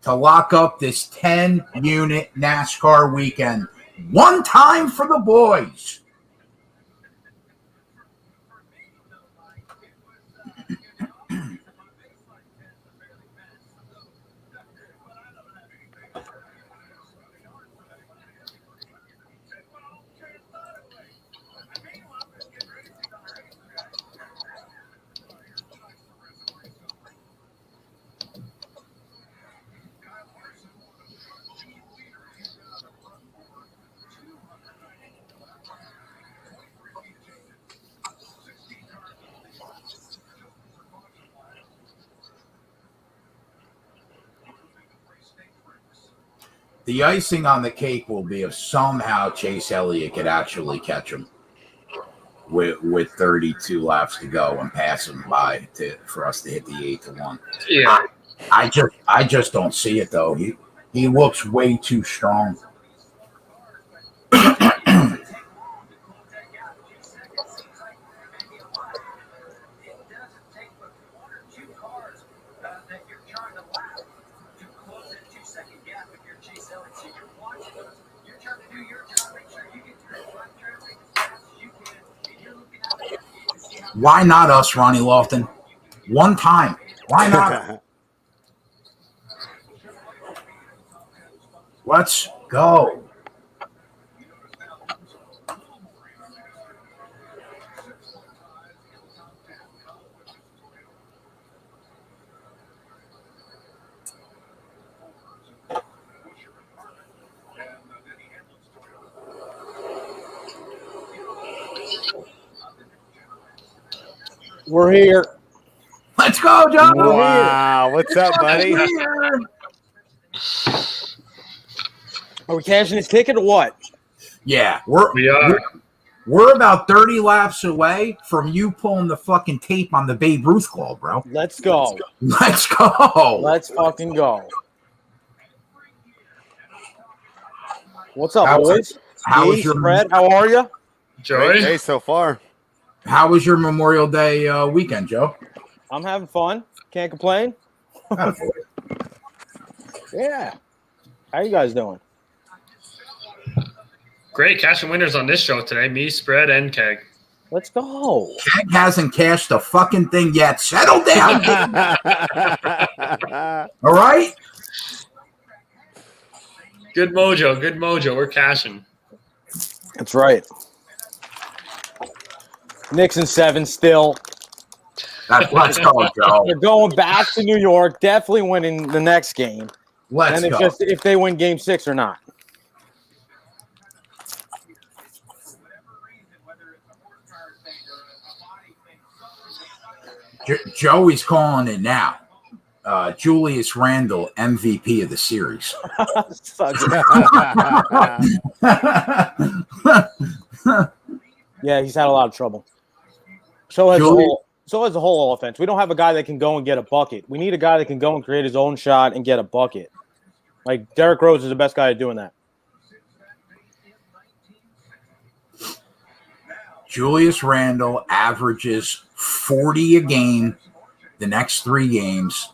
to lock up this 10-unit NASCAR weekend. One time for the boys. The icing on the cake will be if somehow Chase Elliott could actually catch him with 32 laps to go and pass him by for us to hit the 8-1. Yeah, I just don't see it though. He looks way too strong. Why not us, Ronnie Lofton? One time. Why not? Let's go. We're here. Let's go, John. Wow, what's up, buddy? Are we cashing this ticket or what? Yeah, We are. we're about 30 laps away from you pulling the fucking tape on the Babe Ruth call, bro. Let's go. Let's go. Let's fucking go. What's up, How- boys? How was Dee, your Spread, how are you? Great Joey? day so far. How was your Memorial Day weekend, Joe? I'm having fun. Can't complain. Yeah. How you guys doing? Great cashing winners on this show today. Me, Spread, and Keg. Let's go. Keg hasn't cashed a fucking thing yet. Settle down. All right? Good mojo. Good mojo. We're cashing. That's right. Knicks in 7 still. Let's go, Joe. They're going back to New York, definitely winning the next game. Let's And it's go. just if they win game 6 or not. Joey's calling it now. Julius Randle, MVP of the series. Yeah, he's had a lot of trouble. So has the whole offense. We don't have a guy that can go and get a bucket. We need a guy that can go and create his own shot and get a bucket. Like Derrick Rose is the best guy at doing that. Julius Randle averages 40 a game. The next 3 games,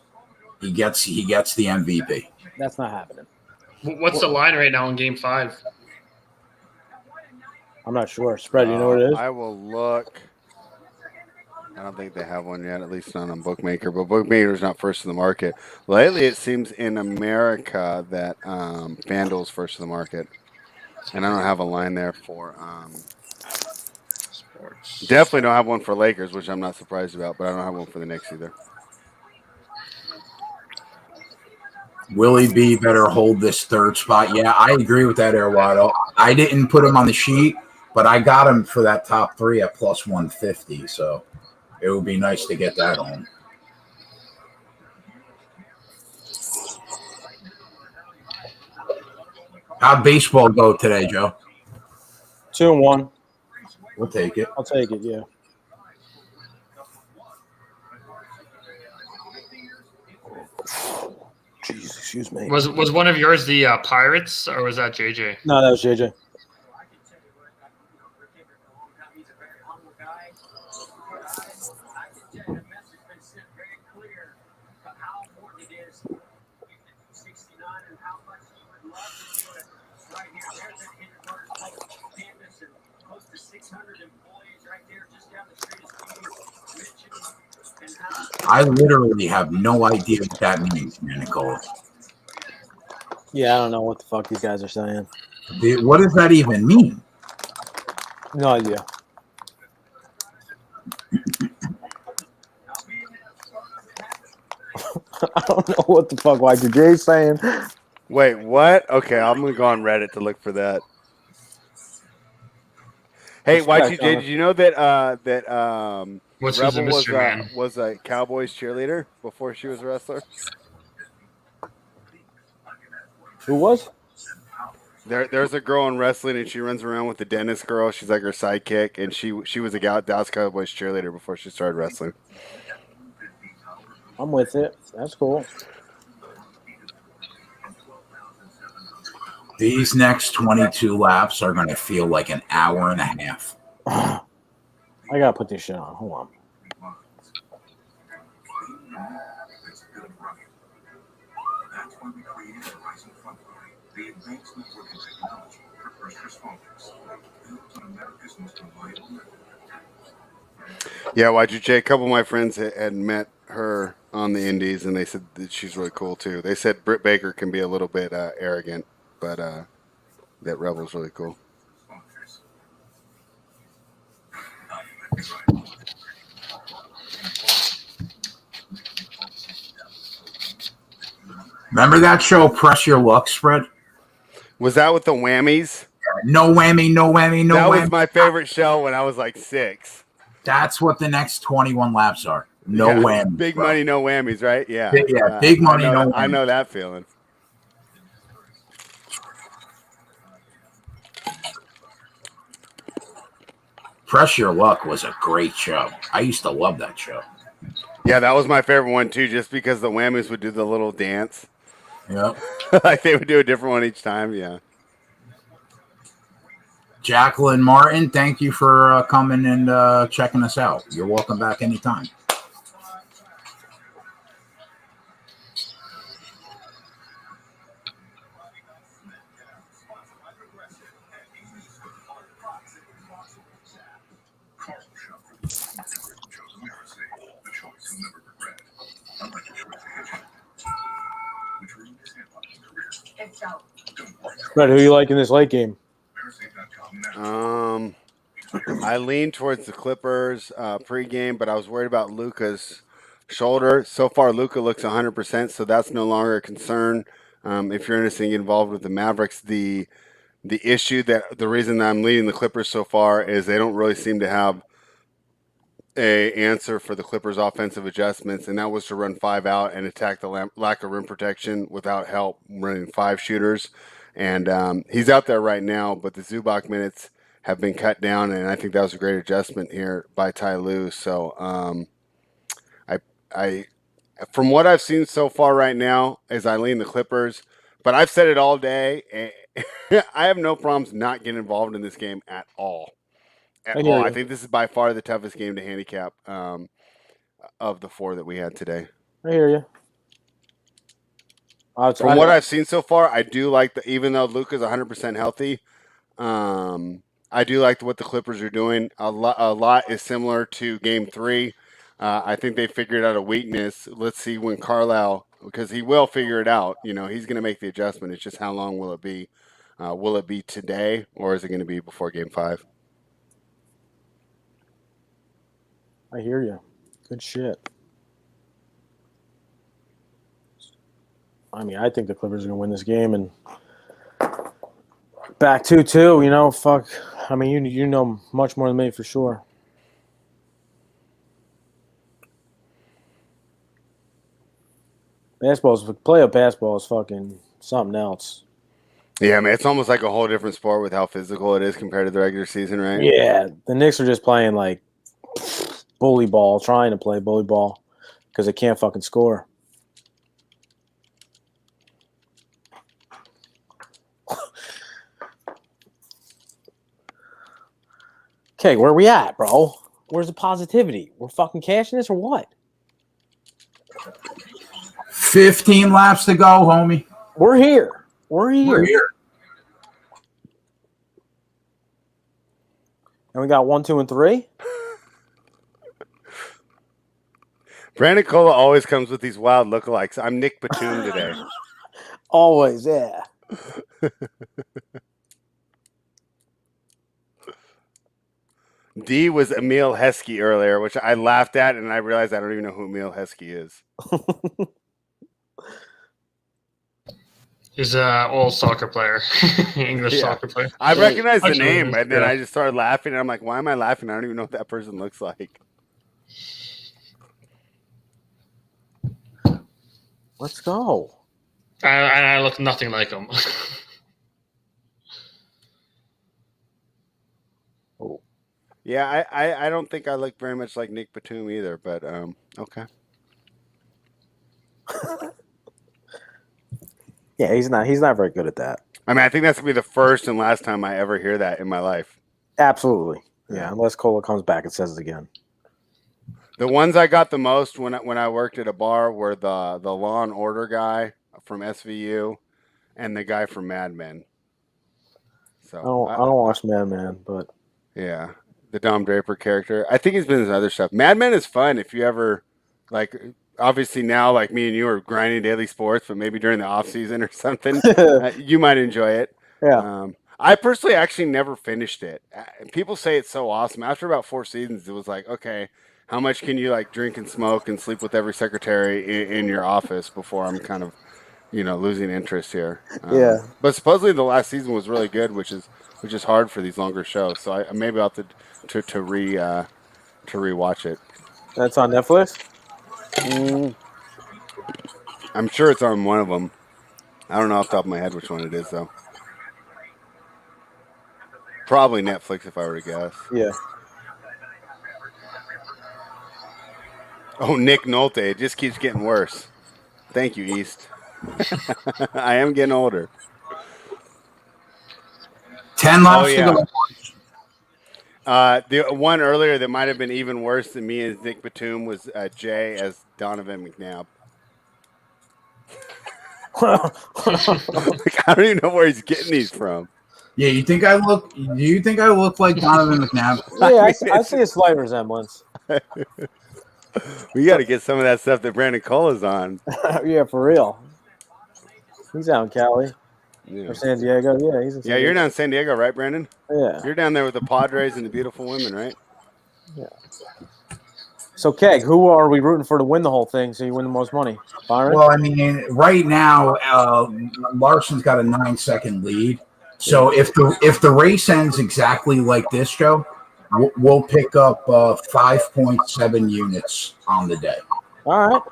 he gets the MVP. That's not happening. What's the line right now in Game 5? I'm not sure. Spread, you know what it is? I will look. I don't think they have one yet, at least not on Bookmaker. But Bookmaker's not first in the market. Lately, it seems in America that FanDuel's first in the market. And I don't have a line there for Sports. definitely don't have one for Lakers, which I'm not surprised about, but I don't have one for the Knicks either. Willie B better hold this 3rd spot. Yeah, I agree with that, Airwaddle. I didn't put him on the sheet, but I got him for that top 3 at plus 150. So it would be nice to get that on. How'd baseball go today, Joe? 2-1. We'll take it. I'll take it, yeah. Jeez, excuse me. Was one of yours the Pirates, or was that JJ? No, that was JJ. I literally have no idea what that means, man, Nicole. Yeah, I don't know what the fuck these guys are saying. What does that even mean? No idea. I don't know what the fuck Y2J's saying. Wait, what? Okay, I'm going to go on Reddit to look for that. Hey, Respect, Y2J, did you know that What's Rebel the mystery, man? was a Cowboys cheerleader before she was a wrestler? Who was? There's a girl in wrestling, and she runs around with the dentist girl. She's like her sidekick, and she was a Dallas Cowboys cheerleader before she started wrestling. I'm with it. That's cool. These next 22 laps are going to feel like an hour and a half. I gotta put this shit on. Hold on. That's why we created the Rising Front Line, the advanced networking technology for first responders. Built on America's most reliable network. Yeah, Y2J, a couple of my friends had met her on the Indies, and they said that she's really cool too. They said Britt Baker can be a little bit arrogant, but That Rebel's really cool. Remember that show, Press Your Luck, Spread? Was that with the whammies? No whammy, no whammy, no that whammy. was my favorite show when I was like 6. That's what the next 21 laps are. No whammy. Big bro. money, no whammies, right? Yeah. Big money, no whammies. I know that feeling. Press Your Luck was a great show. I used to love that show. Yeah, that was my favorite one too, just because the whammies would do the little dance. Yep. Like they would do a different one each time. Yeah. Jacqueline Martin, thank you for coming and checking us out. You're welcome back anytime. Fred, who you like in this late game? I lean towards the Clippers pregame, but I was worried about Luka's shoulder. So far, Luka looks 100%, so that's no longer a concern. If you're anything involved with the Mavericks, the issue that the reason that I'm leading the Clippers so far is they don't really seem to have a answer for the Clippers' offensive adjustments, and that was to run 5 out and attack the lack of rim protection without help running 5 shooters. And he's out there right now, but the Zubac minutes have been cut down, and I think that was a great adjustment here by Ty Lue. So I from what I've seen so far right now is I lean the Clippers, but I've said it all day. I have no problems not getting involved in this game at all. I think this is by far the toughest game to handicap of the 4 that we had today. I hear you. From what I've seen so far, I do like even though Luka's 100% healthy, I do like what the Clippers are doing. A lot is similar to Game 3. I think they figured out a weakness. Let's see when Carlisle, because he will figure it out. You know, he's going to make the adjustment. It's just how long will it be? Will it be today, or is it going to be before Game 5? I hear you. Good shit. I mean, I think the Clippers are going to win this game and back 2-2, you know, fuck. I mean, you know much more than me for sure. Playoff basketball is fucking something else. Yeah, man, it's almost like a whole different sport with how physical it is compared to the regular season, right? Yeah, the Knicks are just playing like bully ball, trying to play bully ball because they can't fucking score. Okay, where are we at, bro? Where's the positivity? We're fucking cashing this or what? 15 laps to go, homie. We're here. We're here. And we got 1, 2, and 3. Brandon Cola always comes with these wild lookalikes. I'm Nick Batum today. Always, yeah. D was Emil Heskey earlier, which I laughed at, and I realized I don't even know who Emil Heskey is. He's an old soccer player, English soccer player. I recognize the name, and then I just started laughing, and I'm like, why am I laughing? I don't even know what that person looks like. Let's go. I look nothing like him. Yeah, I don't think I look very much like Nick Batum either, but okay. Yeah, he's not very good at that. I mean, I think that's gonna be the first and last time I ever hear that in my life. Absolutely. Yeah, unless Cola comes back and says it again. The ones I got the most when I worked at a bar were the Law and Order guy from SVU and the guy from Mad Men. So I don't watch Mad Men, but yeah, the Dom Draper character. I think he's been in his other stuff. Mad Men is fun if you ever like. Obviously now, like me and you are grinding daily sports, but maybe during the off season or something, you might enjoy it. Yeah. I personally actually never finished it. People say it's so awesome. After about 4 seasons, it was like, okay, how much can you like drink and smoke and sleep with every secretary in your office before I'm kind of, losing interest here. Yeah. But supposedly the last season was really good, which is hard for these longer shows. So maybe I'll have to rewatch it. That's on Netflix? Mm, I'm sure it's on one of them. I don't know off the top of my head which one it is though. Probably Netflix if I were to guess. yeah. Oh, Nick Nolte. It just keeps getting worse. Thank you, East. I am getting older. 10 laps to go. The one earlier that might have been even worse than me as Nick Batum was Jay as Donovan McNabb. Like, I don't even know where he's getting these from. Yeah, do you think I look like Donovan McNabb? Yeah, I see a slight resemblance. We got to get some of that stuff that Brandon Cole is on. Yeah, for real. He's out in Cali or San Diego. Yeah, he's in San Diego. You're down in San Diego, right, Brandon? Yeah. You're down there with the Padres and the beautiful women, right? Yeah. So, Keg, who are we rooting for to win the whole thing so you win the most money? Byron? Well, I mean, right now, Larson's got a 9-second lead. So if the race ends exactly like this, Joe, we'll pick up 5.7 units on the day. All right.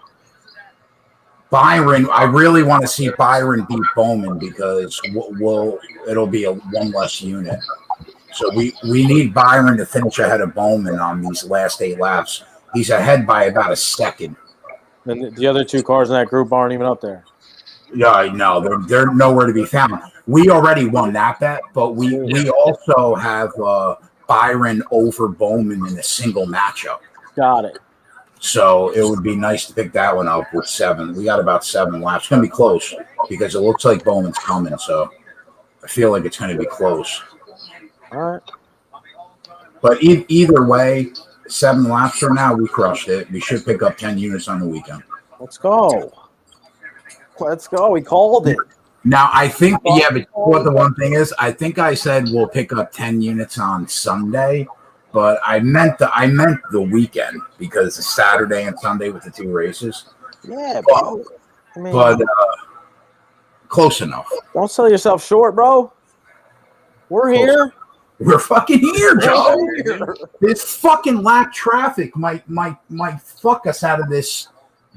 Byron, I really want to see Byron beat Bowman because it'll be one less unit. So we need Byron to finish ahead of Bowman on these last 8 laps. He's ahead by about a second. And the other 2 cars in that group aren't even up there. Yeah, no, they're nowhere to be found. We already won that bet, but we also have Byron over Bowman in a single matchup. Got it. So it would be nice to pick that one up with 7. We got about 7 laps. It's going to be close because it looks like Bowman's coming. So I feel like it's going to be close. All right. But either way, 7 laps from now, we crushed it. We should pick up 10 units on the weekend. Let's go. We called it. Now, I think, but what the one thing is, I think I said we'll pick up 10 units on Sunday, but I meant the weekend because it's Saturday and Sunday with the 2 races. Yeah, bro. But close enough. Don't sell yourself short, bro. We're here. We're fucking here, Joe. This fucking lack traffic might fuck us out of this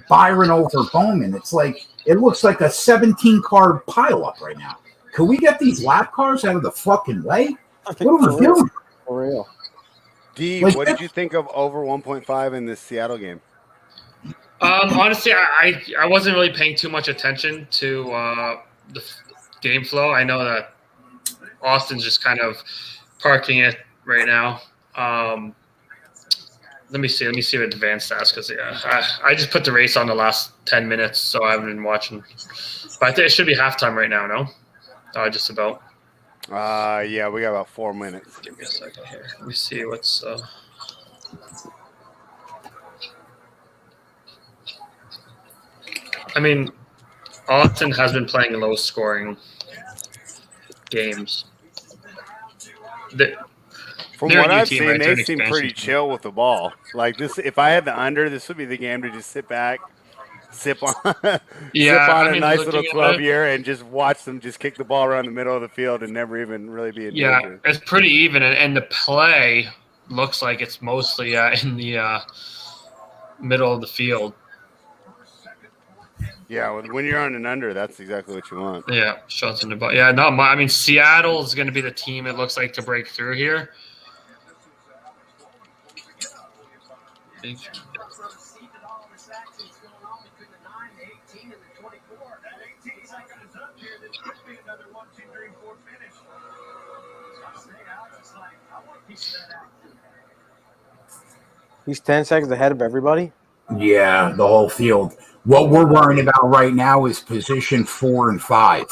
Byron over Bowman. It's like it looks like a 17-car pileup right now. Can we get these lap cars out of the fucking way? What are we doing? For real. D, what did you think of over 1.5 in this Seattle game? Honestly, I wasn't really paying too much attention to the game flow. I know that Austin's just kind of parking it right now. Let me see what advanced stats because I just put the race on the last 10 minutes, so I haven't been watching. But I think it should be halftime right now. No, just about. Yeah, we got about 4 minutes. Give me a second here. Let me see what's. I mean, Austin has been playing low-scoring games. From what I've seen, they seem pretty chill with the ball. Like this, if I had the under, this would be the game to just sit back, sip on a nice little 12-year, and just watch them just kick the ball around the middle of the field and never even really be a danger. It's pretty even, and the play looks like it's mostly in the middle of the field. Yeah, when you're on an under, that's exactly what you want. Yeah, shots in the ball. Yeah, I mean, Seattle is going to be the team it looks like to break through here. He's 10 seconds ahead of everybody? Yeah, the whole field. What we're worrying about right now is position 4 and 5.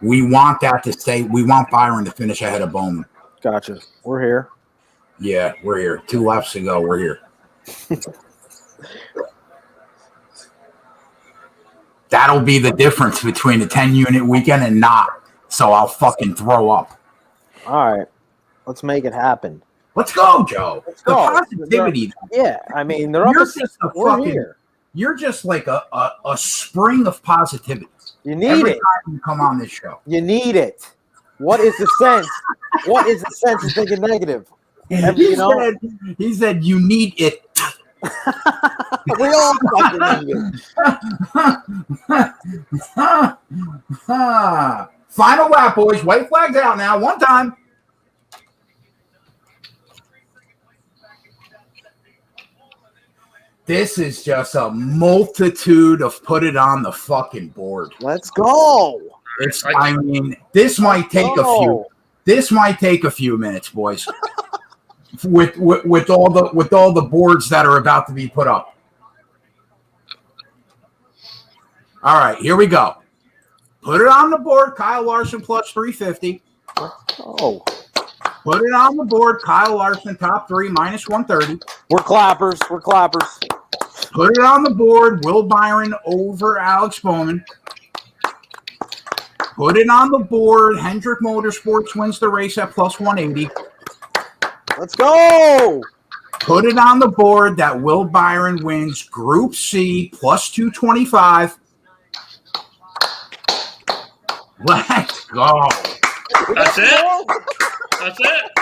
We want that to stay. We want Byron to finish ahead of Bowman. Gotcha. We're here. Yeah, we're here. 2 laps to go. We're here. That'll be the difference between the 10-unit weekend and not. So I'll fucking throw up. All right. Let's make it happen. Let's go, Joe. Let's The go. positivity. Yeah, I mean, they're up You're to just a we're fucking. here. You're just like a spring of positivity. You need Every it. time you come on this show. You need it. What is the sense? What is the sense of thinking negative? He said you need it. We all fucking need it. Final lap, boys. White flag's out now. One time. This is just a multitude of put it on the fucking board. Let's go. I mean, this might take a few. This might take a few minutes, boys. with all the boards that are about to be put up. All right, here we go. Put it on the board. Kyle Larson plus 350. Oh. Put it on the board. Kyle Larson top 3 minus 130. We're clappers. We're clappers. Put it on the board. Will Byron over Alex Bowman. Put it on the board. Hendrick Motorsports wins the race at plus 180. Let's go. Put it on the board that Will Byron wins Group C plus 225. Let's go. That's it? That's it?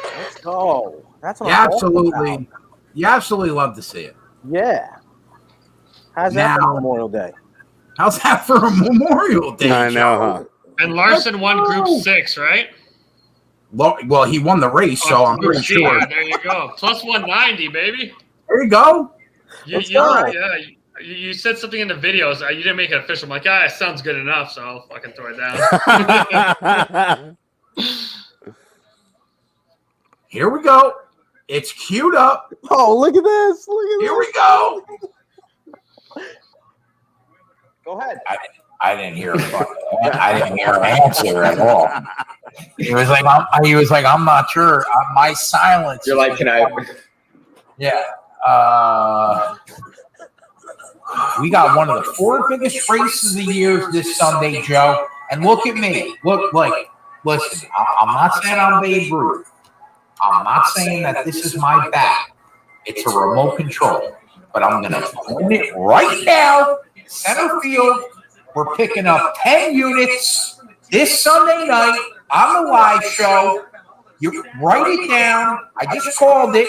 Let's go. That's what You I'm talking about. You absolutely love to see it. Yeah. How's that for Memorial Day? How's that for a Memorial Day? I know, huh? And Larson won Group 6, right? Well, he won the race, so I'm pretty sure. Yeah, there you go. Plus 190, baby. There you go. You said something in the videos. You didn't make it official. I'm like, it sounds good enough, so I'll fucking throw it down. Here we go. It's queued up. Oh, look at this. Look at Here we go. Go ahead. I didn't hear I didn't hear an answer at all. He was like, I'm not sure. My silence. You're like, can I? Yeah. We got one of the 4 biggest races of the year this Sunday, Joe. And look at me. Listen, I'm not saying I'm Babe Ruth. I'm not saying that this is my bat. It's a remote control. But I'm going to own it right now. Center field. We're picking up 10 units this Sunday night on the live show. You write it down. I just called it.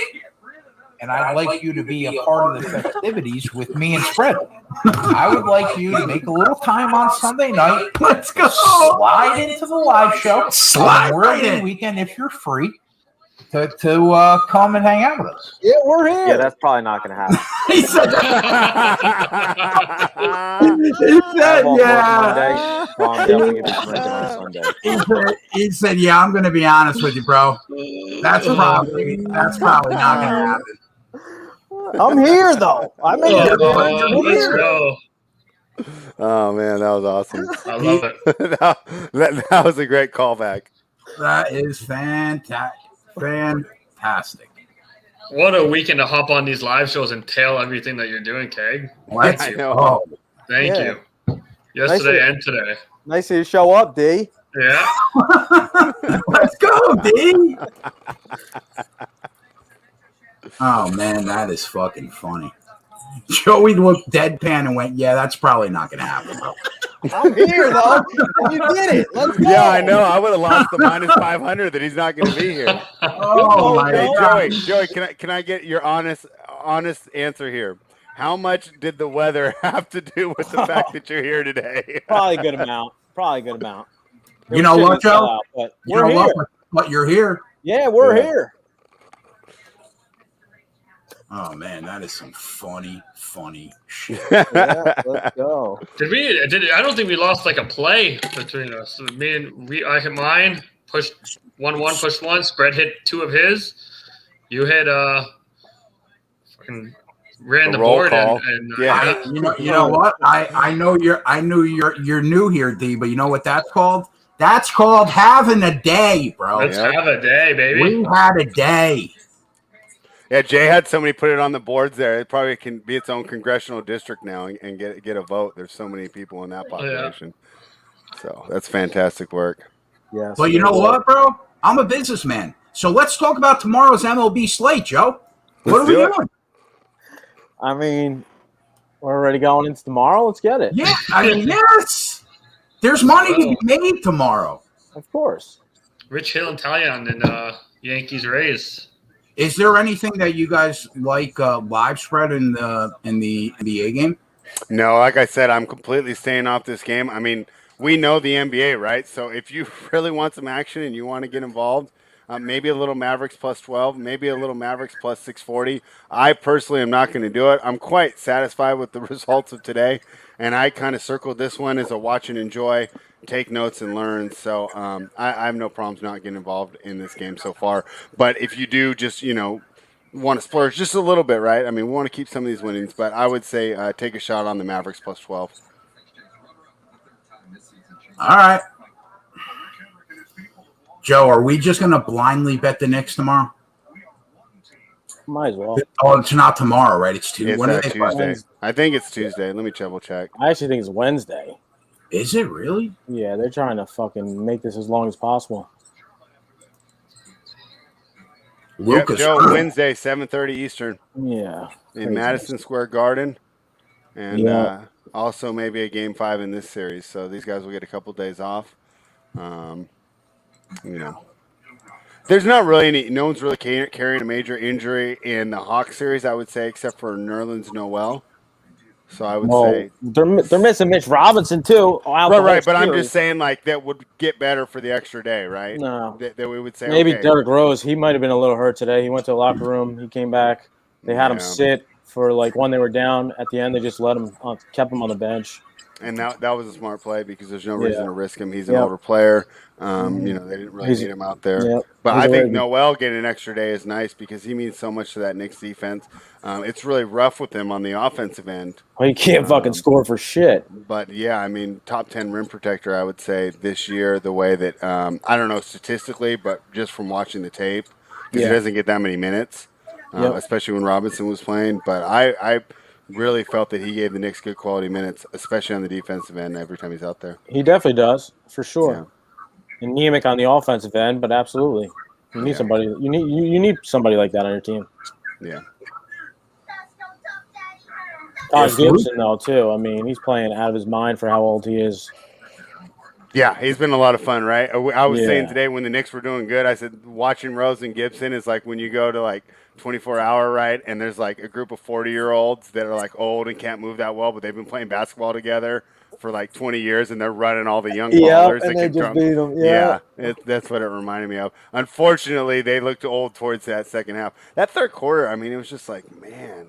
And I'd like you to be a part of the festivities with me and Spread. I would like you to make a little time on Sunday night. Let's go. Slide into the live show. Slide right in. Weekend if you're free to come and hang out with us. Yeah, we're here. Yeah, that's probably not going to happen. He said, He said, yeah, I'm going to be honest with you, bro. That's probably not going to happen. I'm here, though. I'm here. Let's go. Oh, man, that was awesome. I love it. that was a great callback. That is fantastic. What a weekend to hop on these live shows and tell everything that you're doing, Keg. Let's go. Thank you. Yesterday and today. Nice of you to show up, D. Yeah. Let's go, D. Oh, man, that is fucking funny. Joey looked deadpan and went, yeah, that's probably not going to happen, bro. I'm here, though. You did it. Let's go. Yeah, I know. I would have lost the minus 500 that he's not going to be here. Oh, my God. Joey, can I get your honest answer here? How much did the weather have to do with the fact that you're here today? Probably a good amount. You know what, Joe? But you're here. Yeah, we're here. Oh, man, that is some funny shit. Yeah, let's go. I don't think we lost like a play between us. I hit mine, pushed 1-1, pushed 1. Spread hit 2 of his. You hit fucking ran the board and yeah. You know what? I know you're new here, D, but you know what that's called? That's called having a day, bro. Let's have a day, baby. We had a day. Yeah, Jay had somebody put it on the boards there. It probably can be its own congressional district now and get a vote. There's so many people in that population. So that's fantastic work. Yeah. But you know what, bro? I'm a businessman. So let's talk about tomorrow's MLB slate, Joe. What are we doing? I mean, we're already going into tomorrow. Let's get it. Yeah, I mean, yes. There's money to be made tomorrow. Of course. Rich Hill and Talion and Yankees Rays. Is there anything that you guys like live spread in the NBA game? No, like I said, I'm completely staying off this game. I mean, we know the NBA, right? So if you really want some action and you want to get involved, maybe a little Mavericks plus 12, maybe a little Mavericks plus 640. I personally am not going to do it. I'm quite satisfied with the results of today, and I kind of circled this one as a watch and enjoy, take notes and learn. So I have no problems not getting involved in this game so far. But if you do just, want to splurge just a little bit, right? I mean, we want to keep some of these winnings, but I would say take a shot on the Mavericks plus 12. All right. Joe, are we just going to blindly bet the Knicks tomorrow? Might as well. Oh, it's not tomorrow, right? It's Tuesday. When are they Tuesday. playing? I think it's Tuesday. Let me double check. I actually think it's Wednesday. Is it really? Yeah, they're trying to fucking make this as long as possible. Lucas, Joe, Wednesday, 7:30 Eastern. Yeah. In Madison Square Garden. And also maybe a game 5 in this series. So these guys will get a couple days off. There's not really no one's really carrying a major injury in the Hawks series, I would say, except for Nerlens Noel. So I would say they're missing Mitch Robinson too. Right. But I'm just saying, like, that would get better for the extra day, right? No, that we would say maybe Derrick Rose. He might have been a little hurt today. He went to the locker room. He came back. They had him sit for when they were down. At the end, they just kept him on the bench. And that was a smart play because there's no reason to risk him. He's an older player. They didn't really need him out there. Yep. But I think Noel getting an extra day is nice because he means so much to that Knicks defense. It's really rough with him on the offensive end. Well, he can't fucking score for shit. But, yeah, I mean, top 10 rim protector, I would say, this year, the way that I don't know statistically, but just from watching the tape, because he doesn't get that many minutes, especially when Robinson was playing. But I really felt that he gave the Knicks good quality minutes, especially on the defensive end every time he's out there. He definitely does, for sure. Yeah. And Nemec on the offensive end, but absolutely. You need somebody you need somebody like that on your team. Yeah. Gibson though too. I mean, he's playing out of his mind for how old he is. Yeah, he's been a lot of fun, right? I was saying today when the Knicks were doing good, I said watching Rose and Gibson is like when you go to like 24-hour, right? And there's like a group of 40-year-olds that are like old and can't move that well, but they've been playing basketball together for like 20 years, and they're running all the young ballers. And they just beat them. That's what it reminded me of. Unfortunately, they looked old towards that second half. That third quarter, I mean, it was just like, man,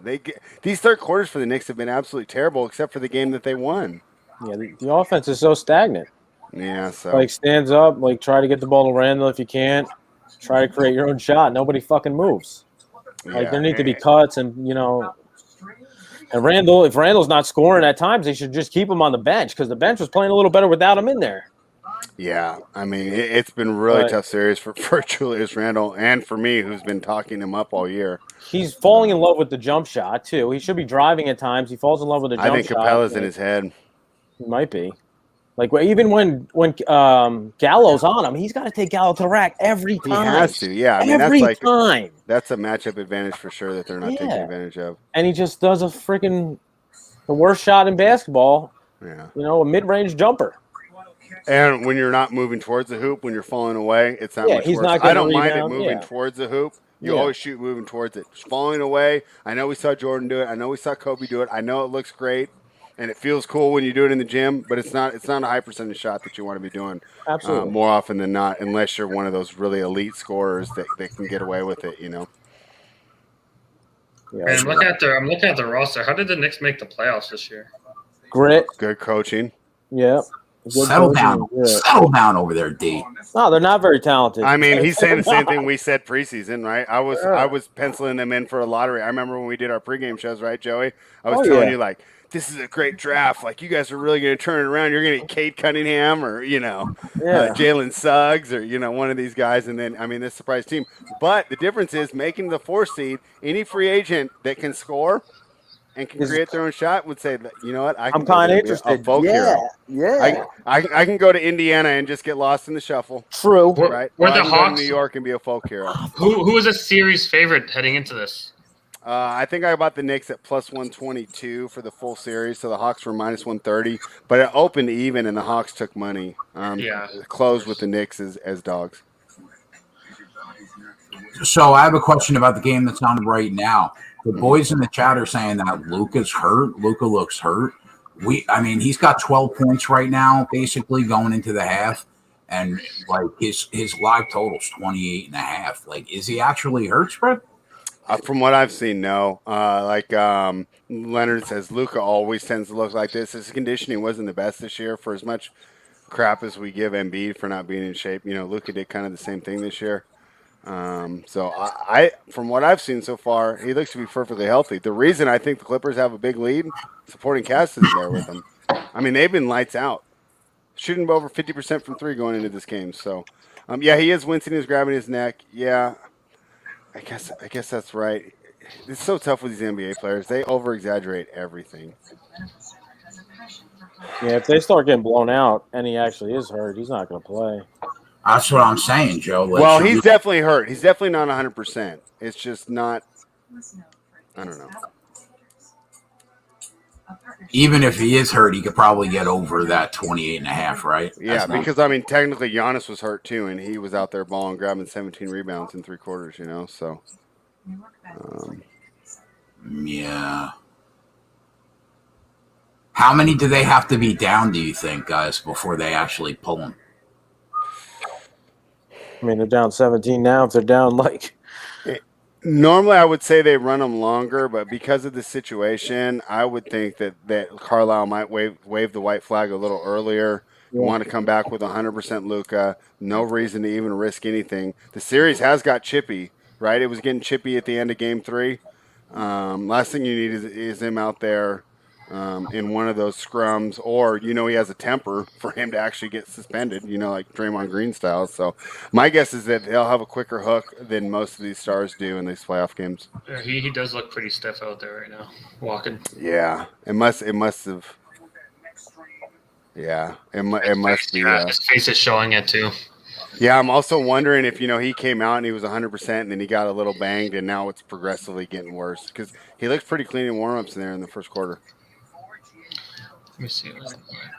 these third quarters for the Knicks have been absolutely terrible, except for the game that they won. Yeah, the offense is so stagnant. Yeah, so stands up, try to get the ball to Randall if you can't. Try to create your own shot. Nobody fucking moves. There need to be cuts and And Randall, if Randall's not scoring at times, they should just keep him on the bench because the bench was playing a little better without him in there. Yeah, I mean, it's been really tough series for Julius Randle and for me, who's been talking him up all year. He's falling in love with the jump shot, too. He should be driving at times. He falls in love with the jump shot. I think Capella's in his head. He might be. Even when Gallo's on him, he's got to take Gallo to the rack every time. He has to, yeah. I mean, every that's time. That's a matchup advantage for sure that they're not taking advantage of. And he just does the worst shot in basketball. Yeah. A mid-range jumper. And when you're not moving towards the hoop, when you're falling away, it's not much worse. I don't mind it moving towards the hoop. You always shoot moving towards it. Falling away, I know we saw Jordan do it. I know we saw Kobe do it. I know it looks great. And it feels cool when you do it in the gym, but it's not a high percentage shot that you want to be doing more often than not, unless you're one of those really elite scorers that can get away with it, Yeah, I'm looking at the roster. How did the Knicks make the playoffs this year? Grit. Good coaching. Yeah. Settle down over there, D. No, they're not very talented. I mean, he's saying the same thing we said preseason, right? I was penciling them in for a lottery. I remember when we did our pregame shows, right, Joey? I was telling you, this is a great draft. Like, you guys are really going to turn it around. You're going to get Cade Cunningham or, Jalen Suggs or, one of these guys. And then, this surprise team. But the difference is making the 4 seed, any free agent that can score and can create their own shot would say, you know what, I'm kind of interested. A folk hero. Yeah. I can go to Indiana and just get lost in the shuffle. True. Right? Were Or the I can go to Hawks New York and be a folk hero. Who was a series favorite heading into this? I think I bought the Knicks at plus 122 for the full series, so the Hawks were minus 130. But it opened even, and the Hawks took money. It closed with the Knicks as dogs. So I have a question about the game that's on right now. The boys in the chat are saying that Luka's hurt. Luka looks hurt. He's got 12 points right now, basically going into the half, and like his live total's 28.5. Like, is he actually hurt, Spread? From what I've seen, no. Leonard says Luka always tends to look like this. His conditioning wasn't the best this year. For as much crap as we give Embiid for not being in shape, Luka did kind of the same thing this year. So I, from what I've seen so far, he looks to be perfectly healthy. The reason I think the Clippers have a big lead, supporting cast is there with them. They've been lights out, shooting over 50% from 3 going into this game. So, he is wincing. He's grabbing his neck. Yeah, I guess that's right. It's so tough with these NBA players. They over-exaggerate everything. Yeah, if they start getting blown out and he actually is hurt, he's not going to play. That's what I'm saying, Joe. Well, he's definitely hurt. He's definitely not 100%. It's just not. I don't know. Even if he is hurt, he could probably get over that 28.5, right? Yeah, because technically Giannis was hurt too, and he was out there balling, grabbing 17 rebounds in 3 quarters. So. Yeah. How many do they have to be down, do you think, guys, before they actually pull them? They're down 17 now. If they're down normally I would say they run them longer, but because of the situation, I would think that Carlisle might wave the white flag a little earlier. You want to come back with 100% Luka. No reason to even risk anything. The series has got chippy, right? It was getting chippy at the end of Game 3. Last thing you need is him out there in one of those scrums, or he has a temper for him to actually get suspended, like Draymond Green style. So my guess is that they'll have a quicker hook than most of these stars do in these playoff games. Yeah, he does look pretty stiff out there right now, walking. Yeah, it must have. Yeah, it must be. His face is showing it too. Yeah, I'm also wondering if he came out and he was 100% and then he got a little banged and now it's progressively getting worse, because he looked pretty clean in warmups in there in the first quarter. Let me see.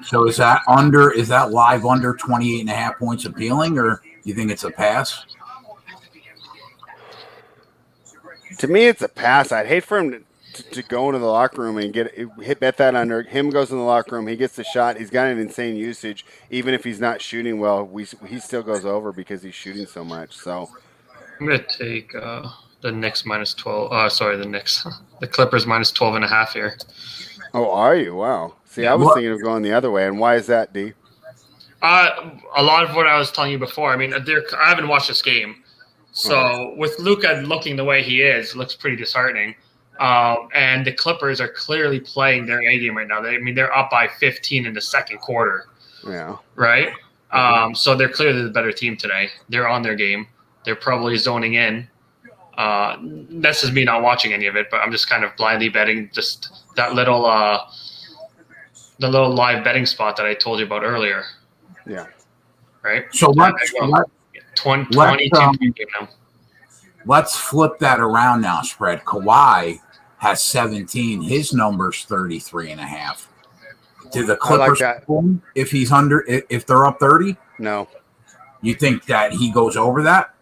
So is that live under 28.5 points appealing, or you think it's a pass? To me, it's a pass. I'd hate for him to go into the locker room and bet that under. Him goes in the locker room. He gets the shot. He's got an insane usage. Even if he's not shooting well, he still goes over because he's shooting so much. So I'm going to take the Knicks minus 12. The Knicks. The Clippers minus 12.5 here. Oh, are you? Wow. See, I was thinking of going the other way. And why is that, D? A lot of what I was telling you before. I haven't watched this game. So with Luka looking the way he is, it looks pretty disheartening. And the Clippers are clearly playing their A game right now. They're up by 15 in the second quarter. Yeah. Right? So they're clearly the better team today. They're on their game. They're probably zoning in. That's just me not watching any of it, but I'm just kind of blindly betting just that little the little live betting spot that I told you about earlier. Yeah. Right? So let's flip that around now, Spread. Kawhi has 17. His number's 33.5. Do the Clippers pull him if they're up 30? No. You think that he goes over that?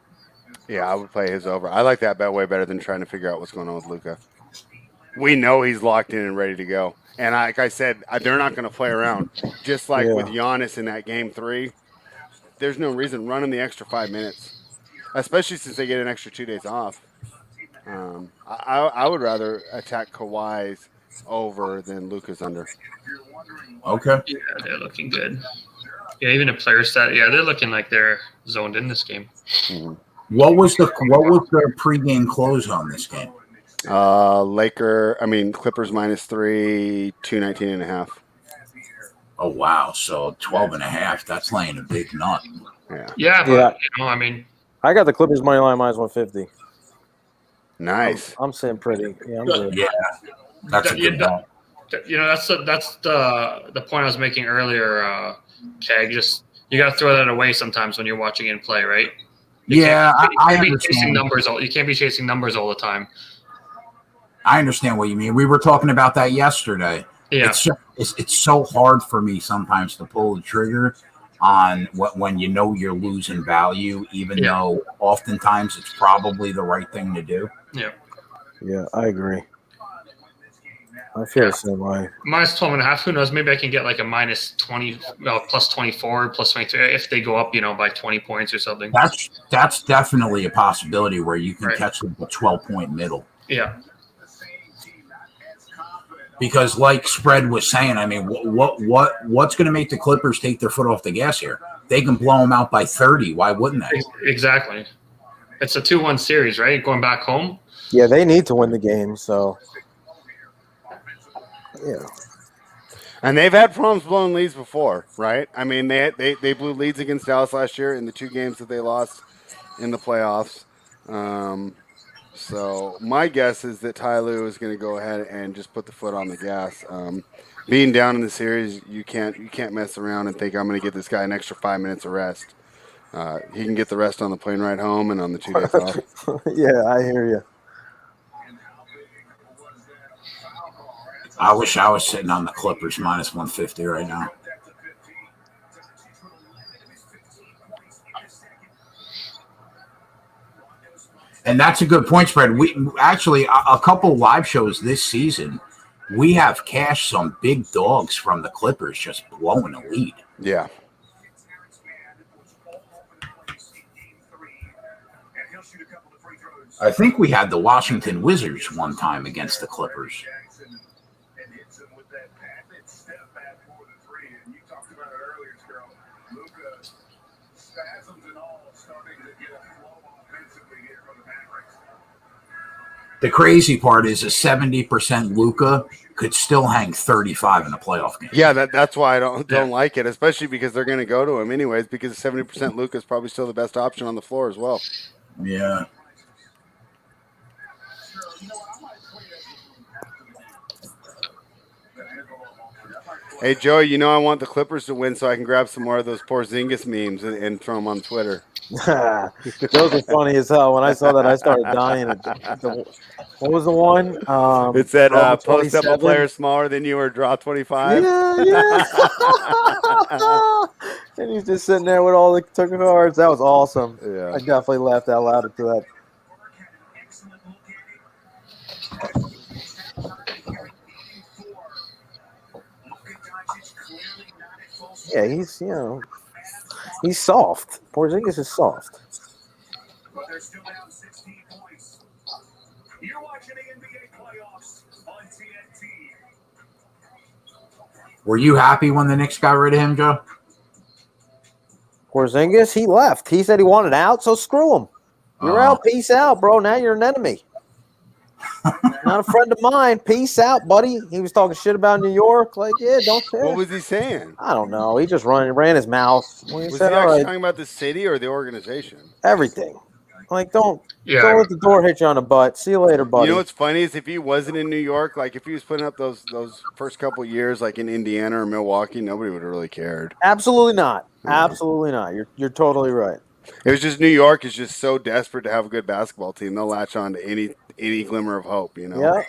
Yeah, I would play his over. I like that bet way better than trying to figure out what's going on with Luka. We know he's locked in and ready to go. And like I said, they're not going to play around. Just like with Giannis in that Game 3, there's no reason running the extra 5 minutes, especially since they get an extra 2 days off. I would rather attack Kawhi's over than Luka's under. Okay. Yeah, they're looking good. Yeah, even a player stat. Yeah, they're looking like they're zoned in this game. Mm-hmm. What was the pregame close on this game? Clippers -3, 219.5. Oh, wow. So 12.5. That's laying a big nut. Yeah, but I mean, I got the Clippers money line -150. Nice. I'm sitting pretty. Yeah, I'm good. Yeah, that's a good one. That's the point I was making earlier, Keg. Just you got to throw that away sometimes when you're watching it play, right? You can't be chasing numbers. You can't be chasing numbers all the time. I understand what you mean. We were talking about that yesterday. Yeah. It's so hard for me sometimes to pull the trigger on when you know you're losing value, even though oftentimes it's probably the right thing to do. Yeah. Yeah, I agree. I feel the same way. -12.5. Who knows? Maybe I can get like a -20, +24, +23 if they go up, by 20 points or something. That's definitely a possibility where you can catch the 12-point middle. Yeah. Because, like Spread was saying, I mean, what's going to make the Clippers take their foot off the gas here? They can blow them out by 30. Why wouldn't they? Exactly. It's a 2-1 series, right? Going back home. Yeah, they need to win the game. So, yeah. And they've had problems blowing leads before, right? I mean, they blew leads against Dallas last year in the 2 games that they lost in the playoffs. So my guess is that Ty Lue is going to go ahead and just put the foot on the gas. Being down in the series, you can't mess around and think I'm going to get this guy an extra 5 minutes of rest. He can get the rest on the plane ride home and on the 2 days off. Yeah, I hear you. I wish I was sitting on the Clippers -150 right now. And that's a good point, Spread. We actually a couple live shows this season, we have cashed some big dogs from the Clippers just blowing a lead. Yeah. I think we had the Washington Wizards one time against the Clippers. The crazy part is a 70% Luka could still hang 35 in a playoff game. Yeah, that's why I don't like it, especially because they're going to go to him anyways, because 70% Luka is probably still the best option on the floor as well. Yeah. Hey, Joey, I want the Clippers to win so I can grab some more of those Porzingis memes and throw them on Twitter. Those are funny as hell. When I saw that, I started dying. What was the one? It said, post up a player smaller than you or draw 25. Yeah. And he's just sitting there with all the token cards. That was awesome. Yeah. I definitely laughed out loud at that. Yeah, he's soft. Porzingis is soft. But they're still down 16 points. You're watching the NBA playoffs on TNT. Were you happy when the Knicks got rid of him, Joe? Porzingis, he left. He said he wanted out, so screw him. You're out. Peace out, bro. Now you're an enemy. Not a friend of mine. Peace out, buddy. He was talking shit about New York. Like, yeah, don't care. What was he saying? I don't know. He just ran his mouth. Was he actually talking about the city or the organization? Everything. Like, don't let the door hit you on the butt. See you later, buddy. You know what's funny is if he wasn't in New York, like if he was putting up those first couple years, like in Indiana or Milwaukee, nobody would have really cared. Absolutely not. Absolutely not. You're totally right. It was just New York is just so desperate to have a good basketball team. They'll latch on to any glimmer of hope, Yeah.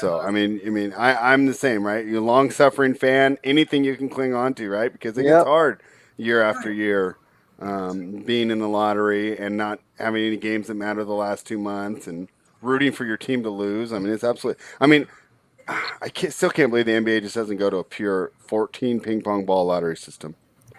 So I'm the same, right? You're a long-suffering fan. Anything you can cling on to, right? Because it gets hard year after year, being in the lottery and not having any games that matter the last 2 months and rooting for your team to lose. I mean, it's absolutely. I mean, still can't believe the NBA just doesn't go to a pure 14 ping pong ball lottery system.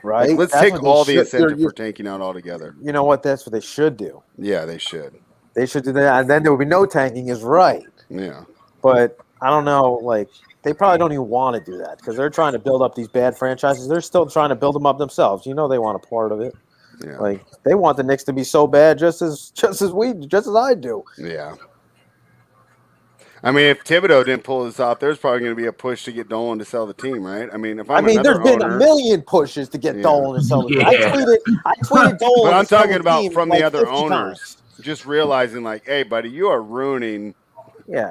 Right. Like, let's take all the incentive for tanking out altogether. You know what? That's what they should do. Yeah, they should. They should do that, and then there would be no tanking. Is right. Yeah. But I don't know. Like, they probably don't even want to do that because they're trying to build up these bad franchises. They're still trying to build them up themselves. You know, they want a part of it. Yeah. Like, they want the Knicks to be so bad, just as I do. Yeah. I mean, if Thibodeau didn't pull this off, there's probably going to be a push to get Dolan to sell the team, right? I mean, if I'm there's another been owner, a million pushes to get Dolan to sell the team. Yeah. I tweeted Dolan. but I'm to sell talking the about team from like the other 50 owners, times. just realizing like, hey, buddy, you are ruining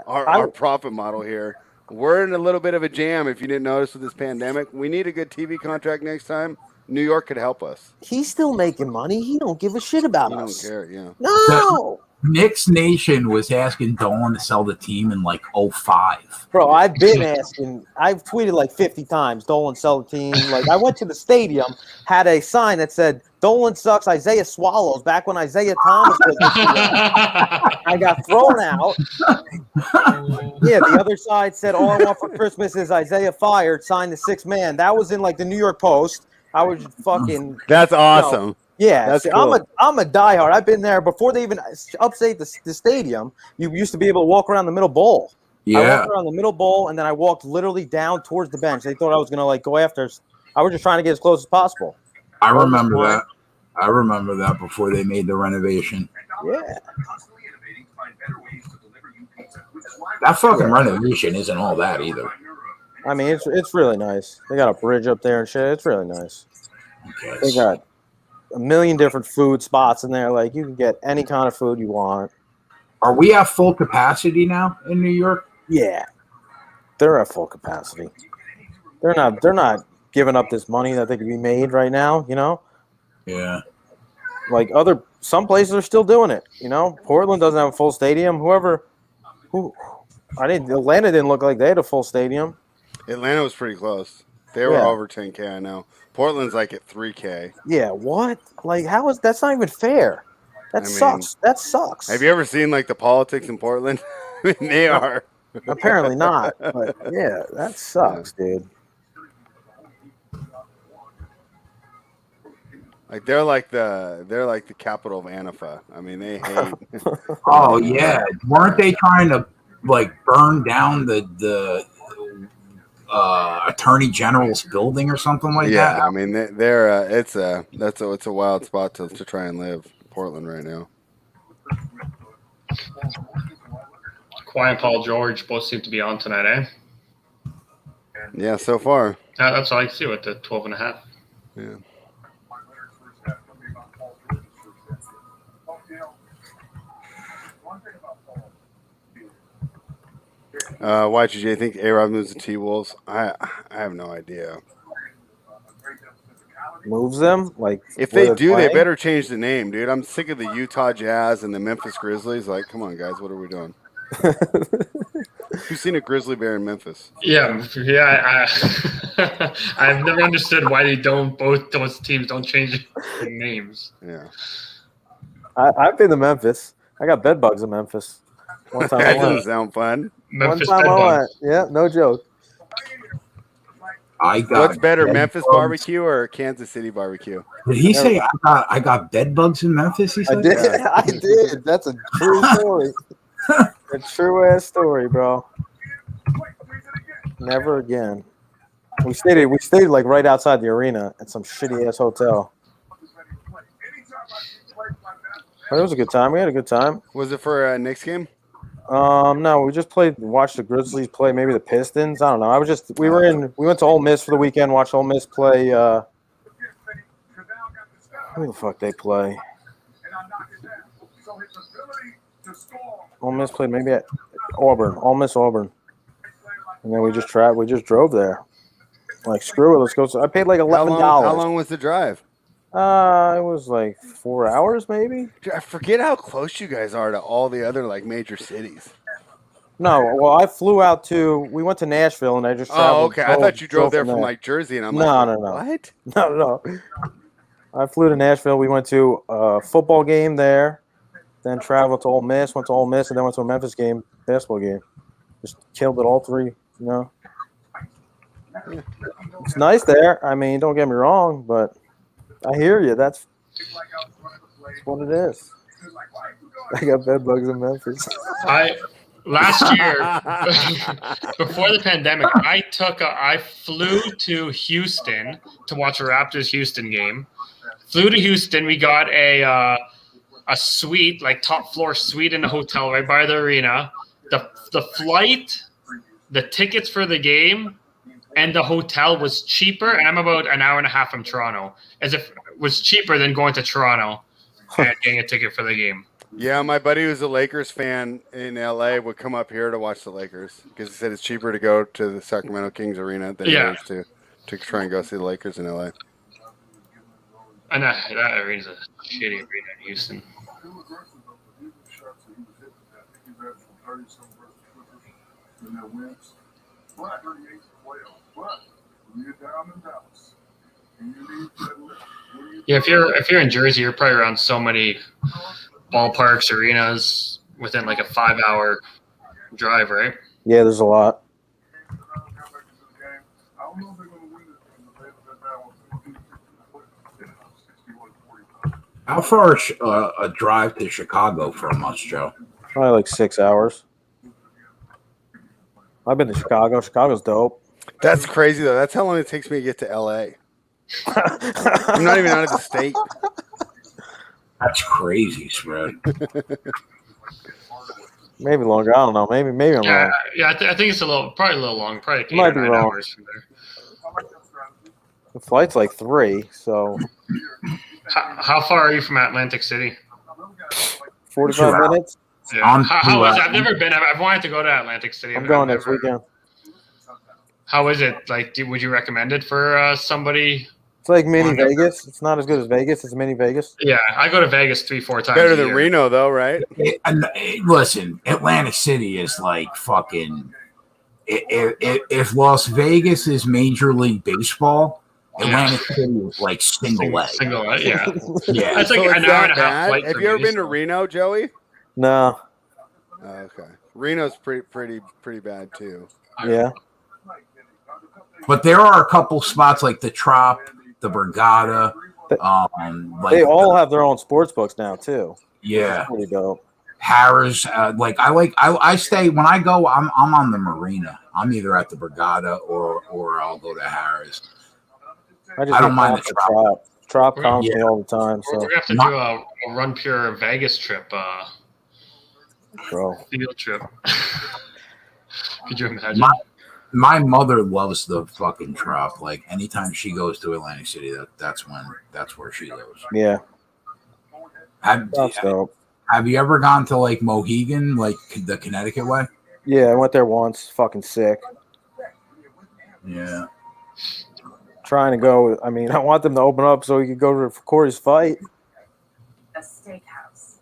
our profit model here. We're in a little bit of a jam. If you didn't notice with this pandemic, we need a good TV contract next time. New York could help us. He's still making money. He don't give a shit about us. He don't care. Yeah. No. Knicks Nation was asking Dolan to sell the team in like 05. Bro, I've been asking. I've tweeted like 50 times, Dolan sell the team. Like, I went to the stadium, had a sign that said, Dolan sucks, Isaiah swallows, back when Isaiah Thomas was I got thrown out. Yeah, the other side said, all I want for Christmas is Isaiah fired, sign the 6th man. That was in like the New York Post. I was fucking. That's awesome. Yeah, that's cool. I'm a diehard. I've been there before they even upstate the stadium. You used to be able to walk around the middle bowl. Yeah. I walked around the middle bowl, and then I walked literally down towards the bench. They thought I was going to like go after. I was just trying to get as close as possible. I remember that. I remember that before they made the renovation. Yeah. That fucking renovation isn't all that either. I mean, it's really nice. They got a bridge up there and shit. It's really nice. Okay. They got a million different food spots in there. Like, you can get any kind of food you want. Are we at full capacity now in New York? Yeah, they're at full capacity. They're not giving up this money that they could be made right now. You know. Yeah. Like some places are still doing it. You know, Portland doesn't have a full stadium. Atlanta didn't look like they had a full stadium. Atlanta was pretty close. They were over 10K. I know. Portland's like at 3K. Yeah, what? Like, that's not even fair. That sucks. That sucks. Have you ever seen like the politics in Portland? I mean, they are. Apparently not. But yeah, that sucks, dude. Like they're like the capital of Antifa. I mean, they hate. Oh yeah, weren't they trying to like burn down the Attorney General's building or something like that? Yeah, I mean it's a wild spot to try and live, Portland right now. Kawhi and Paul George both seem to be on tonight, eh? Yeah, so far. That's all I see with the 12.5. Yeah. YGJ, think A-Rod moves the T-Wolves? I have no idea. Moves them? Like, if they do, they better change the name, dude. I'm sick of the Utah Jazz and the Memphis Grizzlies. Like, come on, guys, what are we doing? Who's seen a grizzly bear in Memphis? Yeah. I've never understood why both those teams don't change their names. Yeah. I've been to Memphis. I got bed bugs in Memphis. One time that doesn't sound fun. Memphis One time I went. Yeah, no joke. What's better, Memphis barbecue or Kansas City barbecue? Did he say I got bed bugs in Memphis? He said? I did. I did. That's a true story. A true ass story, bro. Never again. We stayed like right outside the arena at some shitty ass hotel. But it was a good time. We had a good time. Was it for a Knicks game? No, we just watched the Grizzlies play, maybe the Pistons. I don't know. We went to Ole Miss for the weekend, watched Ole Miss play. Who the fuck they play? Ole Miss played maybe at Auburn. Ole Miss Auburn. And then we just drove there. Like, screw it, let's go. So I paid like $11. How long was the drive? It was like 4 hours, maybe. Dude, I forget how close you guys are to all the other like major cities. No, well, we went to Nashville, and I just traveled. Oh, okay. I thought you drove there from like Jersey, and I'm no. What? No. I flew to Nashville. We went to a football game there, then traveled to Ole Miss, and then went to a Memphis game, basketball game. Just killed it all three, you know. It's nice there. I mean, don't get me wrong, but I hear you. That's what it is. I got bed bugs in Memphis. Last year, before the pandemic, I flew to Houston to watch a Raptors-Houston game. Flew to Houston. We got a suite, like top floor suite in a hotel right by the arena. the flight, the tickets for the game, and the hotel was cheaper, and I'm about an hour and a half from Toronto, as if it was cheaper than going to Toronto and getting a ticket for the game. Yeah, my buddy who's a Lakers fan in LA would come up here to watch the Lakers because he said it's cheaper to go to the Sacramento Kings arena than it is to try and go see the Lakers in LA. And that arena's a shitty arena in Houston. Yeah, if you're in Jersey, you're probably around so many ballparks, arenas within like a 5-hour drive, right? Yeah, there's a lot. How far is a drive to Chicago from us, Joe? Probably like 6 hours. I've been to Chicago. Chicago's dope. That's crazy though. That's how long it takes me to get to LA. I'm not even out of the state. That's crazy, Spread. Maybe longer. I don't know. Maybe I'm wrong. Yeah, I think it's probably a little long. Probably 8 Might or be 9 wrong. hours from there. The flight's like 3, so How far are you from Atlantic City? 45 minutes. Yeah. How is it? I've never been. I've wanted to go to Atlantic City. I'm going next weekend. How is it? Like, would you recommend it for somebody? It's like mini Vegas. It's not as good as Vegas. It's mini Vegas. Yeah, I go to Vegas 3-4 times. Better a than year. Reno though, right? Listen, Atlantic City is like fucking. If Las Vegas is Major League Baseball, Atlantic City is like single A. Single A, yeah. Yeah. That's like So an it's hour that and a half bad? flight. Have for you ever me, been to so- Reno, Joey? No. Oh, okay. Reno's pretty bad too. Yeah. But there are a couple spots like the Trop, the Borgata. Like They all have their own sports books now too. Yeah. That's pretty dope. Harris, I stay when I go. I'm on the marina. I'm either at the Borgata or I'll go to Harris. I don't mind the Trop. Trop calms me all the time. So We're gonna have to do a Run Pure Vegas trip. Bro. Field trip. Could you imagine? My mother loves the fucking Trop. Like anytime she goes to Atlantic City, that's where she goes. Yeah. That's dope. Have you ever gone to like Mohegan, like the Connecticut way? Yeah, I went there once. Fucking sick. Yeah. Trying to go. I mean, I want them to open up so we could go to Corey's fight. A steakhouse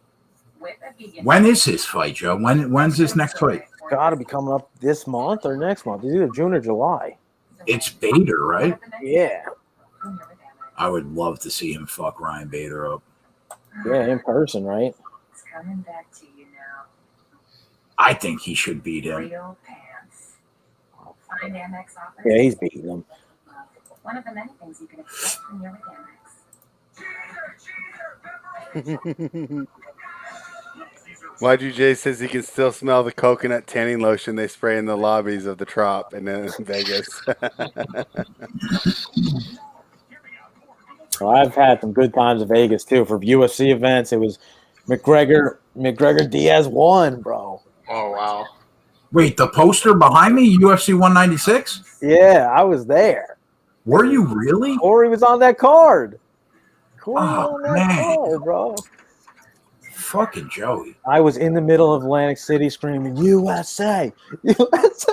with a vegan. When is his fight, Joe? When's his next fight? Got to be coming up this month or next month. It's either June or July. It's Bader, right? Yeah. I would love to see him fuck Ryan Bader up. Yeah, in person, right? It's coming back to you now. I think he should beat him. Real pants. Find Amex offers. Yeah, he's beating him. One of the many things you can expect from your Amex. Y2J says he can still smell the coconut tanning lotion they spray in the lobbies of the Trop in Vegas. Well, I've had some good times in Vegas too. For UFC events, it was McGregor Diaz won, bro. Oh wow! Wait, the poster behind me, UFC 196? Yeah, I was there. Were you really? Corey was on that card. Corey was Oh, on that man. card, bro. Fucking Joey. I was in the middle of Atlantic City screaming, USA! USA!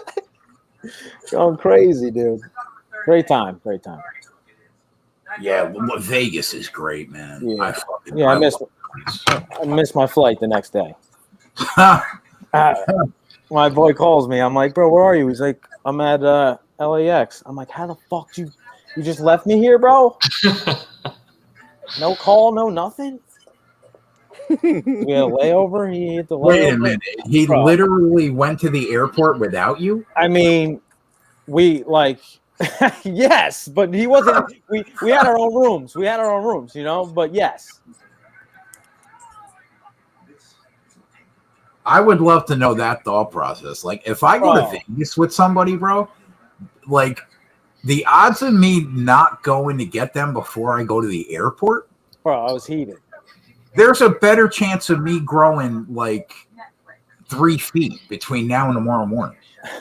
Going crazy, dude. Great time. Yeah, Vegas is great, man. Yeah. I I missed my flight the next day. My boy calls me. I'm like, bro, where are you? He's like, I'm at LAX. I'm like, how the fuck you just left me here, bro? No call, no nothing. We had a layover. He hit the layover. Wait a minute. He Bro. literally went to the airport without you? I mean, we like, yes, but he wasn't. We had our own rooms. You know. But yes, I would love to know that thought process. Like, if I go to Vegas with somebody, bro, like, the odds of me not going to get them before I go to the airport, bro, I was heated. there's a better chance of me growing, like, 3 feet between now and tomorrow morning. I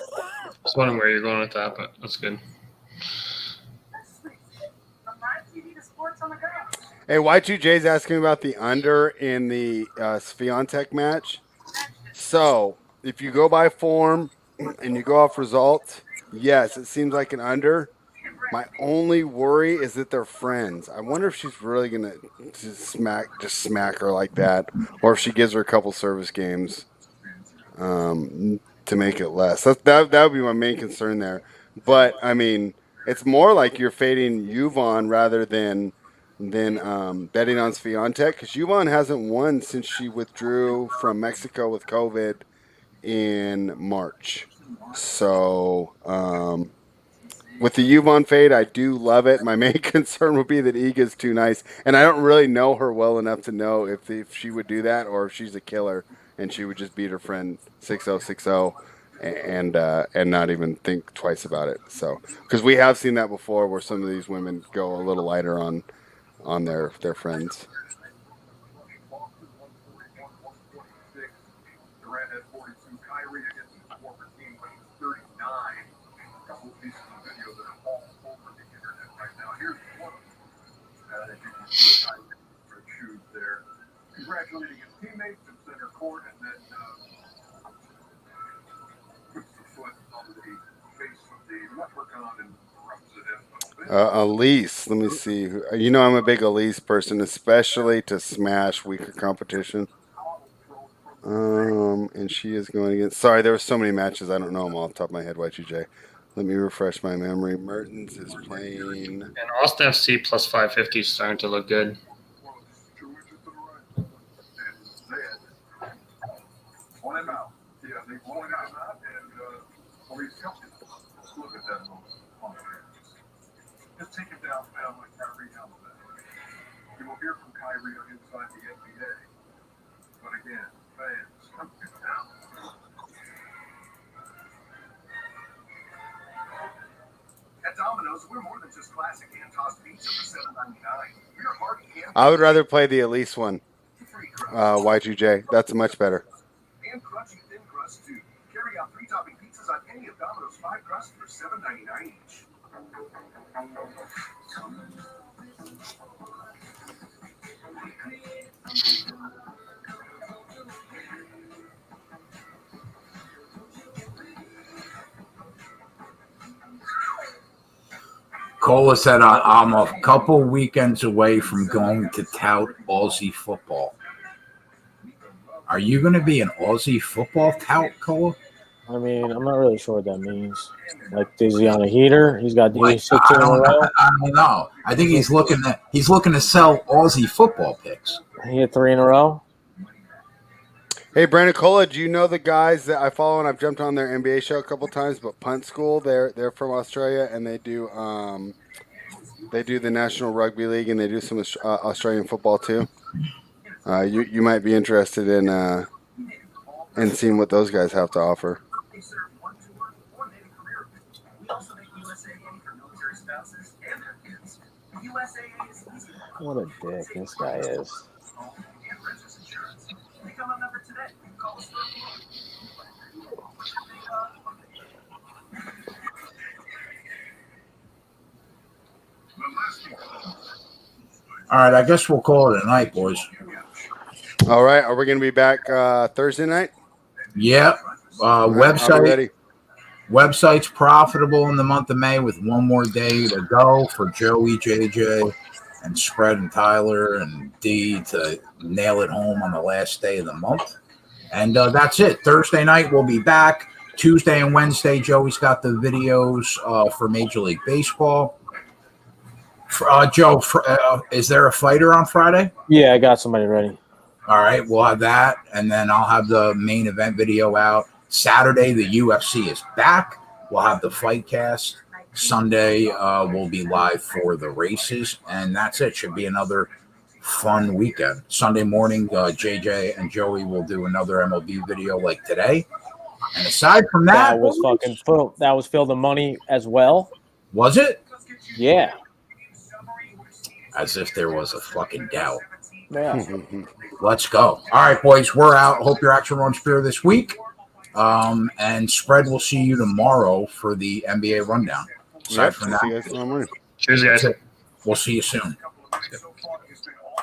was wondering where you're going with that, but that's good. From live TV to sports on the go. Hey, Y2J's asking about the under in the Swiatek match. So, if you go by form and you go off results, yes, it seems like an under. My only worry is that they're friends. I wonder if she's really gonna just smack her like that, or if she gives her a couple service games to make it less. That would be my main concern there. But I mean, it's more like you're fading Yvonne rather than betting on Swiatek, because Yvonne hasn't won since she withdrew from Mexico with COVID in March. So with the Yvonne fade, I do love it. My main concern would be that Iga's too nice, and I don't really know her well enough to know if she would do that or if she's a killer and she would just beat her friend 6-0, 6-0 and not even think twice about it. So, because we have seen that before, where some of these women go a little lighter on their friends. Durant had 42. Kyrie against his former team when he was 39. A couple of pieces of video that are all over the internet right now. Here's one of them. That you can see Kyrie for shoes there. Congratulating his teammates in center court, and then puts the foot on the face of the leprechaun and rubs it in a little bit. Elise, let me see. You know, I'm a big Elise person, especially to smash weaker competition. And she is going against. Sorry, there were so many matches. I don't know them all off the top of my head. Y2J. Let me refresh my memory. Mertens is playing. And Austin FC plus 550 is starting to look good. On him out. Yeah, they blow him out, and Elise helped him. Look at that moment. Just take him down like Kyrie handled that. You will hear from Kyrie on Inside the NBA. But again, fans, come down. At Domino's, we're more than just classic hand-tossed pizza for $7.99. We're hearty hand. I would rather play the Elise one. Y2J. That's much better. And crunchy thin crust too. Carry out 3-topping pizzas on any of Domino's 5 crusts for $7.99 each. Cola said, I'm a couple weekends away from going to tout Aussie football. Are you going to be an Aussie football tout, Cola? I mean, I'm not really sure what that means. Like, is he on a heater? He's got Like, 6 in a row. I don't know. I think he's looking to sell Aussie football picks. He hit 3 in a row. Hey, Brandon Cola, do you know the guys that I follow? And I've jumped on their NBA show a couple times, but Punt School, they're from Australia, and they do the National Rugby League, and they do some Australian football too. You might be interested in seeing what those guys have to offer. What a dick this guy is. All right, I guess we'll call it a night, boys. All right, are we going to be back Thursday night? Yep. Website's profitable in the month of May with one more day to go for Joey, JJ, and Spread and Tyler and D to nail it home on the last day of the month. And that's it. Thursday night we'll be back. Tuesday and Wednesday, Joey's got the videos for Major League Baseball. Joe, is there a fighter on Friday? Yeah, I got somebody ready. All right, we'll have that, and then I'll have the main event video out. Saturday, the UFC is back. We'll have the fight cast. Sunday, we'll be live for the races, and that's it. Should be another fun weekend. Sunday morning, JJ and Joey will do another MLB video like today. And aside from that, was fucking Phil. That was Phil the Money as well. Was it? Yeah. As if there was a fucking doubt. Yeah. Let's go. All right, boys, we're out. Hope your action runs beer this week. And Spread will see you tomorrow for the NBA rundown. Aside Yep. from See you that, guys tomorrow morning. Cheers, guys. we'll see you soon.